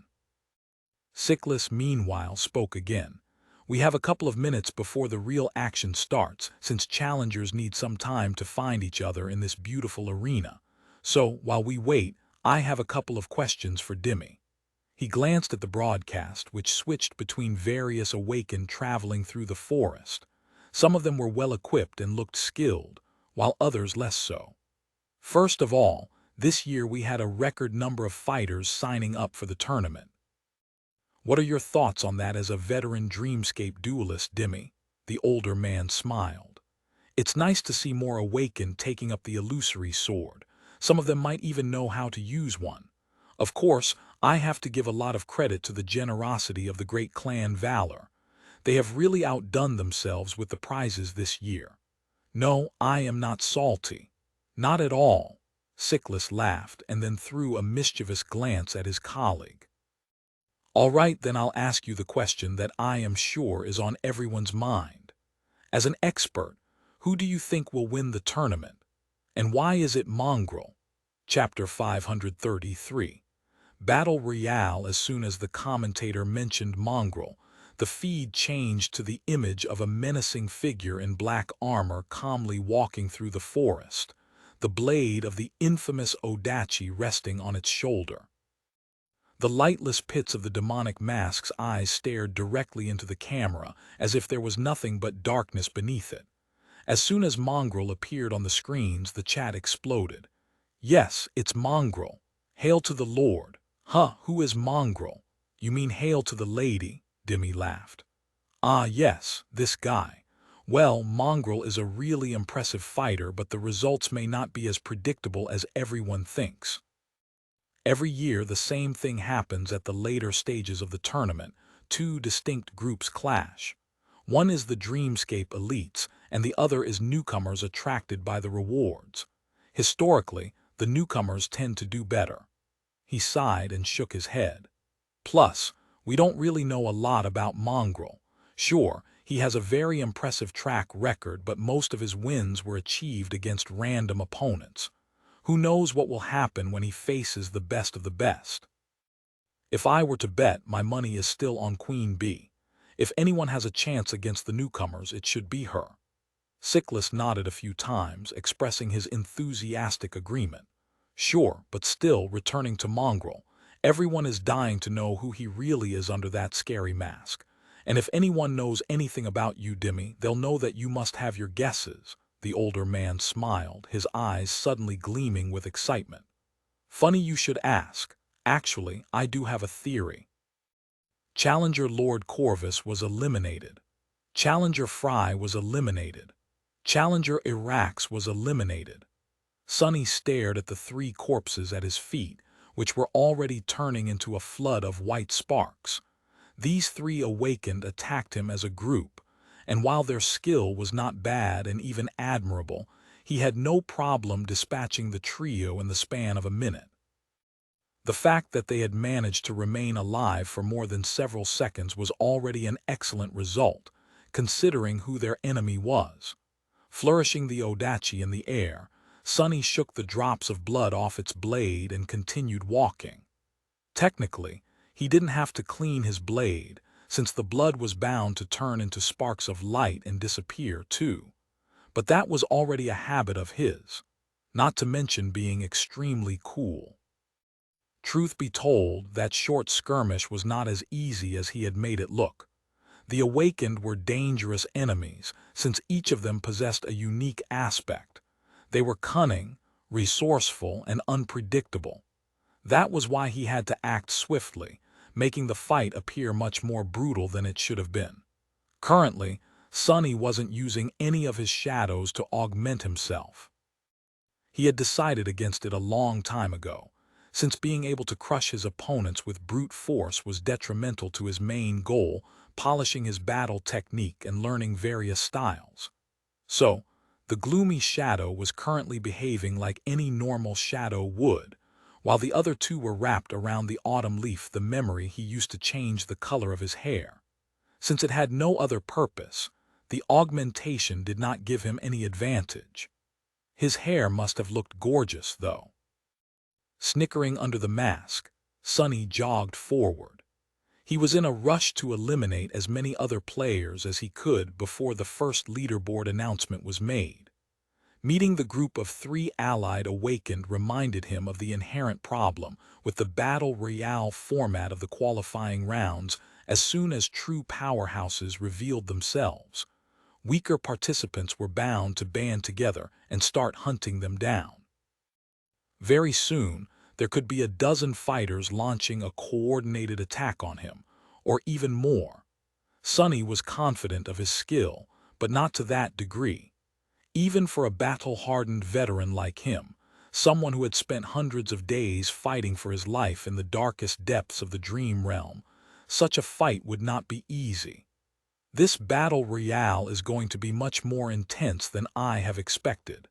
Sickless meanwhile spoke again. We have a couple of minutes before the real action starts, since challengers need some time to find each other in this beautiful arena. So, while we wait, I have a couple of questions for Dimmy. He glanced at the broadcast, which switched between various awakened traveling through the forest. Some of them were well-equipped and looked skilled, while others less so. First of all, this year we had a record number of fighters signing up for the tournament. What are your thoughts on that as a veteran Dreamscape duelist, Dimmy? The older man smiled. It's nice to see more awakened taking up the illusory sword. Some of them might even know how to use one. Of course, I have to give a lot of credit to the generosity of the great clan Valor. They have really outdone themselves with the prizes this year. No, I am not salty. Not at all. Sickless laughed and then threw a mischievous glance at his colleague. All right, then I'll ask you the question that I am sure is on everyone's mind. As an expert, who do you think will win the tournament? And why is it Mongrel? Chapter 533. Battle Royale. As soon as the commentator mentioned Mongrel, the feed changed to the image of a menacing figure in black armor calmly walking through the forest, the blade of the infamous Odachi resting on its shoulder. The lightless pits of the demonic mask's eyes stared directly into the camera as if there was nothing but darkness beneath it. As soon as Mongrel appeared on the screens, the chat exploded. Yes, it's Mongrel. Hail to the Lord. Huh, who is Mongrel? You mean hail to the lady? Dimmy laughed. Ah yes, this guy. Well, Mongrel is a really impressive fighter, but the results may not be as predictable as everyone thinks. Every year the same thing happens at the later stages of the tournament. Two distinct groups clash. One is the Dreamscape elites, and the other is newcomers attracted by the rewards. Historically, the newcomers tend to do better. He sighed and shook his head. Plus, we don't really know a lot about Mongrel. Sure, he has a very impressive track record, but most of his wins were achieved against random opponents. Who knows what will happen when he faces the best of the best? If I were to bet, my money is still on Queen Bee. If anyone has a chance against the newcomers, it should be her. Sickless nodded a few times, expressing his enthusiastic agreement. Sure, but still, returning to Mongrel, everyone is dying to know who he really is under that scary mask. And if anyone knows anything about you, Dimmy, they'll know that you must have your guesses. The older man smiled, his eyes suddenly gleaming with excitement. Funny you should ask. Actually, I do have a theory. Challenger Lord Corvus was eliminated. Challenger Fry was eliminated. Challenger Irax was eliminated. Sonny stared at the three corpses at his feet, which were already turning into a flood of white sparks. These three awakened attacked him as a group, and while their skill was not bad and even admirable, he had no problem dispatching the trio in the span of a minute. The fact that they had managed to remain alive for more than several seconds was already an excellent result, considering who their enemy was. Flourishing the Odachi in the air, Sonny shook the drops of blood off its blade and continued walking. Technically, he didn't have to clean his blade, since the blood was bound to turn into sparks of light and disappear too. But that was already a habit of his, not to mention being extremely cool. Truth be told, that short skirmish was not as easy as he had made it look. The awakened were dangerous enemies, since each of them possessed a unique aspect. They were cunning, resourceful, and unpredictable. That was why he had to act swiftly, making the fight appear much more brutal than it should have been. Currently, Sonny wasn't using any of his shadows to augment himself. He had decided against it a long time ago, since being able to crush his opponents with brute force was detrimental to his main goal, polishing his battle technique and learning various styles. So, the gloomy shadow was currently behaving like any normal shadow would, while the other two were wrapped around the autumn leaf, the memory he used to change the color of his hair. Since it had no other purpose, the augmentation did not give him any advantage. His hair must have looked gorgeous, though. Snickering under the mask, Sonny jogged forward. He was in a rush to eliminate as many other players as he could before the first leaderboard announcement was made. Meeting the group of 3 allied awakened reminded him of the inherent problem with the Battle Royale format of the qualifying rounds. As soon as true powerhouses revealed themselves, weaker participants were bound to band together and start hunting them down. Very soon, there could be a dozen fighters launching a coordinated attack on him, or even more. Sonny was confident of his skill, but not to that degree. Even for a battle-hardened veteran like him, someone who had spent hundreds of days fighting for his life in the darkest depths of the dream realm, such a fight would not be easy. This battle royale is going to be much more intense than I have expected.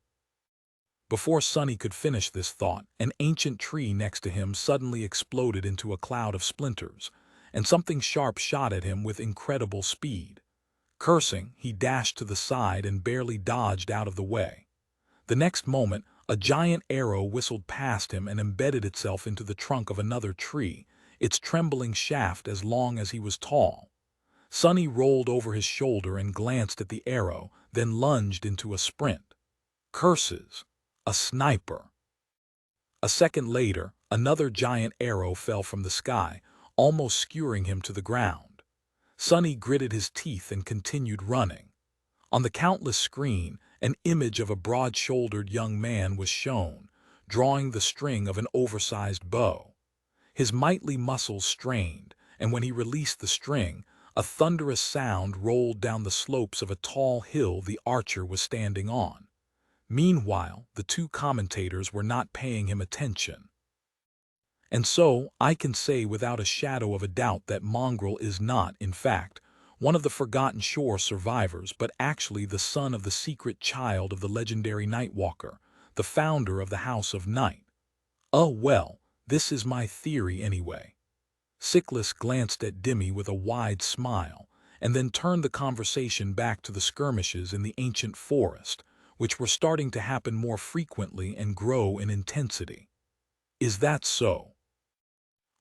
Before Sonny could finish this thought, an ancient tree next to him suddenly exploded into a cloud of splinters, and something sharp shot at him with incredible speed. Cursing, he dashed to the side and barely dodged out of the way. The next moment, a giant arrow whistled past him and embedded itself into the trunk of another tree, its trembling shaft as long as he was tall. Sonny rolled over his shoulder and glanced at the arrow, then lunged into a sprint. Curses! A sniper! A second later, another giant arrow fell from the sky, almost skewering him to the ground. Sonny gritted his teeth and continued running. On the countless screen, an image of a broad-shouldered young man was shown, drawing the string of an oversized bow. His mighty muscles strained, and when he released the string, a thunderous sound rolled down the slopes of a tall hill the archer was standing on. Meanwhile, the 2 commentators were not paying him attention. And so, I can say without a shadow of a doubt that Mongrel is not, in fact, one of the Forgotten Shore survivors, but actually the son of the secret child of the legendary Nightwalker, the founder of the House of Night. Oh well, this is my theory anyway. Sickles glanced at Dimmy with a wide smile, and then turned the conversation back to the skirmishes in the ancient forest, which were starting to happen more frequently and grow in intensity. Is that so?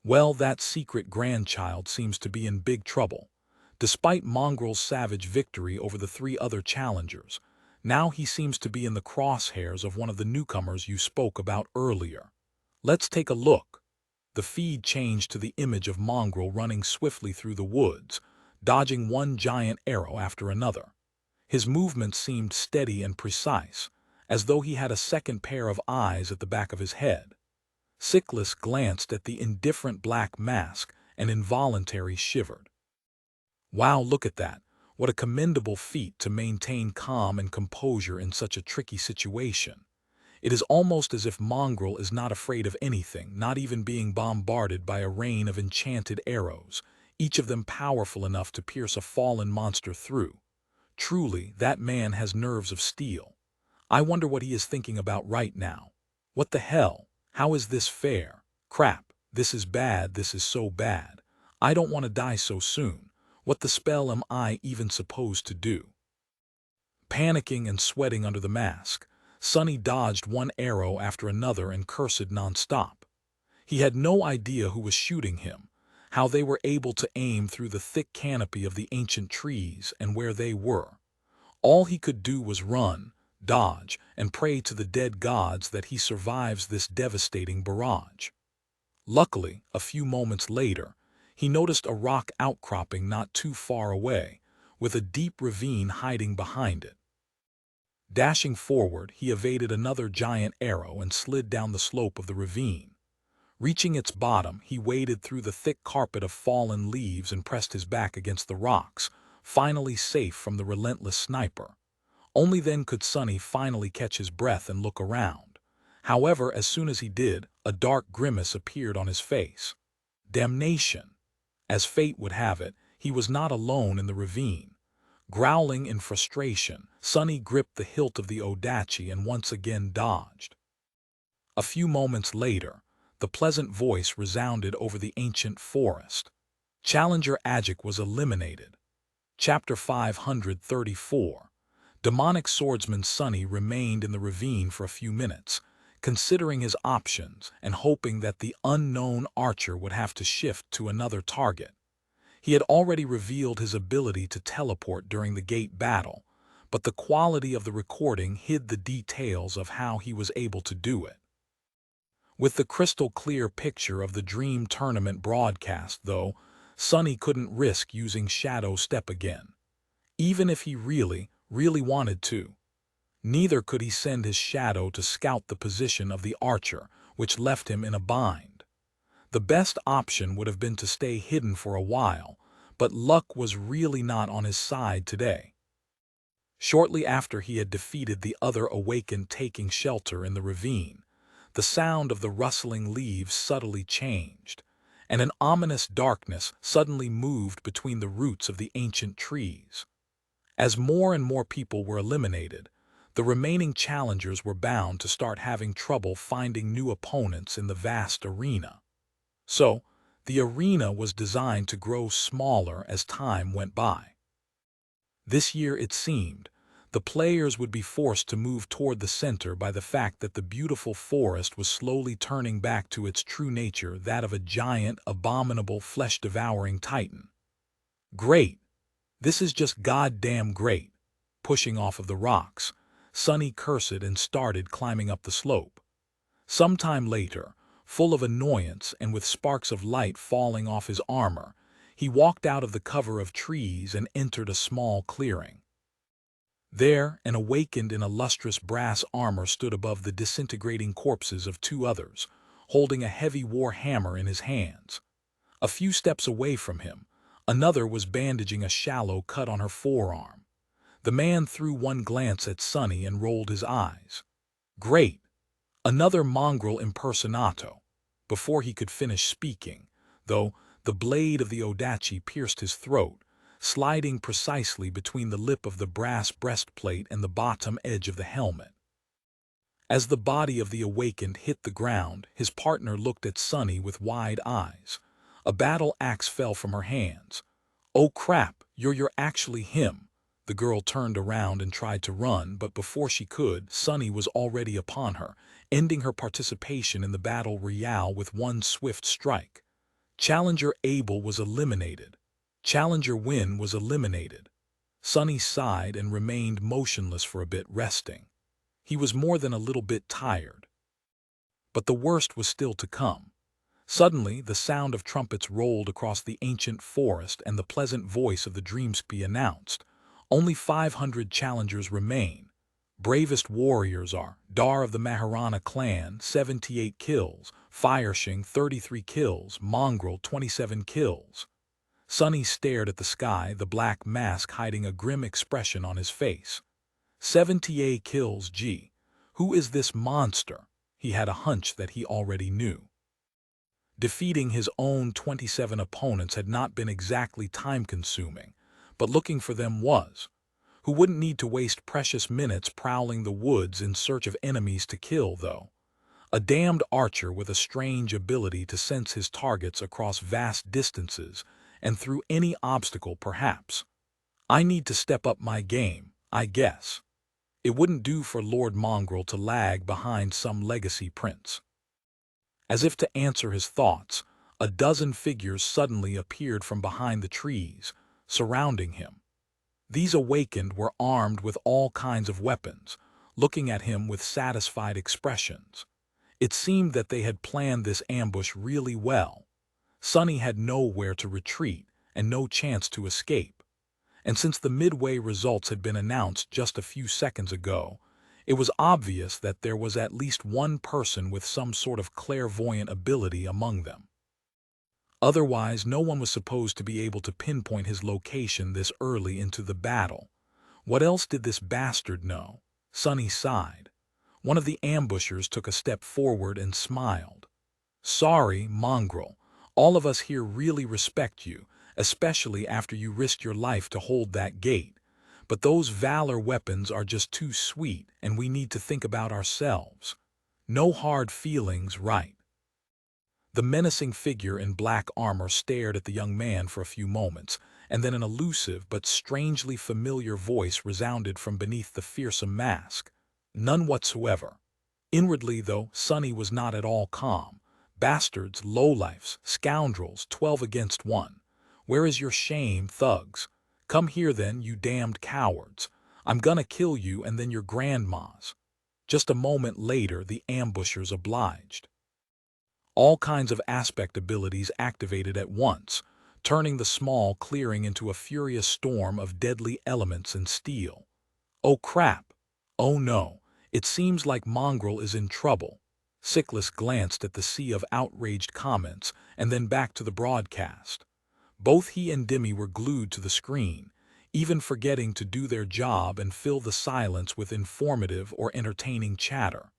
Well, that secret grandchild seems to be in big trouble. Despite Mongrel's savage victory over the 3 other challengers, now he seems to be in the crosshairs of one of the newcomers you spoke about earlier. Let's take a look. The feed changed to the image of Mongrel running swiftly through the woods, dodging one giant arrow after another. His movements seemed steady and precise, as though he had a second pair of eyes at the back of his head. Sickles glanced at the indifferent black mask and involuntarily shivered. Wow, look at that. What a commendable feat to maintain calm and composure in such a tricky situation. It is almost as if Mongrel is not afraid of anything, not even being bombarded by a rain of enchanted arrows, each of them powerful enough to pierce a fallen monster through. Truly, that man has nerves of steel. I wonder what he is thinking about right now. What the hell? How is this fair? Crap, this is bad, this is so bad. I don't want to die so soon. What the spell am I even supposed to do? Panicking and sweating under the mask, Sonny dodged one arrow after another and cursed non-stop. He had no idea who was shooting him, how they were able to aim through the thick canopy of the ancient trees and where they were. All he could do was run, dodge, and pray to the dead gods that he survives this devastating barrage. Luckily, a few moments later, he noticed a rock outcropping not too far away, with a deep ravine hiding behind it. Dashing forward, he evaded another giant arrow and slid down the slope of the ravine. Reaching its bottom, he waded through the thick carpet of fallen leaves and pressed his back against the rocks, finally safe from the relentless sniper. Only then could Sonny finally catch his breath and look around. However, as soon as he did, a dark grimace appeared on his face. Damnation! As fate would have it, he was not alone in the ravine. Growling in frustration, Sonny gripped the hilt of the Odachi and once again dodged. A few moments later, the pleasant voice resounded over the ancient forest. Challenger Ajik was eliminated. Chapter 534. Demonic swordsman Sonny remained in the ravine for a few minutes, considering his options and hoping that the unknown archer would have to shift to another target. He had already revealed his ability to teleport during the gate battle, but the quality of the recording hid the details of how he was able to do it. With the crystal-clear picture of the Dream Tournament broadcast, though, Sonny couldn't risk using Shadow Step again, even if he really wanted to. Neither could he send his shadow to scout the position of the archer, which left him in a bind. The best option would have been to stay hidden for a while, but luck was really not on his side today. Shortly after he had defeated the other awakened taking shelter in the ravine, the sound of the rustling leaves subtly changed, and an ominous darkness suddenly moved between the roots of the ancient trees. As more and more people were eliminated, the remaining challengers were bound to start having trouble finding new opponents in the vast arena. So, the arena was designed to grow smaller as time went by. This year, it seemed, the players would be forced to move toward the center by the fact that the beautiful forest was slowly turning back to its true nature, that of a giant, abominable, flesh-devouring titan. Great! This is just goddamn great! Pushing off of the rocks, Sonny cursed and started climbing up the slope. Sometime later, full of annoyance and with sparks of light falling off his armor, he walked out of the cover of trees and entered a small clearing. There, an awakened in a lustrous brass armor stood above the disintegrating corpses of two others, holding a heavy war hammer in his hands. A few steps away from him, another was bandaging a shallow cut on her forearm. The man threw one glance at Sonny and rolled his eyes. Great! Another mongrel impersonato. Before he could finish speaking, though, the blade of the Odachi pierced his throat, sliding precisely between the lip of the brass breastplate and the bottom edge of the helmet. As the body of the awakened hit the ground, his partner looked at Sonny with wide eyes. A battle axe fell from her hands. "Oh crap, you're actually him." The girl turned around and tried to run, but before she could, Sonny was already upon her, ending her participation in the battle royale with one swift strike. Challenger Abel was eliminated. Challenger Win was eliminated. Sonny sighed and remained motionless for a bit, resting. He was more than a little bit tired. But the worst was still to come. Suddenly, the sound of trumpets rolled across the ancient forest, and the pleasant voice of the Dreamspy announced, "Only 500 challengers remain. Bravest warriors are Dar of the Maharana clan, 78 kills, Fireshing, 33 kills, Mongrel, 27 kills." Sonny stared at the sky, the black mask hiding a grim expression on his face. 78 kills, gee. Who is this monster? He had a hunch that he already knew. Defeating his own 27 opponents had not been exactly time-consuming, but looking for them was. Who wouldn't need to waste precious minutes prowling the woods in search of enemies to kill, though? A damned archer with a strange ability to sense his targets across vast distances and through any obstacle, perhaps. I need to step up my game, I guess. It wouldn't do for Lord Mongrel to lag behind some legacy prince. As if to answer his thoughts, a dozen figures suddenly appeared from behind the trees, surrounding him. These awakened were armed with all kinds of weapons, looking at him with satisfied expressions. It seemed that they had planned this ambush really well. Sonny had nowhere to retreat and no chance to escape. And since the midway results had been announced just a few seconds ago, it was obvious that there was at least one person with some sort of clairvoyant ability among them. Otherwise, no one was supposed to be able to pinpoint his location this early into the battle. What else did this bastard know? Sonny sighed. One of the ambushers took a step forward and smiled. "Sorry, Mongrel. All of us here really respect you, especially after you risked your life to hold that gate. But those Valor weapons are just too sweet, and we need to think about ourselves. No hard feelings, right?" The menacing figure in black armor stared at the young man for a few moments, and then an elusive but strangely familiar voice resounded from beneath the fearsome mask. "None whatsoever." Inwardly, though, Sonny was not at all calm. Bastards, lowlifes, scoundrels, 12 against 1. Where is your shame, thugs? Come here then, you damned cowards. I'm gonna kill you and then your grandmas. Just a moment later, the ambushers obliged. All kinds of aspect abilities activated at once, turning the small clearing into a furious storm of deadly elements and steel. Oh crap! Oh no! It seems like Mongrel is in trouble. Sickless glanced at the sea of outraged comments and then back to the broadcast. Both he and Dimmy were glued to the screen, even forgetting to do their job and fill the silence with informative or entertaining chatter.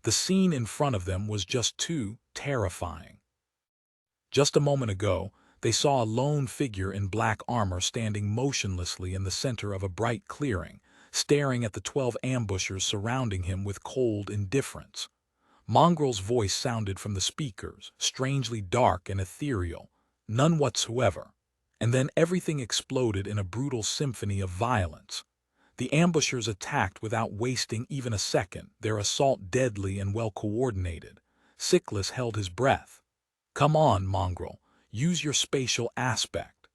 The scene in front of them was just too terrifying. Just a moment ago, they saw a lone figure in black armor standing motionlessly in the center of a bright clearing, staring at the 12 ambushers surrounding him with cold indifference. Mongrel's voice sounded from the speakers, strangely dark and ethereal, none whatsoever. And then everything exploded in a brutal symphony of violence. The ambushers attacked without wasting even a second, their assault deadly and well coordinated. Sickless held his breath. Come on, Mongrel, use your spatial aspect.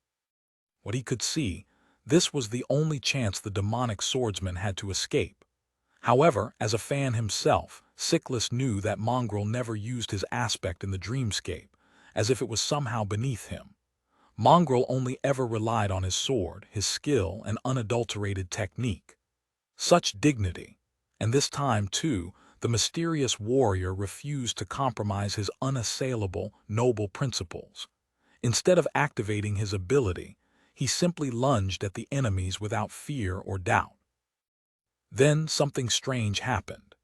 What he could see, this was the only chance the demonic swordsman had to escape. However, as a fan himself, Sickless knew that Mongrel never used his aspect in the dreamscape, as if it was somehow beneath him. Mongrel only ever relied on his sword, his skill, and unadulterated technique. Such dignity. And this time, too, the mysterious warrior refused to compromise his unassailable, noble principles. Instead of activating his ability, he simply lunged at the enemies without fear or doubt. Then something strange happened.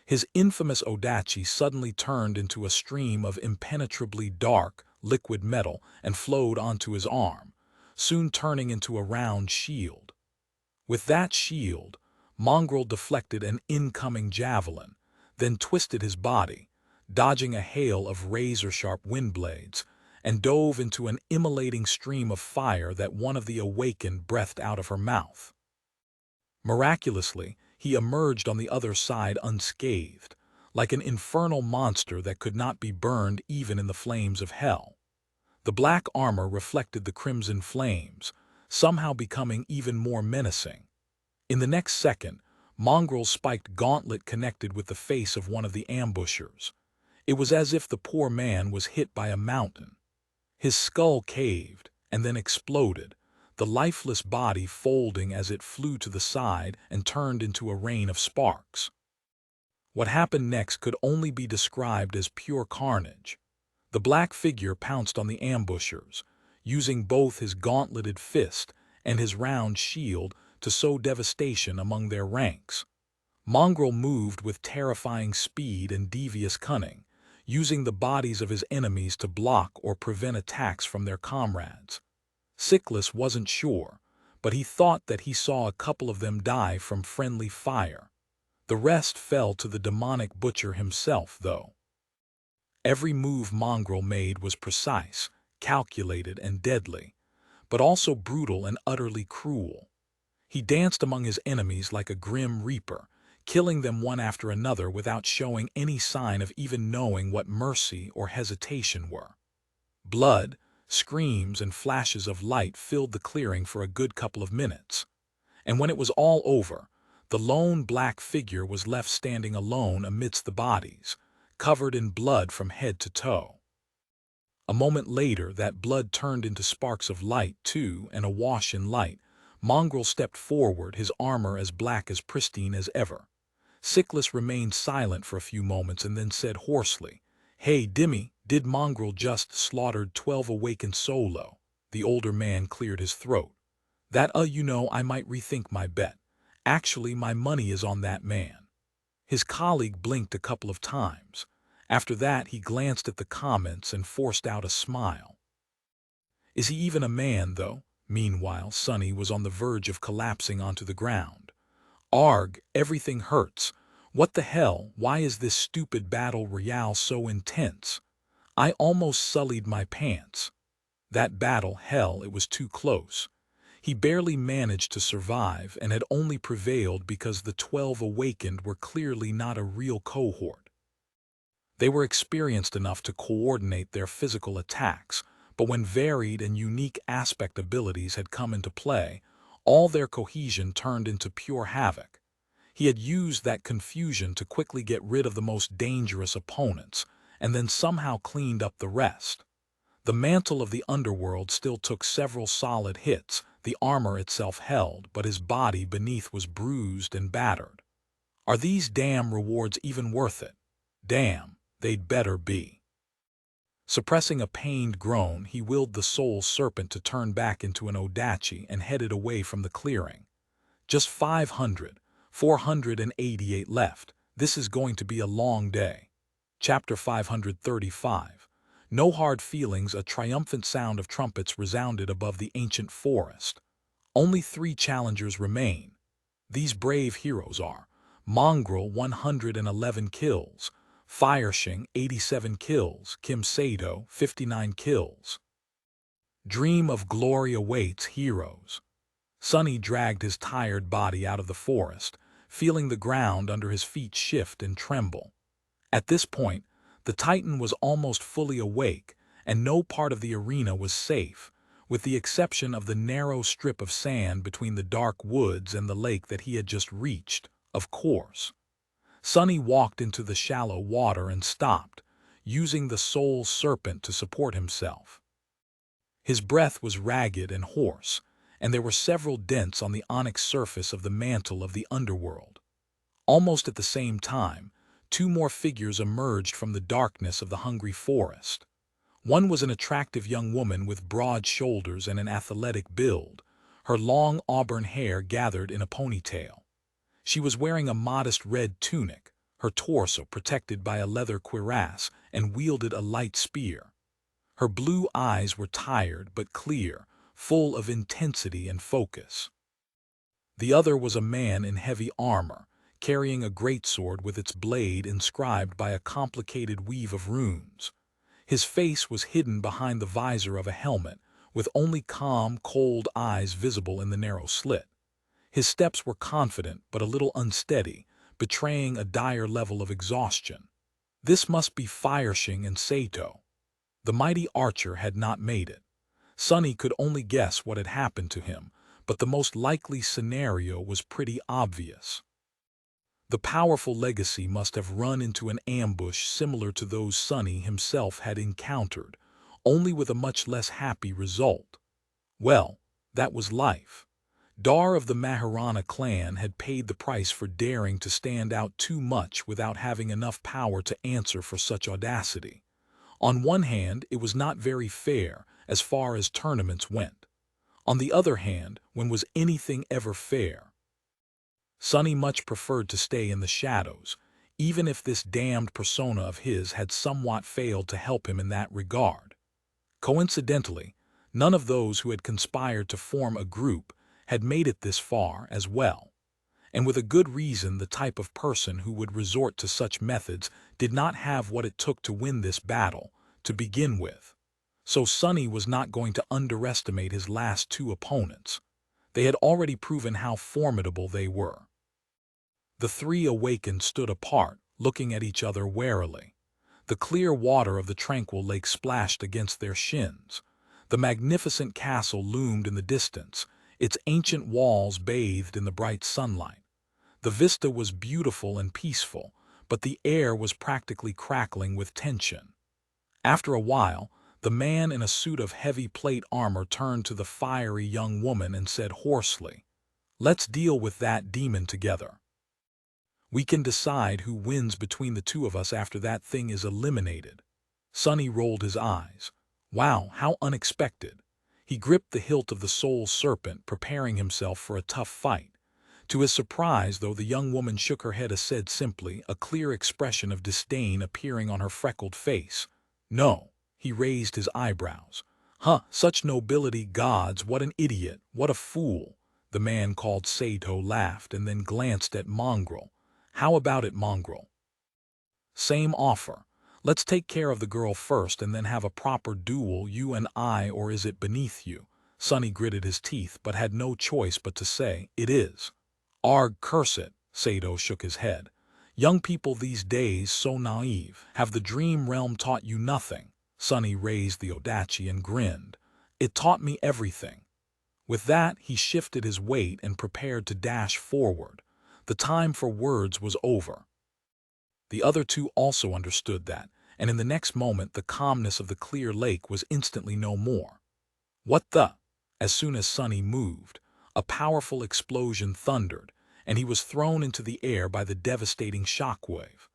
His infamous Odachi suddenly turned into a stream of impenetrably dark, liquid metal and flowed onto his arm, soon turning into a round shield. With that shield, Mongrel deflected an incoming javelin, then twisted his body, dodging a hail of razor-sharp wind blades, and dove into an immolating stream of fire that one of the awakened breathed out of her mouth. Miraculously, he emerged on the other side unscathed, like an infernal monster that could not be burned even in the flames of hell. The black armor reflected the crimson flames, somehow becoming even more menacing. In the next second, Mongrel's spiked gauntlet connected with the face of one of the ambushers. It was as if the poor man was hit by a mountain. His skull caved and then exploded, the lifeless body folding as it flew to the side and turned into a rain of sparks. What happened next could only be described as pure carnage. The black figure pounced on the ambushers, using both his gauntleted fist and his round shield to sow devastation among their ranks. Mongrel moved with terrifying speed and devious cunning, using the bodies of his enemies to block or prevent attacks from their comrades. Sickless wasn't sure, but he thought that he saw a couple of them die from friendly fire. The rest fell to the demonic butcher himself, though. Every move Mongrel made was precise, calculated, and deadly, but also brutal and utterly cruel. He danced among his enemies like a grim reaper, killing them one after another without showing any sign of even knowing what mercy or hesitation were. Blood, screams, and flashes of light filled the clearing for a good couple of minutes. And when it was all over, the lone black figure was left standing alone amidst the bodies, covered in blood from head to toe. A moment later, that blood turned into sparks of light, too, and awash in light. Mongrel stepped forward, his armor as black as pristine as ever. Sickless remained silent for a few moments and then said hoarsely, "Hey, Dimmy, did Mongrel just slaughtered 12 awakened solo?" The older man cleared his throat. "That, I might rethink my bet. Actually, my money is on that man." His colleague blinked a couple of times. After that, he glanced at the comments and forced out a smile. Is he even a man, though? Meanwhile, Sonny was on the verge of collapsing onto the ground. "Arg, everything hurts. What the hell, why is this stupid battle royale so intense? I almost sullied my pants. That battle, hell, it was too close." He barely managed to survive and had only prevailed because the 12 awakened were clearly not a real cohort. They were experienced enough to coordinate their physical attacks, But when varied and unique aspect abilities had come into play, all their cohesion turned into pure havoc. He had used that confusion to quickly get rid of the most dangerous opponents, and then somehow cleaned up the rest. The mantle of the underworld still took several solid hits, the armor itself held, but his body beneath was bruised and battered. Are these damn rewards even worth it? Damn, they'd better be. Suppressing a pained groan, he willed the soul serpent to turn back into an odachi and headed away from the clearing. Just 488 left. This is going to be a long day. Chapter 535. No hard feelings. A triumphant sound of trumpets resounded above the ancient forest. Only 3 challengers remain. These brave heroes are Mongrel 111 kills, Fireshing 87 kills, Kim Sato 59 kills. Dream of glory awaits heroes. Sunny dragged his tired body out of the forest, feeling the ground under his feet shift and tremble. At this point, the Titan was almost fully awake, and no part of the arena was safe, with the exception of the narrow strip of sand between the dark woods and the lake that he had just reached, of course. Sunny walked into the shallow water and stopped, using the soul serpent to support himself. His breath was ragged and hoarse, and there were several dents on the onyx surface of the mantle of the underworld. Almost at the same time, 2 more figures emerged from the darkness of the hungry forest. One was an attractive young woman with broad shoulders and an athletic build, her long auburn hair gathered in a ponytail. She was wearing a modest red tunic, her torso protected by a leather cuirass, and wielded a light spear. Her blue eyes were tired but clear, full of intensity and focus. The other was a man in heavy armor, carrying a greatsword with its blade inscribed by a complicated weave of runes. His face was hidden behind the visor of a helmet, with only calm, cold eyes visible in the narrow slit. His steps were confident but a little unsteady, betraying a dire level of exhaustion. This must be Fireshing and Sato. The mighty archer had not made it. Sunny could only guess what had happened to him, but the most likely scenario was pretty obvious. The powerful legacy must have run into an ambush similar to those Sunny himself had encountered, only with a much less happy result. Well, that was life. Dar of the Maharana clan had paid the price for daring to stand out too much without having enough power to answer for such audacity. On one hand, it was not very fair as far as tournaments went. On the other hand, when was anything ever fair? Sunny much preferred to stay in the shadows, even if this damned persona of his had somewhat failed to help him in that regard. Coincidentally, none of those who had conspired to form a group had made it this far as well. And with a good reason, the type of person who would resort to such methods did not have what it took to win this battle, to begin with. So Sunny was not going to underestimate his last 2 opponents. They had already proven how formidable they were. The 3 awakened stood apart, looking at each other warily. The clear water of the tranquil lake splashed against their shins. The magnificent castle loomed in the distance, its ancient walls bathed in the bright sunlight. The vista was beautiful and peaceful, but the air was practically crackling with tension. After a while, the man in a suit of heavy plate armor turned to the fiery young woman and said hoarsely, "Let's deal with that demon together. We can decide who wins between the 2 of us after that thing is eliminated." Sunny rolled his eyes. Wow, how unexpected. He gripped the hilt of the soul serpent, preparing himself for a tough fight. To his surprise, though, the young woman shook her head and said simply, a clear expression of disdain appearing on her freckled face, "No." He raised his eyebrows. "Huh, such nobility, gods, what an idiot, what a fool." The man called Sato laughed and then glanced at Mongrel. "How about it, Mongrel? Same offer. Let's take care of the girl first and then have a proper duel, you and I, or is it beneath you?" Sunny gritted his teeth but had no choice but to say, "It is." "Arg, curse it," Sato shook his head. "Young people these days so naive. Have the dream realm taught you nothing?" Sonny raised the Odachi and grinned. "It taught me everything." With that, he shifted his weight and prepared to dash forward. The time for words was over. The other two also understood that, and in the next moment the calmness of the clear lake was instantly no more. What the? As soon as Sonny moved, a powerful explosion thundered, and he was thrown into the air by the devastating shockwave.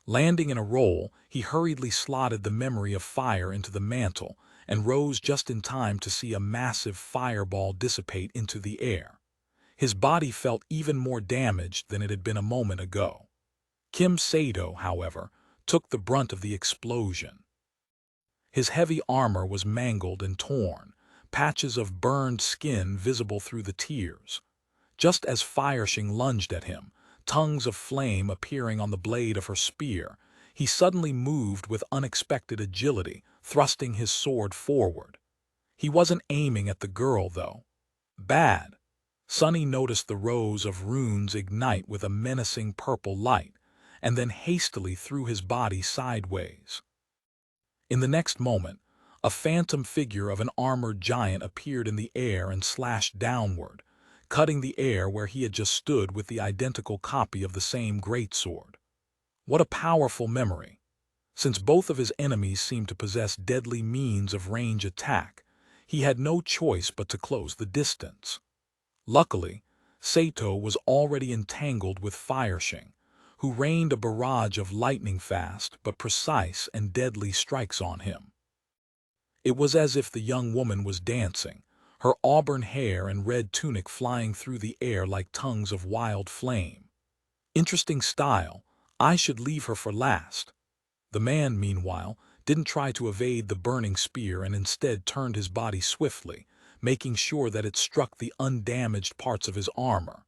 Landing in a roll, he hurriedly slotted the memory of fire into the mantle and rose just in time to see a massive fireball dissipate into the air. His body felt even more damaged than it had been a moment ago. Kim Sato, however, took the brunt of the explosion. His heavy armor was mangled and torn, patches of burned skin visible through the tears. Just as Fireshing lunged at him, tongues of flame appearing on the blade of her spear, he suddenly moved with unexpected agility, thrusting his sword forward. He wasn't aiming at the girl, though. Bad. Sonny noticed the rows of runes ignite with a menacing purple light, and then hastily threw his body sideways. In the next moment, a phantom figure of an armored giant appeared in the air and slashed downward, cutting the air where he had just stood with the identical copy of the same greatsword. What a powerful memory! Since both of his enemies seemed to possess deadly means of range attack, he had no choice but to close the distance. Luckily, Sato was already entangled with Fireshing, who rained a barrage of lightning-fast but precise and deadly strikes on him. It was as if the young woman was dancing, her auburn hair and red tunic flying through the air like tongues of wild flame. Interesting style. I should leave her for last. The man, meanwhile, didn't try to evade the burning spear and instead turned his body swiftly, making sure that it struck the undamaged parts of his armor.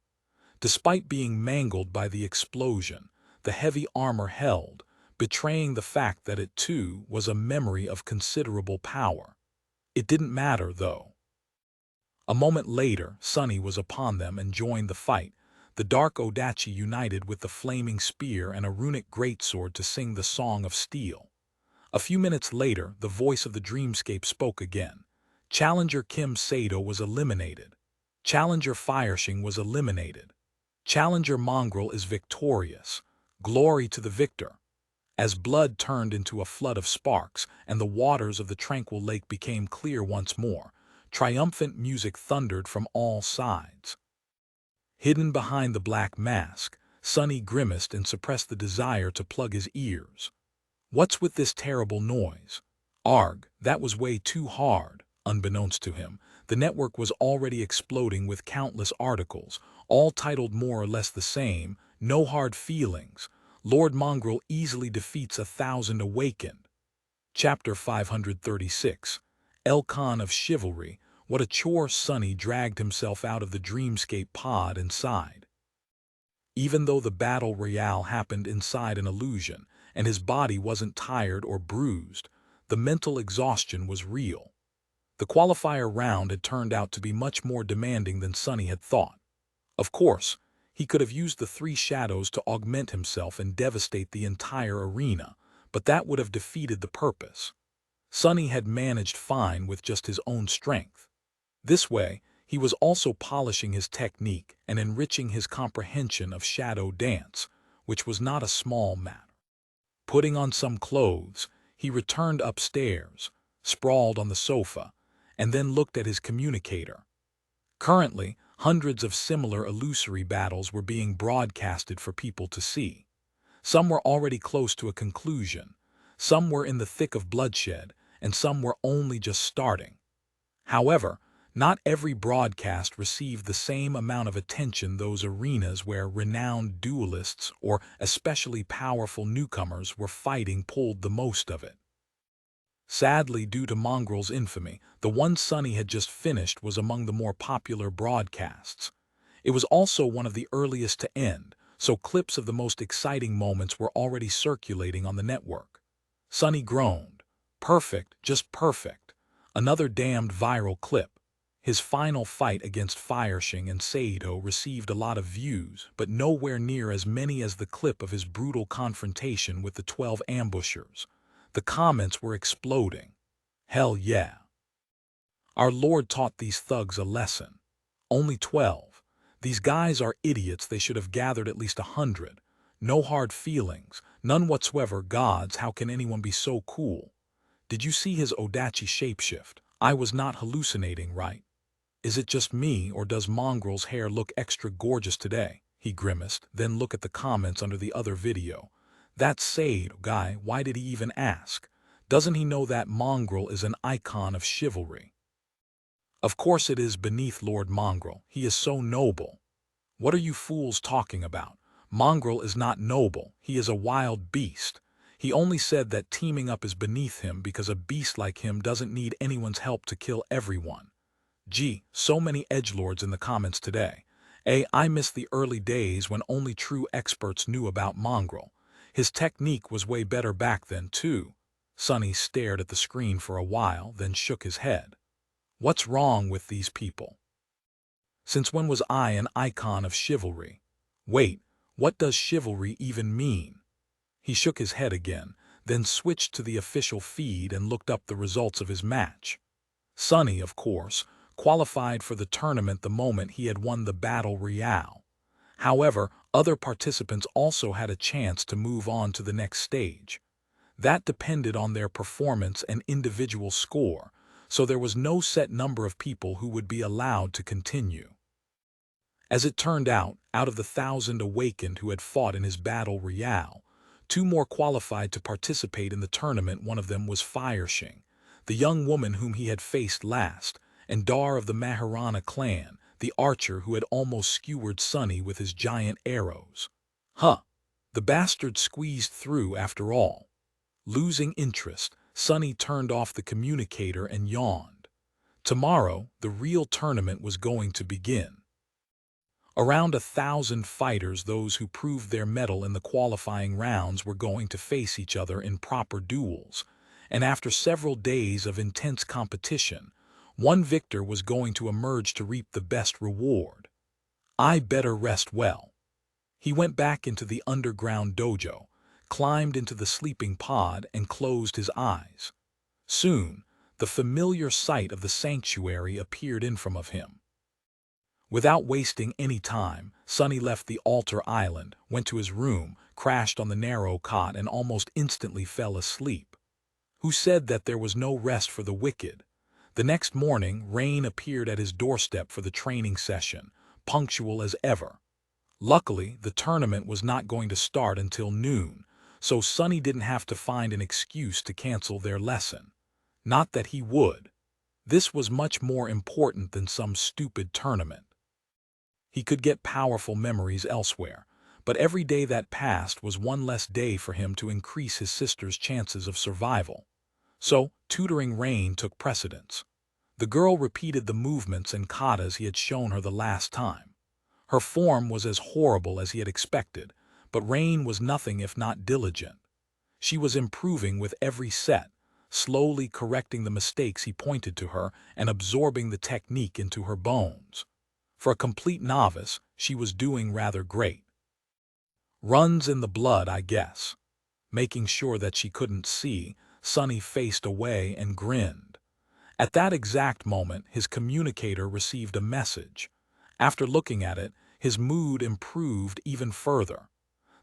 Despite being mangled by the explosion, the heavy armor held, betraying the fact that it too was a memory of considerable power. It didn't matter, though. A moment later, Sonny was upon them and joined the fight, the dark Odachi united with the flaming spear and a runic greatsword to sing the Song of Steel. A few minutes later, the voice of the dreamscape spoke again. Challenger Kim Sato was eliminated. Challenger Fireshing was eliminated. Challenger Mongrel is victorious. Glory to the victor. As blood turned into a flood of sparks and the waters of the tranquil lake became clear once more, triumphant music thundered from all sides. Hidden behind the black mask, Sonny grimaced and suppressed the desire to plug his ears. What's with this terrible noise? Arg, that was way too hard. Unbeknownst to him, the network was already exploding with countless articles, all titled more or less the same, "No hard feelings. Lord Mongrel easily defeats 1,000 awakened." Chapter 536. Elcon of Chivalry. What a chore. Sonny dragged himself out of the dreamscape pod and sighed. Even though the battle royale happened inside an illusion, and his body wasn't tired or bruised, the mental exhaustion was real. The qualifier round had turned out to be much more demanding than Sonny had thought. Of course, he could have used the three shadows to augment himself and devastate the entire arena, but that would have defeated the purpose. Sonny had managed fine with just his own strength. This way, he was also polishing his technique and enriching his comprehension of shadow dance, which was not a small matter. Putting on some clothes, he returned upstairs, sprawled on the sofa, and then looked at his communicator. Currently, hundreds of similar illusory battles were being broadcasted for people to see. Some were already close to a conclusion, some were in the thick of bloodshed, and some were only just starting. However, not every broadcast received the same amount of attention. Those arenas where renowned duelists or especially powerful newcomers were fighting pulled the most of it. Sadly, due to Mongrel's infamy, the one Sonny had just finished was among the more popular broadcasts. It was also one of the earliest to end, so clips of the most exciting moments were already circulating on the network. Sonny groaned. Perfect, just perfect. Another damned viral clip. His final fight against Fireshing and Sato received a lot of views, but nowhere near as many as the clip of his brutal confrontation with the 12 ambushers. The comments were exploding. Hell yeah. Our Lord taught these thugs a lesson. Only 12. These guys are idiots. They should have gathered at least 100. No hard feelings, none whatsoever. Gods, how can anyone be so cool? Did you see his Odachi shapeshift? I was not hallucinating, right? Is it just me, or does Mongrel's hair look extra gorgeous today? He grimaced. Then look at the comments under the other video. That Sade guy, why did he even ask? Doesn't he know that Mongrel is an icon of chivalry? Of course it is beneath Lord Mongrel. He is so noble. What are you fools talking about? Mongrel is not noble. He is a wild beast. He only said that teaming up is beneath him because a beast like him doesn't need anyone's help to kill everyone. Gee, so many edgelords in the comments today. I miss the early days when only true experts knew about Mongrel. His technique was way better back then, too. Sonny stared at the screen for a while, then shook his head. What's wrong with these people? Since when was I an icon of chivalry? Wait, what does chivalry even mean? He shook his head again, then switched to the official feed and looked up the results of his match. Sonny, of course, qualified for the tournament the moment he had won the Battle Royale. However, other participants also had a chance to move on to the next stage. That depended on their performance and individual score, so there was no set number of people who would be allowed to continue. As it turned out of the 1,000 awakened who had fought in his Battle Royale, 2 more qualified to participate in the tournament. One of them was Fireshing, the young woman whom he had faced last, and Dar of the Maharana clan, the archer who had almost skewered Sonny with his giant arrows. The bastard squeezed through after all. Losing interest, Sonny turned off the communicator and yawned. Tomorrow, the real tournament was going to begin. Around 1,000 fighters, those who proved their mettle in the qualifying rounds, were going to face each other in proper duels, and after several days of intense competition, one victor was going to emerge to reap the best reward. I better rest well. He went back into the underground dojo, climbed into the sleeping pod, and closed his eyes. Soon, the familiar sight of the sanctuary appeared in front of him. Without wasting any time, Sonny left the altar island, went to his room, crashed on the narrow cot, and almost instantly fell asleep. Who said that there was no rest for the wicked? The next morning, Rain appeared at his doorstep for the training session, punctual as ever. Luckily, the tournament was not going to start until noon, so Sonny didn't have to find an excuse to cancel their lesson. Not that he would. This was much more important than some stupid tournament. He could get powerful memories elsewhere, but every day that passed was one less day for him to increase his sister's chances of survival. So, tutoring Rain took precedence. The girl repeated the movements and katas he had shown her the last time. Her form was as horrible as he had expected, but Rain was nothing if not diligent. She was improving with every set, slowly correcting the mistakes he pointed to her and absorbing the technique into her bones. For a complete novice, she was doing rather great. Runs in the blood, I guess. Making sure that she couldn't see, Sonny faced away and grinned. At that exact moment, his communicator received a message. After looking at it, his mood improved even further.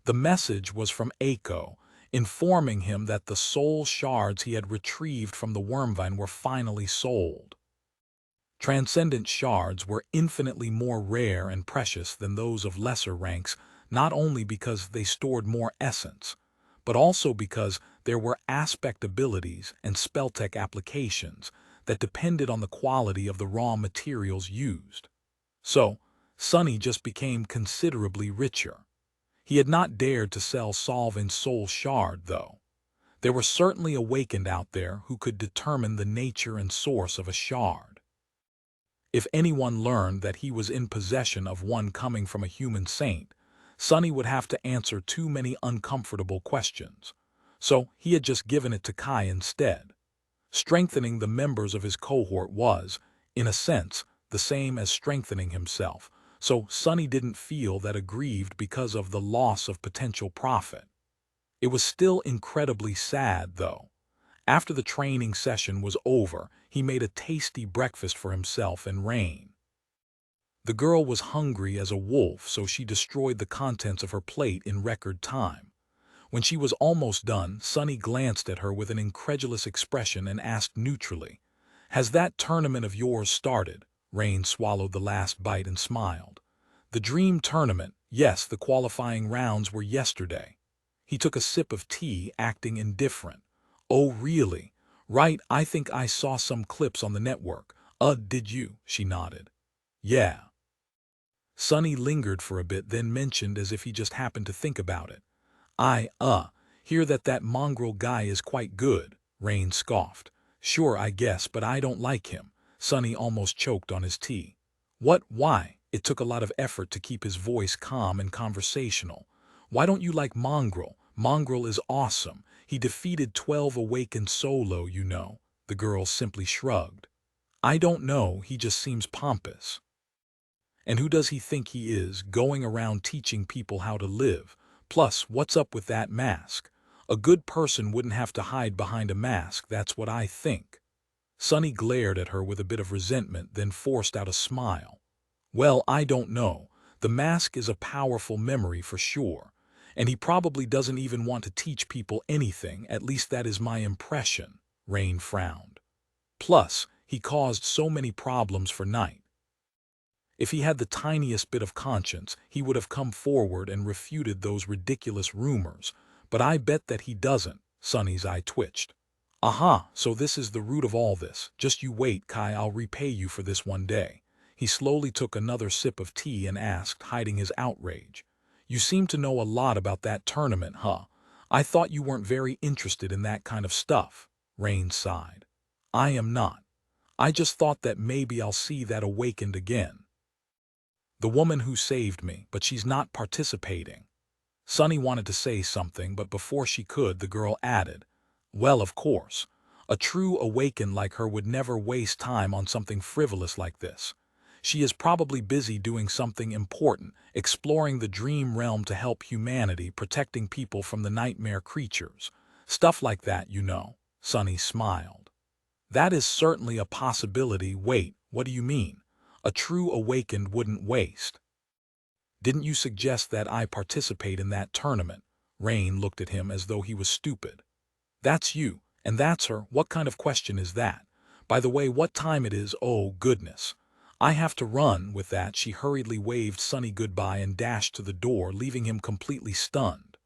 The message was from Eiko, informing him that the soul shards he had retrieved from the Wormvine were finally sold. Transcendent shards were infinitely more rare and precious than those of lesser ranks, not only because they stored more essence, but also because there were aspect abilities and spelltech applications that depended on the quality of the raw materials used. So, Sonny just became considerably richer. He had not dared to sell Solvin's soul shard, though. There were certainly awakened out there who could determine the nature and source of a shard. If anyone learned that he was in possession of one coming from a human saint, Sonny would have to answer too many uncomfortable questions. So he had just given it to Kai instead. Strengthening the members of his cohort was, in a sense, the same as strengthening himself, so Sonny didn't feel that aggrieved because of the loss of potential profit. It was still incredibly sad, though. After the training session was over, he made a tasty breakfast for himself and Rain. The girl was hungry as a wolf, so she destroyed the contents of her plate in record time. When she was almost done, Sunny glanced at her with an incredulous expression and asked neutrally, "Has that tournament of yours started?" Rain swallowed the last bite and smiled. "The dream tournament, yes, the qualifying rounds were yesterday." He took a sip of tea, acting indifferent. "Oh, really? Right, I think I saw some clips on the network." Did you?" She nodded. "Yeah." Sunny lingered for a bit, then mentioned as if he just happened to think about it. "I hear that mongrel guy is quite good," Rain scoffed. "Sure, I guess, but I don't like him." Sunny almost choked on his tea. "What? Why?" It took a lot of effort to keep his voice calm and conversational. "Why don't you like Mongrel? Mongrel is awesome. He defeated 12 Awakened solo, you know." The girl simply shrugged. "I don't know, he just seems pompous." "And who does he think he is, going around teaching people how to live? Plus, what's up with that mask? A good person wouldn't have to hide behind a mask, that's what I think." Sunny glared at her with a bit of resentment, then forced out a smile. "Well, I don't know. The mask is a powerful memory for sure. And he probably doesn't even want to teach people anything, at least that is my impression." Rain frowned. "Plus, he caused so many problems for Night. If he had the tiniest bit of conscience, he would have come forward and refuted those ridiculous rumors. But I bet that he doesn't." Sunny's eye twitched. "Aha, so this is the root of all this. Just you wait, Kai, I'll repay you for this one day." He slowly took another sip of tea and asked, hiding his outrage, "You seem to know a lot about that tournament, huh? I thought you weren't very interested in that kind of stuff." Rain sighed. "I am not. I just thought that maybe I'll see that Awakened again. The woman who saved me, but she's not participating." Sunny wanted to say something, but before she could, the girl added, "Well, of course. A true Awakened like her would never waste time on something frivolous like this. She is probably busy doing something important, exploring the dream realm to help humanity, protecting people from the nightmare creatures. Stuff like that, you know." Sunny smiled. "That is certainly a possibility. Wait, what do you mean? A true Awakened wouldn't waste." "Didn't you suggest that I participate in that tournament?" Rain looked at him as though he was stupid. "That's you, and that's her. What kind of question is that? By the way, what time it is? Oh, goodness. I have to run." With that, she hurriedly waved Sunny goodbye and dashed to the door, leaving him completely stunned.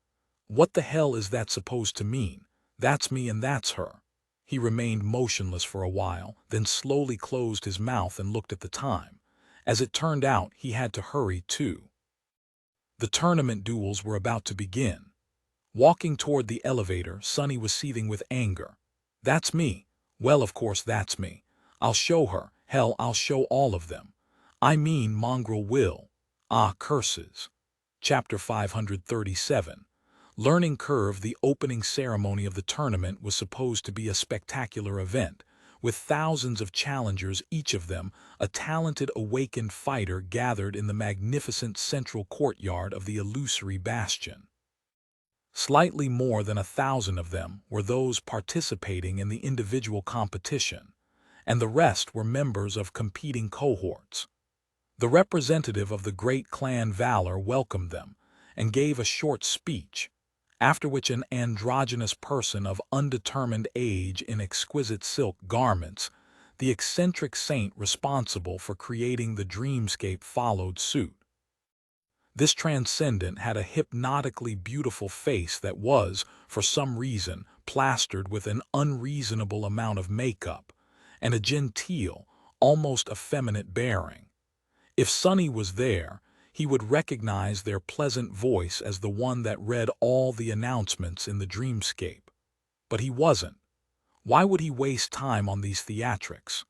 "What the hell is that supposed to mean? That's me and that's her." He remained motionless for a while, then slowly closed his mouth and looked at the time. As it turned out, he had to hurry too. The tournament duels were about to begin. Walking toward the elevator, Sunny was seething with anger. "That's me. Well, of course that's me. I'll show her. Hell, I'll show all of them. I mean, Mongrel will. Ah, curses." Chapter 537. Learning Curve. The opening ceremony of the tournament was supposed to be a spectacular event, with thousands of challengers, each of them a talented Awakened fighter, gathered in the magnificent central courtyard of the illusory bastion. Slightly more than 1,000 of them were those participating in the individual competition, and the rest were members of competing cohorts. The representative of the great clan Valor welcomed them and gave a short speech, after which an androgynous person of undetermined age in exquisite silk garments, the eccentric saint responsible for creating the dreamscape, followed suit. This transcendent had a hypnotically beautiful face that was, for some reason, plastered with an unreasonable amount of makeup, and a genteel, almost effeminate bearing. If Sunny was there, he would recognize their pleasant voice as the one that read all the announcements in the dreamscape. But he wasn't. Why would he waste time on these theatrics?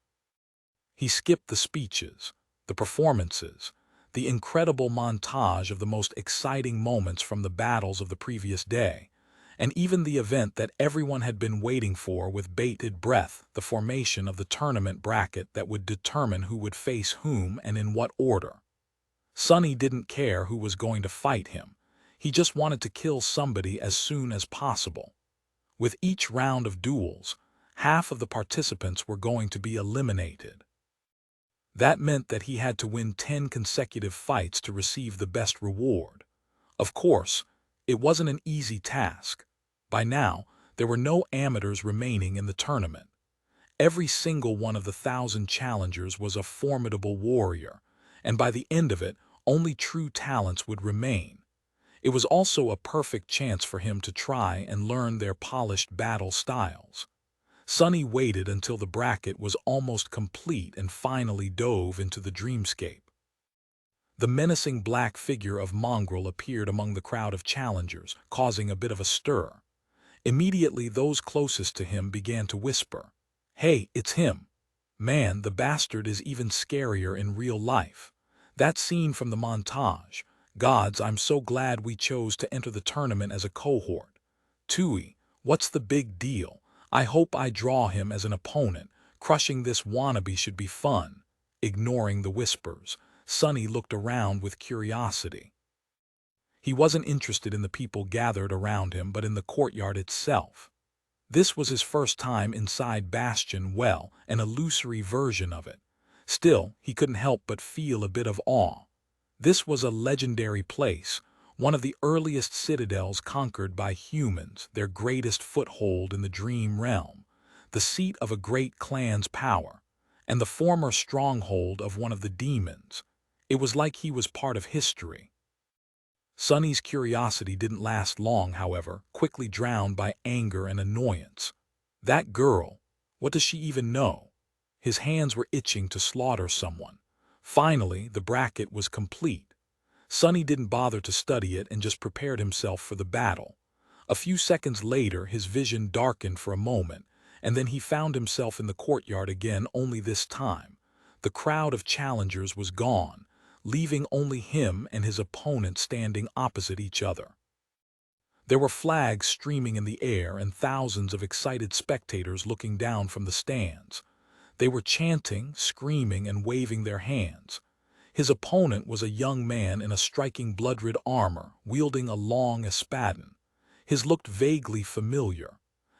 He skipped the speeches, the performances, the incredible montage of the most exciting moments from the battles of the previous day, and even the event that everyone had been waiting for with bated breath, the formation of the tournament bracket that would determine who would face whom and in what order. Sunny didn't care who was going to fight him. He just wanted to kill somebody as soon as possible. With each round of duels, half of the participants were going to be eliminated. That meant that he had to win 10 consecutive fights to receive the best reward. Of course, it wasn't an easy task. By now, there were no amateurs remaining in the tournament. Every single one of the 1,000 challengers was a formidable warrior, and by the end of it, only true talents would remain. It was also a perfect chance for him to try and learn their polished battle styles. Sonny waited until the bracket was almost complete and finally dove into the dreamscape. The menacing black figure of Mongrel appeared among the crowd of challengers, causing a bit of a stir. Immediately, those closest to him began to whisper, "Hey, it's him. Man, the bastard is even scarier in real life. That scene from the montage. Gods, I'm so glad we chose to enter the tournament as a cohort. Tui, what's the big deal? I hope I draw him as an opponent. Crushing this wannabe should be fun." Ignoring the whispers, Sonny looked around with curiosity. He wasn't interested in the people gathered around him, but in the courtyard itself. This was his first time inside Bastion, well, an illusory version of it. Still, he couldn't help but feel a bit of awe. This was a legendary place, one of the earliest citadels conquered by humans, their greatest foothold in the dream realm, the seat of a great clan's power, and the former stronghold of one of the demons. It was like he was part of history. Sonny's curiosity didn't last long, however, quickly drowned by anger and annoyance. That girl, what does she even know? His hands were itching to slaughter someone. Finally, the bracket was complete. Sonny didn't bother to study it and just prepared himself for the battle. A few seconds later, his vision darkened for a moment, and then he found himself in the courtyard again, only this time. The crowd of challengers was gone, leaving only him and his opponent standing opposite each other. There were flags streaming in the air and thousands of excited spectators looking down from the stands. They were chanting, screaming, and waving their hands. His opponent was a young man in a striking blood-red armor, wielding a long espadon. His looked vaguely familiar.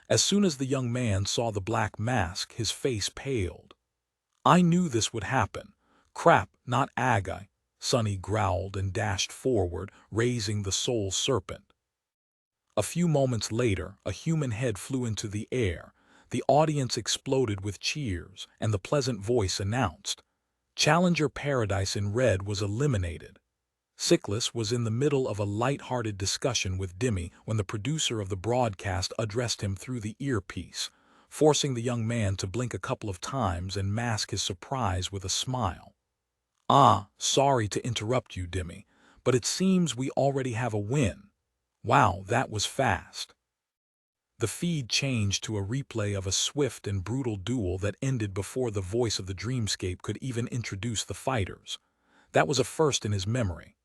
As soon as the young man saw the black mask, his face paled. "I knew this would happen. Crap, not Agai," Sonny growled and dashed forward, raising the soul serpent. A few moments later, a human head flew into the air. The audience exploded with cheers, and the pleasant voice announced, "Challenger Paradise in Red was eliminated." Sickless was in the middle of a light-hearted discussion with Dimmy when the producer of the broadcast addressed him through the earpiece, forcing the young man to blink a couple of times and mask his surprise with a smile. "Ah, sorry to interrupt you, Dimmy, but it seems we already have a win. Wow, that was fast." The feed changed to a replay of a swift and brutal duel that ended before the voice of the dreamscape could even introduce the fighters. That was a first in his memory.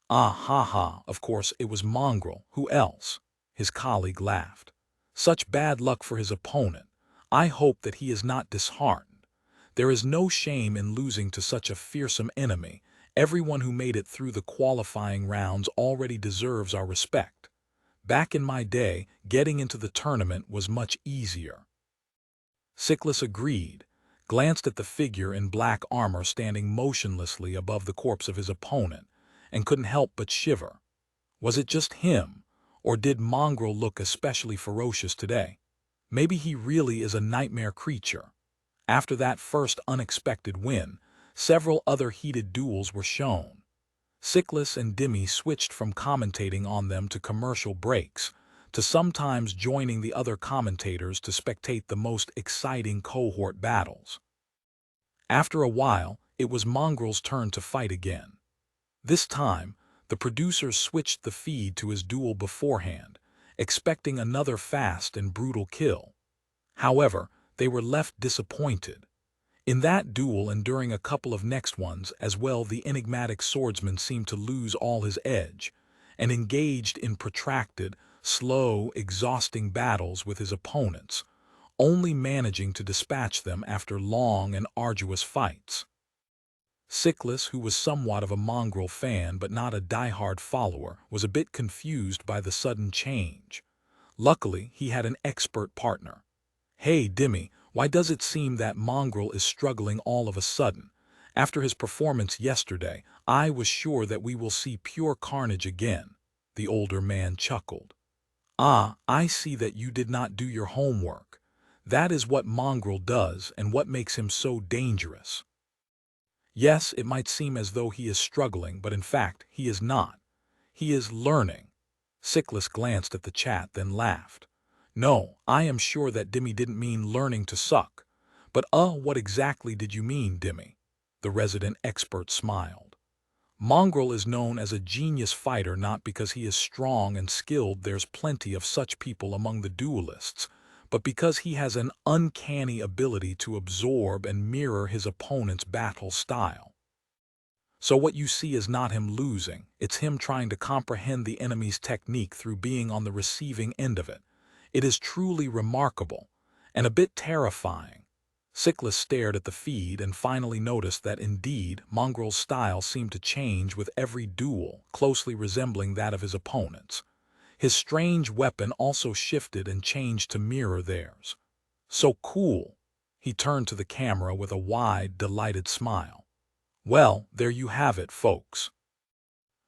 "Ah ha ha, of course it was Mongrel, who else?" His colleague laughed. "Such bad luck for his opponent. I hope that he is not disheartened. There is no shame in losing to such a fearsome enemy. Everyone who made it through the qualifying rounds already deserves our respect. Back in my day, getting into the tournament was much easier." Sickless agreed, glanced at the figure in black armor standing motionlessly above the corpse of his opponent, and couldn't help but shiver. Was it just him, or did Mongrel look especially ferocious today? Maybe he really is a nightmare creature. After that first unexpected win, several other heated duels were shown. Sickless and Dimmy switched from commentating on them to commercial breaks, to sometimes joining the other commentators to spectate the most exciting cohort battles. After a while, it was Mongrel's turn to fight again. This time, the producers switched the feed to his duel beforehand, expecting another fast and brutal kill. However, they were left disappointed. In that duel and during a couple of next ones as well, the enigmatic swordsman seemed to lose all his edge, and engaged in protracted, slow, exhausting battles with his opponents, only managing to dispatch them after long and arduous fights. Sickless, who was somewhat of a Mongrel fan but not a die-hard follower, was a bit confused by the sudden change. Luckily, he had an expert partner. Hey, Dimmy, why does it seem that Mongrel is struggling all of a sudden? After his performance yesterday, I was sure that we will see pure carnage again. The older man chuckled. Ah, I see that you did not do your homework. That is what Mongrel does and what makes him so dangerous. Yes, it might seem as though he is struggling, but in fact, he is not. He is learning. Sickless glanced at the chat, then laughed. No, I am sure that Dimmy didn't mean learning to suck. But what exactly did you mean, Dimmy? The resident expert smiled. Mongrel is known as a genius fighter not because he is strong and skilled, there's plenty of such people among the duelists, but because he has an uncanny ability to absorb and mirror his opponent's battle style. So what you see is not him losing, it's him trying to comprehend the enemy's technique through being on the receiving end of it. It is truly remarkable, and a bit terrifying. Sickless stared at the feed and finally noticed that indeed Mongrel's style seemed to change with every duel, closely resembling that of his opponent's. His strange weapon also shifted and changed to mirror theirs. So cool! He turned to the camera with a wide, delighted smile. Well, there you have it, folks.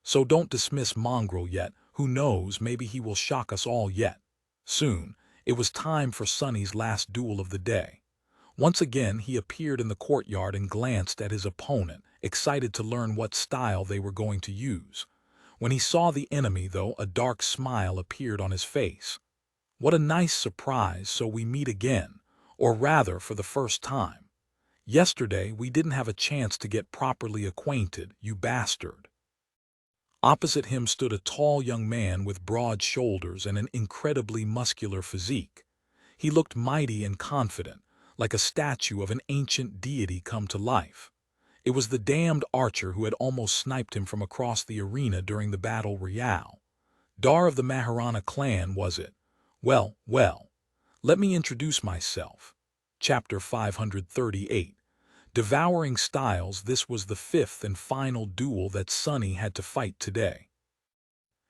So don't dismiss Mongrel yet. Who knows, maybe he will shock us all yet. Soon, it was time for Sonny's last duel of the day. Once again, he appeared in the courtyard and glanced at his opponent, excited to learn what style they were going to use. When he saw the enemy, though, a dark smile appeared on his face. What a nice surprise, so we meet again, or rather, for the first time. Yesterday, we didn't have a chance to get properly acquainted, you bastard. Opposite him stood a tall young man with broad shoulders and an incredibly muscular physique. He looked mighty and confident, like a statue of an ancient deity come to life. It was the damned archer who had almost sniped him from across the arena during the battle royale. Dar of the Maharana clan, was it? Well, well. Let me introduce myself. Chapter 538. Devouring Styles. This was the fifth and final duel that Sonny had to fight today.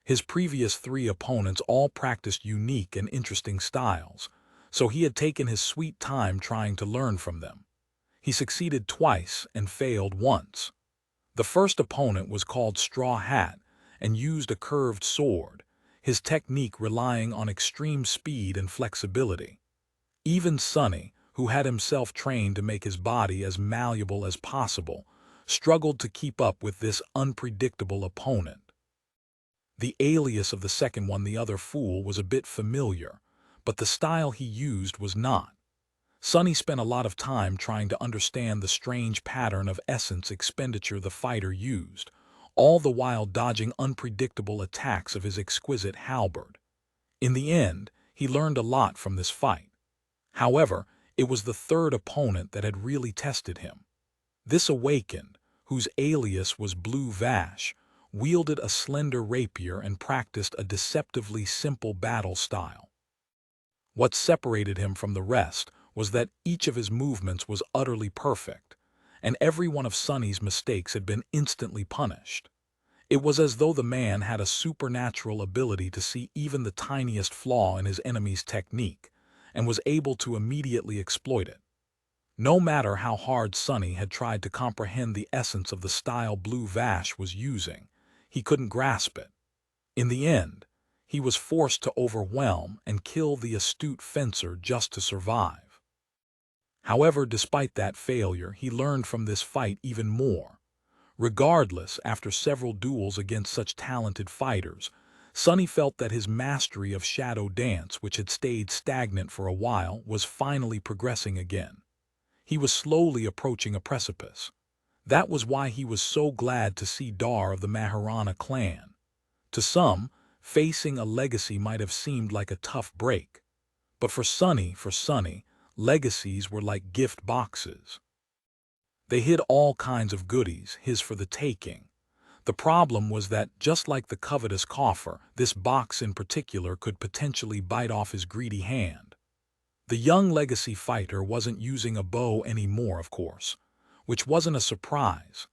His previous three opponents all practiced unique and interesting styles, so he had taken his sweet time trying to learn from them. He succeeded twice and failed once. The first opponent was called Straw Hat and used a curved sword, his technique relying on extreme speed and flexibility. Even Sonny, who had himself trained to make his body as malleable as possible, struggled to keep up with this unpredictable opponent. The alias of the second one, the other fool, was a bit familiar, but the style he used was not. Sonny spent a lot of time trying to understand the strange pattern of essence expenditure the fighter used, all the while dodging unpredictable attacks of his exquisite halberd. In the end, he learned a lot from this fight. However, it was the third opponent that had really tested him. This Awakened, whose alias was Blue Vash, wielded a slender rapier and practiced a deceptively simple battle style. What separated him from the rest was that each of his movements was utterly perfect, and every one of Sonny's mistakes had been instantly punished. It was as though the man had a supernatural ability to see even the tiniest flaw in his enemy's technique, and was able to immediately exploit it. No matter how hard Sonny had tried to comprehend the essence of the style Blue Vash was using, he couldn't grasp it. In the end, he was forced to overwhelm and kill the astute fencer just to survive. However, despite that failure, he learned from this fight even more. Regardless, after several duels against such talented fighters, Sonny felt that his mastery of shadow dance, which had stayed stagnant for a while, was finally progressing again. He was slowly approaching a precipice. That was why he was so glad to see Dar of the Maharana clan. To some, facing a legacy might have seemed like a tough break. But for Sonny, legacies were like gift boxes. They hid all kinds of goodies, his for the taking. The problem was that, just like the covetous coffer, this box in particular could potentially bite off his greedy hand. The young legacy fighter wasn't using a bow anymore, of course, which wasn't a surprise.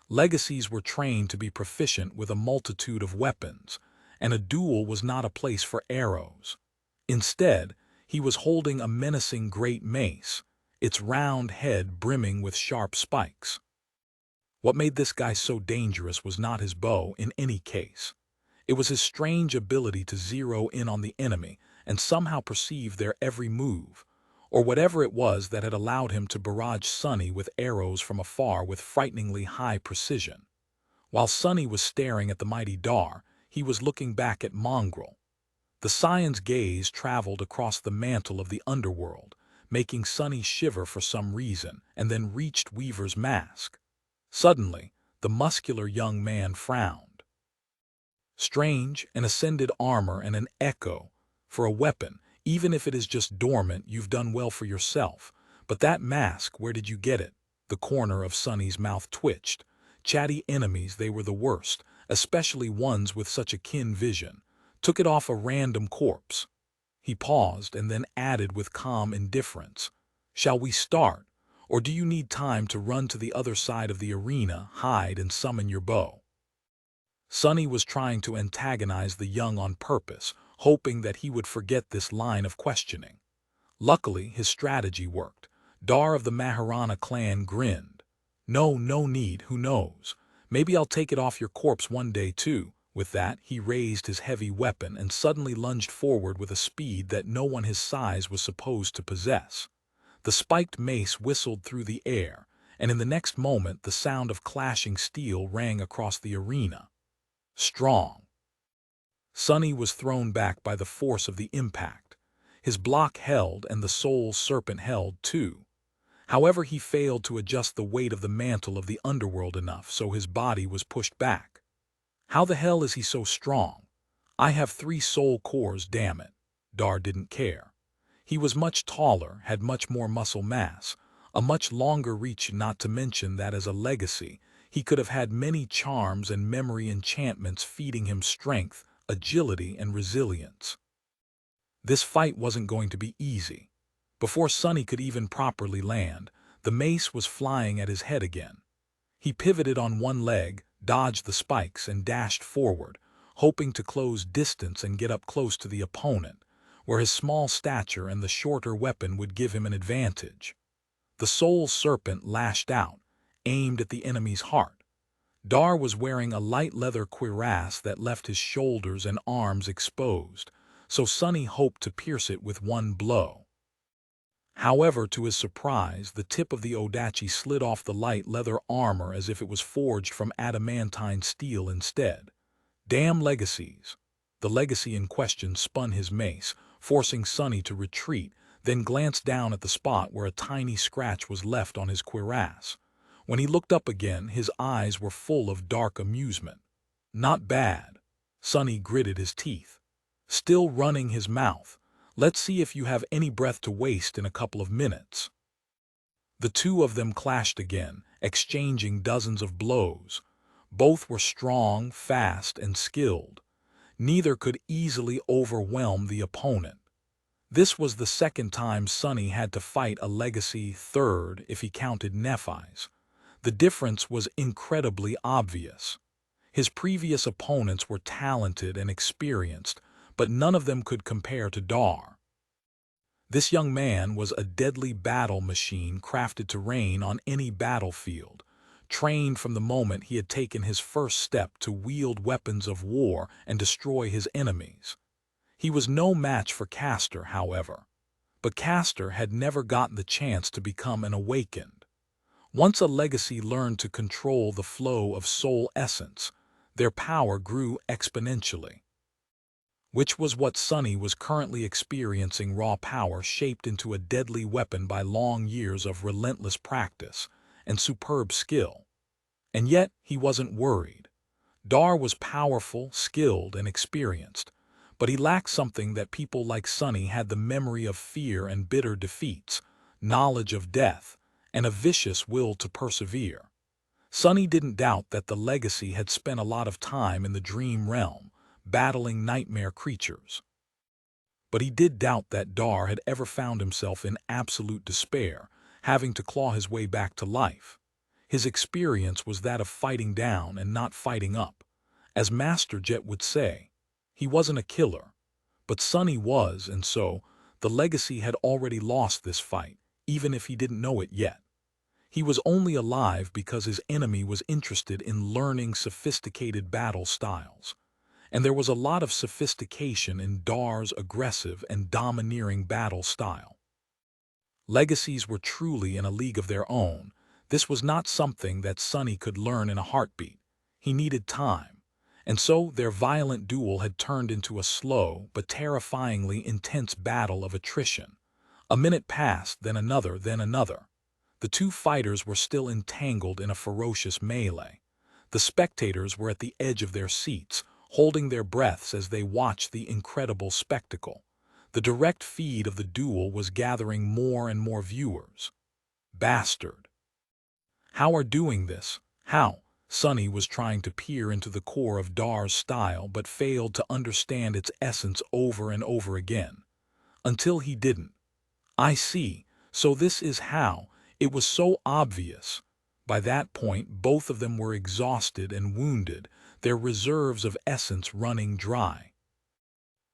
Legacies were trained to be proficient with a multitude of weapons, and a duel was not a place for arrows. Instead, He was holding a menacing great mace, its round head brimming with sharp spikes. What made this guy so dangerous was not his bow in any case. It was his strange ability to zero in on the enemy and somehow perceive their every move, or whatever it was that had allowed him to barrage Sonny with arrows from afar with frighteningly high precision. While Sonny was staring at the mighty Dar, he was looking back at Mongrel. The Scion's gaze traveled across the mantle of the underworld, making Sonny shiver for some reason, and then reached Weaver's mask. Suddenly, the muscular young man frowned. Strange, an ascended armor and an echo. For a weapon, even if it is just dormant, you've done well for yourself. But that mask, where did you get it? The corner of Sonny's mouth twitched. Chatty enemies, they were the worst, especially ones with such a keen vision. Took it off a random corpse. He paused and then added with calm indifference, "Shall we start? Or do you need time to run to the other side of the arena, hide and summon your bow?" Sonny was trying to antagonize the young on purpose, hoping that he would forget this line of questioning. Luckily, his strategy worked. Dar of the Maharana clan grinned. "No, no need, who knows? Maybe I'll take it off your corpse one day too." With that, he raised his heavy weapon and suddenly lunged forward with a speed that no one his size was supposed to possess. The spiked mace whistled through the air, and in the next moment the sound of clashing steel rang across the arena. Strong. Sonny was thrown back by the force of the impact. His block held and the soul serpent held too. However, he failed to adjust the weight of the mantle of the underworld enough, so his body was pushed back. How the hell is he so strong? I have 3 soul cores, damn it. Dar didn't care. He was much taller, had much more muscle mass, a much longer reach, not to mention that as a legacy, he could have had many charms and memory enchantments feeding him strength, agility, and resilience. This fight wasn't going to be easy. Before Sonny could even properly land, the mace was flying at his head again. He pivoted on one leg, dodged the spikes, and dashed forward, hoping to close distance and get up close to the opponent, where his small stature and the shorter weapon would give him an advantage. The soul serpent lashed out, aimed at the enemy's heart. Dar was wearing a light leather cuirass that left his shoulders and arms exposed, so Sonny hoped to pierce it with one blow. However, to his surprise, the tip of the Odachi slid off the light leather armor as if it was forged from adamantine steel instead. Damn legacies. The legacy in question spun his mace, forcing Sonny to retreat, then glanced down at the spot where a tiny scratch was left on his cuirass. When he looked up again, his eyes were full of dark amusement. "Not bad." Sonny gritted his teeth, still running his mouth. "Let's see if you have any breath to waste in a couple of minutes." The two of them clashed again, exchanging dozens of blows. Both were strong, fast, and skilled. Neither could easily overwhelm the opponent. This was the second time Sonny had to fight a legacy, third if he counted Nephi's. The difference was incredibly obvious. His previous opponents were talented and experienced, but none of them could compare to Dar. This young man was a deadly battle machine crafted to reign on any battlefield, trained from the moment he had taken his first step to wield weapons of war and destroy his enemies. He was no match for Castor, however, but Castor had never gotten the chance to become an awakened. Once a legacy learned to control the flow of soul essence, their power grew exponentially. Which was what Sonny was currently experiencing, raw power shaped into a deadly weapon by long years of relentless practice and superb skill. And yet he wasn't worried. Dar was powerful, skilled, and experienced, but he lacked something that people like Sonny had: the memory of fear and bitter defeats, knowledge of death, and a vicious will to persevere. Sonny didn't doubt that the legacy had spent a lot of time in the dream realm, battling nightmare creatures. But he did doubt that Dar had ever found himself in absolute despair, having to claw his way back to life. His experience was that of fighting down and not fighting up. As Master Jet would say, he wasn't a killer, but Sonny was, and so the legacy had already lost this fight, even if he didn't know it yet. He was only alive because his enemy was interested in learning sophisticated battle styles. And there was a lot of sophistication in Dar's aggressive and domineering battle style. Legacies were truly in a league of their own. This was not something that Sonny could learn in a heartbeat. He needed time. And so their violent duel had turned into a slow but terrifyingly intense battle of attrition. A minute passed, then another, then another. The two fighters were still entangled in a ferocious melee. The spectators were at the edge of their seats, holding their breaths as they watched the incredible spectacle. The direct feed of the duel was gathering more and more viewers. Bastard. How are doing this? How? Sonny was trying to peer into the core of Dar's style but failed to understand its essence over and over again. Until he didn't. I see. So this is how. It was so obvious. By that point, both of them were exhausted and wounded, their reserves of essence running dry.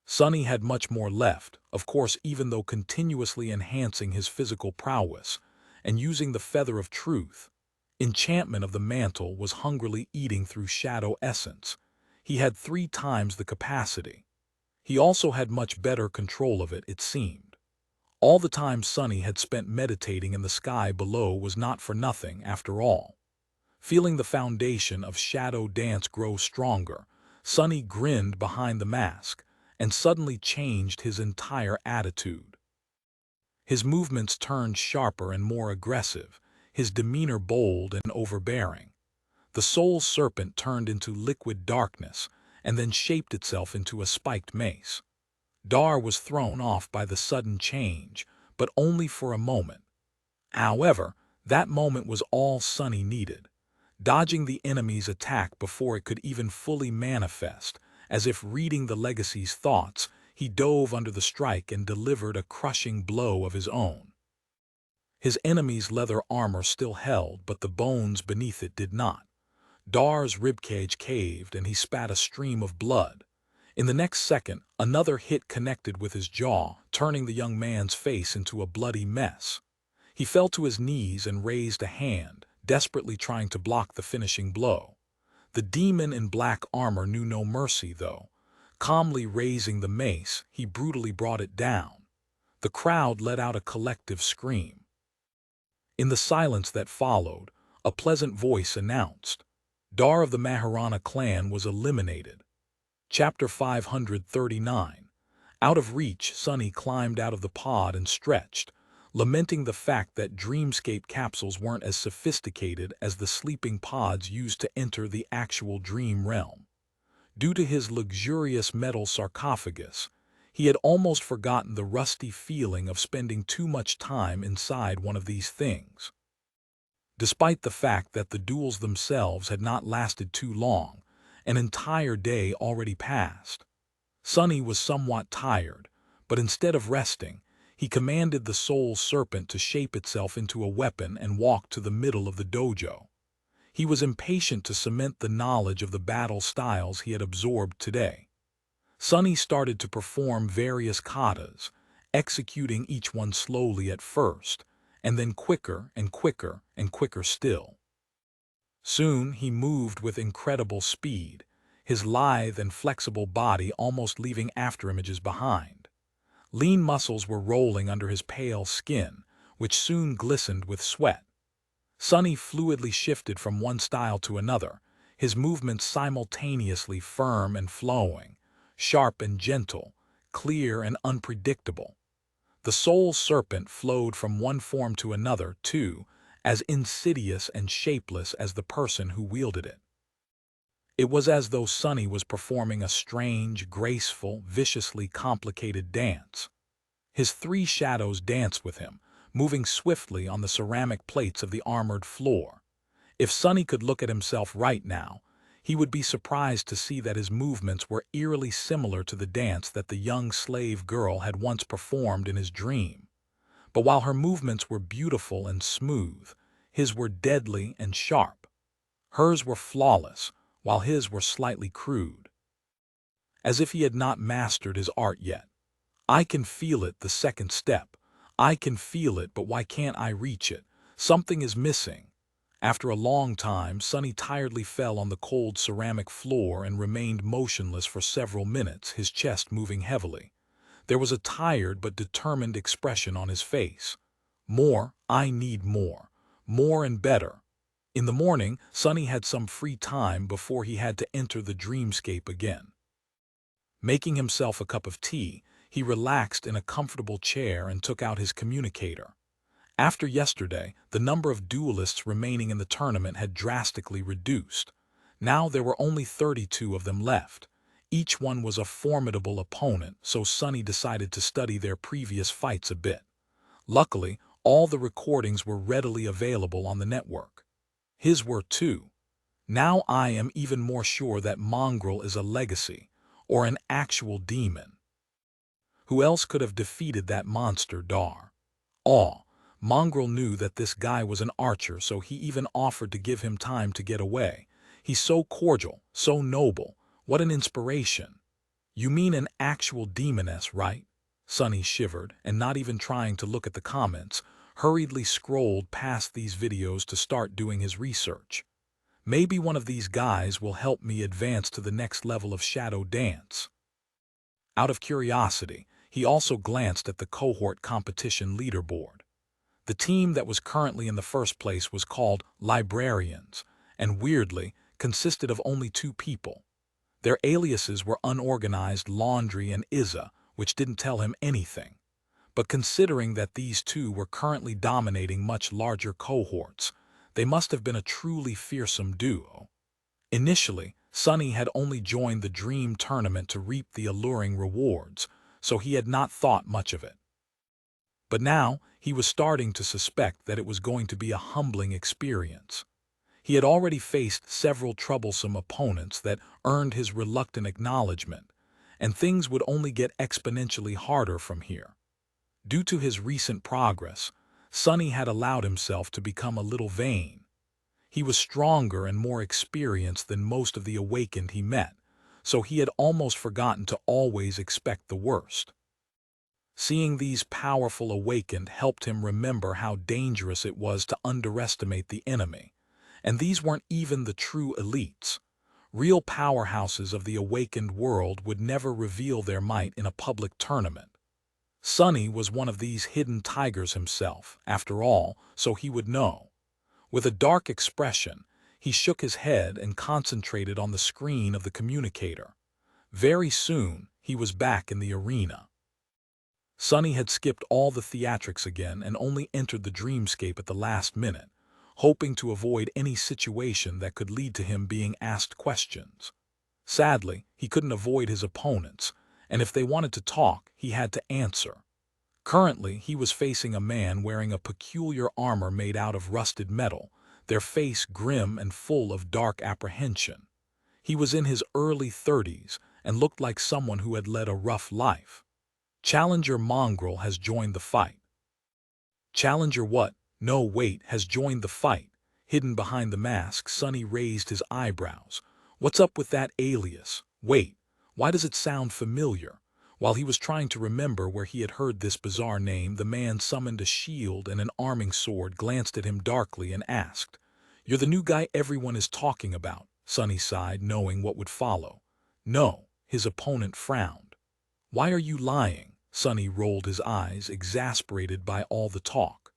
Sonny had much more left, of course, even though continuously enhancing his physical prowess and using the feather of truth. Enchantment of the mantle was hungrily eating through shadow essence. He had 3 times the capacity. He also had much better control of it, it seemed. All the time Sonny had spent meditating in the sky below was not for nothing, after all. Feeling the foundation of shadow dance grow stronger, Sonny grinned behind the mask and suddenly changed his entire attitude. His movements turned sharper and more aggressive, his demeanor bold and overbearing. The soul serpent turned into liquid darkness and then shaped itself into a spiked mace. Dar was thrown off by the sudden change, but only for a moment. However, that moment was all Sonny needed. Dodging the enemy's attack before it could even fully manifest, as if reading the legacy's thoughts, he dove under the strike and delivered a crushing blow of his own. His enemy's leather armor still held, but the bones beneath it did not. Dar's ribcage caved and he spat a stream of blood. In the next second, another hit connected with his jaw, turning the young man's face into a bloody mess. He fell to his knees and raised a hand, desperately trying to block the finishing blow. The demon in black armor knew no mercy, though. Calmly raising the mace, he brutally brought it down. The crowd let out a collective scream. In the silence that followed, a pleasant voice announced, Dar of the Maharana clan was eliminated. Chapter 539. Out of reach, Sonny climbed out of the pod and stretched, lamenting the fact that dreamscape capsules weren't as sophisticated as the sleeping pods used to enter the actual dream realm. Due to his luxurious metal sarcophagus, he had almost forgotten the rusty feeling of spending too much time inside one of these things. Despite the fact that the duels themselves had not lasted too long, an entire day already passed. Sonny was somewhat tired, but instead of resting, he commanded the soul serpent to shape itself into a weapon and walk to the middle of the dojo. He was impatient to cement the knowledge of the battle styles he had absorbed today. Sonny started to perform various katas, executing each one slowly at first, and then quicker and quicker and quicker still. Soon he moved with incredible speed, his lithe and flexible body almost leaving afterimages behind. Lean muscles were rolling under his pale skin, which soon glistened with sweat. Sonny fluidly shifted from one style to another, his movements simultaneously firm and flowing, sharp and gentle, clear and unpredictable. The soul serpent flowed from one form to another, too, as insidious and shapeless as the person who wielded it. It was as though Sonny was performing a strange, graceful, viciously complicated dance. His 3 shadows danced with him, moving swiftly on the ceramic plates of the armored floor. If Sonny could look at himself right now, he would be surprised to see that his movements were eerily similar to the dance that the young slave girl had once performed in his dream. But while her movements were beautiful and smooth, his were deadly and sharp. Hers were flawless, while his were slightly crude. As if he had not mastered his art yet. I can feel it, the second step. I can feel it, but why can't I reach it? Something is missing. After a long time, Sonny tiredly fell on the cold ceramic floor and remained motionless for several minutes, his chest moving heavily. There was a tired but determined expression on his face. More, I need more. More and better. In the morning, Sonny had some free time before he had to enter the dreamscape again. Making himself a cup of tea, he relaxed in a comfortable chair and took out his communicator. After yesterday, the number of duelists remaining in the tournament had drastically reduced. Now there were only 32 of them left. Each one was a formidable opponent, so Sonny decided to study their previous fights a bit. Luckily, all the recordings were readily available on the network. His were too. Now I am even more sure that Mongrel is a legacy, or an actual demon. Who else could have defeated that monster Dar? Mongrel knew that this guy was an archer, so he even offered to give him time to get away. He's so cordial, so noble. What an inspiration. You mean an actual demoness, right? Sonny shivered, and not even trying to look at the comments, hurriedly scrolled past these videos to start doing his research. Maybe one of these guys will help me advance to the next level of shadow dance. Out of curiosity, he also glanced at the cohort competition leaderboard. The team that was currently in the first place was called Librarians, and weirdly, consisted of only 2 people. Their aliases were Unorganized Laundry and Izza, which didn't tell him anything. But considering that these 2 were currently dominating much larger cohorts, they must have been a truly fearsome duo. Initially, Sonny had only joined the Dream Tournament to reap the alluring rewards, so he had not thought much of it. But now, he was starting to suspect that it was going to be a humbling experience. He had already faced several troublesome opponents that earned his reluctant acknowledgement, and things would only get exponentially harder from here. Due to his recent progress, Sonny had allowed himself to become a little vain. He was stronger and more experienced than most of the awakened he met, so he had almost forgotten to always expect the worst. Seeing these powerful awakened helped him remember how dangerous it was to underestimate the enemy. And these weren't even the true elites. Real powerhouses of the awakened world would never reveal their might in a public tournament. Sonny was one of these hidden tigers himself, after all, so he would know. With a dark expression, he shook his head and concentrated on the screen of the communicator. Very soon, he was back in the arena. Sonny had skipped all the theatrics again and only entered the dreamscape at the last minute, hoping to avoid any situation that could lead to him being asked questions. Sadly, he couldn't avoid his opponents, and if they wanted to talk, he had to answer. Currently, he was facing a man wearing a peculiar armor made out of rusted metal, their face grim and full of dark apprehension. He was in his early 30s and looked like someone who had led a rough life. Challenger Mongrel has joined the fight. Challenger what? No, wait, has joined the fight. Hidden behind the mask, Sonny raised his eyebrows. What's up with that alias? Wait, why does it sound familiar? While he was trying to remember where he had heard this bizarre name, the man summoned a shield and an arming sword, glanced at him darkly, and asked, "You're the new guy everyone is talking about?" Sonny sighed, knowing what would follow. No, his opponent frowned. "Why are you lying?" Sonny rolled his eyes, exasperated by all the talk.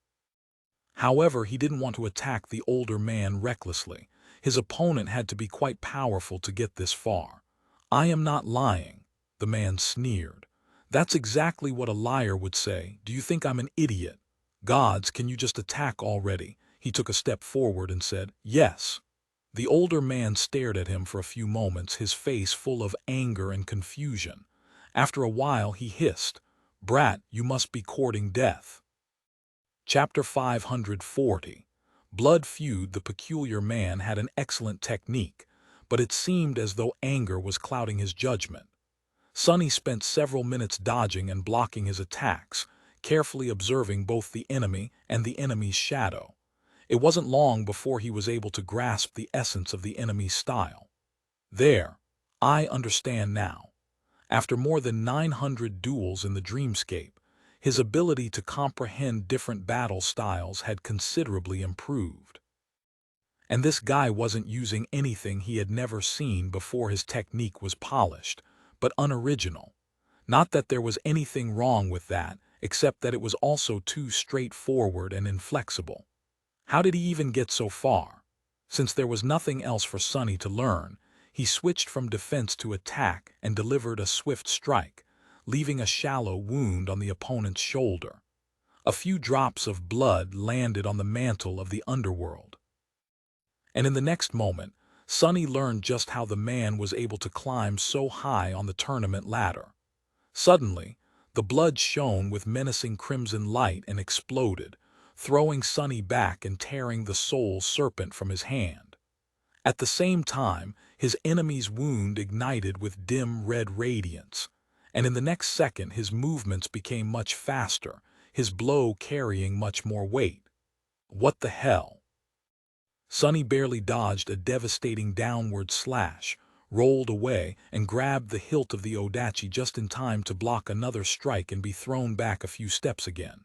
However, he didn't want to attack the older man recklessly. His opponent had to be quite powerful to get this far. "I am not lying," the man sneered. "That's exactly what a liar would say. Do you think I'm an idiot? Gods, can you just attack already?" He took a step forward and said, "Yes." The older man stared at him for a few moments, his face full of anger and confusion. After a while, he hissed, "Brat, you must be courting death." Chapter 540. Blood Feud. The peculiar man had an excellent technique, but it seemed as though anger was clouding his judgment. Sonny spent several minutes dodging and blocking his attacks, carefully observing both the enemy and the enemy's shadow. It wasn't long before he was able to grasp the essence of the enemy's style. There, I understand now. After more than 900 duels in the dreamscape, his ability to comprehend different battle styles had considerably improved. And this guy wasn't using anything he had never seen before. His technique was polished, but unoriginal. Not that there was anything wrong with that, except that it was also too straightforward and inflexible. How did he even get so far? Since there was nothing else for Sonny to learn, he switched from defense to attack and delivered a swift strike, leaving a shallow wound on the opponent's shoulder. A few drops of blood landed on the mantle of the underworld. And in the next moment, Sonny learned just how the man was able to climb so high on the tournament ladder. Suddenly, the blood shone with menacing crimson light and exploded, throwing Sonny back and tearing the soul serpent from his hand. At the same time, his enemy's wound ignited with dim red radiance, and in the next second his movements became much faster, his blow carrying much more weight. What the hell? Sonny barely dodged a devastating downward slash, rolled away, and grabbed the hilt of the odachi just in time to block another strike and be thrown back a few steps again.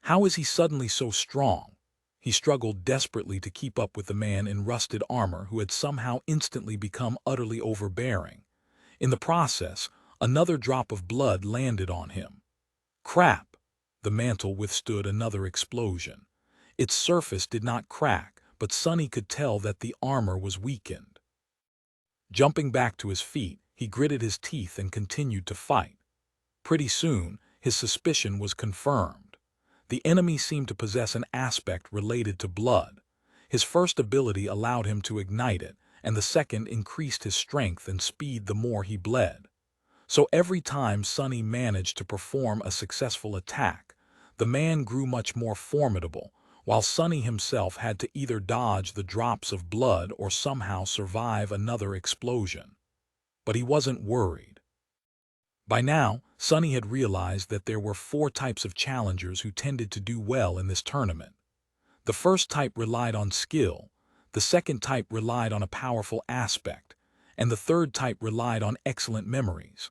How is he suddenly so strong? He struggled desperately to keep up with the man in rusted armor who had somehow instantly become utterly overbearing. In the process, another drop of blood landed on him. Crap! The mantle withstood another explosion. Its surface did not crack, but Sonny could tell that the armor was weakened. Jumping back to his feet, he gritted his teeth and continued to fight. Pretty soon, his suspicion was confirmed. The enemy seemed to possess an aspect related to blood. His first ability allowed him to ignite it, and the second increased his strength and speed the more he bled. So every time Sonny managed to perform a successful attack, the man grew much more formidable, while Sonny himself had to either dodge the drops of blood or somehow survive another explosion. But he wasn't worried. By now, Sonny had realized that there were 4 types of challengers who tended to do well in this tournament. The first type relied on skill, the second type relied on a powerful aspect, and the third type relied on excellent memories.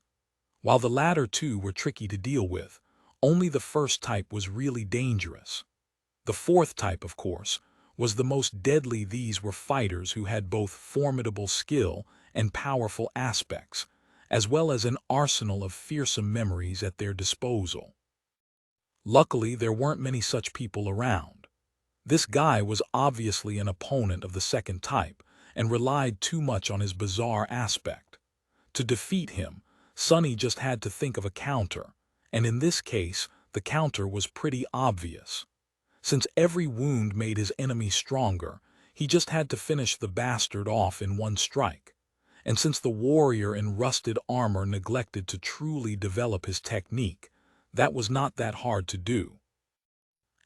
While the latter two were tricky to deal with, only the first type was really dangerous. The fourth type, of course, was the most deadly. These were fighters who had both formidable skill and powerful aspects, as well as an arsenal of fearsome memories at their disposal. Luckily, there weren't many such people around. This guy was obviously an opponent of the second type and relied too much on his bizarre aspect. To defeat him, Sonny just had to think of a counter, and in this case, the counter was pretty obvious. Since every wound made his enemy stronger, he just had to finish the bastard off in one strike. And since the warrior in rusted armor neglected to truly develop his technique, that was not that hard to do.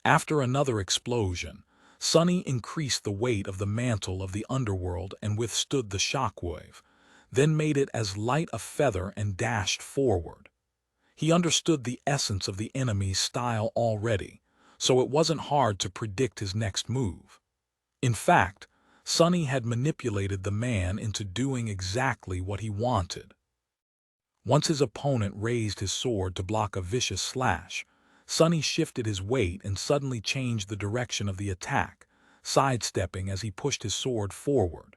After another explosion, Sonny increased the weight of the mantle of the underworld and withstood the shockwave, then made it as light a feather and dashed forward. He understood the essence of the enemy's style already, so it wasn't hard to predict his next move. In fact, Sonny had manipulated the man into doing exactly what he wanted. Once his opponent raised his sword to block a vicious slash, Sonny shifted his weight and suddenly changed the direction of the attack, sidestepping as he pushed his sword forward.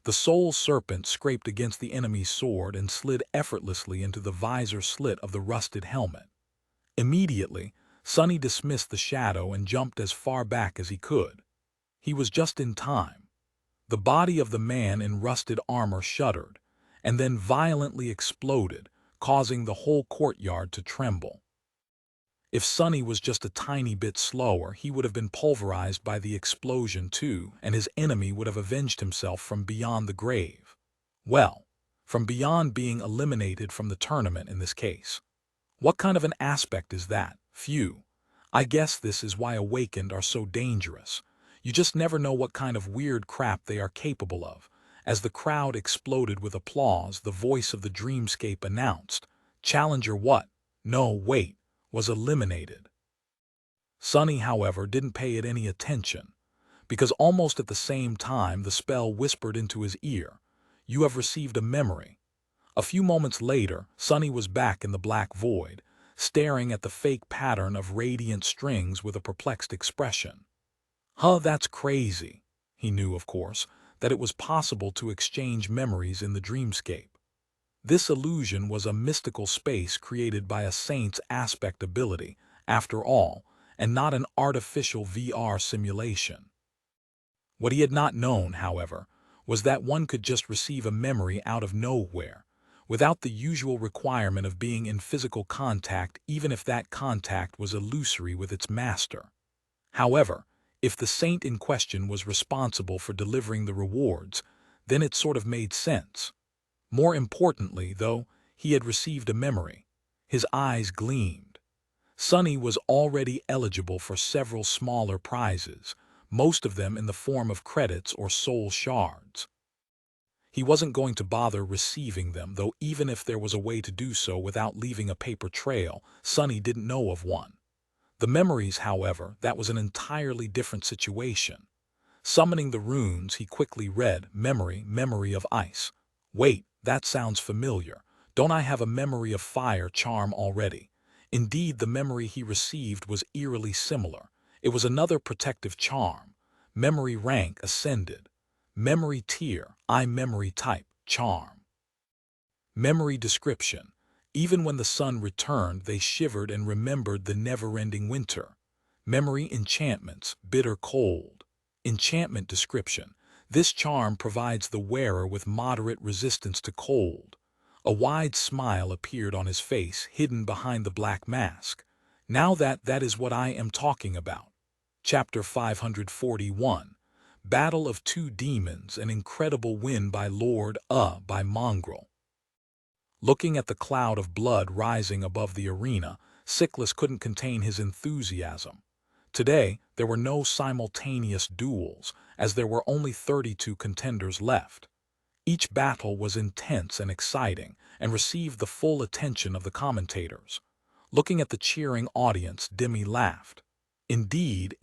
The soul serpent scraped against the enemy's sword and slid effortlessly into the visor slit of the rusted helmet. Immediately, Sonny dismissed the shadow and jumped as far back as he could. He was just in time. The body of the man in rusted armor shuddered, and then violently exploded, causing the whole courtyard to tremble. If Sonny was just a tiny bit slower, he would have been pulverized by the explosion too, and his enemy would have avenged himself from beyond the grave. Well, from beyond being eliminated from the tournament in this case. What kind of an aspect is that? Phew. I guess this is why awakened are so dangerous. You just never know what kind of weird crap they are capable of. As the crowd exploded with applause, the voice of the dreamscape announced, "Challenger what? No, wait, was eliminated." Sonny, however, didn't pay it any attention, because almost at the same time the spell whispered into his ear, "You have received a memory. A few moments later, Sonny was back in the black void, staring at the fake pattern of radiant strings with a perplexed expression. Huh, that's crazy. He knew, of course, that it was possible to exchange memories in the dreamscape. This illusion was a mystical space created by a saint's aspect ability, after all, and not an artificial VR simulation. What he had not known, however, was that one could just receive a memory out of nowhere, without the usual requirement of being in physical contact, even if that contact was illusory with its master. However, if the saint in question was responsible for delivering the rewards, then it sort of made sense. More importantly, though, he had received a memory. His eyes gleamed. Sonny was already eligible for several smaller prizes, most of them in the form of credits or soul shards. He wasn't going to bother receiving them, though even if there was a way to do so without leaving a paper trail, Sonny didn't know of one. The memories, however, that was an entirely different situation. Summoning the runes, he quickly read, "Memory, memory of ice." Wait, that sounds familiar. Don't I have a memory of fire charm already? Indeed, the memory he received was eerily similar. It was another protective charm. Memory rank ascended. Memory tier, memory type, charm. Memory description. Even when the sun returned, they shivered and remembered the never-ending winter. Memory enchantments, bitter cold. Enchantment description. This charm provides the wearer with moderate resistance to cold. A wide smile appeared on his face, hidden behind the black mask. Now that is what I am talking about. Chapter 541. Battle of Two Demons, an incredible win by by Mongrel. Looking at the cloud of blood rising above the arena, Siklus couldn't contain his enthusiasm. Today, there were no simultaneous duels, as there were only 32 contenders left. Each battle was intense and exciting, and received the full attention of the commentators. Looking at the cheering audience, Demi laughed. Indeed,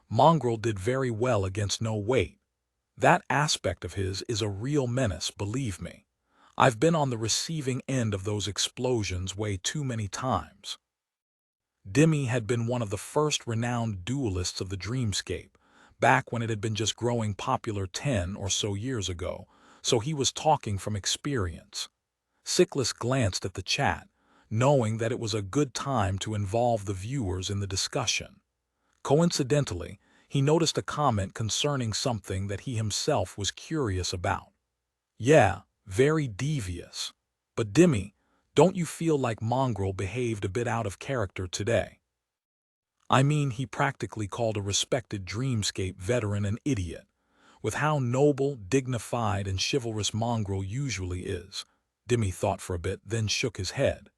Mongrel did very well against no weight. That aspect of his is a real menace, believe me. I've been on the receiving end of those explosions way too many times. Demi had been one of the first renowned duelists of the dreamscape, back when it had been just growing popular 10 or so years ago, so he was talking from experience. Siklus glanced at the chat, knowing that it was a good time to involve the viewers in the discussion. Coincidentally, he noticed a comment concerning something that he himself was curious about. Yeah, very devious. But Demi, don't you feel like Mongrel behaved a bit out of character today? I mean, he practically called a respected dreamscape veteran an idiot. With how noble, dignified, and chivalrous Mongrel usually is. Demi thought for a bit, then shook his head.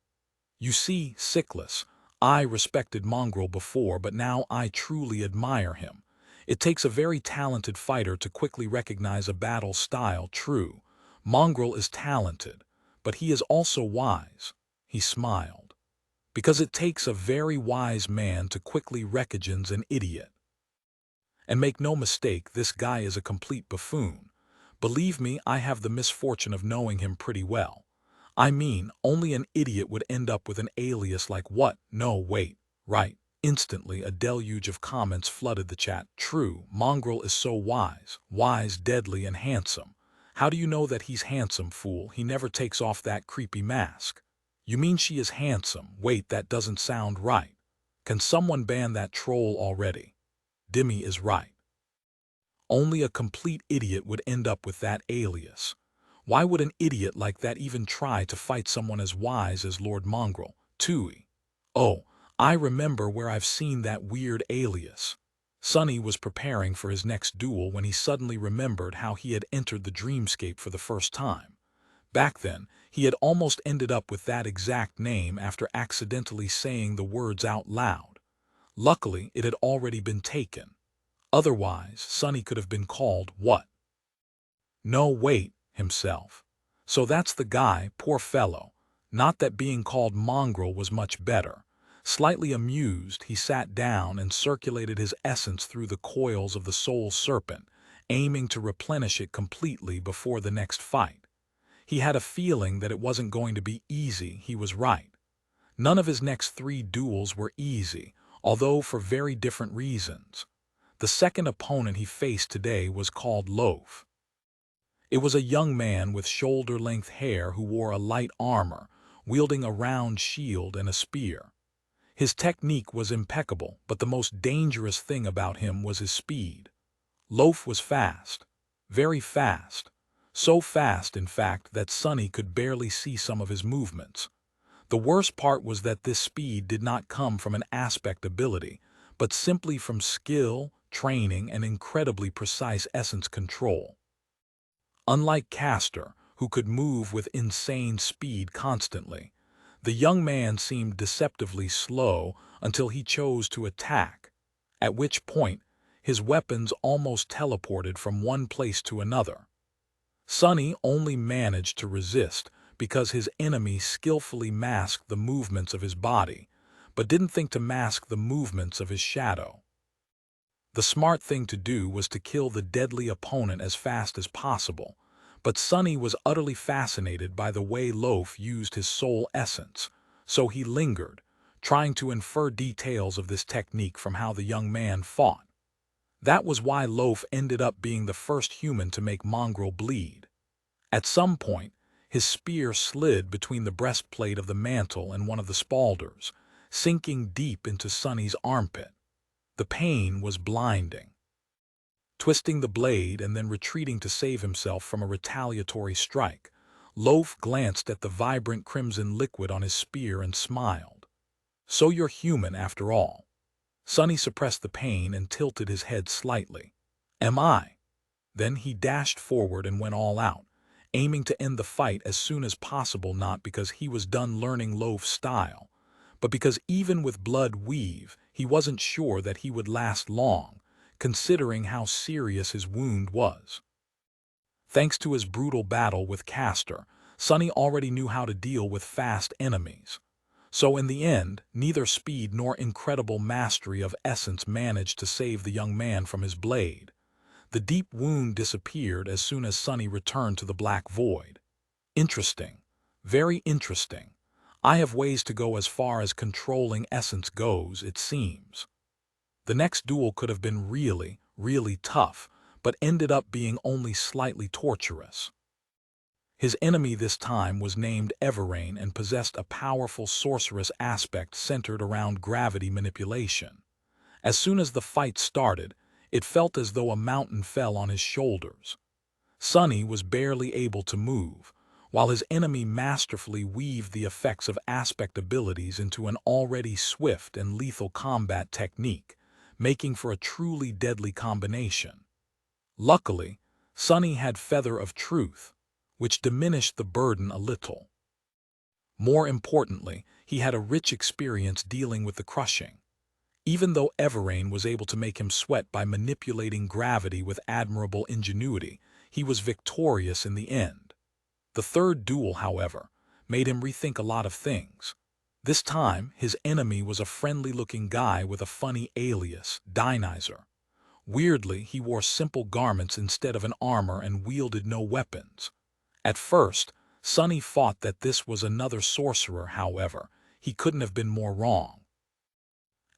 You see, Siklus, I respected Mongrel before, but now I truly admire him. It takes a very talented fighter to quickly recognize a battle style. True, Mongrel is talented, but he is also wise. He smiled. Because it takes a very wise man to quickly recognize an idiot. And make no mistake, this guy is a complete buffoon. Believe me, I have the misfortune of knowing him pretty well. I mean, only an idiot would end up with an alias like what? No, wait, right. Instantly, a deluge of comments flooded the chat. True, Mongrel is so wise, deadly, and handsome. How do you know that he's handsome, fool? He never takes off that creepy mask. You mean she is handsome? Wait, that doesn't sound right. Can someone ban that troll already? Demi is right. Only a complete idiot would end up with that alias. Why would an idiot like that even try to fight someone as wise as Lord Mongrel? Tui. Oh, I remember where I've seen that weird alias. Sonny was preparing for his next duel when he suddenly remembered how he had entered the dreamscape for the first time. Back then, he had almost ended up with that exact name after accidentally saying the words out loud. Luckily, it had already been taken. Otherwise, Sonny could have been called what? No, wait, himself. So that's the guy, poor fellow. Not that being called Mongrel was much better. Slightly amused, he sat down and circulated his essence through the coils of the soul serpent, aiming to replenish it completely before the next fight. He had a feeling that it wasn't going to be easy. He was right. None of his next 3 duels were easy, although for very different reasons. The second opponent he faced today was called Loaf. It was a young man with shoulder-length hair who wore a light armor, wielding a round shield and a spear. His technique was impeccable, but the most dangerous thing about him was his speed. Loaf was fast, very fast, so fast, in fact, that Sonny could barely see some of his movements. The worst part was that this speed did not come from an aspect ability, but simply from skill, training, and incredibly precise essence control. Unlike Castor, who could move with insane speed constantly, the young man seemed deceptively slow until he chose to attack, at which point his weapons almost teleported from one place to another. Sonny only managed to resist because his enemy skillfully masked the movements of his body, but didn't think to mask the movements of his shadow. The smart thing to do was to kill the deadly opponent as fast as possible, but Sonny was utterly fascinated by the way Loaf used his soul essence, so he lingered, trying to infer details of this technique from how the young man fought. That was why Loaf ended up being the first human to make Mongrel bleed. At some point, his spear slid between the breastplate of the mantle and one of the spaulders, sinking deep into Sonny's armpit. The pain was blinding. Twisting the blade and then retreating to save himself from a retaliatory strike, Loaf glanced at the vibrant crimson liquid on his spear and smiled. "So you're human after all." Sonny suppressed the pain and tilted his head slightly. "Am I?" Then he dashed forward and went all out, aiming to end the fight as soon as possible, not because he was done learning Loaf's style, but because even with blood weave, he wasn't sure that he would last long, considering how serious his wound was. Thanks to his brutal battle with Castor, Sonny already knew how to deal with fast enemies. So in the end, neither speed nor incredible mastery of essence managed to save the young man from his blade. The deep wound disappeared as soon as Sonny returned to the black void. Interesting. Very interesting. I have ways to go as far as controlling essence goes, it seems. The next duel could have been really, really tough, but ended up being only slightly torturous. His enemy this time was named Everrain and possessed a powerful sorceress aspect centered around gravity manipulation. As soon as the fight started, it felt as though a mountain fell on his shoulders. Sonny was barely able to move, while his enemy masterfully weaved the effects of aspect abilities into an already swift and lethal combat technique, making for a truly deadly combination. Luckily, Sonny had Feather of Truth, which diminished the burden a little. More importantly, he had a rich experience dealing with the crushing. Even though Everrain was able to make him sweat by manipulating gravity with admirable ingenuity, he was victorious in the end. The third duel, however, made him rethink a lot of things. This time, his enemy was a friendly-looking guy with a funny alias, Dionyzer. Weirdly, he wore simple garments instead of an armor and wielded no weapons. At first, Sonny thought that this was another sorcerer. However, he couldn't have been more wrong.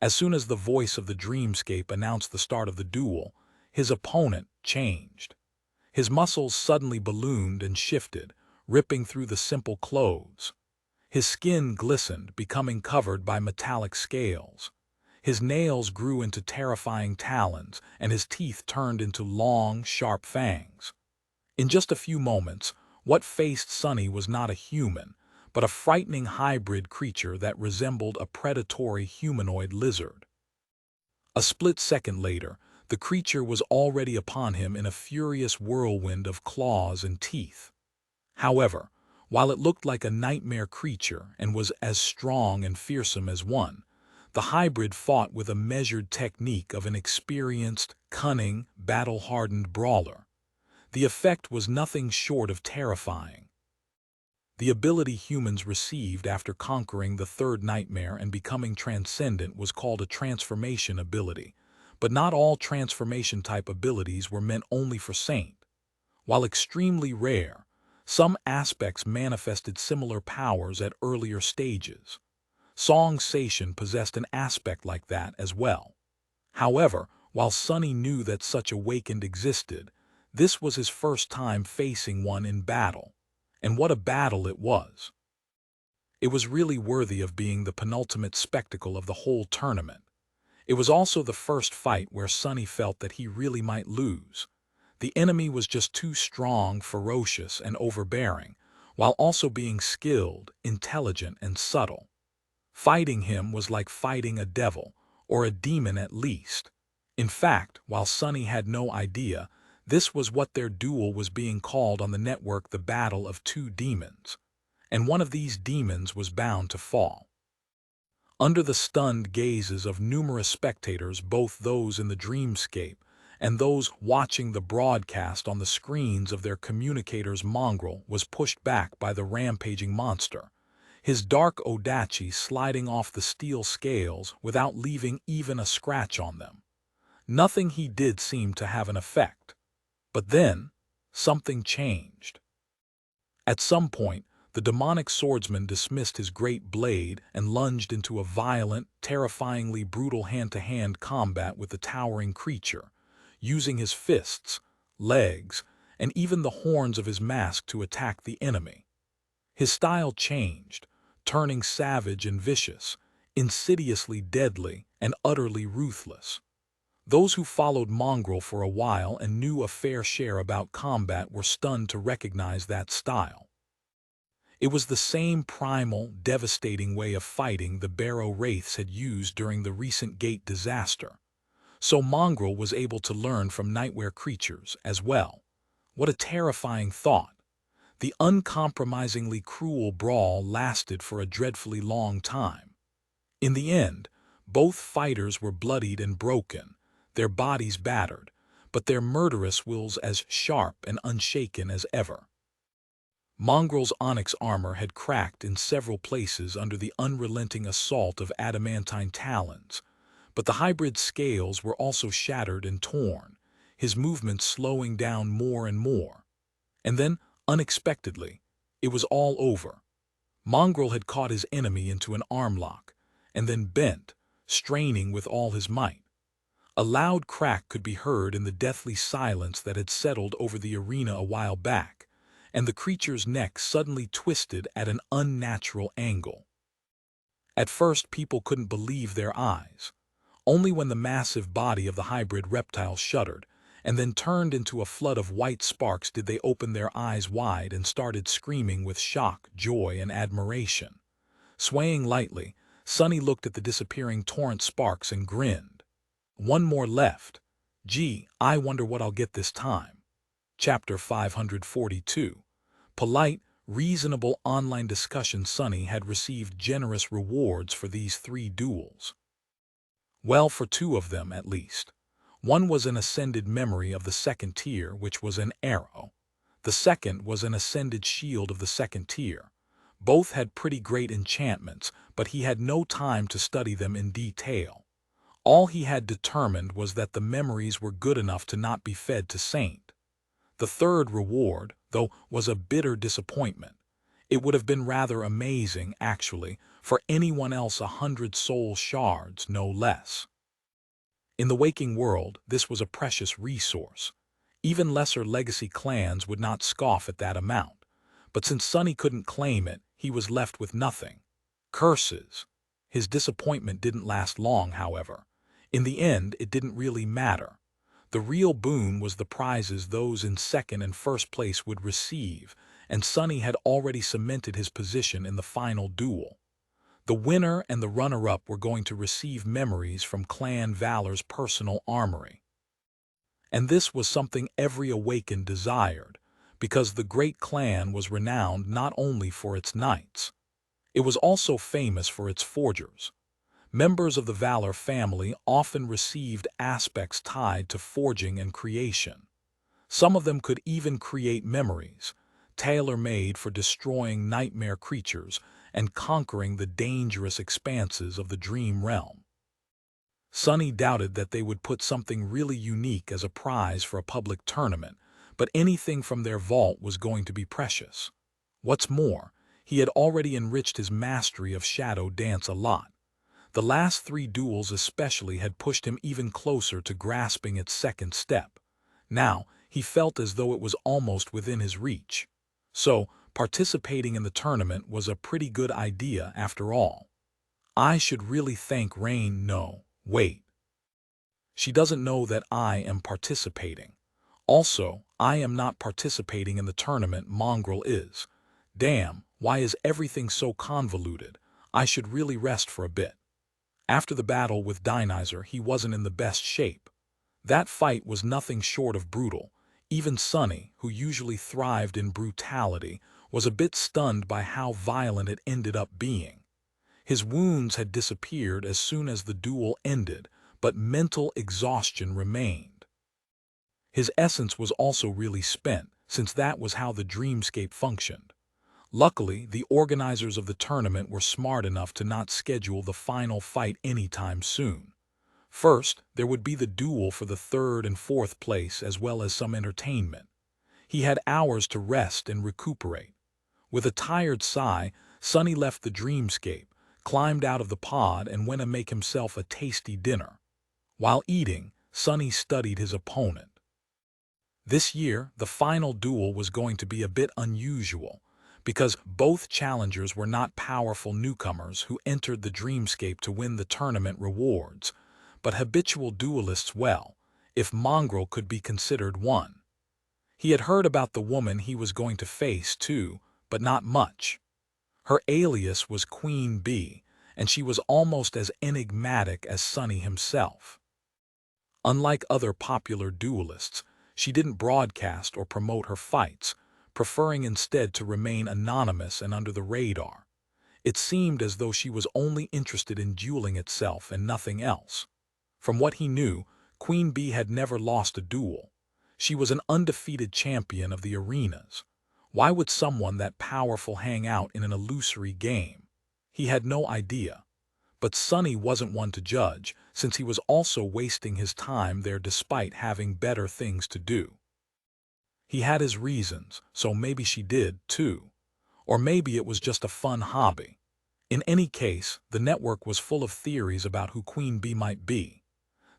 As soon as the voice of the dreamscape announced the start of the duel, his opponent changed. His muscles suddenly ballooned and shifted, ripping through the simple clothes. His skin glistened, becoming covered by metallic scales. His nails grew into terrifying talons, and his teeth turned into long, sharp fangs. In just a few moments, what faced Sonny was not a human, but a frightening hybrid creature that resembled a predatory humanoid lizard. A split second later, the creature was already upon him in a furious whirlwind of claws and teeth. However, while it looked like a nightmare creature and was as strong and fearsome as one, the hybrid fought with a measured technique of an experienced, cunning, battle-hardened brawler. The effect was nothing short of terrifying. The ability humans received after conquering the third nightmare and becoming transcendent was called a transformation ability, but not all transformation-type abilities were meant only for Saint. While extremely rare, Some aspects manifested similar powers at earlier stages. Song Sation possessed an aspect like that as well. However, while Sunny knew that such awakened existed, this was his first time facing one in battle. And what a battle it was! It was really worthy of being the penultimate spectacle of the whole tournament. It was also the first fight where Sunny felt that he really might lose. The enemy was just too strong, ferocious, and overbearing, while also being skilled, intelligent, and subtle. Fighting him was like fighting a devil, or a demon at least. In fact, while Sunny had no idea, this was what their duel was being called on the network, the Battle of Two Demons. And one of these demons was bound to fall. Under the stunned gazes of numerous spectators, both those in the dreamscape and those watching the broadcast on the screens of their communicators, Mongrel was pushed back by the rampaging monster, his dark Odachi sliding off the steel scales without leaving even a scratch on them. Nothing he did seemed to have an effect. But then, something changed. At some point, the demonic swordsman dismissed his great blade and lunged into a violent, terrifyingly brutal hand-to-hand combat with the towering creature, using his fists, legs, and even the horns of his mask to attack the enemy. His style changed, turning savage and vicious, insidiously deadly, and utterly ruthless. Those who followed Mongrel for a while and knew a fair share about combat were stunned to recognize that style. It was the same primal, devastating way of fighting the Barrow Wraiths had used during the recent Gate disaster. So Mongrel was able to learn from nightmare creatures as well. What a terrifying thought! The uncompromisingly cruel brawl lasted for a dreadfully long time. In the end, both fighters were bloodied and broken, their bodies battered, but their murderous wills as sharp and unshaken as ever. Mongrel's onyx armor had cracked in several places under the unrelenting assault of adamantine talons, but the hybrid scales were also shattered and torn, his movements slowing down more and more. And then, unexpectedly, it was all over. Mongrel had caught his enemy into an arm lock, and then bent, straining with all his might. A loud crack could be heard in the deathly silence that had settled over the arena a while back, and the creature's neck suddenly twisted at an unnatural angle. At first, people couldn't believe their eyes. Only when the massive body of the hybrid reptile shuddered and then turned into a flood of white sparks did they open their eyes wide and started screaming with shock, joy, and admiration. Swaying lightly, Sunny looked at the disappearing torrent sparks and grinned. One more left. Gee, I wonder what I'll get this time. Chapter 542. Polite, reasonable online discussion. Sunny had received generous rewards for these 3 duels. Well, for 2 of them at least. One was an ascended memory of the 2nd tier, which was an arrow. The second was an ascended shield of the 2nd tier. Both had pretty great enchantments, but he had no time to study them in detail. All he had determined was that the memories were good enough to not be fed to Saint. The third reward, though, was a bitter disappointment. It would have been rather amazing, actually, for anyone else 100 soul shards, no less. In the waking world, this was a precious resource. Even lesser legacy clans would not scoff at that amount. But since Sunny couldn't claim it, he was left with nothing. Curses. His disappointment didn't last long, however. In the end, it didn't really matter. The real boon was the prizes those in 2nd and 1st place would receive, and Sunny had already cemented his position in the final duel. The winner and the runner-up were going to receive memories from Clan Valor's personal armory. And this was something every awakened desired, because the great clan was renowned not only for its knights. It was also famous for its forgers. Members of the Valor family often received aspects tied to forging and creation. Some of them could even create memories, tailor-made for destroying nightmare creatures and conquering the dangerous expanses of the dream realm. Sunny doubted that they would put something really unique as a prize for a public tournament, but anything from their vault was going to be precious. What's more, he had already enriched his mastery of shadow dance a lot. The last 3 duels especially had pushed him even closer to grasping its second step. Now, he felt as though it was almost within his reach. So, participating in the tournament was a pretty good idea after all. I should really thank Rain. No, wait. She doesn't know that I am participating. Also, I am not participating in the tournament. Mongrel is. Damn, why is everything so convoluted? I should really rest for a bit. After the battle with Dionyser, he wasn't in the best shape. That fight was nothing short of brutal. Even Sunny, who usually thrived in brutality, was a bit stunned by how violent it ended up being. His wounds had disappeared as soon as the duel ended, but mental exhaustion remained. His essence was also really spent, since that was how the dreamscape functioned. Luckily, the organizers of the tournament were smart enough to not schedule the final fight anytime soon. First, there would be the duel for the 3rd and 4th place as well as some entertainment. He had hours to rest and recuperate. With a tired sigh, Sunny left the dreamscape, climbed out of the pod and went to make himself a tasty dinner. While eating, Sunny studied his opponent. This year, the final duel was going to be a bit unusual, because both challengers were not powerful newcomers who entered the dreamscape to win the tournament rewards, but habitual duelists. Well, if Mongrel could be considered one. He had heard about the woman he was going to face too, but not much. Her alias was Queen Bee, and she was almost as enigmatic as Sunny himself. Unlike other popular duelists, she didn't broadcast or promote her fights, preferring instead to remain anonymous and under the radar. It seemed as though she was only interested in dueling itself and nothing else. From what he knew, Queen Bee had never lost a duel. She was an undefeated champion of the arenas. Why would someone that powerful hang out in an illusory game? He had no idea. But Sunny wasn't one to judge, since he was also wasting his time there despite having better things to do. He had his reasons, so maybe she did, too. Or maybe it was just a fun hobby. In any case, the network was full of theories about who Queen Bee might be.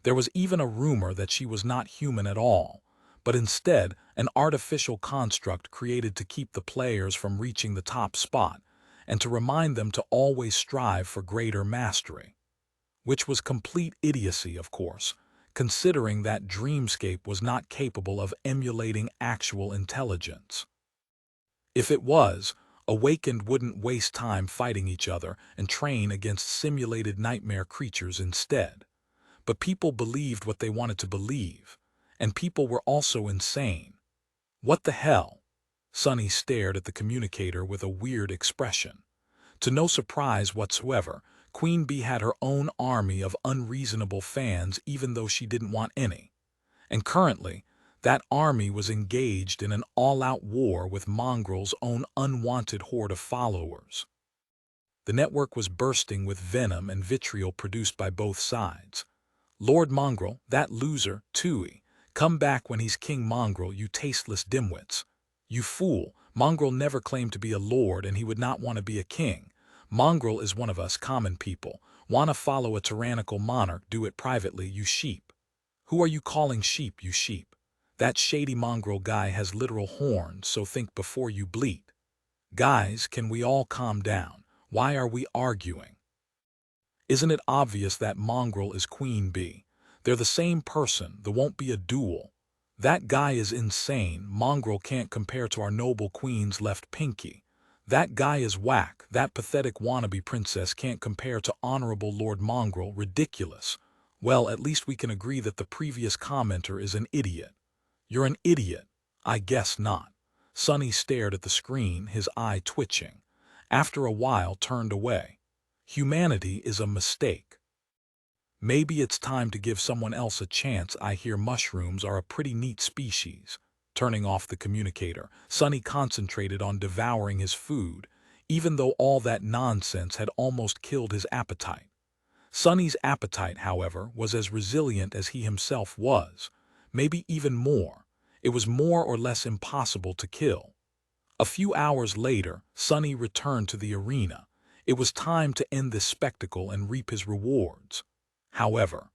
There was even a rumor that she was not human at all, but instead an artificial construct created to keep the players from reaching the top spot, and to remind them to always strive for greater mastery. Which was complete idiocy, of course, considering that Dreamscape was not capable of emulating actual intelligence. If it was, Awakened wouldn't waste time fighting each other and train against simulated nightmare creatures instead. But people believed what they wanted to believe, and people were also insane. What the hell? Sunny stared at the communicator with a weird expression. To no surprise whatsoever, Queen Bee had her own army of unreasonable fans even though she didn't want any. And currently, that army was engaged in an all-out war with Mongrel's own unwanted horde of followers. The network was bursting with venom and vitriol produced by both sides. Lord Mongrel, that loser, Tui, come back when he's King Mongrel, you tasteless dimwits. You fool, Mongrel never claimed to be a lord and he would not want to be a king. Mongrel is one of us common people. Wanna follow a tyrannical monarch, do it privately, you sheep. Who are you calling sheep, you sheep? That shady Mongrel guy has literal horns, so think before you bleat. Guys, can we all calm down? Why are we arguing? Isn't it obvious that Mongrel is Queen Bee? They're the same person, there won't be a duel. That guy is insane, Mongrel can't compare to our noble queen's left pinky. That guy is whack, that pathetic wannabe princess can't compare to honorable Lord Mongrel, ridiculous. Well, at least we can agree that the previous commenter is an idiot. You're an idiot. I guess not. Sunny stared at the screen, his eye twitching. After a while, turned away. Humanity is a mistake. Maybe it's time to give someone else a chance. I hear mushrooms are a pretty neat species. Turning off the communicator, Sunny concentrated on devouring his food, even though all that nonsense had almost killed his appetite. Sunny's appetite, however, was as resilient as he himself was, maybe even more. It was more or less impossible to kill. A few hours later, Sonny returned to the arena. It was time to end this spectacle and reap his rewards. However,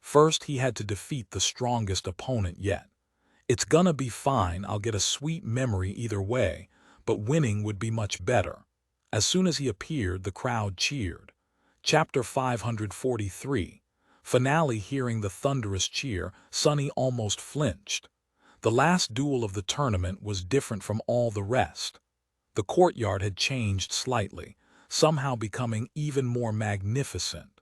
first he had to defeat the strongest opponent yet. It's gonna be fine, I'll get a sweet memory either way, but winning would be much better. As soon as he appeared, the crowd cheered. Chapter 543. Finale. Hearing the thunderous cheer, Sonny almost flinched. The last duel of the tournament was different from all the rest. The courtyard had changed slightly, somehow becoming even more magnificent.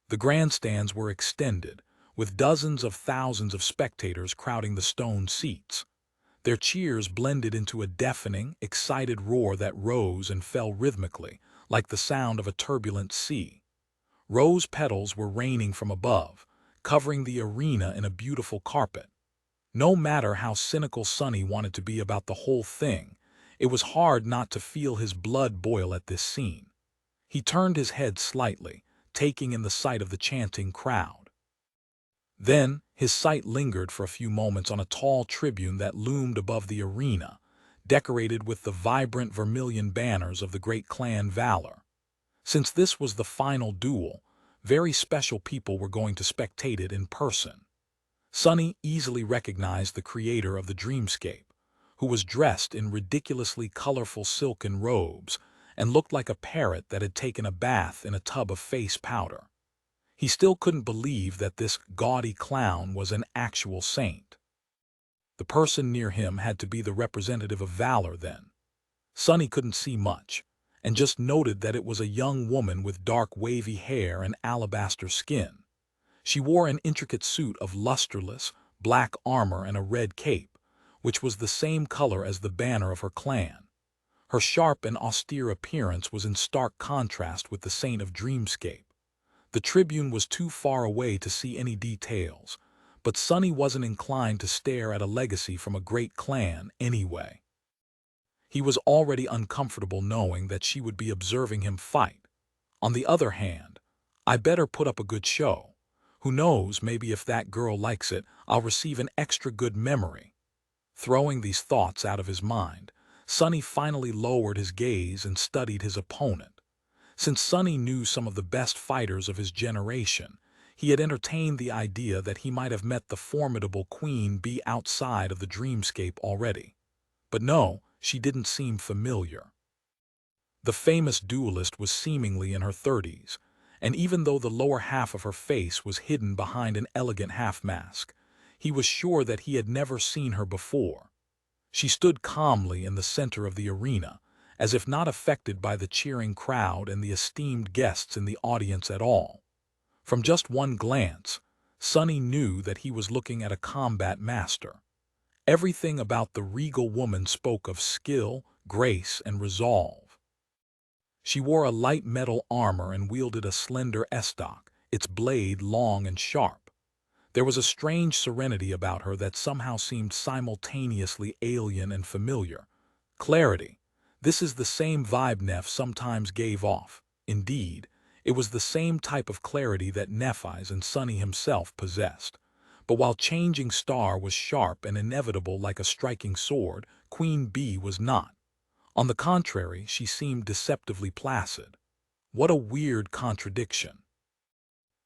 The grandstands were extended, with dozens of thousands of spectators crowding the stone seats. Their cheers blended into a deafening, excited roar that rose and fell rhythmically, like the sound of a turbulent sea. Rose petals were raining from above, covering the arena in a beautiful carpet. No matter how cynical Sonny wanted to be about the whole thing, it was hard not to feel his blood boil at this scene. He turned his head slightly, taking in the sight of the chanting crowd. Then, his sight lingered for a few moments on a tall tribune that loomed above the arena, decorated with the vibrant vermilion banners of the great clan Valor. Since this was the final duel, very special people were going to spectate it in person. Sonny easily recognized the creator of the dreamscape, who was dressed in ridiculously colorful silken robes and looked like a parrot that had taken a bath in a tub of face powder. He still couldn't believe that this gaudy clown was an actual saint. The person near him had to be the representative of Valor then. Sonny couldn't see much, and just noted that it was a young woman with dark wavy hair and alabaster skin. She wore an intricate suit of lusterless, black armor and a red cape, which was the same color as the banner of her clan. Her sharp and austere appearance was in stark contrast with the saint of Dreamscape. The tribune was too far away to see any details, but Sonny wasn't inclined to stare at a legacy from a great clan anyway. He was already uncomfortable knowing that she would be observing him fight. On the other hand, I better put up a good show. Who knows, maybe if that girl likes it, I'll receive an extra good memory. Throwing these thoughts out of his mind, Sonny finally lowered his gaze and studied his opponent. Since Sonny knew some of the best fighters of his generation, he had entertained the idea that he might have met the formidable Queen Bee outside of the dreamscape already. But no, she didn't seem familiar. The famous duelist was seemingly in her 30s, and even though the lower half of her face was hidden behind an elegant half-mask, he was sure that he had never seen her before. She stood calmly in the center of the arena, as if not affected by the cheering crowd and the esteemed guests in the audience at all. From just one glance, Sonny knew that he was looking at a combat master. Everything about the regal woman spoke of skill, grace, and resolve. She wore a light metal armor and wielded a slender estoc, its blade long and sharp. There was a strange serenity about her that somehow seemed simultaneously alien and familiar. Clarity. This is the same vibe Neff sometimes gave off. Indeed, it was the same type of clarity that Nephi's and Sonny himself possessed. But while Changing Star was sharp and inevitable like a striking sword, Queen Bee was not. On the contrary, she seemed deceptively placid. What a weird contradiction.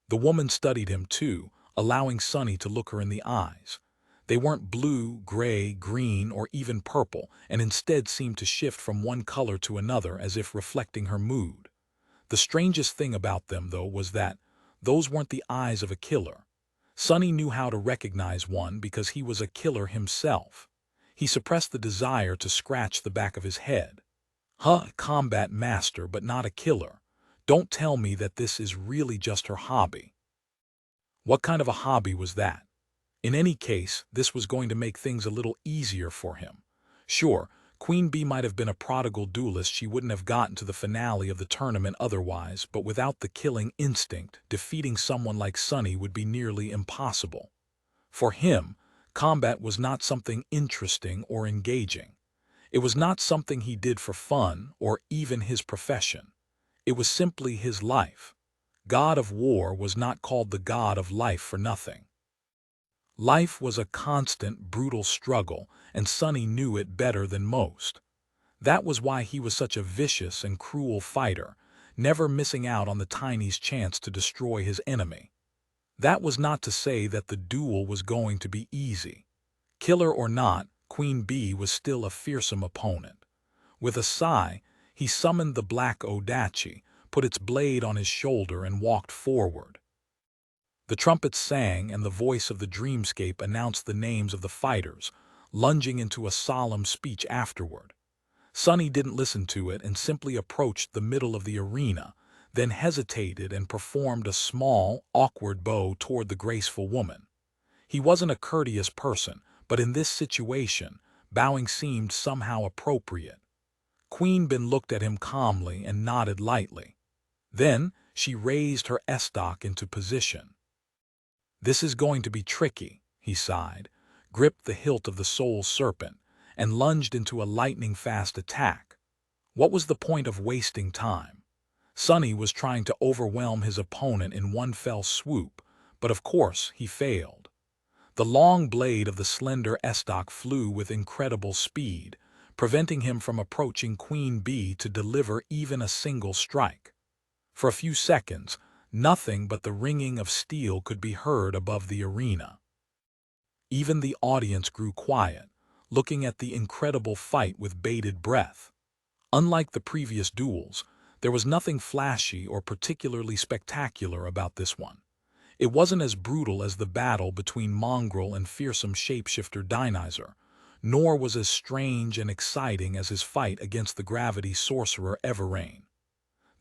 The woman studied him too, allowing Sonny to look her in the eyes. They weren't blue, gray, green, or even purple, and instead seemed to shift from one color to another as if reflecting her mood. The strangest thing about them, though, was that those weren't the eyes of a killer. Sonny knew how to recognize one because he was a killer himself. He suppressed the desire to scratch the back of his head. Combat master, but not a killer. Don't tell me that this is really just her hobby. What kind of a hobby was that? In any case, this was going to make things a little easier for him. Sure, Queen Bee might have been a prodigal duelist, she wouldn't have gotten to the finale of the tournament otherwise, but without the killing instinct, defeating someone like Sonny would be nearly impossible. For him, combat was not something interesting or engaging. It was not something he did for fun or even his profession. It was simply his life. God of War was not called the God of Life for nothing. Life was a constant, brutal struggle, and Sonny knew it better than most. That was why he was such a vicious and cruel fighter, never missing out on the tiniest chance to destroy his enemy. That was not to say that the duel was going to be easy. Killer or not, Queen Bee was still a fearsome opponent. With a sigh, he summoned the black Odachi, put its blade on his shoulder, and walked forward. The trumpets sang, and the voice of the dreamscape announced the names of the fighters, lunging into a solemn speech afterward. Sonny didn't listen to it and simply approached the middle of the arena, then hesitated and performed a small, awkward bow toward the graceful woman. He wasn't a courteous person, but in this situation, bowing seemed somehow appropriate. Queen Bin looked at him calmly and nodded lightly. Then she raised her estoc into position. "This is going to be tricky," he sighed, gripped the hilt of the soul serpent, and lunged into a lightning-fast attack. What was the point of wasting time? Sonny was trying to overwhelm his opponent in one fell swoop, but of course he failed. The long blade of the slender estoc flew with incredible speed, preventing him from approaching Queen Bee to deliver even a single strike. For a few seconds, nothing but the ringing of steel could be heard above the arena. Even the audience grew quiet, looking at the incredible fight with bated breath. Unlike the previous duels, there was nothing flashy or particularly spectacular about this one. It wasn't as brutal as the battle between Mongrel and fearsome shapeshifter Dinizer, nor was as strange and exciting as his fight against the gravity sorcerer Everrain.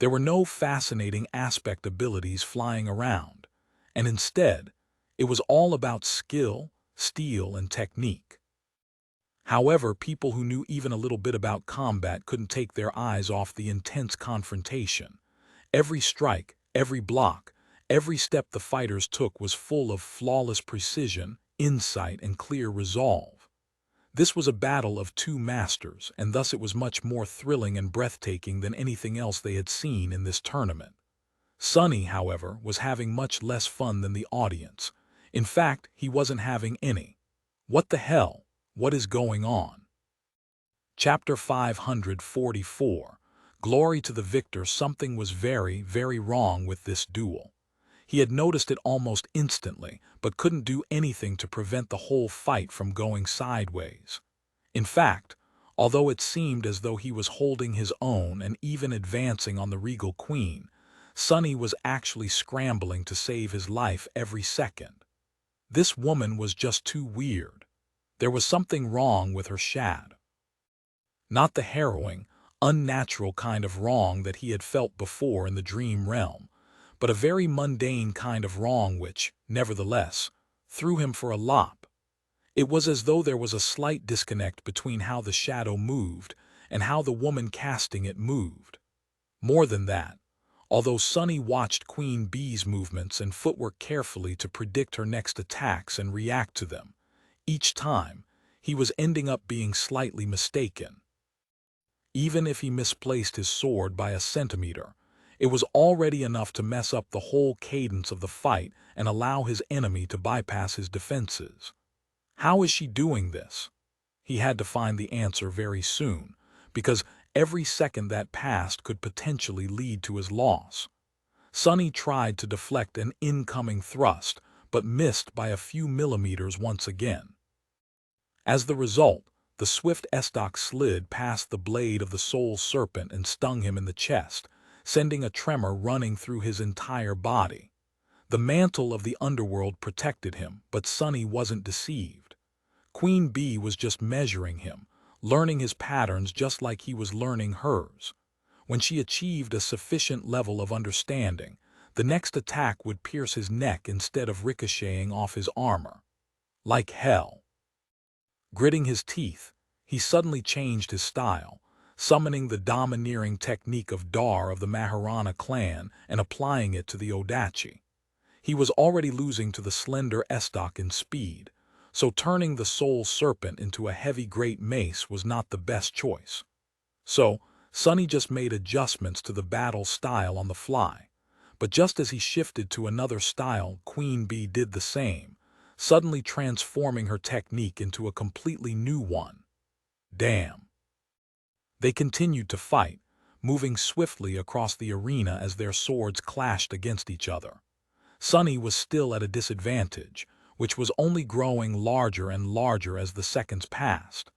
There were no fascinating aspect abilities flying around, and instead, it was all about skill, steel, and technique. However, people who knew even a little bit about combat couldn't take their eyes off the intense confrontation. Every strike, every block, every step the fighters took was full of flawless precision, insight, and clear resolve. This was a battle of two masters, and thus it was much more thrilling and breathtaking than anything else they had seen in this tournament. Sonny, however, was having much less fun than the audience. In fact, he wasn't having any. What the hell? What is going on? Chapter 544. Glory to the victor. Something was very, very wrong with this duel. He had noticed it almost instantly, but couldn't do anything to prevent the whole fight from going sideways. In fact, although it seemed as though he was holding his own and even advancing on the regal queen, Sonny was actually scrambling to save his life every second. This woman was just too weird. There was something wrong with her shad. Not the harrowing, unnatural kind of wrong that he had felt before in the dream realm, but a very mundane kind of wrong which, nevertheless, threw him for a loop. It was as though there was a slight disconnect between how the shadow moved and how the woman casting it moved. More than that, although Sonny watched Queen Bee's movements and footwork carefully to predict her next attacks and react to them, each time, he was ending up being slightly mistaken. Even if he misplaced his sword by a centimeter, it was already enough to mess up the whole cadence of the fight and allow his enemy to bypass his defenses. How is she doing this? He had to find the answer very soon, because every second that passed could potentially lead to his loss. Sonny tried to deflect an incoming thrust, but missed by a few millimeters once again. As the result, the swift estoc slid past the blade of the soul serpent and stung him in the chest, sending a tremor running through his entire body. The mantle of the underworld protected him, but Sonny wasn't deceived. Queen Bee was just measuring him, learning his patterns just like he was learning hers. When she achieved a sufficient level of understanding, the next attack would pierce his neck instead of ricocheting off his armor. Like hell. Gritting his teeth, he suddenly changed his style, summoning the domineering technique of Dar of the Maharana clan and applying it to the Odachi. He was already losing to the slender estoc in speed, so turning the soul serpent into a heavy great mace was not the best choice. So, Sonny just made adjustments to the battle style on the fly. But just as he shifted to another style, Queen Bee did the same, suddenly transforming her technique into a completely new one. Damn. They continued to fight, moving swiftly across the arena as their swords clashed against each other. Sunny was still at a disadvantage, which was only growing larger and larger as the seconds passed.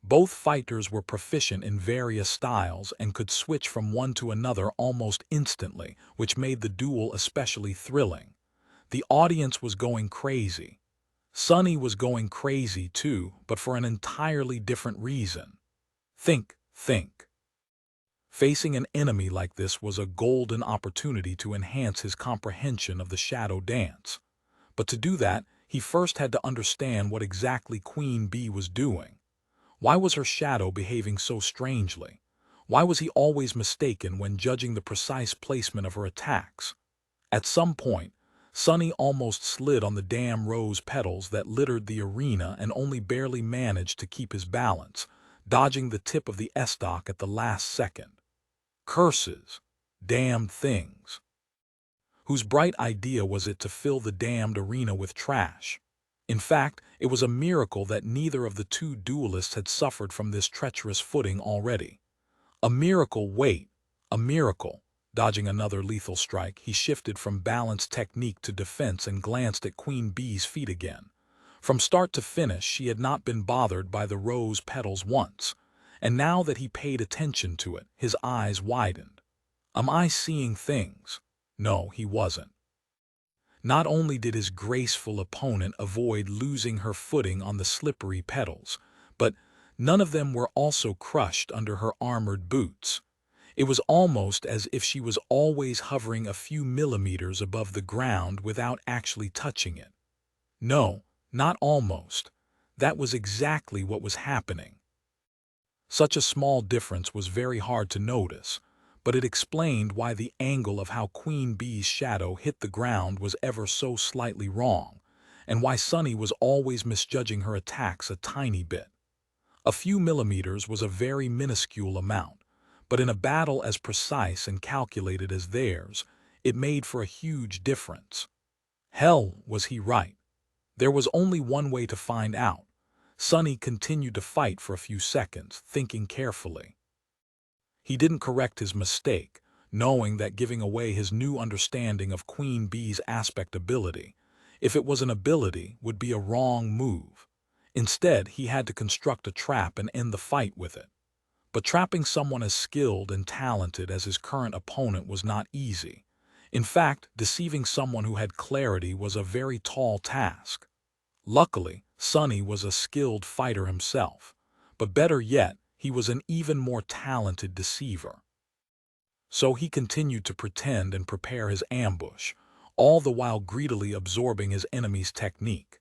Both fighters were proficient in various styles and could switch from one to another almost instantly, which made the duel especially thrilling. The audience was going crazy. Sunny was going crazy too, but for an entirely different reason. Think. Facing an enemy like this was a golden opportunity to enhance his comprehension of the shadow dance. But to do that, he first had to understand what exactly Queen Bee was doing. Why was her shadow behaving so strangely? Why was he always mistaken when judging the precise placement of her attacks? At some point, Sunny almost slid on the damn rose petals that littered the arena and only barely managed to keep his balance, dodging the tip of the estoc at the last second. Curses. Damned things. Whose bright idea was it to fill the damned arena with trash? In fact, it was a miracle that neither of the two duelists had suffered from this treacherous footing already. A miracle, wait, a miracle. Dodging another lethal strike, he shifted from balanced technique to defense and glanced at Queen Bee's feet again. From start to finish, she had not been bothered by the rose petals once, and now that he paid attention to it, his eyes widened. Am I seeing things? No, he wasn't. Not only did his graceful opponent avoid losing her footing on the slippery petals, but none of them were also crushed under her armored boots. It was almost as if she was always hovering a few millimeters above the ground without actually touching it. No, not almost. That was exactly what was happening. Such a small difference was very hard to notice, but it explained why the angle of how Queen Bee's shadow hit the ground was ever so slightly wrong, and why Sunny was always misjudging her attacks a tiny bit. A few millimeters was a very minuscule amount, but in a battle as precise and calculated as theirs, it made for a huge difference. Hell, was he right? There was only one way to find out. Sunny continued to fight for a few seconds, thinking carefully. He didn't correct his mistake, knowing that giving away his new understanding of Queen Bee's aspect ability, if it was an ability, would be a wrong move. Instead, he had to construct a trap and end the fight with it. But trapping someone as skilled and talented as his current opponent was not easy. In fact, deceiving someone who had clarity was a very tall task. Luckily, Sunny was a skilled fighter himself, but better yet, he was an even more talented deceiver. So he continued to pretend and prepare his ambush, all the while greedily absorbing his enemy's technique.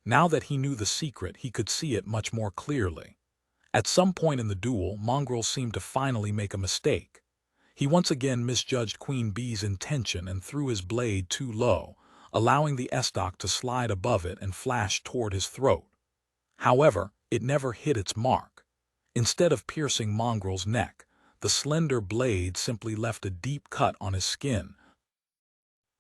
Now that he knew the secret, he could see it much more clearly. At some point in the duel, Mongrel seemed to finally make a mistake. He once again misjudged Queen Bee's intention and threw his blade too low, allowing the estoc to slide above it and flash toward his throat. However, it never hit its mark. Instead of piercing Mongrel's neck, the slender blade simply left a deep cut on his skin,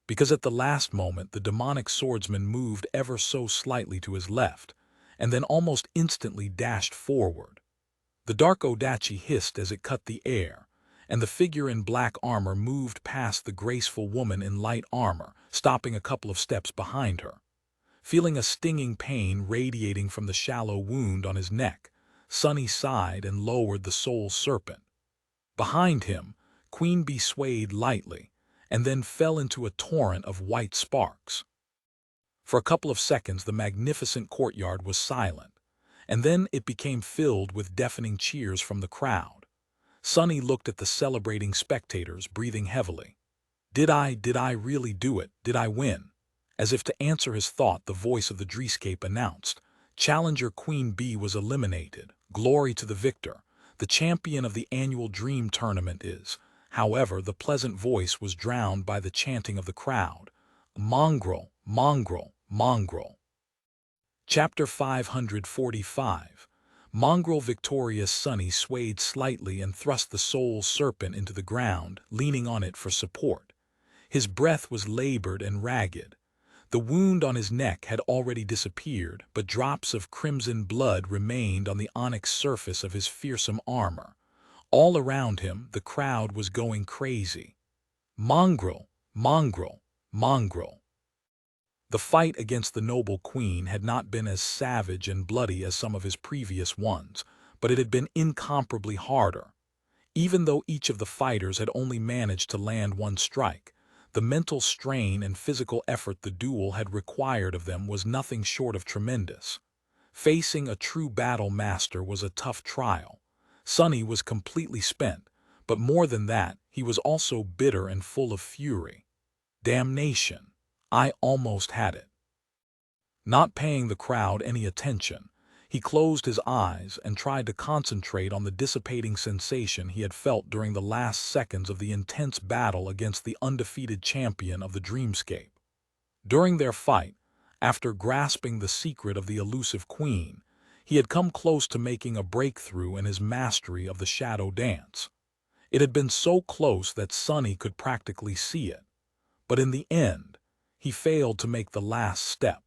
because at the last moment the demonic swordsman moved ever so slightly to his left, and then almost instantly dashed forward. The dark Odachi hissed as it cut the air, and the figure in black armor moved past the graceful woman in light armor, stopping a couple of steps behind her. Feeling a stinging pain radiating from the shallow wound on his neck, Sunny sighed and lowered the soul serpent. Behind him, Queen Bee swayed lightly, and then fell into a torrent of white sparks. For a couple of seconds the magnificent courtyard was silent, and then it became filled with deafening cheers from the crowd. Sunny looked at the celebrating spectators, breathing heavily. Did I really do it? Did I win? As if to answer his thought, the voice of the Dreamscape announced, Challenger Queen Bee was eliminated. Glory to the victor. The champion of the annual Dream Tournament is. However, the pleasant voice was drowned by the chanting of the crowd. Mongrel, Mongrel, Mongrel. Chapter 545. Mongrel victorious. Sunny swayed slightly and thrust the soul serpent into the ground, leaning on it for support. His breath was labored and ragged. The wound on his neck had already disappeared, but drops of crimson blood remained on the onyx surface of his fearsome armor. All around him, the crowd was going crazy. Mongrel, mongrel, mongrel. The fight against the noble queen had not been as savage and bloody as some of his previous ones, but it had been incomparably harder. Even though each of the fighters had only managed to land one strike, the mental strain and physical effort the duel had required of them was nothing short of tremendous. Facing a true battle master was a tough trial. Sonny was completely spent, but more than that, he was also bitter and full of fury. Damnation! I almost had it. Not paying the crowd any attention, he closed his eyes and tried to concentrate on the dissipating sensation he had felt during the last seconds of the intense battle against the undefeated champion of the dreamscape. During their fight, after grasping the secret of the elusive queen, he had come close to making a breakthrough in his mastery of the shadow dance. It had been so close that Sonny could practically see it, but in the end, he failed to make the last step.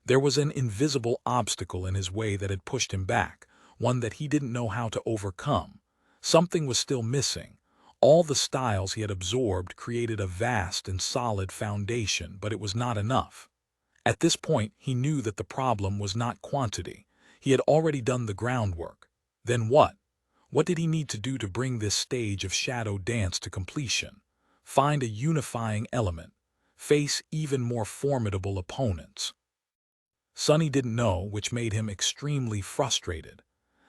There was an invisible obstacle in his way that had pushed him back, one that he didn't know how to overcome. Something was still missing. All the styles he had absorbed created a vast and solid foundation, but it was not enough. At this point, he knew that the problem was not quantity. He had already done the groundwork. Then what? What did he need to do to bring this stage of shadow dance to completion? Find a unifying element. Face even more formidable opponents. Sonny didn't know, which made him extremely frustrated.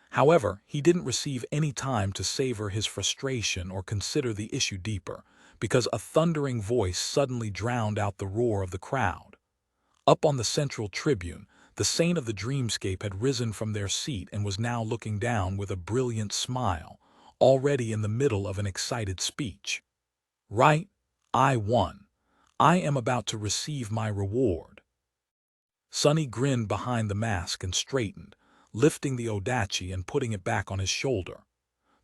However, he didn't receive any time to savor his frustration or consider the issue deeper, because a thundering voice suddenly drowned out the roar of the crowd. Up on the central tribune, the saint of the dreamscape had risen from their seat and was now looking down with a brilliant smile, already in the middle of an excited speech. Right, I won. I am about to receive my reward. Sonny grinned behind the mask and straightened, lifting the odachi and putting it back on his shoulder.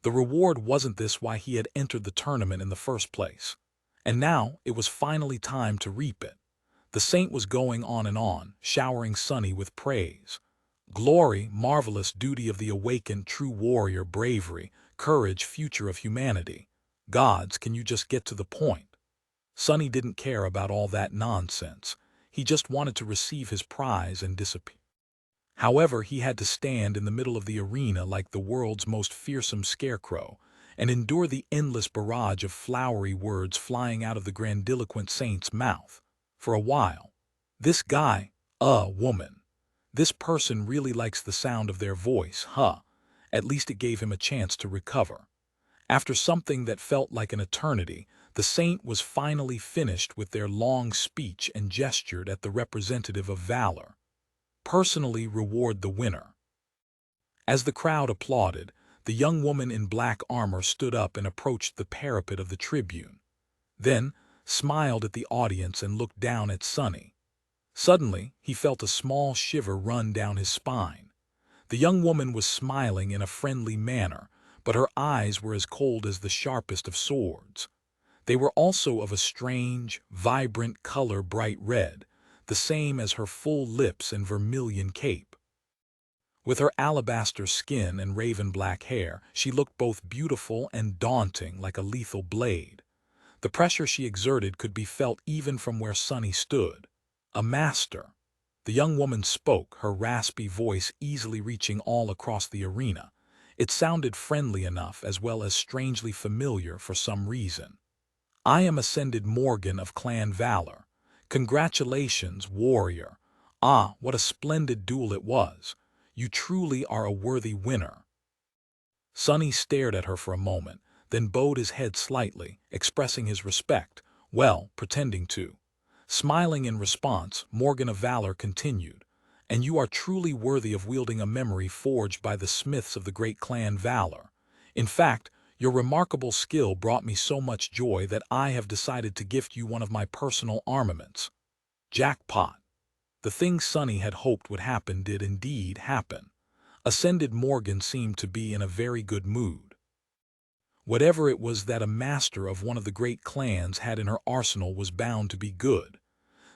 The reward wasn't this why he had entered the tournament in the first place. And now it was finally time to reap it. The saint was going on, showering Sonny with praise. Glory, marvelous duty of the awakened true warrior, bravery, courage, future of humanity. Gods, can you just get to the point? Sonny didn't care about all that nonsense. He just wanted to receive his prize and disappear. However, he had to stand in the middle of the arena like the world's most fearsome scarecrow and endure the endless barrage of flowery words flying out of the grandiloquent saint's mouth. For a while, this guy, woman, this person really likes the sound of their voice, huh? At least it gave him a chance to recover. After something that felt like an eternity, the saint was finally finished with their long speech and gestured at the representative of valor. Personally reward the winner. As the crowd applauded, the young woman in black armor stood up and approached the parapet of the tribune. Then, smiled at the audience and looked down at Sonny. Suddenly, he felt a small shiver run down his spine. The young woman was smiling in a friendly manner, but her eyes were as cold as the sharpest of swords. They were also of a strange, vibrant color, bright red, the same as her full lips and vermilion cape. With her alabaster skin and raven-black hair, she looked both beautiful and daunting, like a lethal blade. The pressure she exerted could be felt even from where Sonny stood. A master. The young woman spoke, her raspy voice easily reaching all across the arena. It sounded friendly enough as well as strangely familiar for some reason. I am Ascended Morgan of Clan Valor. Congratulations, warrior. Ah, what a splendid duel it was. You truly are a worthy winner. Sonny stared at her for a moment, then bowed his head slightly, expressing his respect, well, pretending to. Smiling in response, Morgan of Valor continued, and you are truly worthy of wielding a memory forged by the smiths of the great Clan Valor. In fact, your remarkable skill brought me so much joy that I have decided to gift you one of my personal armaments. Jackpot. The thing Sonny had hoped would happen did indeed happen. Ascended Morgan seemed to be in a very good mood. Whatever it was that a master of one of the great clans had in her arsenal was bound to be good.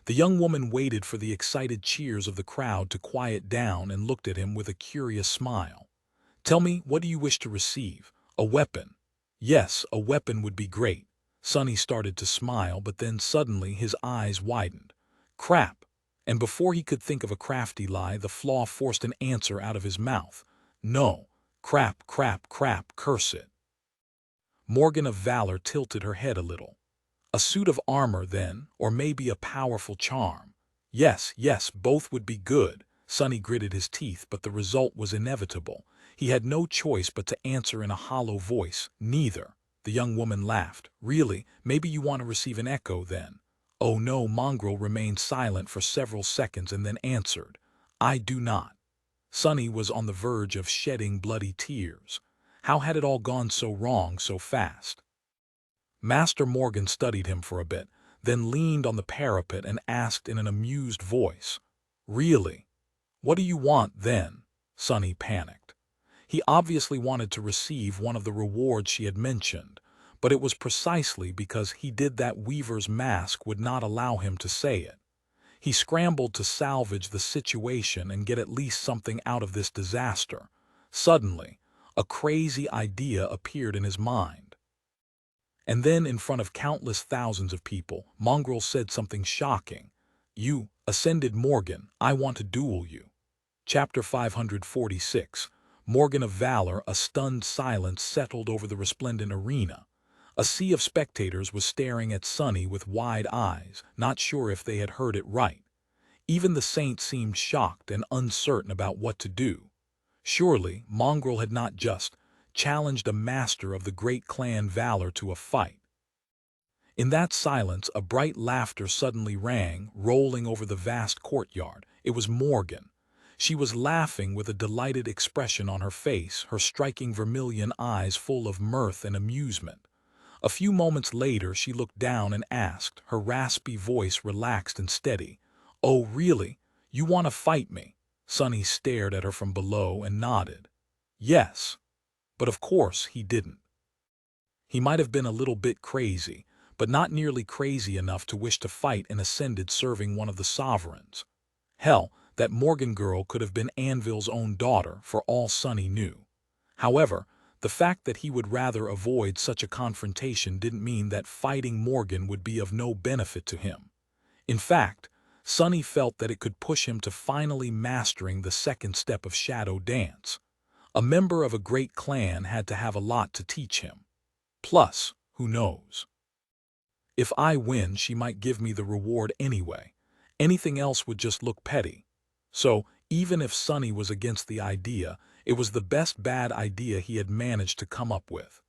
The young woman waited for the excited cheers of the crowd to quiet down and looked at him with a curious smile. "Tell me, what do you wish to receive? A weapon?" "Yes, a weapon would be great." Sonny started to smile, but then suddenly his eyes widened. "Crap!" And before he could think of a crafty lie, the flaw forced an answer out of his mouth. "No. Crap, crap, crap, curse it." Morgan of Valor tilted her head a little. "A suit of armor, then, or maybe a powerful charm." "Yes, yes, both would be good." Sonny gritted his teeth, but the result was inevitable. He had no choice but to answer in a hollow voice, "Neither." The young woman laughed. "Really? Maybe you want to receive an echo, then?" "Oh no." Mongrel remained silent for several seconds and then answered, "I do not." Sonny was on the verge of shedding bloody tears. How had it all gone so wrong so fast? Master Morgan studied him for a bit, then leaned on the parapet and asked in an amused voice, "Really? What do you want, then?" Sonny panicked. He obviously wanted to receive one of the rewards she had mentioned, but it was precisely because he did that Weaver's mask would not allow him to say it. He scrambled to salvage the situation and get at least something out of this disaster. Suddenly, a crazy idea appeared in his mind. And then, in front of countless thousands of people, Mongrel said something shocking. "You, Ascended Morgan, I want to duel you." Chapter 546. Morgan of Valor. A stunned silence settled over the resplendent arena. A sea of spectators was staring at Sonny with wide eyes, not sure if they had heard it right. Even the saint seemed shocked and uncertain about what to do. Surely, Mongrel had not just challenged a master of the great clan Valor to a fight. In that silence, a bright laughter suddenly rang, rolling over the vast courtyard. It was Morgan. She was laughing with a delighted expression on her face, her striking vermilion eyes full of mirth and amusement. A few moments later, she looked down and asked, her raspy voice relaxed and steady, "Oh, really? You want to fight me?" Sonny stared at her from below and nodded. "Yes." But of course he didn't. He might have been a little bit crazy, but not nearly crazy enough to wish to fight an Ascended serving one of the sovereigns. Hell, that Morgan girl could have been Anvil's own daughter, for all Sonny knew. However, the fact that he would rather avoid such a confrontation didn't mean that fighting Morgan would be of no benefit to him. In fact, Sonny felt that it could push him to finally mastering the second step of Shadow Dance. A member of a great clan had to have a lot to teach him. Plus, who knows? If I win, she might give me the reward anyway. Anything else would just look petty. So, even if Sonny was against the idea, it was the best bad idea he had managed to come up with.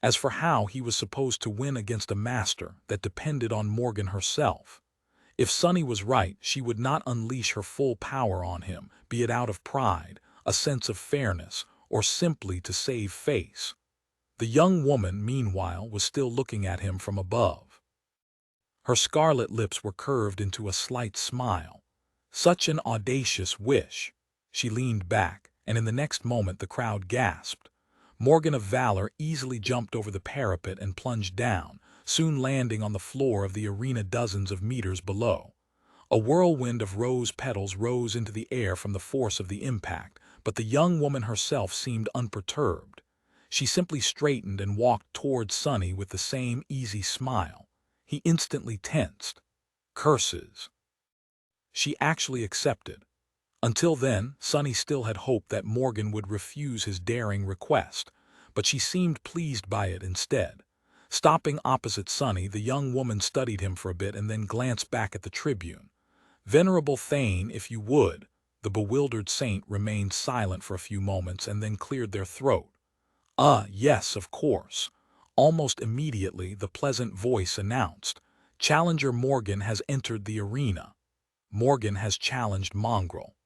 As for how he was supposed to win against a master, that depended on Morgan herself. If Sonny was right, she would not unleash her full power on him, be it out of pride, a sense of fairness, or simply to save face. The young woman, meanwhile, was still looking at him from above. Her scarlet lips were curved into a slight smile. Such an audacious wish! She leaned back, and in the next moment the crowd gasped. Morgan of Valor easily jumped over the parapet and plunged down, soon landing on the floor of the arena dozens of meters below. A whirlwind of rose petals rose into the air from the force of the impact, but the young woman herself seemed unperturbed. She simply straightened and walked toward Sonny with the same easy smile. He instantly tensed. Curses. She actually accepted. Until then, Sonny still had hoped that Morgan would refuse his daring request, but she seemed pleased by it instead. Stopping opposite Sonny, the young woman studied him for a bit and then glanced back at the tribune. "Venerable Thane, if you would." The bewildered saint remained silent for a few moments and then cleared their throat. Yes, of course." Almost immediately, the pleasant voice announced, "Challenger Morgan has entered the arena. Morgan has challenged Mongrel."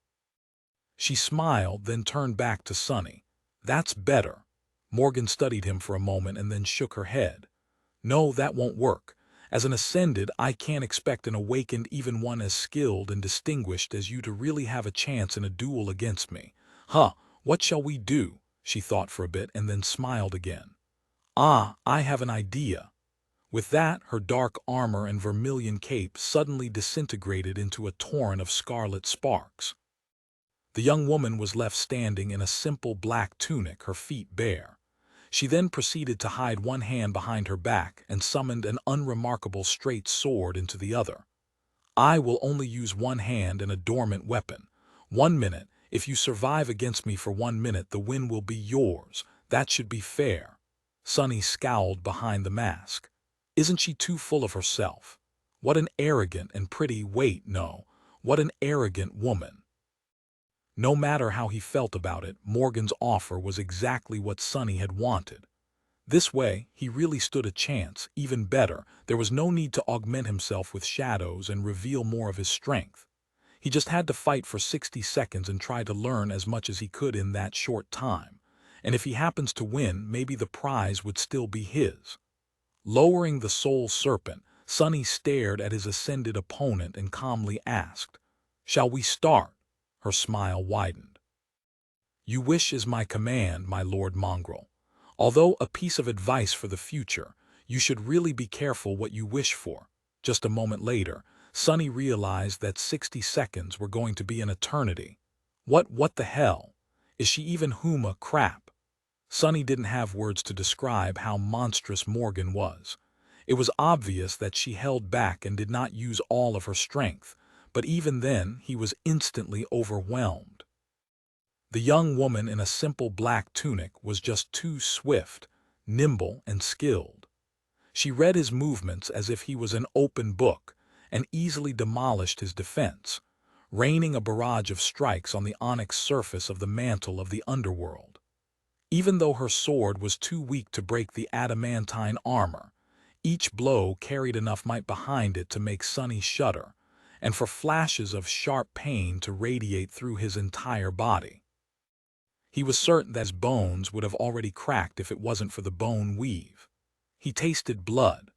She smiled, then turned back to Sonny. "That's better." Morgan studied him for a moment and then shook her head. "No, that won't work. As an Ascended, I can't expect an Awakened, even one as skilled and distinguished as you, to really have a chance in a duel against me. What shall we do?" She thought for a bit and then smiled again. "I have an idea." With that, her dark armor and vermilion cape suddenly disintegrated into a torrent of scarlet sparks. The young woman was left standing in a simple black tunic, her feet bare. She then proceeded to hide one hand behind her back and summoned an unremarkable straight sword into the other. "I will only use one hand and a dormant weapon. 1 minute. If you survive against me for 1 minute, the win will be yours. That should be fair." Sunny scowled behind the mask. Isn't she too full of herself? What an arrogant and pretty, wait, no, what an arrogant woman. No matter how he felt about it, Morgan's offer was exactly what Sunny had wanted. This way, he really stood a chance. Even better, there was no need to augment himself with shadows and reveal more of his strength. He just had to fight for 60 seconds and try to learn as much as he could in that short time. And if he happens to win, maybe the prize would still be his. Lowering the soul serpent, Sunny stared at his ascended opponent and calmly asked, "Shall we start?" Her smile widened. "You wish is my command, my Lord Mongrel. Although a piece of advice for the future, you should really be careful what you wish for." Just a moment later, Sunny realized that 60 seconds were going to be an eternity. What the hell? Is she even Huma crap? Sunny didn't have words to describe how monstrous Morgan was. It was obvious that she held back and did not use all of her strength, but even then he was instantly overwhelmed. The young woman in a simple black tunic was just too swift, nimble, and skilled. She read his movements as if he was an open book and easily demolished his defense, raining a barrage of strikes on the onyx surface of the mantle of the underworld. Even though her sword was too weak to break the adamantine armor, each blow carried enough might behind it to make Sunny shudder, and for flashes of sharp pain to radiate through his entire body. He was certain that his bones would have already cracked if it wasn't for the bone weave. He tasted blood.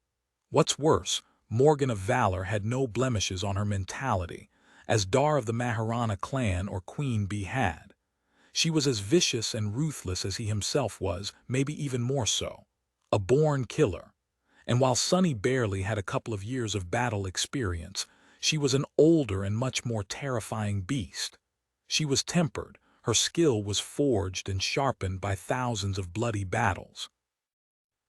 What's worse, Morgan of Valor had no blemishes on her mentality, as Dar of the Maharana clan or Queen Bee had. She was as vicious and ruthless as he himself was, maybe even more so. A born killer. And while Sunny barely had a couple of years of battle experience, she was an older and much more terrifying beast. She was tempered, her skill was forged and sharpened by thousands of bloody battles.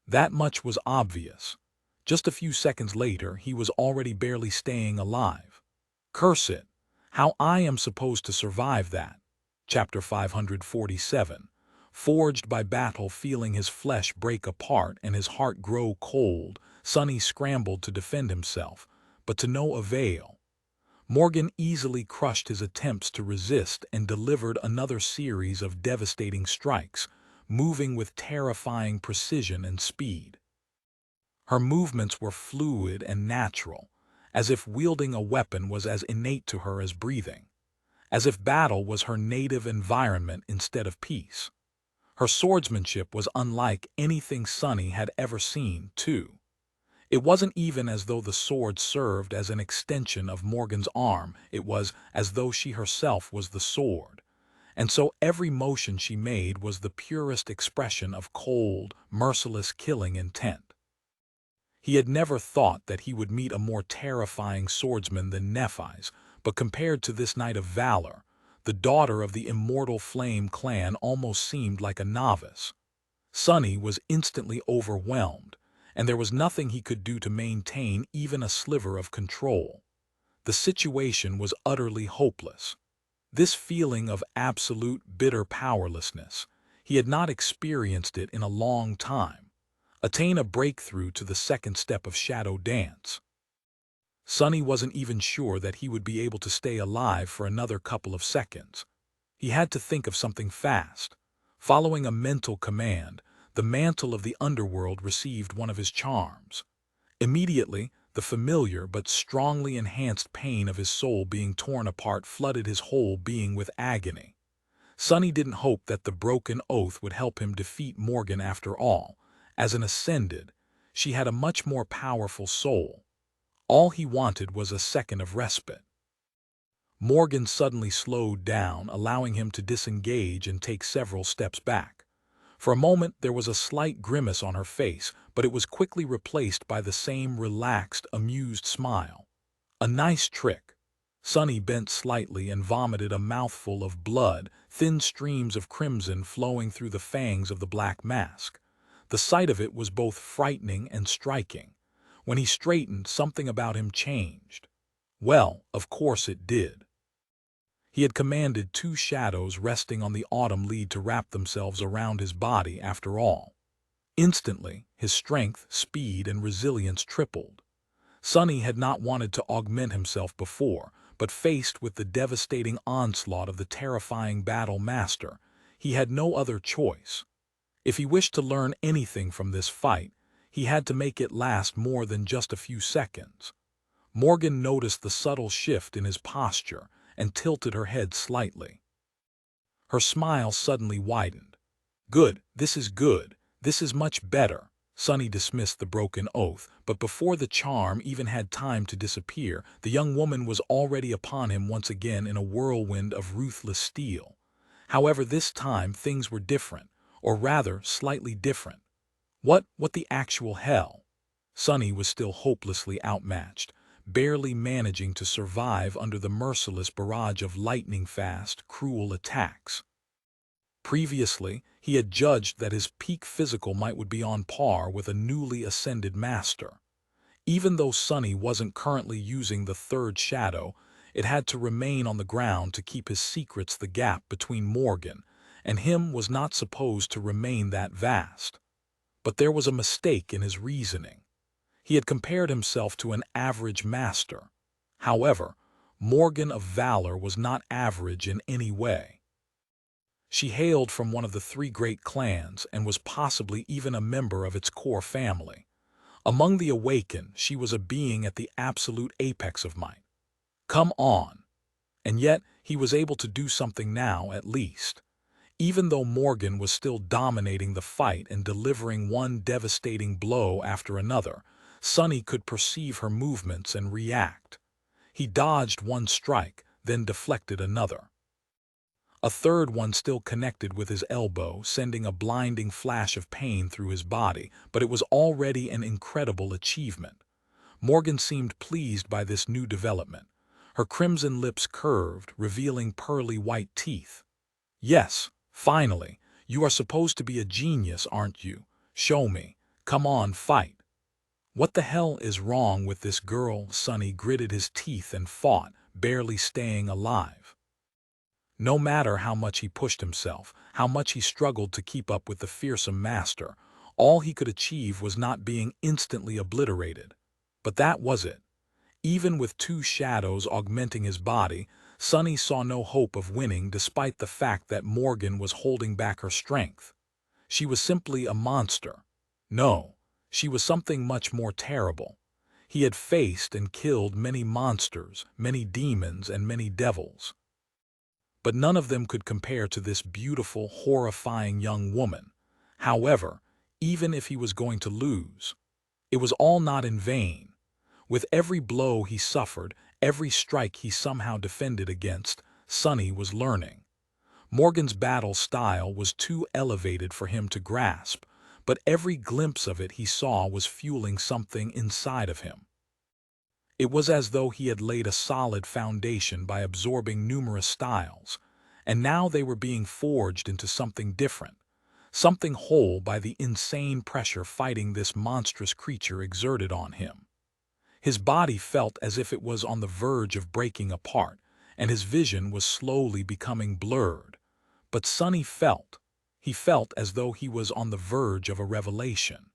That much was obvious. Just a few seconds later, he was already barely staying alive. Curse it! How I am supposed to survive that? Chapter 547. Forged by battle, feeling his flesh break apart and his heart grow cold, Sunny scrambled to defend himself, but to no avail. Morgan easily crushed his attempts to resist and delivered another series of devastating strikes, moving with terrifying precision and speed. Her movements were fluid and natural, as if wielding a weapon was as innate to her as breathing, as if battle was her native environment instead of peace. Her swordsmanship was unlike anything Sunny had ever seen, too. It wasn't even as though the sword served as an extension of Morgan's arm, it was as though she herself was the sword. And so every motion she made was the purest expression of cold, merciless killing intent. He had never thought that he would meet a more terrifying swordsman than Nephi's, but compared to this knight of valor, the daughter of the immortal Flame clan almost seemed like a novice. Sunny was instantly overwhelmed, and there was nothing he could do to maintain even a sliver of control. The situation was utterly hopeless. This feeling of absolute bitter powerlessness, he had not experienced it in a long time. Attain a breakthrough to the second step of shadow dance. Sunny wasn't even sure that he would be able to stay alive for another couple of seconds. He had to think of something fast. Following a mental command, the mantle of the underworld received one of his charms. Immediately, the familiar but strongly enhanced pain of his soul being torn apart flooded his whole being with agony. Sunny didn't hope that the broken oath would help him defeat Morgan after all. As an ascended, she had a much more powerful soul. All he wanted was a second of respite. Morgan suddenly slowed down, allowing him to disengage and take several steps back. For a moment there was a slight grimace on her face, but it was quickly replaced by the same relaxed, amused smile. "A nice trick." Sonny bent slightly and vomited a mouthful of blood, thin streams of crimson flowing through the fangs of the black mask. The sight of it was both frightening and striking. When he straightened, something about him changed. Well, of course it did. He had commanded 2 shadows resting on the autumn lead to wrap themselves around his body after all. Instantly, his strength, speed, and resilience tripled. Sonny had not wanted to augment himself before, but faced with the devastating onslaught of the terrifying battle master, he had no other choice. If he wished to learn anything from this fight, he had to make it last more than just a few seconds. Morgan noticed the subtle shift in his posture and tilted her head slightly. Her smile suddenly widened. "Good, this is good, this is much better." Sonny dismissed the broken oath, but before the charm even had time to disappear, the young woman was already upon him once again in a whirlwind of ruthless steel. However, this time things were different, or rather, slightly different. What the actual hell? Sonny was still hopelessly outmatched, barely managing to survive under the merciless barrage of lightning-fast, cruel attacks. Previously, he had judged that his peak physical might would be on par with a newly ascended master. Even though Sonny wasn't currently using the 3rd shadow, it had to remain on the ground to keep his secrets. The gap between Morgan and him was not supposed to remain that vast. But there was a mistake in his reasoning. He had compared himself to an average master. However, Morgan of Valor was not average in any way. She hailed from one of the 3 great clans and was possibly even a member of its core family. Among the Awakened, she was a being at the absolute apex of might. Come on! And yet, he was able to do something now, at least. Even though Morgan was still dominating the fight and delivering one devastating blow after another, Sonny could perceive her movements and react. He dodged one strike, then deflected another. A third one still connected with his elbow, sending a blinding flash of pain through his body, but it was already an incredible achievement. Morgan seemed pleased by this new development. Her crimson lips curved, revealing pearly white teeth. "Yes, finally, you are supposed to be a genius, aren't you? Show me. Come on, fight." "What the hell is wrong with this girl?" Sonny gritted his teeth and fought, barely staying alive. No matter how much he pushed himself, how much he struggled to keep up with the fearsome master, all he could achieve was not being instantly obliterated. But that was it. Even with 2 shadows augmenting his body, Sonny saw no hope of winning despite the fact that Morgan was holding back her strength. She was simply a monster. No. She was something much more terrible. He had faced and killed many monsters, many demons, and many devils. But none of them could compare to this beautiful, horrifying young woman. However, even if he was going to lose, it was all not in vain. With every blow he suffered, every strike he somehow defended against, Sonny was learning. Morgan's battle style was too elevated for him to grasp, but every glimpse of it he saw was fueling something inside of him. It was as though he had laid a solid foundation by absorbing numerous styles, and now they were being forged into something different, something whole by the insane pressure fighting this monstrous creature exerted on him. His body felt as if it was on the verge of breaking apart, and his vision was slowly becoming blurred. But Sonny felt. He felt as though he was on the verge of a revelation.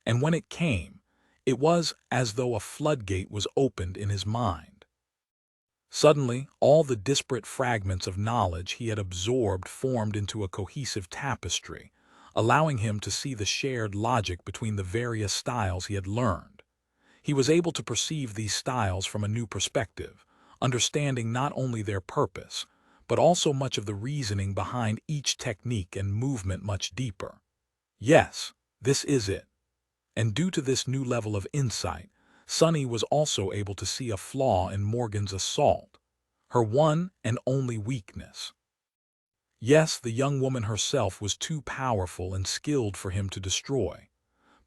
And when it came, it was as though a floodgate was opened in his mind. Suddenly, all the disparate fragments of knowledge he had absorbed formed into a cohesive tapestry, allowing him to see the shared logic between the various styles he had learned. He was able to perceive these styles from a new perspective, understanding not only their purpose, but also much of the reasoning behind each technique and movement much deeper. Yes, this is it. And due to this new level of insight, Sonny was also able to see a flaw in Morgan's assault, her one and only weakness. Yes, the young woman herself was too powerful and skilled for him to destroy.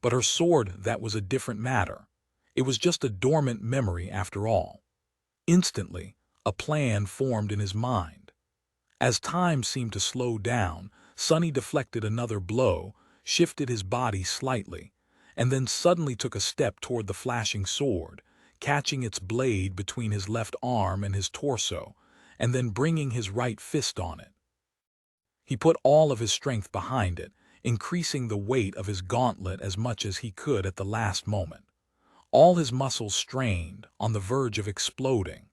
But her sword, that was a different matter. It was just a dormant memory after all. Instantly, a plan formed in his mind. As time seemed to slow down, Sonny deflected another blow, shifted his body slightly, and then suddenly took a step toward the flashing sword, catching its blade between his left arm and his torso, and then bringing his right fist on it. He put all of his strength behind it, increasing the weight of his gauntlet as much as he could at the last moment. All his muscles strained, on the verge of exploding.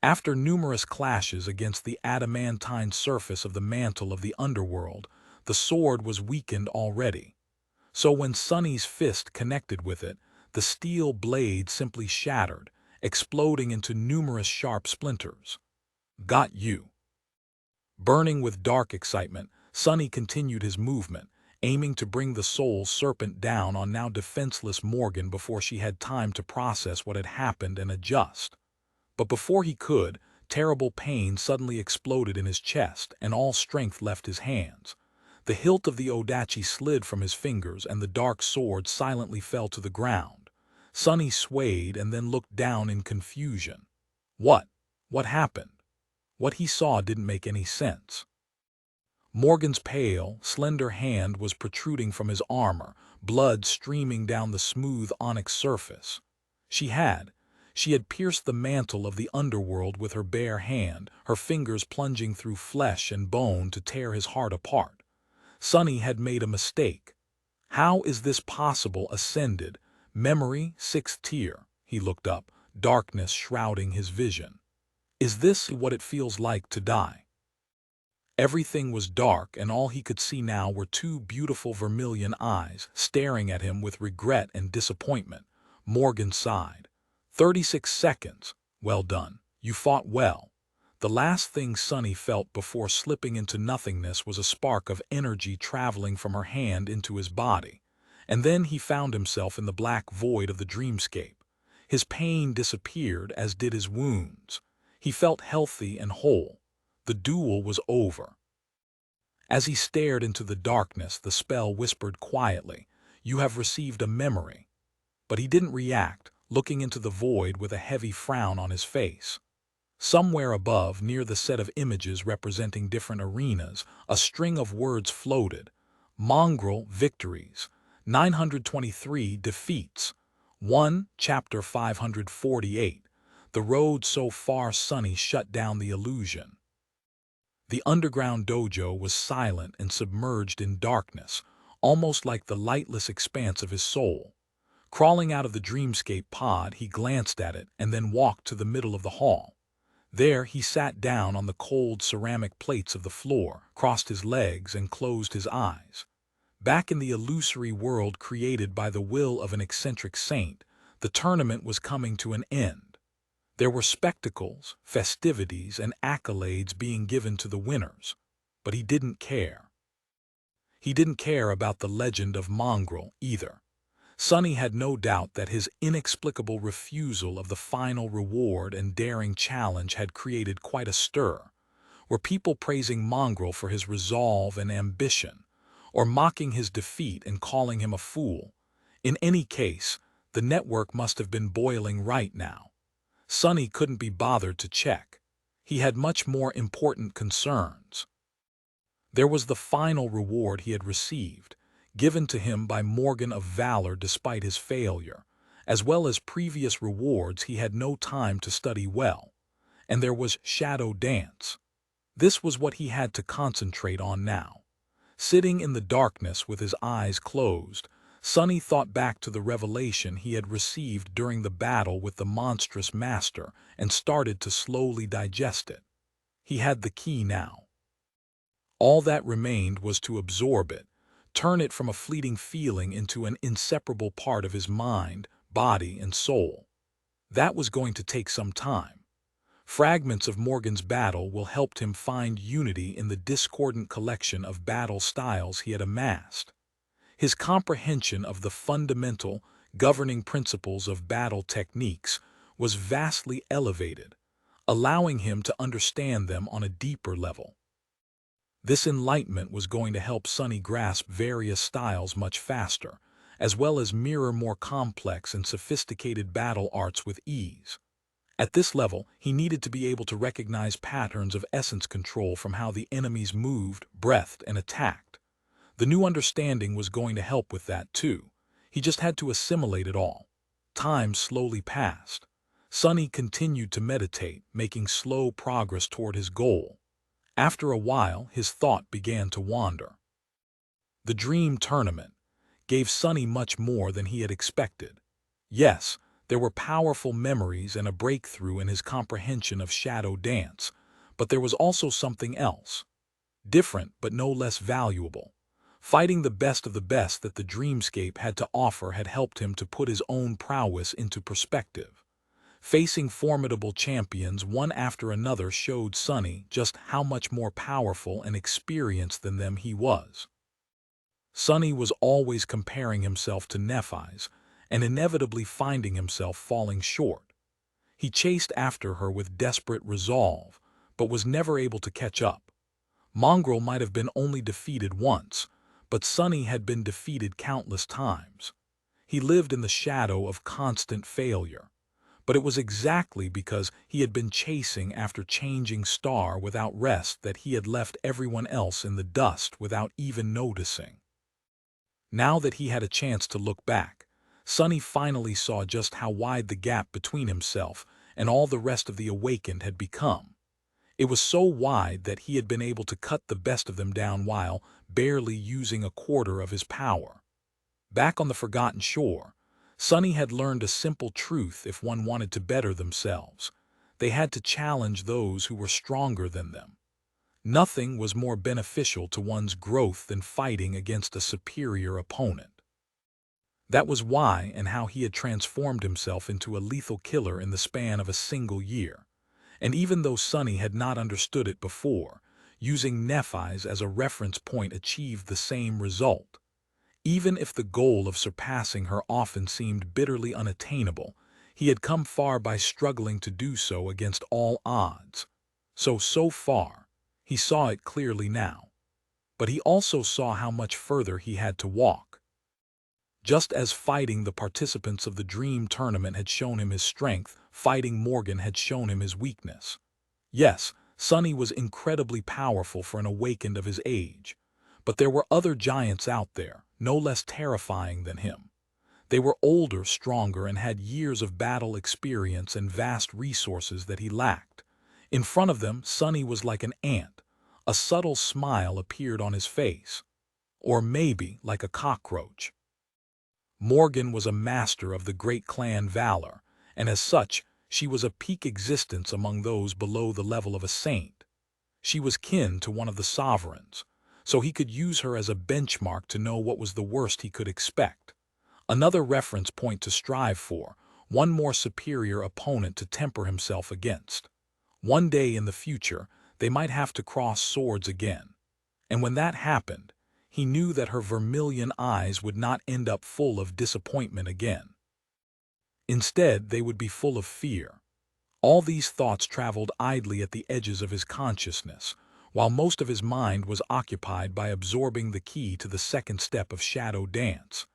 After numerous clashes against the adamantine surface of the mantle of the underworld, the sword was weakened already. So when Sonny's fist connected with it, the steel blade simply shattered, exploding into numerous sharp splinters. Got you. Burning with dark excitement, Sonny continued his movement, aiming to bring the soul serpent down on now defenseless Morgan before she had time to process what had happened and adjust. But before he could, terrible pain suddenly exploded in his chest and all strength left his hands. The hilt of the odachi slid from his fingers and the dark sword silently fell to the ground. Sonny swayed and then looked down in confusion. What? What happened? What he saw didn't make any sense. Morgan's pale, slender hand was protruding from his armor, blood streaming down the smooth onyx surface. She had pierced the mantle of the underworld with her bare hand, her fingers plunging through flesh and bone to tear his heart apart. Sonny had made a mistake. How is this possible? Ascended, memory, sixth tier. He looked up, darkness shrouding his vision. Is this what it feels like to die? Everything was dark, and all he could see now were two beautiful vermilion eyes staring at him with regret and disappointment. Morgan sighed. 36 seconds. Well done. You fought well. The last thing Sonny felt before slipping into nothingness was a spark of energy traveling from her hand into his body. And then he found himself in the black void of the dreamscape. His pain disappeared, as did his wounds. He felt healthy and whole. The duel was over. As he stared into the darkness, the spell whispered quietly, "You have received a memory." But he didn't react, looking into the void with a heavy frown on his face. Somewhere above, near the set of images representing different arenas, a string of words floated. Mongrel victories. 923 defeats. 1 Chapter 548. The road so far. Sonny shut down the illusion. The underground dojo was silent and submerged in darkness, almost like the lightless expanse of his soul. Crawling out of the dreamscape pod, he glanced at it and then walked to the middle of the hall. There he sat down on the cold ceramic plates of the floor, crossed his legs and closed his eyes. Back in the illusory world created by the will of an eccentric saint, the tournament was coming to an end. There were spectacles, festivities, and accolades being given to the winners, but he didn't care. He didn't care about the legend of Mongrel either. Sonny had no doubt that his inexplicable refusal of the final reward and daring challenge had created quite a stir. Were people praising Mongrel for his resolve and ambition, or mocking his defeat and calling him a fool? In any case, the network must have been boiling right now. Sonny couldn't be bothered to check. He had much more important concerns. There was the final reward he had received, given to him by Morgan of Valor despite his failure, as well as previous rewards he had no time to study well. And there was Shadow Dance. This was what he had to concentrate on now. Sitting in the darkness with his eyes closed, Sonny thought back to the revelation he had received during the battle with the monstrous master and started to slowly digest it. He had the key now. All that remained was to absorb it, turn it from a fleeting feeling into an inseparable part of his mind, body, and soul. That was going to take some time. Fragments of Morgan's battle will help him find unity in the discordant collection of battle styles he had amassed. His comprehension of the fundamental, governing principles of battle techniques was vastly elevated, allowing him to understand them on a deeper level. This enlightenment was going to help Sunny grasp various styles much faster, as well as mirror more complex and sophisticated battle arts with ease. At this level, he needed to be able to recognize patterns of essence control from how the enemies moved, breathed, and attacked. The new understanding was going to help with that too. He just had to assimilate it all. Time slowly passed. Sunny continued to meditate, making slow progress toward his goal. After a while, his thought began to wander. The dream tournament gave Sunny much more than he had expected. Yes, there were powerful memories and a breakthrough in his comprehension of shadow dance, but there was also something else. Different but no less valuable. Fighting the best of the best that the dreamscape had to offer had helped him to put his own prowess into perspective. Facing formidable champions one after another showed Sunny just how much more powerful and experienced than them he was. Sunny was always comparing himself to Nephis, and inevitably finding himself falling short. He chased after her with desperate resolve, but was never able to catch up. Mongrel might have been only defeated once, but Sunny had been defeated countless times. He lived in the shadow of constant failure. But it was exactly because he had been chasing after changing star without rest that he had left everyone else in the dust without even noticing. Now that he had a chance to look back, Sunny finally saw just how wide the gap between himself and all the rest of the awakened had become. It was so wide that he had been able to cut the best of them down while barely using a quarter of his power. Back on the forgotten shore, Sunny had learned a simple truth: if one wanted to better themselves, they had to challenge those who were stronger than them. Nothing was more beneficial to one's growth than fighting against a superior opponent. That was why and how he had transformed himself into a lethal killer in the span of a single year. And even though Sunny had not understood it before, using Nephis as a reference point achieved the same result. Even if the goal of surpassing her often seemed bitterly unattainable, he had come far by struggling to do so against all odds. So far, he saw it clearly now. But he also saw how much further he had to walk. Just as fighting the participants of the dream tournament had shown him his strength, fighting Morgan had shown him his weakness. Yes, Sunny was incredibly powerful for an awakened of his age. But there were other giants out there, no less terrifying than him. They were older, stronger, and had years of battle experience and vast resources that he lacked. In front of them, Sunny was like an ant. A subtle smile appeared on his face. Or maybe like a cockroach. Morgan was a master of the great clan valor, and as such, she was a peak existence among those below the level of a saint. She was kin to one of the sovereigns, so he could use her as a benchmark to know what was the worst he could expect. Another reference point to strive for, one more superior opponent to temper himself against. One day in the future, they might have to cross swords again. And when that happened, he knew that her vermilion eyes would not end up full of disappointment again. Instead, they would be full of fear. All these thoughts traveled idly at the edges of his consciousness, while most of his mind was occupied by absorbing the key to the second step of shadow dance.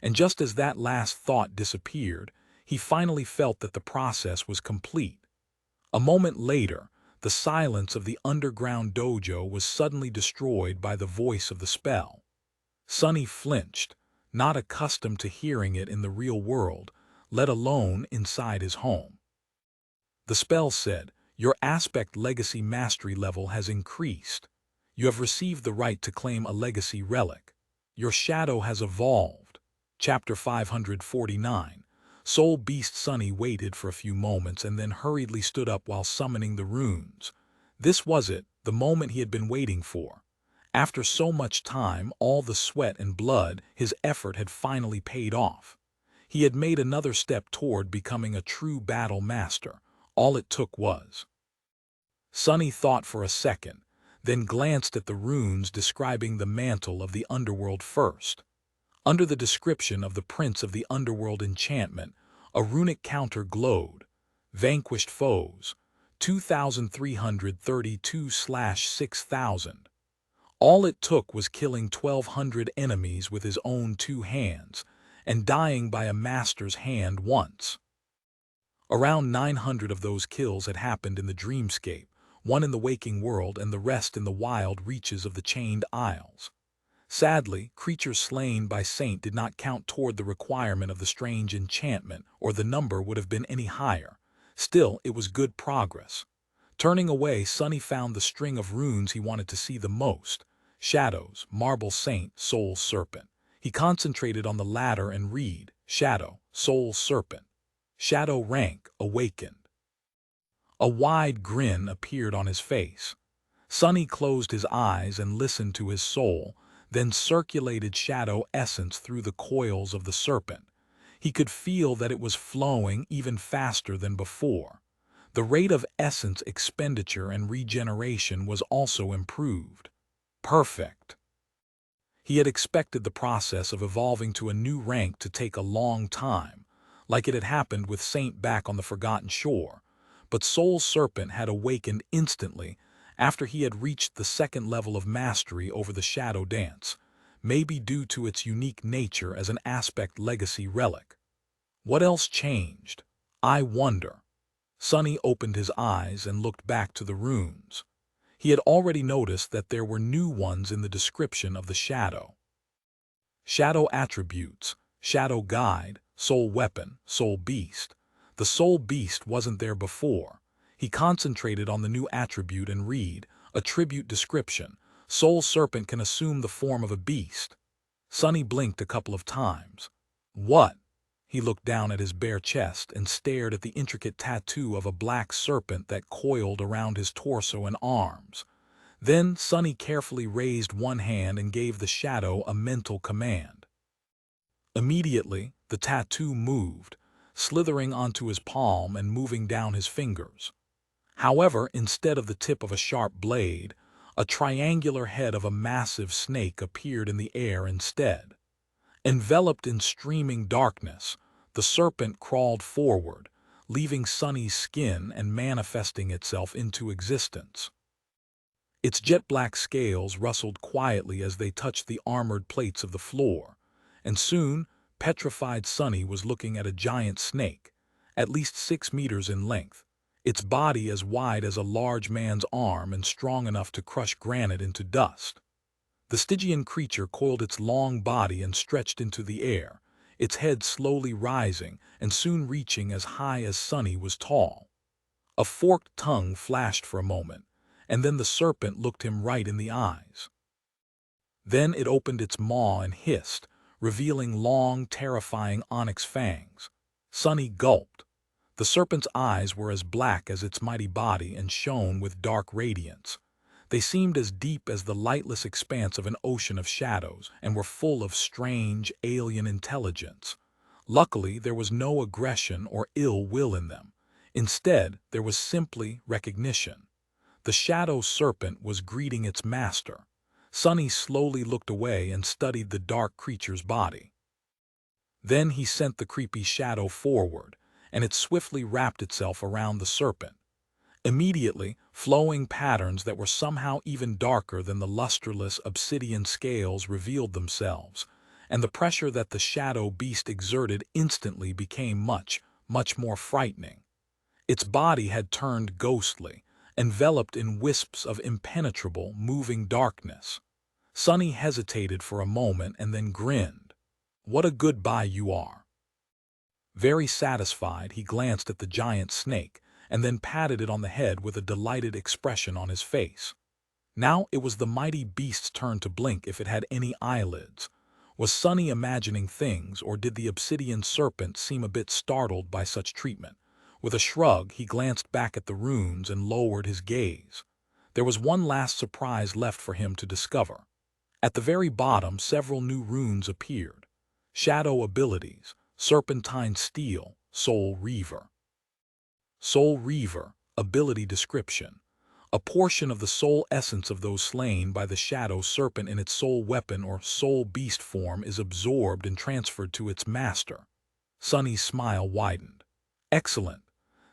And just as that last thought disappeared, he finally felt that the process was complete. A moment later, the silence of the underground dojo was suddenly destroyed by the voice of the spell. Sunny flinched, not accustomed to hearing it in the real world, let alone inside his home. The spell said, "Your aspect legacy mastery level has increased. You have received the right to claim a legacy relic. Your shadow has evolved." Chapter 549. Soul Beast Sunny waited for a few moments and then hurriedly stood up while summoning the runes. This was it, the moment he had been waiting for. After so much time, all the sweat and blood, his effort had finally paid off. He had made another step toward becoming a true battle master. All it took was. Sunny thought for a second, then glanced at the runes describing the mantle of the underworld first. Under the description of the Prince of the Underworld enchantment, a runic counter glowed. Vanquished foes, 2,332/6,000. All it took was killing 1,200 enemies with his own 2 hands, and dying by a master's hand once. Around 900 of those kills had happened in the dreamscape, one in the waking world and the rest in the wild reaches of the Chained Isles. Sadly, creatures slain by Saint did not count toward the requirement of the strange enchantment, or the number would have been any higher. Still, it was good progress. Turning away, Sonny found the string of runes he wanted to see the most. Shadows, Marble Saint, Soul Serpent. He concentrated on the latter and read, Shadow, Soul Serpent. Shadow rank, awakened. A wide grin appeared on his face. Sonny closed his eyes and listened to his soul, then circulated shadow essence through the coils of the serpent. He could feel that it was flowing even faster than before. The rate of essence expenditure and regeneration was also improved. Perfect. He had expected the process of evolving to a new rank to take a long time, like it had happened with Saint back on the Forgotten Shore, but Soul Serpent had awakened instantly after he had reached the second level of mastery over the Shadow Dance, maybe due to its unique nature as an aspect legacy relic. What else changed? I wonder. Sonny opened his eyes and looked back to the runes. He had already noticed that there were new ones in the description of the shadow. Shadow attributes, Shadow Guide, Soul Weapon, Soul Beast. The Soul Beast wasn't there before. He concentrated on the new attribute and read, Attribute Description, Soul Serpent can assume the form of a beast. Sonny blinked a couple of times. What? He looked down at his bare chest and stared at the intricate tattoo of a black serpent that coiled around his torso and arms. Then Sonny carefully raised one hand and gave the shadow a mental command. Immediately, the tattoo moved, slithering onto his palm and moving down his fingers. However, instead of the tip of a sharp blade, a triangular head of a massive snake appeared in the air instead. Enveloped in streaming darkness, the serpent crawled forward, leaving Sonny's skin and manifesting itself into existence. Its jet-black scales rustled quietly as they touched the armored plates of the floor, and soon, petrified Sonny was looking at a giant snake, at least 6 meters in length, its body as wide as a large man's arm and strong enough to crush granite into dust. The Stygian creature coiled its long body and stretched into the air, its head slowly rising and soon reaching as high as Sonny was tall. A forked tongue flashed for a moment, and then the serpent looked him right in the eyes. Then it opened its maw and hissed, revealing long, terrifying onyx fangs. Sonny gulped. The serpent's eyes were as black as its mighty body and shone with dark radiance. They seemed as deep as the lightless expanse of an ocean of shadows and were full of strange, alien intelligence. Luckily, there was no aggression or ill will in them. Instead, there was simply recognition. The shadow serpent was greeting its master. Sonny slowly looked away and studied the dark creature's body. Then he sent the creepy shadow forward, and it swiftly wrapped itself around the serpent. Immediately, flowing patterns that were somehow even darker than the lusterless obsidian scales revealed themselves, and the pressure that the shadow beast exerted instantly became much, much more frightening. Its body had turned ghostly, enveloped in wisps of impenetrable, moving darkness. Sonny hesitated for a moment and then grinned. What a goodbye you are. Very satisfied, he glanced at the giant snake, and then patted it on the head with a delighted expression on his face. Now it was the mighty beast's turn to blink if it had any eyelids. Was Sonny imagining things, or did the obsidian serpent seem a bit startled by such treatment? With a shrug, he glanced back at the runes and lowered his gaze. There was one last surprise left for him to discover. At the very bottom, several new runes appeared. Shadow abilities, Serpentine Steel, Soul Reaver. Soul Reaver, ability description. A portion of the soul essence of those slain by the shadow serpent in its soul weapon or soul beast form is absorbed and transferred to its master. Sonny's smile widened. Excellent.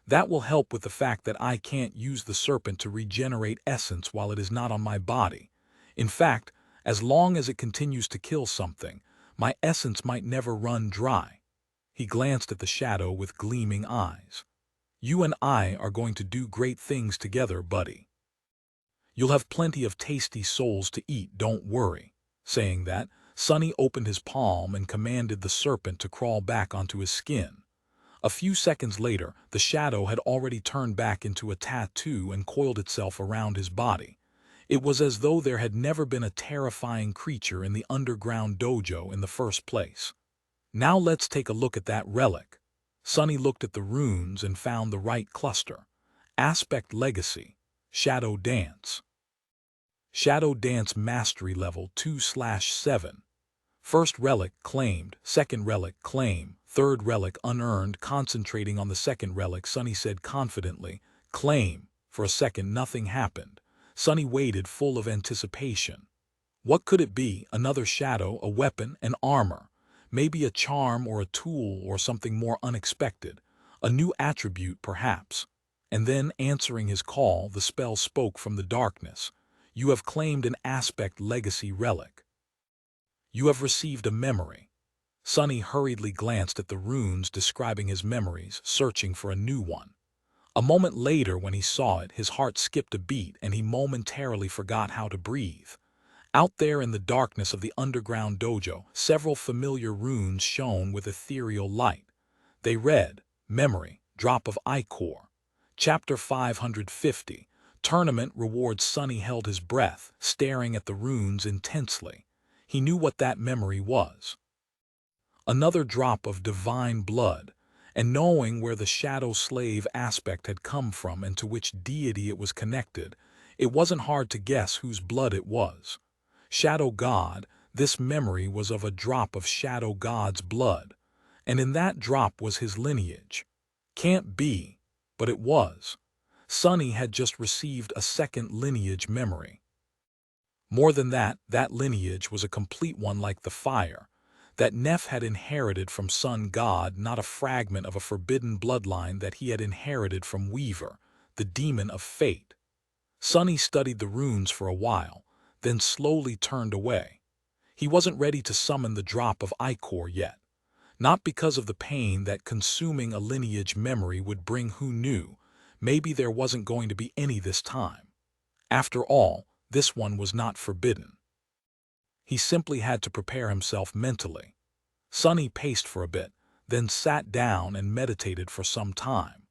That will help with the fact that I can't use the serpent to regenerate essence while it is not on my body. In fact, as long as it continues to kill something, my essence might never run dry. He glanced at the shadow with gleaming eyes. You and I are going to do great things together, buddy. You'll have plenty of tasty souls to eat, don't worry. Saying that, Sonny opened his palm and commanded the serpent to crawl back onto his skin. A few seconds later, the shadow had already turned back into a tattoo and coiled itself around his body. It was as though there had never been a terrifying creature in the underground dojo in the first place. Now let's take a look at that relic. Sonny looked at the runes and found the right cluster. Aspect Legacy. Shadow Dance. Shadow Dance Mastery Level 2/7. First relic claimed, second relic claim, third relic unearned. Concentrating on the second relic, Sonny said confidently, claim. For a second nothing happened. Sonny waited, full of anticipation. What could it be? Another shadow, a weapon, an armor. Maybe a charm or a tool or something more unexpected. A new attribute, perhaps. And then, answering his call, the spell spoke from the darkness. You have claimed an Aspect Legacy relic. You have received a memory. Sonny hurriedly glanced at the runes describing his memories, searching for a new one. A moment later, when he saw it, his heart skipped a beat and he momentarily forgot how to breathe. Out there in the darkness of the underground dojo, several familiar runes shone with ethereal light. They read, Memory, Drop of Ichor. Chapter 550. Tournament Rewards. Sonny held his breath, staring at the runes intensely. He knew what that memory was. Another drop of divine blood, and knowing where the shadow slave aspect had come from and to which deity it was connected, it wasn't hard to guess whose blood it was. Shadow God, this memory was of a drop of Shadow God's blood, and in that drop was his lineage. Can't be, but it was. Sonny had just received a second lineage memory. More than that, that lineage was a complete one, like the fire that Neff had inherited from Sun God, not a fragment of a forbidden bloodline that he had inherited from Weaver, the demon of fate. Sonny studied the runes for a while, then slowly turned away. He wasn't ready to summon the drop of Ichor yet. Not because of the pain that consuming a lineage memory would bring, who knew. Maybe there wasn't going to be any this time. After all, this one was not forbidden. He simply had to prepare himself mentally. Sonny paced for a bit, then sat down and meditated for some time.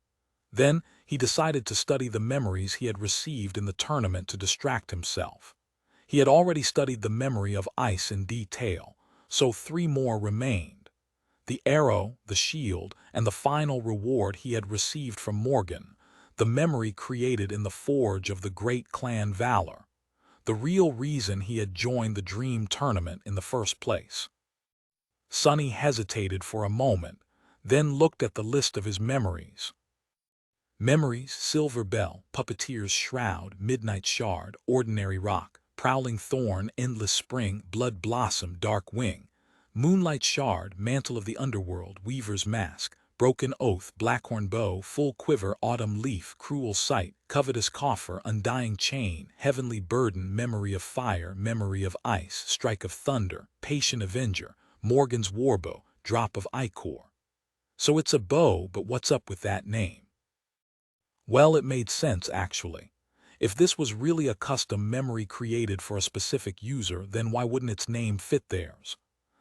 Then he decided to study the memories he had received in the tournament to distract himself. He had already studied the memory of ice in detail, so 3 more remained. The arrow, the shield, and the final reward he had received from Morgan, the memory created in the forge of the great clan Valor. The real reason he had joined the dream tournament in the first place. Sonny hesitated for a moment, then looked at the list of his memories. Memories: Silver Bell, Puppeteer's Shroud, Midnight Shard, Ordinary Rock, Prowling Thorn, Endless Spring, Blood Blossom, Dark Wing, Moonlight Shard, Mantle of the Underworld, Weaver's Mask, Broken Oath, Blackhorn Bow, Full Quiver, Autumn Leaf, Cruel Sight, Covetous Coffer, Undying Chain, Heavenly Burden, Memory of Fire, Memory of Ice, Strike of Thunder, Patient Avenger, Morgan's Warbow, Drop of Ichor. So it's a bow, but what's up with that name? Well, it made sense, actually. If this was really a custom memory created for a specific user, then why wouldn't its name fit theirs?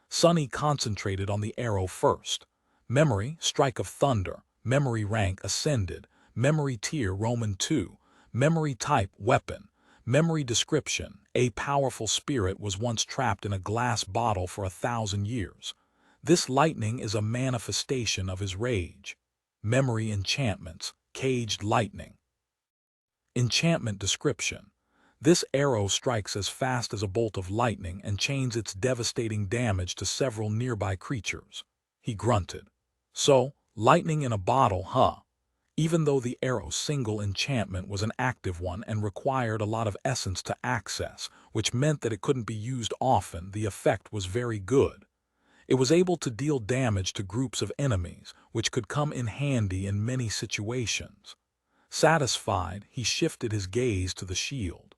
Sonny concentrated on the arrow first. Memory, Strike of Thunder. Memory rank, Ascended. Memory tier, Roman 2. Memory type, Weapon. Memory description: a powerful spirit was once trapped in a glass bottle for 1,000 years. This lightning is a manifestation of his rage. Memory enchantments: Caged Lightning. Enchantment description: this arrow strikes as fast as a bolt of lightning and chains its devastating damage to several nearby creatures. He grunted. So, lightning in a bottle, huh? Even though the arrow's single enchantment was an active one and required a lot of essence to access, which meant that it couldn't be used often, the effect was very good. It was able to deal damage to groups of enemies, which could come in handy in many situations. Satisfied, he shifted his gaze to the shield.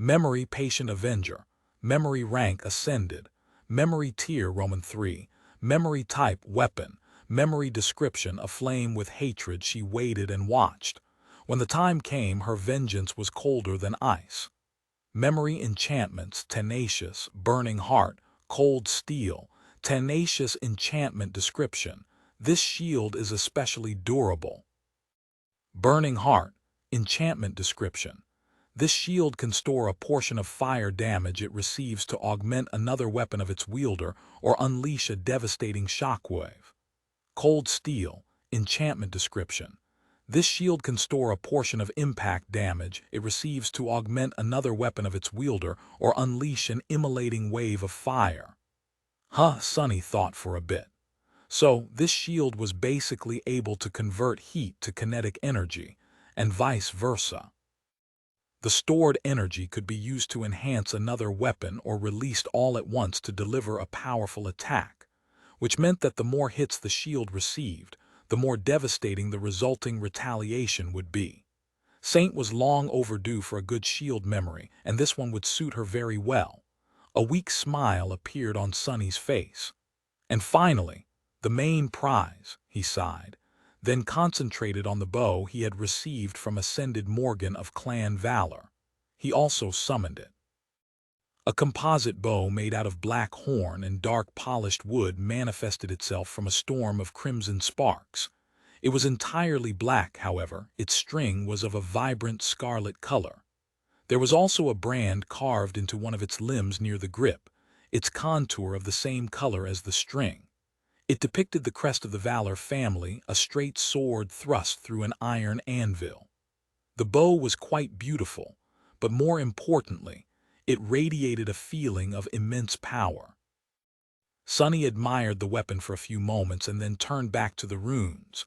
Memory Patient Avenger, Memory Rank Ascended, Memory Tier Roman 3, Memory Type Weapon, Memory Description: aflame with hatred she waited and watched. When the time came, her vengeance was colder than ice. Memory Enchantments: Tenacious, Burning Heart, Cold Steel, Tenacious Enchantment Description: this shield is especially durable. Burning Heart Enchantment Description: this shield can store a portion of fire damage it receives to augment another weapon of its wielder or unleash a devastating shockwave. Cold Steel Enchantment Description: this shield can store a portion of impact damage it receives to augment another weapon of its wielder or unleash an immolating wave of fire. Sunny thought for a bit. So, this shield was basically able to convert heat to kinetic energy, and vice versa. The stored energy could be used to enhance another weapon or released all at once to deliver a powerful attack, which meant that the more hits the shield received, the more devastating the resulting retaliation would be. Saint was long overdue for a good shield memory, and this one would suit her very well. A weak smile appeared on Sunny's face. And finally, the main prize, he sighed, then concentrated on the bow he had received from Ascended Morgan of Clan Valor. He also summoned it. A composite bow made out of black horn and dark polished wood manifested itself from a storm of crimson sparks. It was entirely black, however. Its string was of a vibrant scarlet color. There was also a brand carved into one of its limbs near the grip, its contour of the same color as the string. It depicted the crest of the Valor family, a straight sword thrust through an iron anvil. The bow was quite beautiful, but more importantly, it radiated a feeling of immense power. Sunny admired the weapon for a few moments and then turned back to the runes.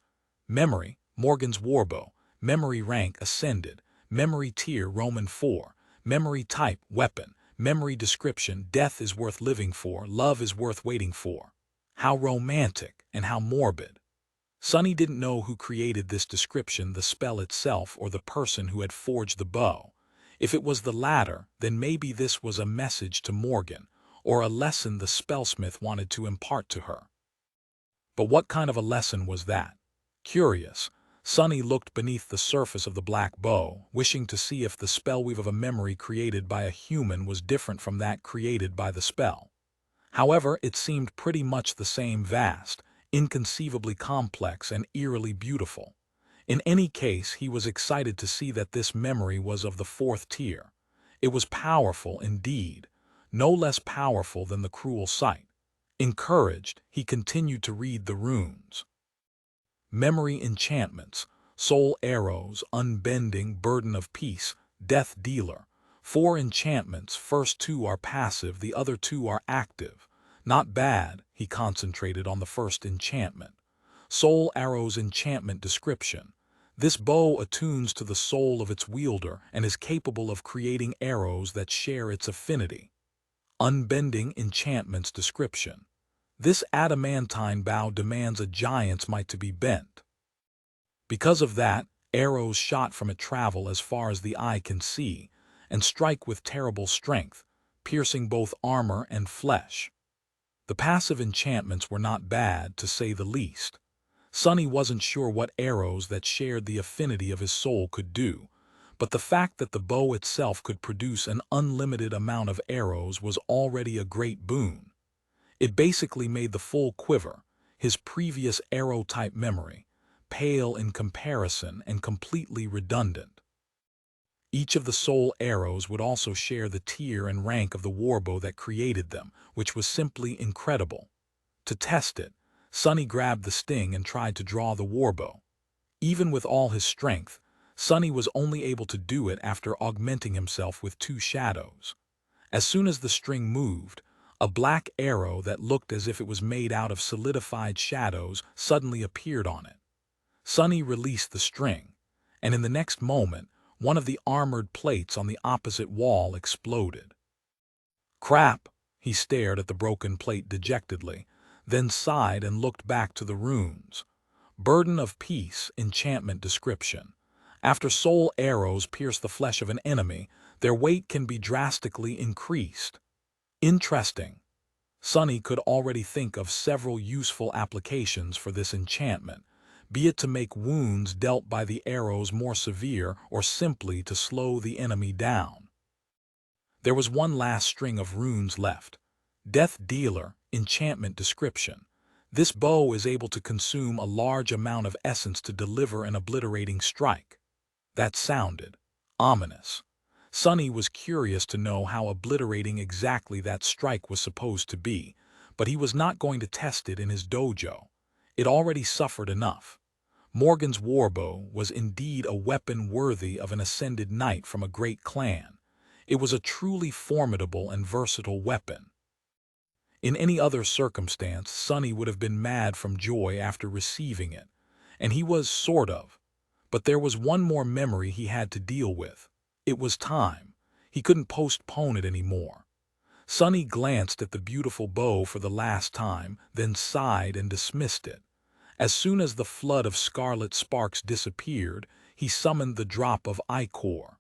Memory, Morgan's Warbow, Memory Rank Ascended, Memory Tier Roman 4, Memory Type Weapon, Memory Description: death is worth living for, love is worth waiting for. How romantic and how morbid. Sunny didn't know who created this description, the spell itself or the person who had forged the bow. If it was the latter, then maybe this was a message to Morgan, or a lesson the spellsmith wanted to impart to her. But what kind of a lesson was that? Curious, Sunny looked beneath the surface of the black bow, wishing to see if the spellweave of a memory created by a human was different from that created by the spell. However, it seemed pretty much the same, vast, inconceivably complex, and eerily beautiful. In any case, he was excited to see that this memory was of the 4th tier. It was powerful indeed, no less powerful than the cruel sight. Encouraged, he continued to read the runes. Memory Enchantments: Soul Arrows, Unbending, Burden of Peace, Death Dealer. 4 enchantments, first 2 are passive, the other 2 are active. Not bad, he concentrated on the first enchantment. Soul Arrows Enchantment Description: this bow attunes to the soul of its wielder and is capable of creating arrows that share its affinity. Unbending Enchantments Description: this adamantine bow demands a giant's might to be bent. Because of that, arrows shot from it travel as far as the eye can see, and strike with terrible strength, piercing both armor and flesh. The passive enchantments were not bad, to say the least. Sunny wasn't sure what arrows that shared the affinity of his soul could do, but the fact that the bow itself could produce an unlimited amount of arrows was already a great boon. It basically made the full quiver, his previous arrow-type memory, pale in comparison and completely redundant. Each of the soul arrows would also share the tier and rank of the warbow that created them, which was simply incredible. To test it, Sunny grabbed the sting and tried to draw the warbow. Even with all his strength, Sunny was only able to do it after augmenting himself with 2 shadows. As soon as the string moved, a black arrow that looked as if it was made out of solidified shadows suddenly appeared on it. Sunny released the string, and in the next moment, one of the armored plates on the opposite wall exploded. Crap! He stared at the broken plate dejectedly, then sighed and looked back to the runes. Burden of Peace Enchantment Description: after soul arrows pierce the flesh of an enemy, Their weight can be drastically increased. Interesting. Sunny could already think of several useful applications for this enchantment, be it to make wounds dealt by the arrows more severe or simply to slow the enemy down. There was one last string of runes left. Death Dealer, enchantment description. This bow is able to consume a large amount of essence to deliver an obliterating strike. That sounded ominous. Sunny was curious to know how obliterating exactly that strike was supposed to be, but he was not going to test it in his dojo. It already suffered enough. Morgan's warbow was indeed a weapon worthy of an ascended knight from a great clan. It was a truly formidable and versatile weapon. In any other circumstance, Sunny would have been mad from joy after receiving it, and he was sort of. But there was one more memory he had to deal with. It was time. He couldn't postpone it anymore. Sunny glanced at the beautiful bow for the last time, then sighed and dismissed it. As soon as the flood of scarlet sparks disappeared, he summoned the drop of ichor.